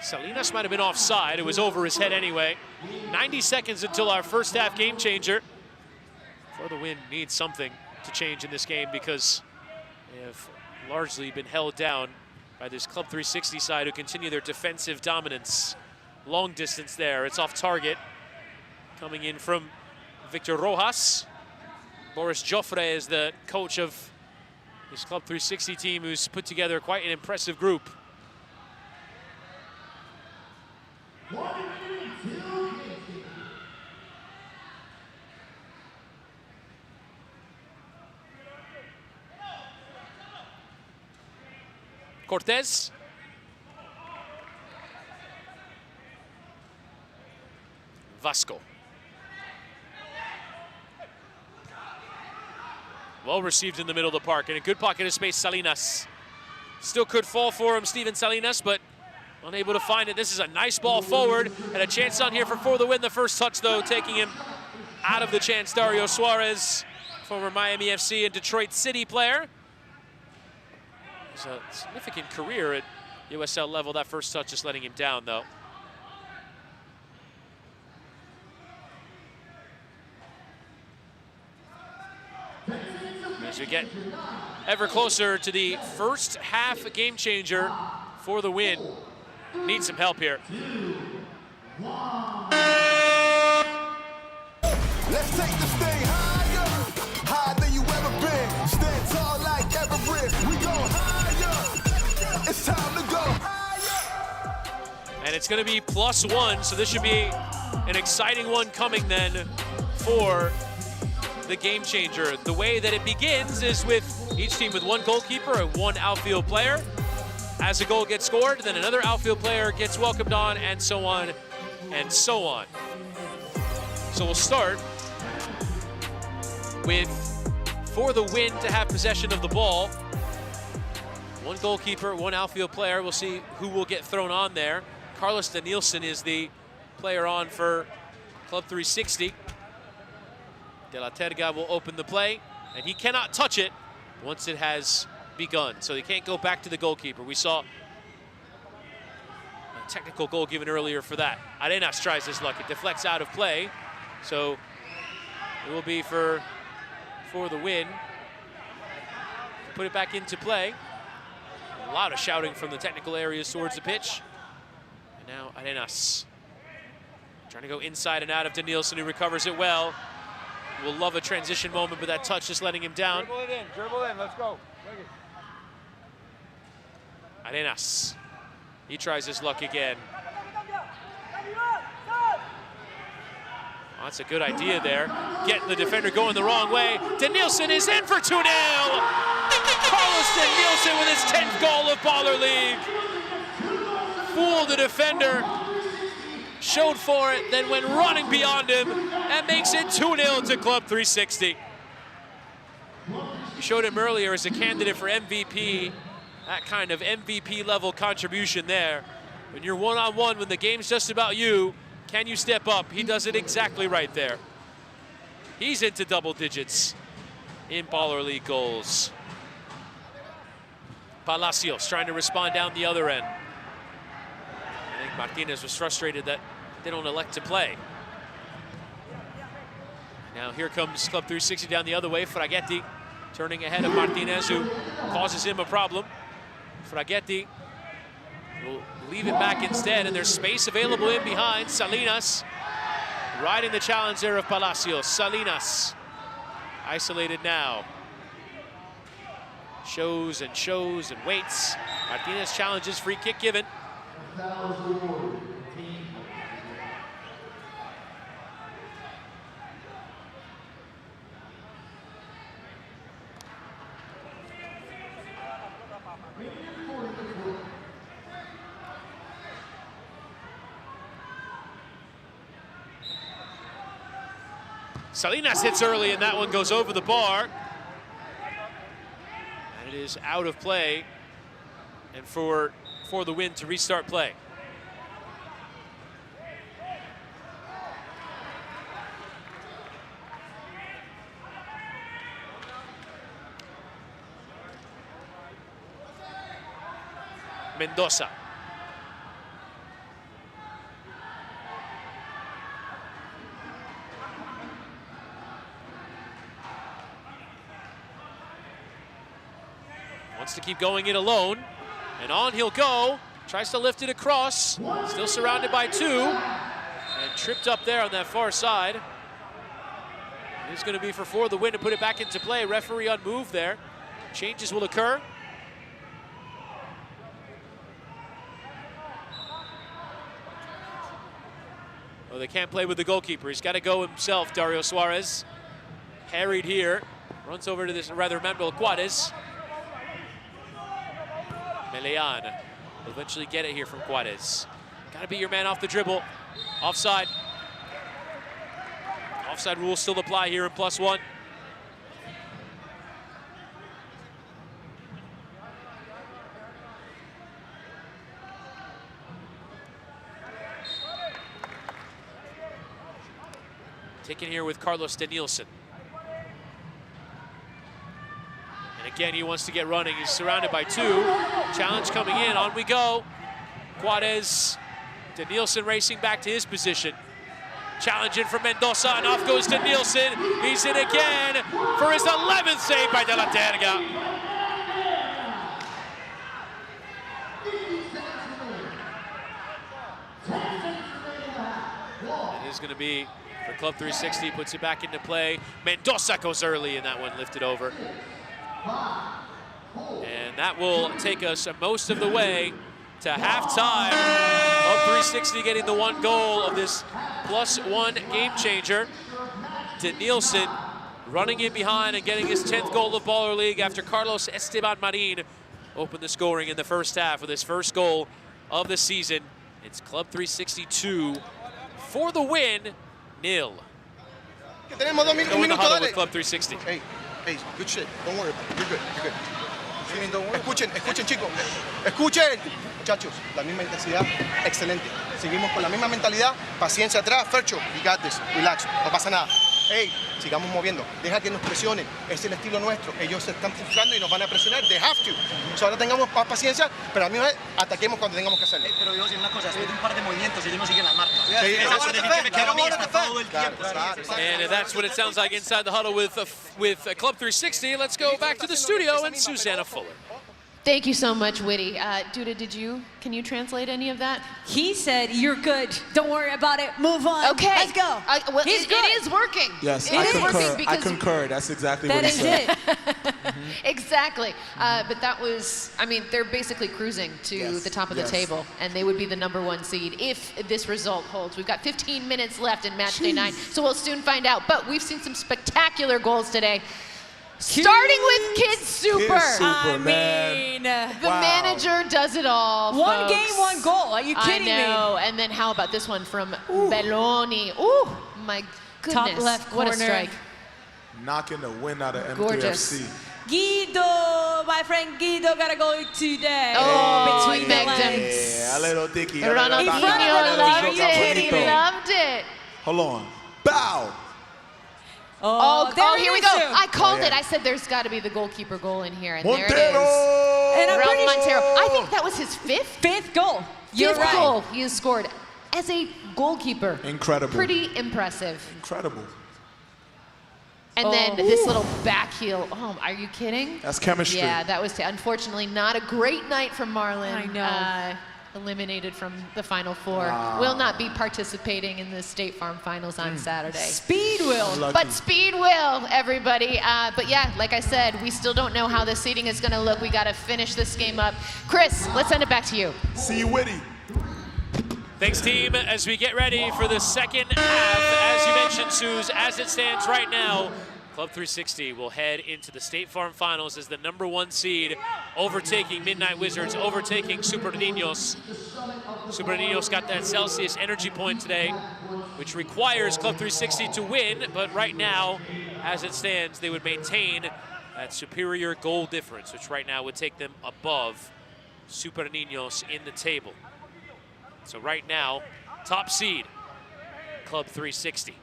Salinas might have been offside. It was over his head anyway. 90 seconds until our first half game changer. For the win needs something to change in this game because they have largely been held down by this Club 360 side who continue their defensive dominance. Long distance there, it's off target. Coming in from Victor Rojas. Boris Joffre is the coach of this Club 360 team who's put together quite an impressive group. Cortez. Vasco. Well received in the middle of the park. In a good pocket of space, Salinas. Still could fall for him, Steven Salinas, but unable to find it. This is a nice ball forward and a chance on here for the win. The first touch, though, taking him out of the chance. Dario Suarez, former Miami FC and Detroit City player. It's a significant career at USL level. That first touch just letting him down, though. As we get ever closer to the first half game changer for the win. Need some help here. Let's take this thing higher, higher than you ever been. Stand tall like Everest. We go higher. It's time to go higher. And it's going to be +1, so this should be an exciting one coming then for the game changer. The way that it begins is with each team with one goalkeeper and one outfield player. As a goal gets scored, then another outfield player gets welcomed on, and so on and so on. So we'll start with, for the win to have possession of the ball, one goalkeeper, one outfield player. We'll see who will get thrown on there. Carlos Danielson is the player on for Club 360. De La Terga will open the play, and he cannot touch it once it has begun, so he can't go back to the goalkeeper. We saw a technical goal given earlier for that. Arenas tries his luck. It deflects out of play, so it will be for the win. Put it back into play. A lot of shouting from the technical areas towards the pitch. And now Arenas trying to go inside and out of Danielson, who recovers it well. We'll love a transition moment, but that touch just letting him down. Dribble in, let's go. Arenas, he tries his luck again. Oh, that's a good idea there. Getting the defender going the wrong way. Danielson is in for 2-0. Carlos Danielson with his 10th goal of Baller League. Fooled the defender, showed for it, then went running beyond him and makes it 2-0 to Club 360. We showed him earlier as a candidate for MVP. That kind of MVP level contribution there. When you're one-on-one, when the game's just about you, can you step up? He does it exactly right there. He's into double digits in Baller League goals. Palacios trying to respond down the other end. I think Martinez was frustrated that they don't elect to play. Now here comes Club 360 down the other way. Fraghetti turning ahead of Martinez, who causes him a problem. Fraghetti will leave it back instead, and there's space available in behind. Salinas riding the challenge there of Palacios. Salinas isolated now. Shows and waits. Martinez challenges, free kick given. Salinas hits early, and that one goes over the bar. And it is out of play, and for the win to restart play. Mendoza. Wants to keep going it alone, and on he'll go. Tries to lift it across, still surrounded by two, and tripped up there on that far side. It's going to be for the win to put it back into play. Referee on move there. Changes will occur. Oh, they can't play with the goalkeeper. He's got to go himself, Dario Suarez. Harried here. Runs over to this rather Manuel Juarez. Melean will eventually get it here from Juarez. Got to beat your man off the dribble. Offside. Offside rules still apply here in +1. Taken here with Carlos Danielson. And again, he wants to get running. He's surrounded by two. Challenge coming in. On we go. Juarez. Danielson racing back to his position. Challenge in from Mendoza, and off goes Danielson. He's in again for his 11th save by De La Terga. It is going to be for Club 360, puts it back into play. Mendoza goes early, and that one lifted over. And that will take us most of the way to halftime of 360, getting the one goal of this +1 game changer. Danielson running in behind and getting his 10th goal of Baller League after Carlos Esteban Marin opened the scoring in the first half with his first goal of the season. It's Club 362 for the win, 0. Tenemos 2 minutos, dale. Club 360. Hey, good shit. Don't worry about it. You're good, you're good. Escuchen, chicos. Escuchen. Muchachos, la misma intensidad, excelente. Seguimos con la misma mentalidad, paciencia atrás. Fercho, we got this. Relax, no pasa nada. Hey, sigamos moviendo. Deja que nos presionen. Es el estilo nuestro. Ellos se están frustrando y nos van a presionar. They have to. So, ahora tengamos más paciencia, pero a la misma vez ataquemos cuando tengamos que hacerlo. Pero yo decir una cosa, después de un par de movimientos ellos no siguen las marcas. And that's what it sounds like inside the huddle with Club 360. Let's go back to the studio and Susanna Fuller. Thank you so much, Witty. Duda, can you translate any of that? He said, you're good. Don't worry about it. Move on. Okay. Let's go. Well, it is working. Yes, I concur. That's exactly what he said. That is it. Exactly. But that was, I mean, they're basically cruising to the top of the table, and they would be the #1 seed if this result holds. We've got 15 minutes left in Matchday 9, so we'll soon find out. But we've seen some spectacular goals today. Starting with Kid Super. I mean, the manager does it all. One folks. game, one goal. Are you kidding me? I know. And then how about this one from Belloni? Ooh, my goodness. Top left corner. What a strike. Knocking the win out of Gorgeous. M3FC. Guido, my friend Guido, got a goal today. Oh, between the legs. Yeah, a little dicky. Ronaldinho loved it. He loved it. Hold on. Bow. Oh, here we go. I called it. I said there's got to be the goalkeeper goal in here, and Montero. there it is. And I'm Raul pretty Montero. I think that was his fifth goal. You're fifth right. goal he has scored as a goalkeeper. Incredible. Pretty impressive. Incredible. And then this little back heel. Oh, are you kidding? That's chemistry. Yeah, that was unfortunately not a great night from Marlon. I know. Eliminated from the Final Four. Will not be participating in the State Farm Finals on Saturday. Speed will. But speed will, everybody. But yeah, like I said, we still don't know how the seeding is going to look. We got to finish this game up. Chris, let's send it back to you. See you, Witty. Thanks, team. As we get ready for the second half, as you mentioned, Suze, as it stands right now, Club 360 will head into the State Farm Finals as the #1 seed, overtaking Midnight Wizards, overtaking Super Ninños. Super Ninños got that Celsius energy point today, which requires Club 360 to win, but right now, as it stands, they would maintain that superior goal difference, which right now would take them above Super Ninños in the table. So right now, top seed, Club 360.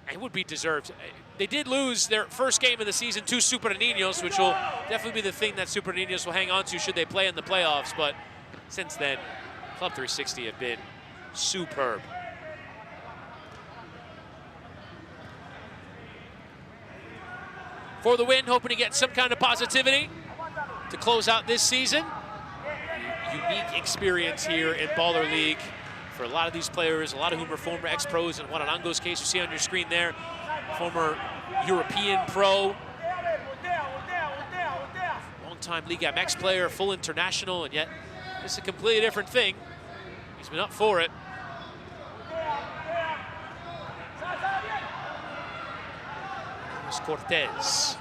It would be deserved. They did lose their first game of the season to Super Ninños, which will definitely be the thing that Super Ninños will hang on to should they play in the playoffs. But since then, Club 360 have been superb. For the win, hoping to get some kind of positivity to close out this season. Unique experience here in Baller League for a lot of these players, a lot of whom are former ex-pros. In Ronaldo's case, you see on your screen there, former European pro, long-time Ligue MX player, full international, and yet it's a completely different thing. He's been up for it. Here's Cortez.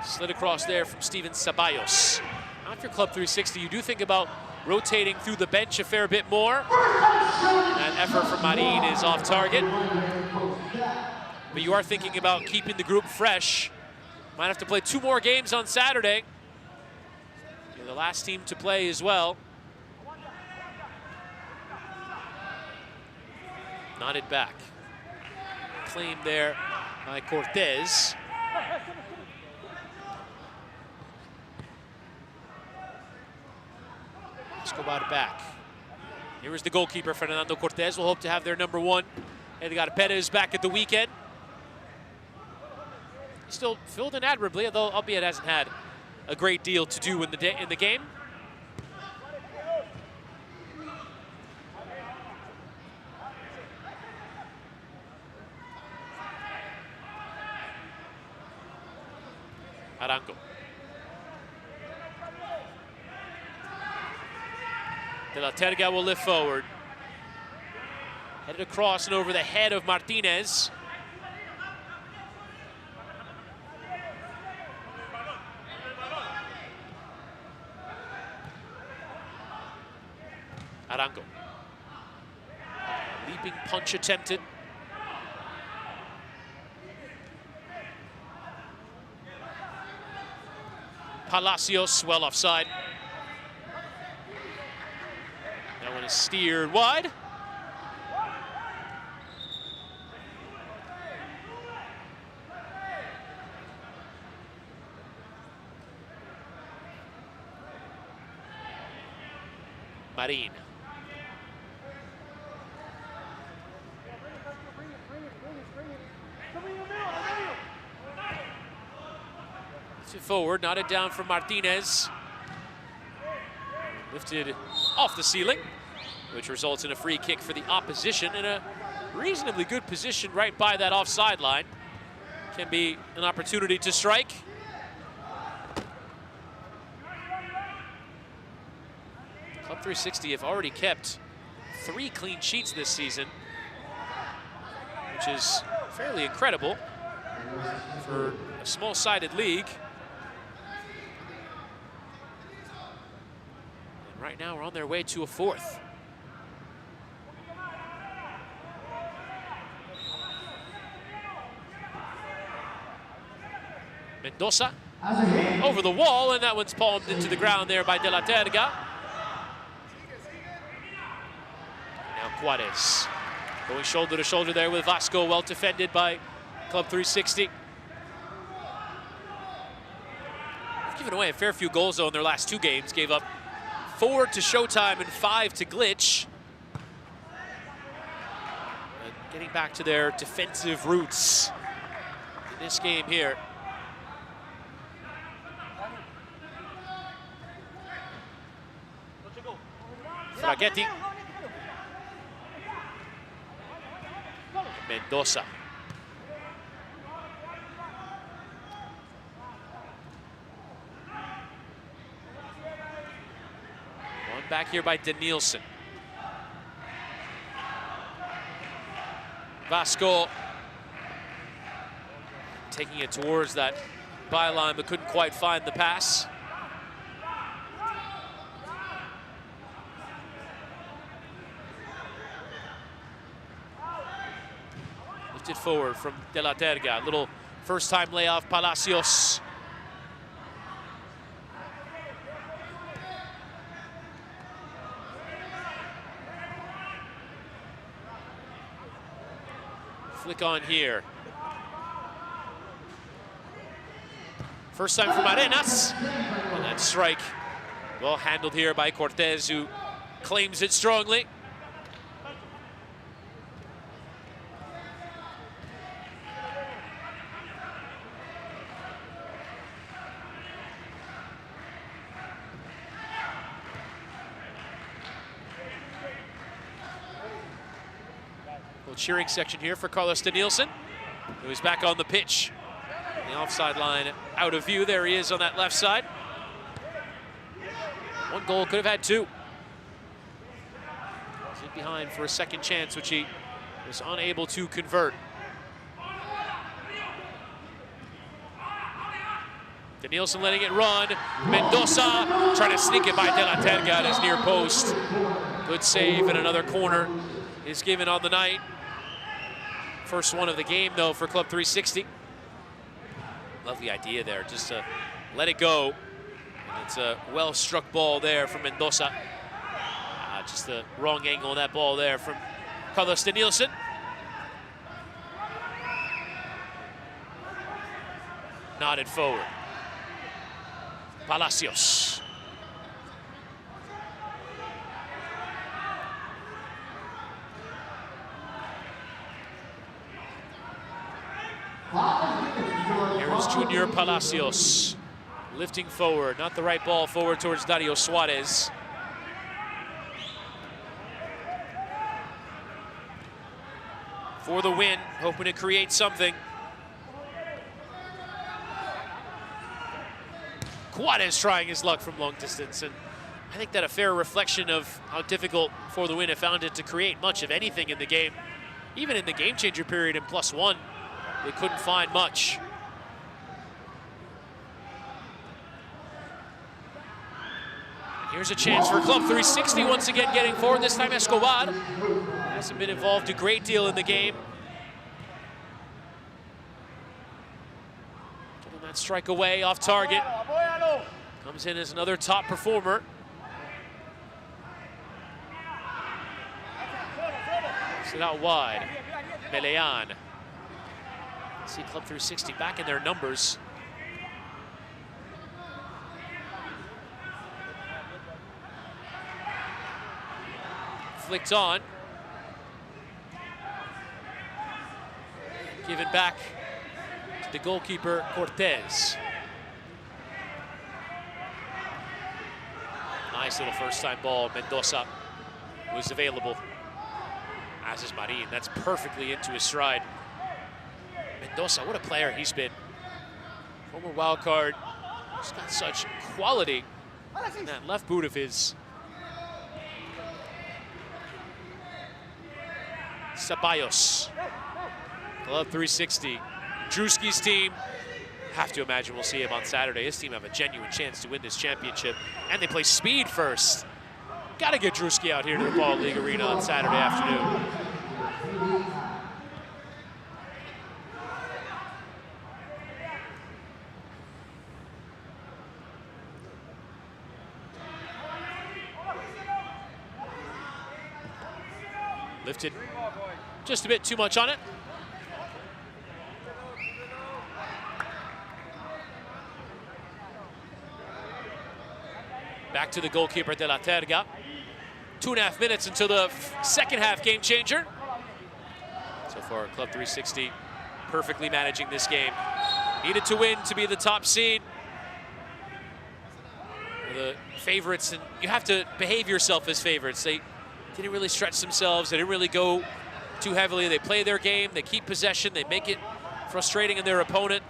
Slid across there from Steven Ceballos. Now if you're Club 360, you do think about rotating through the bench a fair bit more. That effort from Marin is off target. But you are thinking about keeping the group fresh. Might have to play 2 more games on Saturday. You're the last team to play as well. Nodded back. Claim there by Cortez. Escobar back. Here is the goalkeeper, Fernando Cortez. Will hope to have their #1. And they got Perez back at the weekend. Still filled in admirably, although albeit hasn't had a great deal to do in the game. Arango. De La Terga will lift forward. Headed across and over the head of Martinez. Arango. Leaping punch attempted. Palacios well offside. That one is steered wide. Marin. Forward, nodded down from Martinez. Lifted off the ceiling, which results in a free kick for the opposition in a reasonably good position right by that offside line. Can be an opportunity to strike. Club 360 have already kept 3 clean sheets this season, which is fairly incredible for a small-sided league. Right now, we're on their way to a 4th. Mendoza over the wall, and that one's palmed into the ground there by De La Terga. Now Juarez going shoulder to shoulder there with Vasco, well defended by Club 360. They've given away a fair few goals though in their last 2 games. Gave up 4 to Showtime and 5 to Glitch. getting back to their defensive roots in this game here. Fraghetti. Mendoza. One back here by Danielson. Vasco taking it towards that byline, but couldn't quite find the pass. Lifted forward from De La Terga. Little first-time layoff, Palacios. Flick on here. First time from Arenas. And that strike, well handled here by Cortez, who claims it strongly. Cheering section here for Carlos Danielson, who is back on the pitch. The offside line out of view. There he is on that left side. One goal, could have had two. He's in behind for a second chance, which he was unable to convert. Danielson letting it run. Mendoza trying to sneak it by De La Terga at his near post. Good save, and another corner is given on the night. First one of the game, though, for Club 360. Lovely idea there, just to let it go. And it's a well-struck ball there from Mendoza. Just the wrong angle on that ball there from Carlos Danielson. Nodded forward. Palacios. Here is Junior Palacios, lifting forward, not the right ball forward towards Dario Suarez. For the win, hoping to create something. Juarez trying his luck from long distance, and I think that a fair reflection of how difficult For the Win have found it to create much of anything in the game. Even in the game changer period in +1. They couldn't find much. Here's a chance for Club 360 once again getting forward. This time Escobar hasn't been involved a great deal in the game. Getting that strike away off target. Comes in as another top performer. Sit out wide. Melean. See Club 360 back in their numbers. Flicked on. Given back to the goalkeeper, Cortez. Nice little first-time ball. Mendoza was available, as is Marin. That's perfectly into his stride. Mendoza, what a player he's been. Former wild card. He's got such quality in that left boot of his. Ceballos. Club 360. Druski's team. Have to imagine we'll see him on Saturday. His team have a genuine chance to win this championship. And they play speed first. Got to get Druski out here to the Ball League Arena on Saturday afternoon. Lifted just a bit too much on it. Back to the goalkeeper, De La Terga. 2.5 minutes until the second half game changer. So far, Club 360 perfectly managing this game. Needed to win to be the top seed. The favorites, and you have to behave yourself as favorites. They didn't really stretch themselves. They didn't really go too heavily. They play their game. They keep possession. They make it frustrating in their opponent.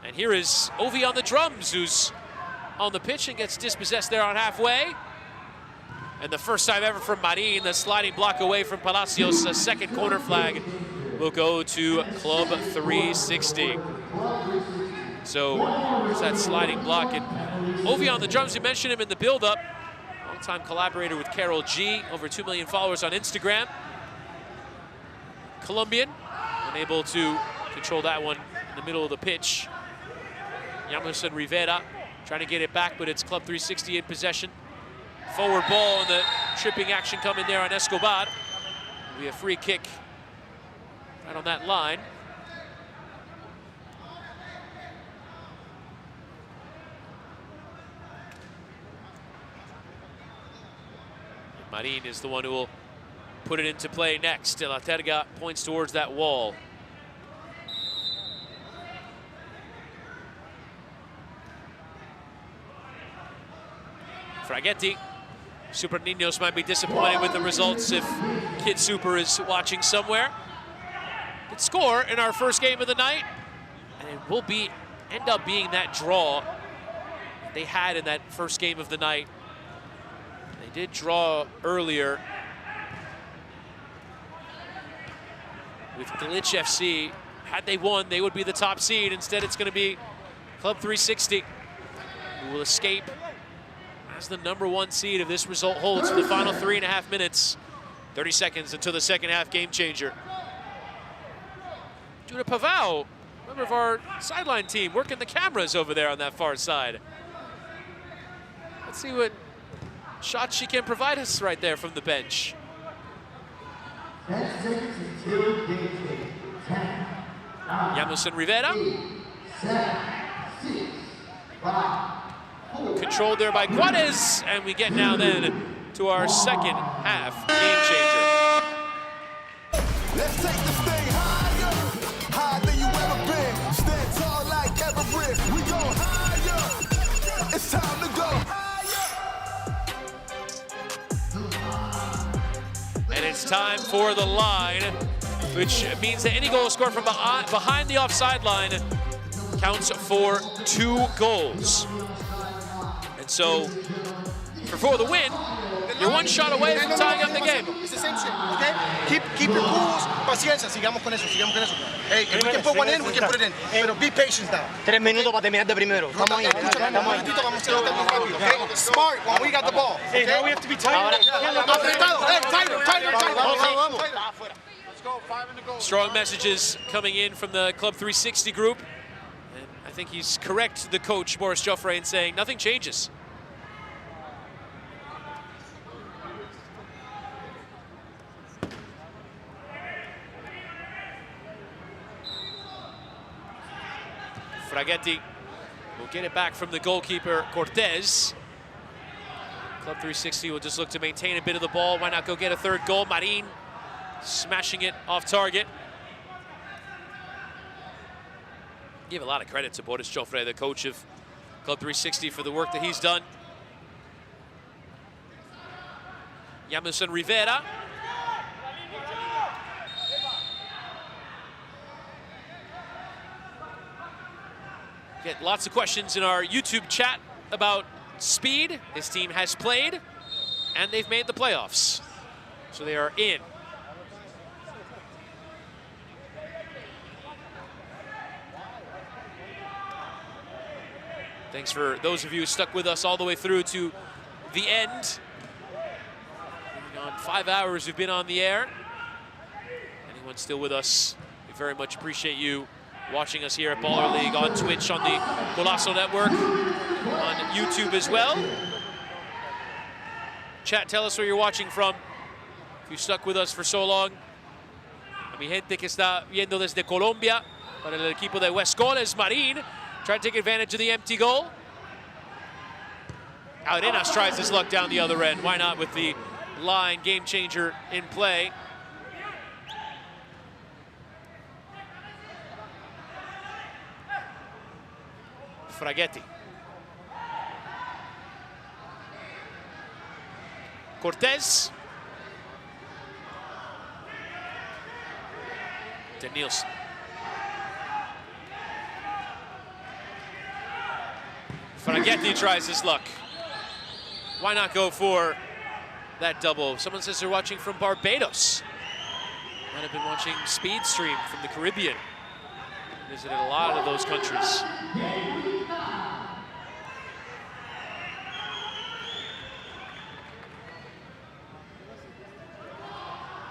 And here is Ovi on the drums, who's on the pitch and gets dispossessed there on halfway. And the first time ever from Marin, the sliding block away from Palacios. A second corner flag will go to Club 360. So there's that sliding block. And Ovi on the drums, you mentioned him in the build-up. Longtime collaborator with Carol G, over 2 million followers on Instagram. Colombian, unable to control that one in the middle of the pitch. Yamerson Rivera trying to get it back, but it's Club 360 in possession. Forward ball and the tripping action coming there on Escobar. It'll be a free kick right on that line. Marin is the one who will put it into play next. De La Terga points towards that wall. Fraghetti. Super Ninños might be disappointed with the results if Kid Super is watching somewhere. Did score in our first game of the night, and it will end up being that draw they had in that first game of the night. They did draw earlier with Glitch FC. Had they won, they would be the top seed. Instead, it's going to be Club 360 who will escape as the #1 seed if this result holds for the final 3.5 minutes. 30 seconds until the second half game changer. Judah Pavao, member of our sideline team, working the cameras over there on that far side. Let's see what shots she can provide us right there from the bench. Yamerson Rivera. Controlled there by Guades, and we get now then to our second half game changer. Let's take this thing higher, higher than you ever been. Stand tall like Everest. We go higher. It's time to go higher. And it's time for the line, which means that any goal scored from behind the offside line counts for 2 goals. And so, for the win, you're 1 shot away from tying up the game. It's the same shit, okay? Keep your cools, paciencia, sigamos con eso. Hey, if we can put one in, we can put it in. Pero be patient now. 3 minutos para terminar de primero. Estamos ahí. Okay? Smart when we got the ball. Hey, now we have to be tighter. Tighter. Strong messages coming in from the Club 360 group. And I think he's correct, the coach, Boris Joffre, in saying nothing changes. Fraghetti will get it back from the goalkeeper, Cortez. Club 360 will just look to maintain a bit of the ball. Why not go get a third goal? Marin smashing it off target. Give a lot of credit to Boris Joffre, the coach of Club 360, for the work that he's done. Yamerson Rivera. Get lots of questions in our YouTube chat about speed. His team has played, and they've made the playoffs. So they are in. Thanks for those of you who stuck with us all the way through to the end. On 5 hours we've been on the air. Anyone still with us, we very much appreciate you watching us here at Baller League on Twitch, on the Golazo Network, on YouTube as well. Chat, tell us where you're watching from. If you stuck with us for so long. A mi gente que está viendo desde Colombia, para el equipo de West Goles, Marin, trying to take advantage of the empty goal. Arenas tries his luck down the other end. Why not with the line game changer in play? Fraghetti. Cortez. Ninos. Fraghetti tries his luck. Why not go for that double? Someone says they're watching from Barbados. Might have been watching Speed Stream from the Caribbean. Visited a lot of those countries.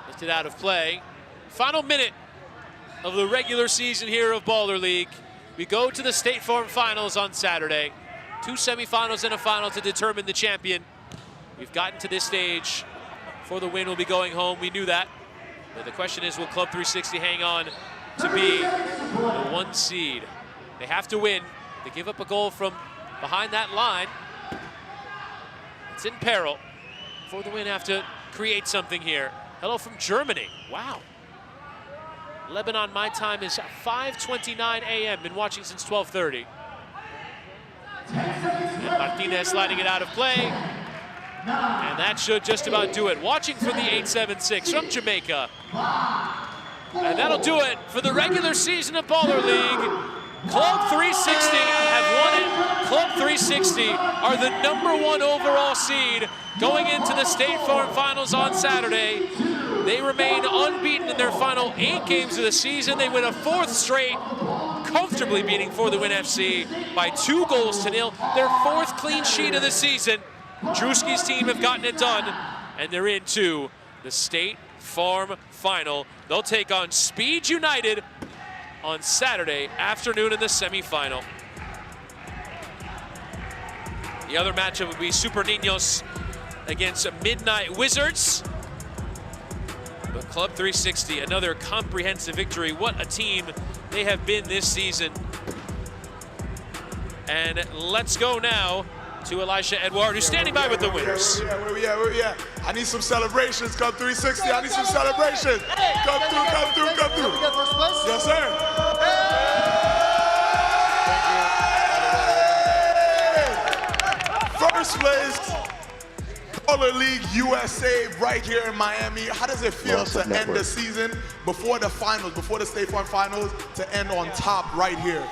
Lifted out of play. Final minute of the regular season here of Baller League. We go to the State Farm Finals on Saturday. 2 semifinals and a final to determine the champion. We've gotten to this stage. For the win, we'll be going home. We knew that. But the question is, will Club 360 hang on to be the 1 seed? They have to win. They give up a goal from behind that line. It's in peril. For the win, have to create something here. Hello from Germany. Wow. Lebanon, my time is 5:29 a.m. Been watching since 12:30. And Martinez sliding it out of play. And that should just about do it. Watching for the 876 from Jamaica. And that'll do it for the regular season of Baller League. Club 360 have won it. Club 360 are the #1 overall seed going into the State Farm Finals on Saturday. They remain unbeaten in their final 8 games of the season. They win a 4th straight, comfortably beating For the Win FC by 2-0. Their 4th clean sheet of the season. Druski's team have gotten it done, and they're into the State Farm Final. They'll take on Speed United on Saturday afternoon in the semifinal. The other matchup would be Super Ninños against Midnight Wizards. But Club 360, another comprehensive victory. What a team they have been this season. And let's go now to Elisha Edouard, who's standing by with the winners. Where we at? I need some celebrations. Club 360, I need some celebrations. Come through. Yes, sir. First place, Baller League USA right here in Miami. How does it feel to end the season before the finals, before the State Farm Finals, to end on top right here?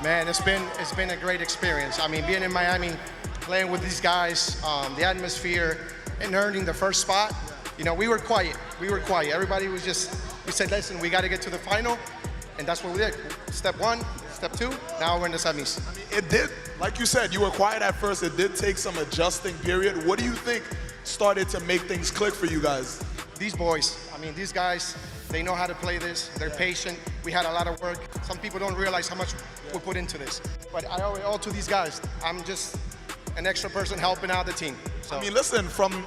Man, it's been a great experience. I mean, being in Miami, playing with these guys, the atmosphere, and earning the first spot. You know, we were quiet. Everybody was just, we said, listen, we got to get to the final, and that's what we did. Step 1, step 2, now we're in the semis. I mean, it did, like you said, you were quiet at first. It did take some adjusting period. What do you think started to make things click for you guys? These boys, I mean, these guys, they know how to play this. They're patient. We had a lot of work. Some people don't realize how much we put into this. But I owe it all to these guys. I'm just an extra person helping out the team. So. I mean, listen, from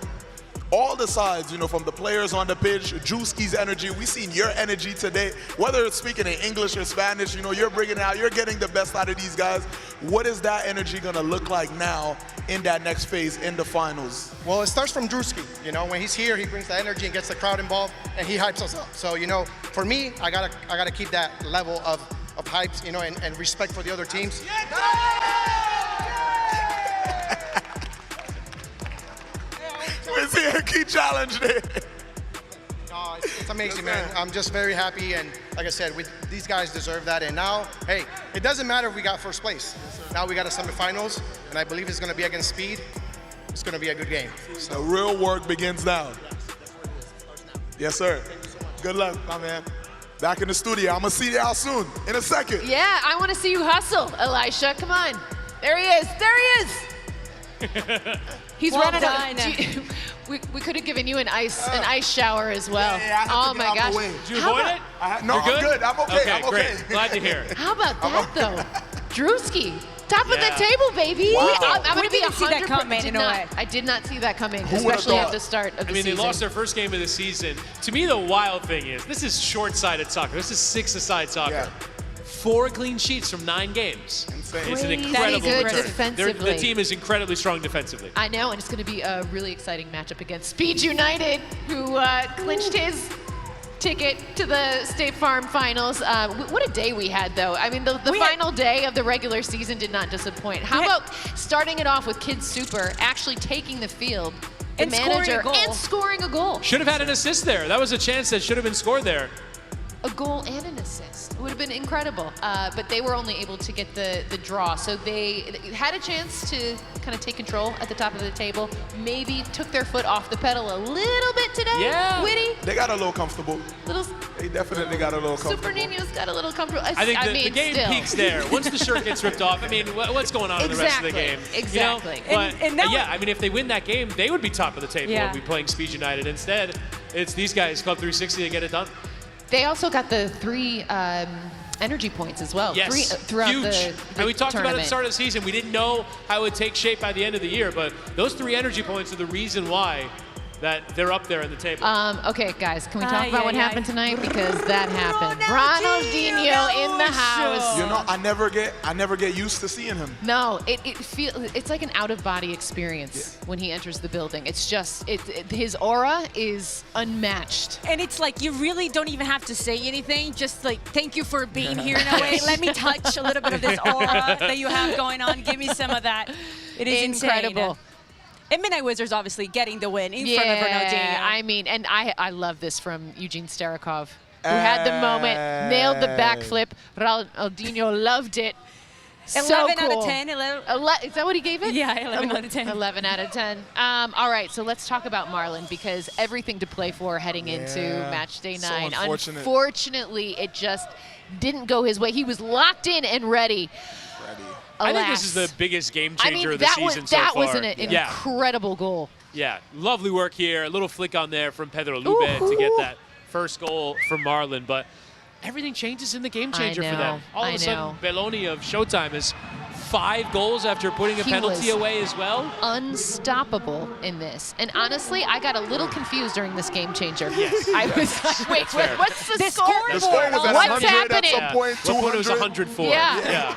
all the sides, you know, from the players on the pitch, Druski's energy, we've seen your energy today. Whether it's speaking in English or Spanish, you know, you're bringing it out, you're getting the best out of these guys. What is that energy gonna look like now in that next phase, in the finals? Well, it starts from Druski. You know, when he's here, he brings the energy and gets the crowd involved, and he hypes us up. So, you know, for me, I gotta keep that level of hypes, you know, and respect for the other teams. We see a key challenge there. No, it's amazing, man. I'm just very happy, and like I said, these guys deserve that. And now, hey, it doesn't matter if we got first place. Now we got a semifinals, and I believe it's going to be against Speed. It's going to be a good game. So the real work begins now. Yes, sir. Good luck, my man. Back in the studio. I'm going to see y'all soon, in a second. Yeah, I want to see you hustle, Elisha. Come on. There he is. He's running out. We could have given you an ice shower as well. Yeah, oh my gosh. Did you avoid it? No, You're good? I'm okay. Okay, I'm okay. great. Glad to hear. How about that though? Druski, top of the table, baby. Wow. I'm going to be didn't see that coming in a way. I did not see that coming, Who would've especially at thought? the start of the I mean, season. they lost their first game of the season. To me, the wild thing is, this is short-sided soccer. This is 6-a-side soccer. Yeah. 4 clean sheets from 9 games. Insane. It's an Crazy incredible good return. defensively. The team is incredibly strong defensively. I know, and it's going to be a really exciting matchup against Speed United, who clinched his ticket to the State Farm Finals. What a day we had, though. I mean, the final day of the regular season did not disappoint. How about starting it off with Kids Super actually taking the field, the manager, and scoring a goal? Should have had an assist there. That was a chance that should have been scored there. A goal and an assist. It would have been incredible. But they were only able to get the draw. So they had a chance to kind of take control at the top of the table. Maybe took their foot off the pedal a little bit today. Yeah. Witty. They got a little comfortable. They definitely got a little comfortable. Super Ninños got a little comfortable. I think the game peaks there. Once the shirt gets ripped off, I mean, what's going on in the rest of the game? Exactly. You know? But yeah, I mean, if they win that game, they would be top of the table and be playing Speed United. Instead, it's these guys, Club 360, to get it done. They also got the 3 energy points as well. Yes, 3 throughout huge. the And we talked about it at the tournament. start of the season. We didn't know how it would take shape by the end of the year, but those 3 energy points are the reason why that they're up there in the table. Okay, guys, can we talk about what happened tonight? Because that happened. Ronaldinho in the house. You know, I never get used to seeing him. No, it's like an out-of-body experience when he enters the building. It's just, his aura is unmatched. And it's like you really don't even have to say anything. Just like, thank you for being here in a way. Let me touch a little bit of this aura that you have going on. Give me some of that. It is incredible. Insane. And Midnight Wizards obviously getting the win in front of Ronaldinho. I mean, and I love this from Eugene Starakov, who had the moment, nailed the backflip. Ronaldinho loved it. 11 cool. out of 10. Is that what he gave it? Yeah, 11 out of 10. 11 out of 10. All right, so let's talk about Marlon, because everything to play for heading into Matchday 9. So unfortunate. Unfortunately, it just didn't go his way. He was locked in and ready. I think this is the biggest game changer of the season so far. That was an incredible goal. Yeah, lovely work here. A little flick on there from Pedro Lube to get that first goal from Marlon. But everything changes in the game changer for them. All of a sudden, Belloni of Showtime is 5 goals after putting a penalty away as well. Unstoppable in this. And honestly, I got a little confused during this game changer. Yes. I was like, wait, what's the score? The score was at What's 100 happening? at some point, 200. It was 104. Yeah.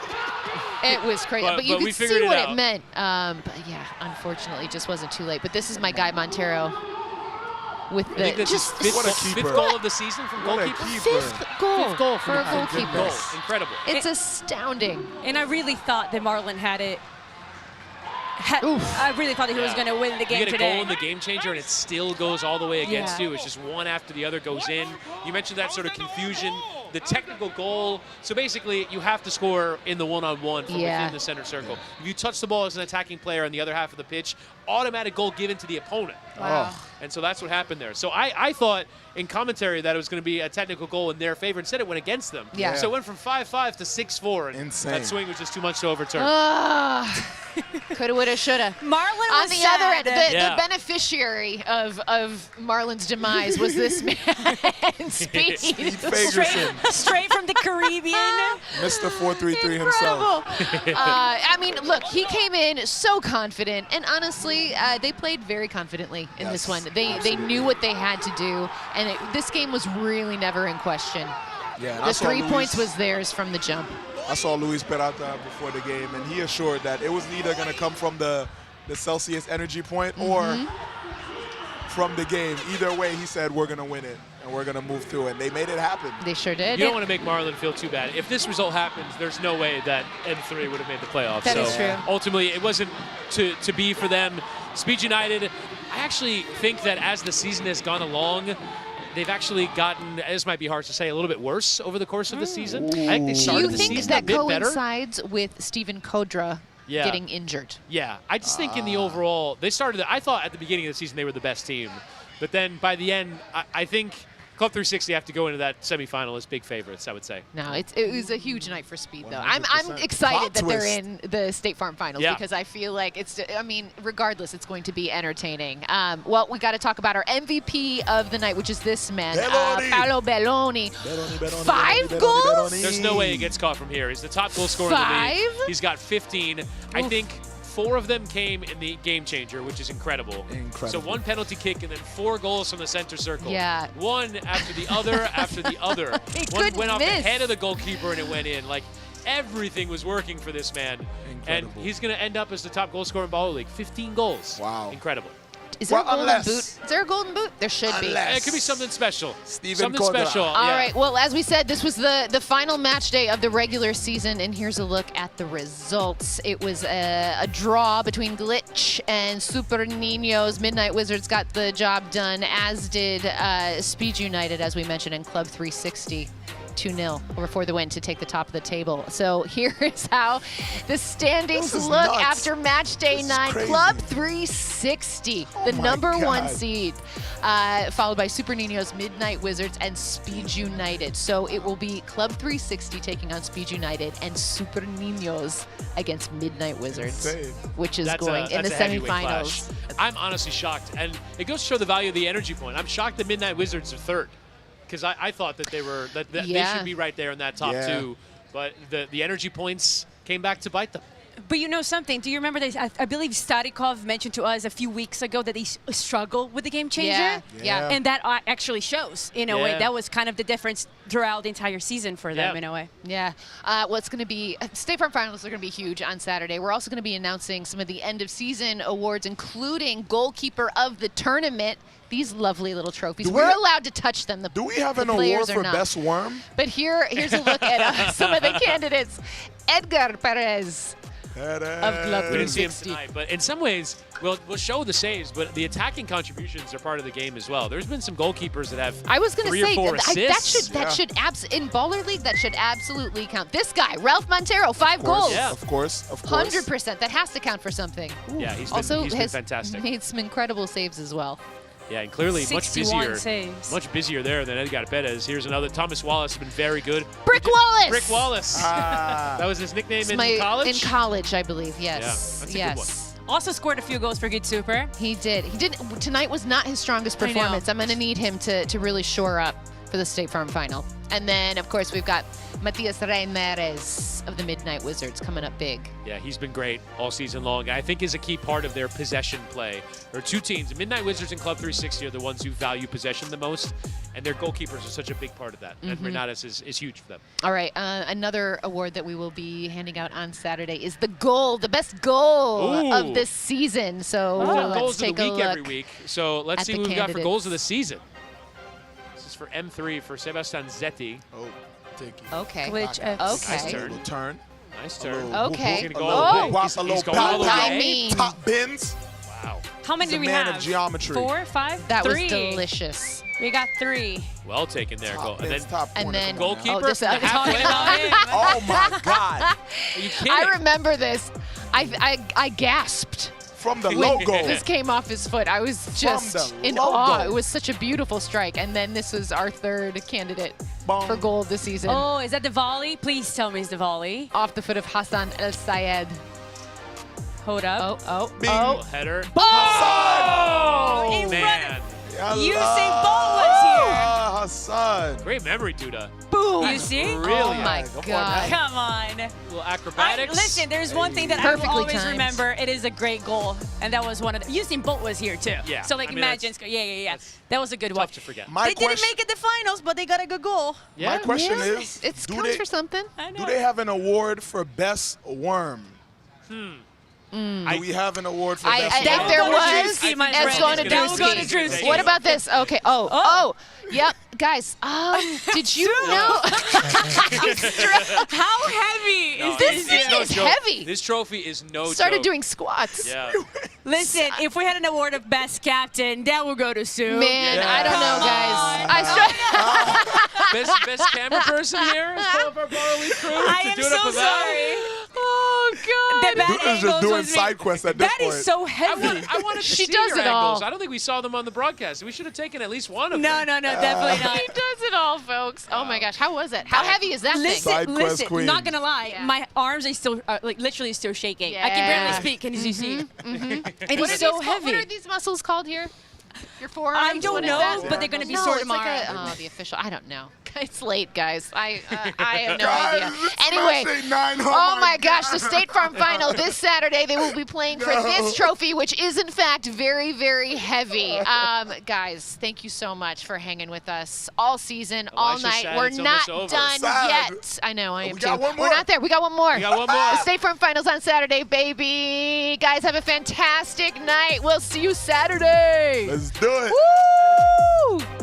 It was crazy, but you could see what it meant. But yeah, unfortunately, it just wasn't too late. But this is my guy Montero with the fifth goal of the season from goalkeeper. Fifth goal for a goalkeeper. Incredible. It's astounding. And I really thought that Marlon had it. I really thought that he was going to win the game today. You get a today. goal in the game changer, and it still goes all the way against you. It's just one after the other goes in. You mentioned that sort of confusion. The technical goal, so basically you have to score in the one-on-one from within the center circle. If you touch the ball as an attacking player on the other half of the pitch, automatic goal given to the opponent. Wow. And so that's what happened there. So I thought in commentary that it was going to be a technical goal in their favor. Instead, it went against them. Yeah. So it went from 5-5 to 6-4. And Insane. that swing was just too much to overturn. Coulda, woulda, shoulda. Marlon on was the other end, Yeah. the beneficiary of Marlon's demise was this man, Speed. Straight from the Caribbean. Mr. 433 himself. I mean, look, he came in so confident, and honestly, they played very confidently in this one. They knew what they had to do, and this game was really never in question. Yeah, The 3 points was theirs from the jump. I saw Luis Peralta before the game, and he assured that it was either going to come from the Celsius energy point or from the game. Either way, he said, we're going to win it, and we're going to move through it. And they made it happen. They sure did. You don't want to make Marlon feel too bad. If this result happens, there's no way that N3 would have made the playoffs. That is true. Ultimately, it wasn't to be for them. Speed United, I actually think that as the season has gone along, they've actually gotten, this might be harsh to say, a little bit worse over the course of the season. I think they started the season a bit better. Do you think that coincides with Steven Kodra getting injured? Yeah, I just think in the overall, they started, I thought at the beginning of the season they were the best team. But then by the end, I think Club 360 have to go into that semifinal as big favorites, I would say. No, it was a huge night for Speed, though. I'm 100%. excited that they're twist. in the State Farm Finals because I feel like regardless, it's going to be entertaining. Well, we got to talk about our MVP of the night, which is this man, Paolo Belloni. 5 goals? There's no way he gets caught from here. He's the top goal scorer in the league. He's got 15. I think 4 of them came in the game changer, which is incredible. So 1 penalty kick and then 4 goals from the center circle. Yeah. One after the other after the other. One went off the head of the goalkeeper and it went in. Like, everything was working for this man. Incredible. And he's going to end up as the top goal scorer in Baller League. 15 goals. Wow. Incredible. Is there Well, a golden unless- boot? Is there a golden boot? There should be. Unless- It could be something special. Something Cordra. special. All right. Well, as we said, this was the final match day of the regular season, and here's a look at the results. It was a draw between Glitch and Super Ninños. Midnight Wizards got the job done, as did Speed United, as we mentioned, in Club 360. 2-0 over for the win to take the top of the table. So here is how the standings This is look nuts. after match day This is 9. crazy. Club 360, the my number 1 God. seed, followed by Super Ninños, Midnight Wizards, and Speed United. So it will be Club 360 taking on Speed United and Super Ninños against Midnight Wizards, Insane. which is That's going in the a heavyweight semifinals. clash. I'm honestly shocked, and it goes to show the value of the energy point. I'm shocked the Midnight Wizards are third, because I thought that they were they should be right there in that top two, but the energy points came back to bite them. But you know something? Do you remember this? I believe Starikov mentioned to us a few weeks ago that they struggle with the game changer. Yeah. And that actually shows in a way. That was kind of the difference throughout the entire season for them in a way. Yeah. Well, it's going to be State Farm Finals are going to be huge on Saturday. We're also going to be announcing some of the end of season awards, including goalkeeper of the tournament. These lovely little trophies. We're allowed to touch them. Do we have an award for best worm? But here's a look at some of the candidates. Edgar Perez of Club We didn't see him 360. tonight, but in some ways, we'll show the saves, but the attacking contributions are part of the game as well. There's been some goalkeepers that have I was going to 3 or say 4 that assists. should in Baller League that should absolutely count. This guy, Ralph Montero, 5 goals. Yeah. Of course. 100%. That has to count for something. Yeah, he's also been has fantastic. made some incredible saves as well. Yeah, and clearly much 61 busier. saves. Much busier there than Edgar Perez. Here's another. Thomas Wallace has been very good. Brick Wallace! Brick Wallace. That was his nickname It's in my- college? In college, I believe, yes. Yeah, that's a yes. good Also scored a few goals for Good Super. He did. Tonight was not his strongest I know. performance. I'm going to need him to really shore up for the State Farm final. And then, of course, we've got Matias Ramirez of the Midnight Wizards coming up big. Yeah, he's been great all season long. I think is a key part of their possession play. There are 2 teams. The Midnight Wizards and Club 360 are the ones who value possession the most, and their goalkeepers are such a big part of that. And Renatus is huge for them. All right, another award that we will be handing out on Saturday is the best goal of this season. So We've done let's goals of take the a week look every week. So let's at see the what we've got for candidates. goals of the season. This is for M3 for Sebastian Zetti. Oh, take it. Okay. Glitch Nice FC. turn. Little turn. Nice turn. Okay. He's gonna go A all the little, way. a He's little going all the pop, way. I mean- top bins. Wow. How many He's do a we man have? of geometry. 4, 5, That 3. was delicious. We got 3. Well taken there. Top And bins, then top And corner. then Come on now. goalkeeper this, from the I'm talking halfway about line. him. Oh my God! Are you kidding? I remember this. I gasped. From the when logo. this came off his foot. I was just the in logo. awe. It was such a beautiful strike. And then this was our third candidate for goal of the season. Oh, is that the volley? Please tell me it's the volley. Off the foot of Hassan El Sayed. Hold up. Little header. Oh! Oh, In man. Usain Bolt was here. Hassan. Great memory, Duda. Boom. You That's see? brilliant. Oh my God. Come on. A little acrobatics. Listen, there's one thing that I Perfectly will always timed. remember. It is a great goal. And that was one of the... Usain Bolt was here, too. Yeah, So, like, I mean, imagine... Yeah. That was a good one. Tough to forget. My They didn't question- make it the finals, but they got a good goal. Yeah. My question Yeah, is, it do counts they, for something. I know. do they have an award for best worm? Do we have an award for best If worm? there will go to was, Druski, my it's friend. going to That will go to Druski. Druski. What about this? Okay. Oh. Yep. Guys, did you know? How heavy No, is This this? thing no is joke. heavy. This trophy is no Started joke. doing squats. Yeah. Listen, if we had an award of best captain, that would go to Sue. Man, Yeah. I don't know, guys. Best camera person here as part of our barley crew. I to am do it up so with that. sorry. Oh God. The bad Duda's just angles doing was me. side quests at this That point. is so heavy. I wanted to She see does your it all. angles. I don't think we saw them on the broadcast. We should have taken at least one of No, them. definitely not. He does it all, folks. Oh my gosh, how was it? How heavy is that thing? Side quest Listen, queen. not gonna lie, Yeah. my arms are still, like, literally still shaking. I can barely Yeah. speak. Can you see? It What is are so these heavy. What are these muscles called here? Your forearms? I don't What is know, that? but they're gonna be No, sore it's tomorrow. like the official. I don't know. It's late, guys. I have no Guys, idea. it's Anyway, Matchday 9. oh my gosh, the State Farm Final this Saturday. They will be playing for this trophy, which is in fact very, very heavy. Guys, thank you so much for hanging with us all season, all night. We're not done yet. I know, I am too. We're not there. We got one more. We got one more. The State Farm Finals on Saturday, baby. Guys, have a fantastic night. We'll see you Saturday. Let's do it. Woo!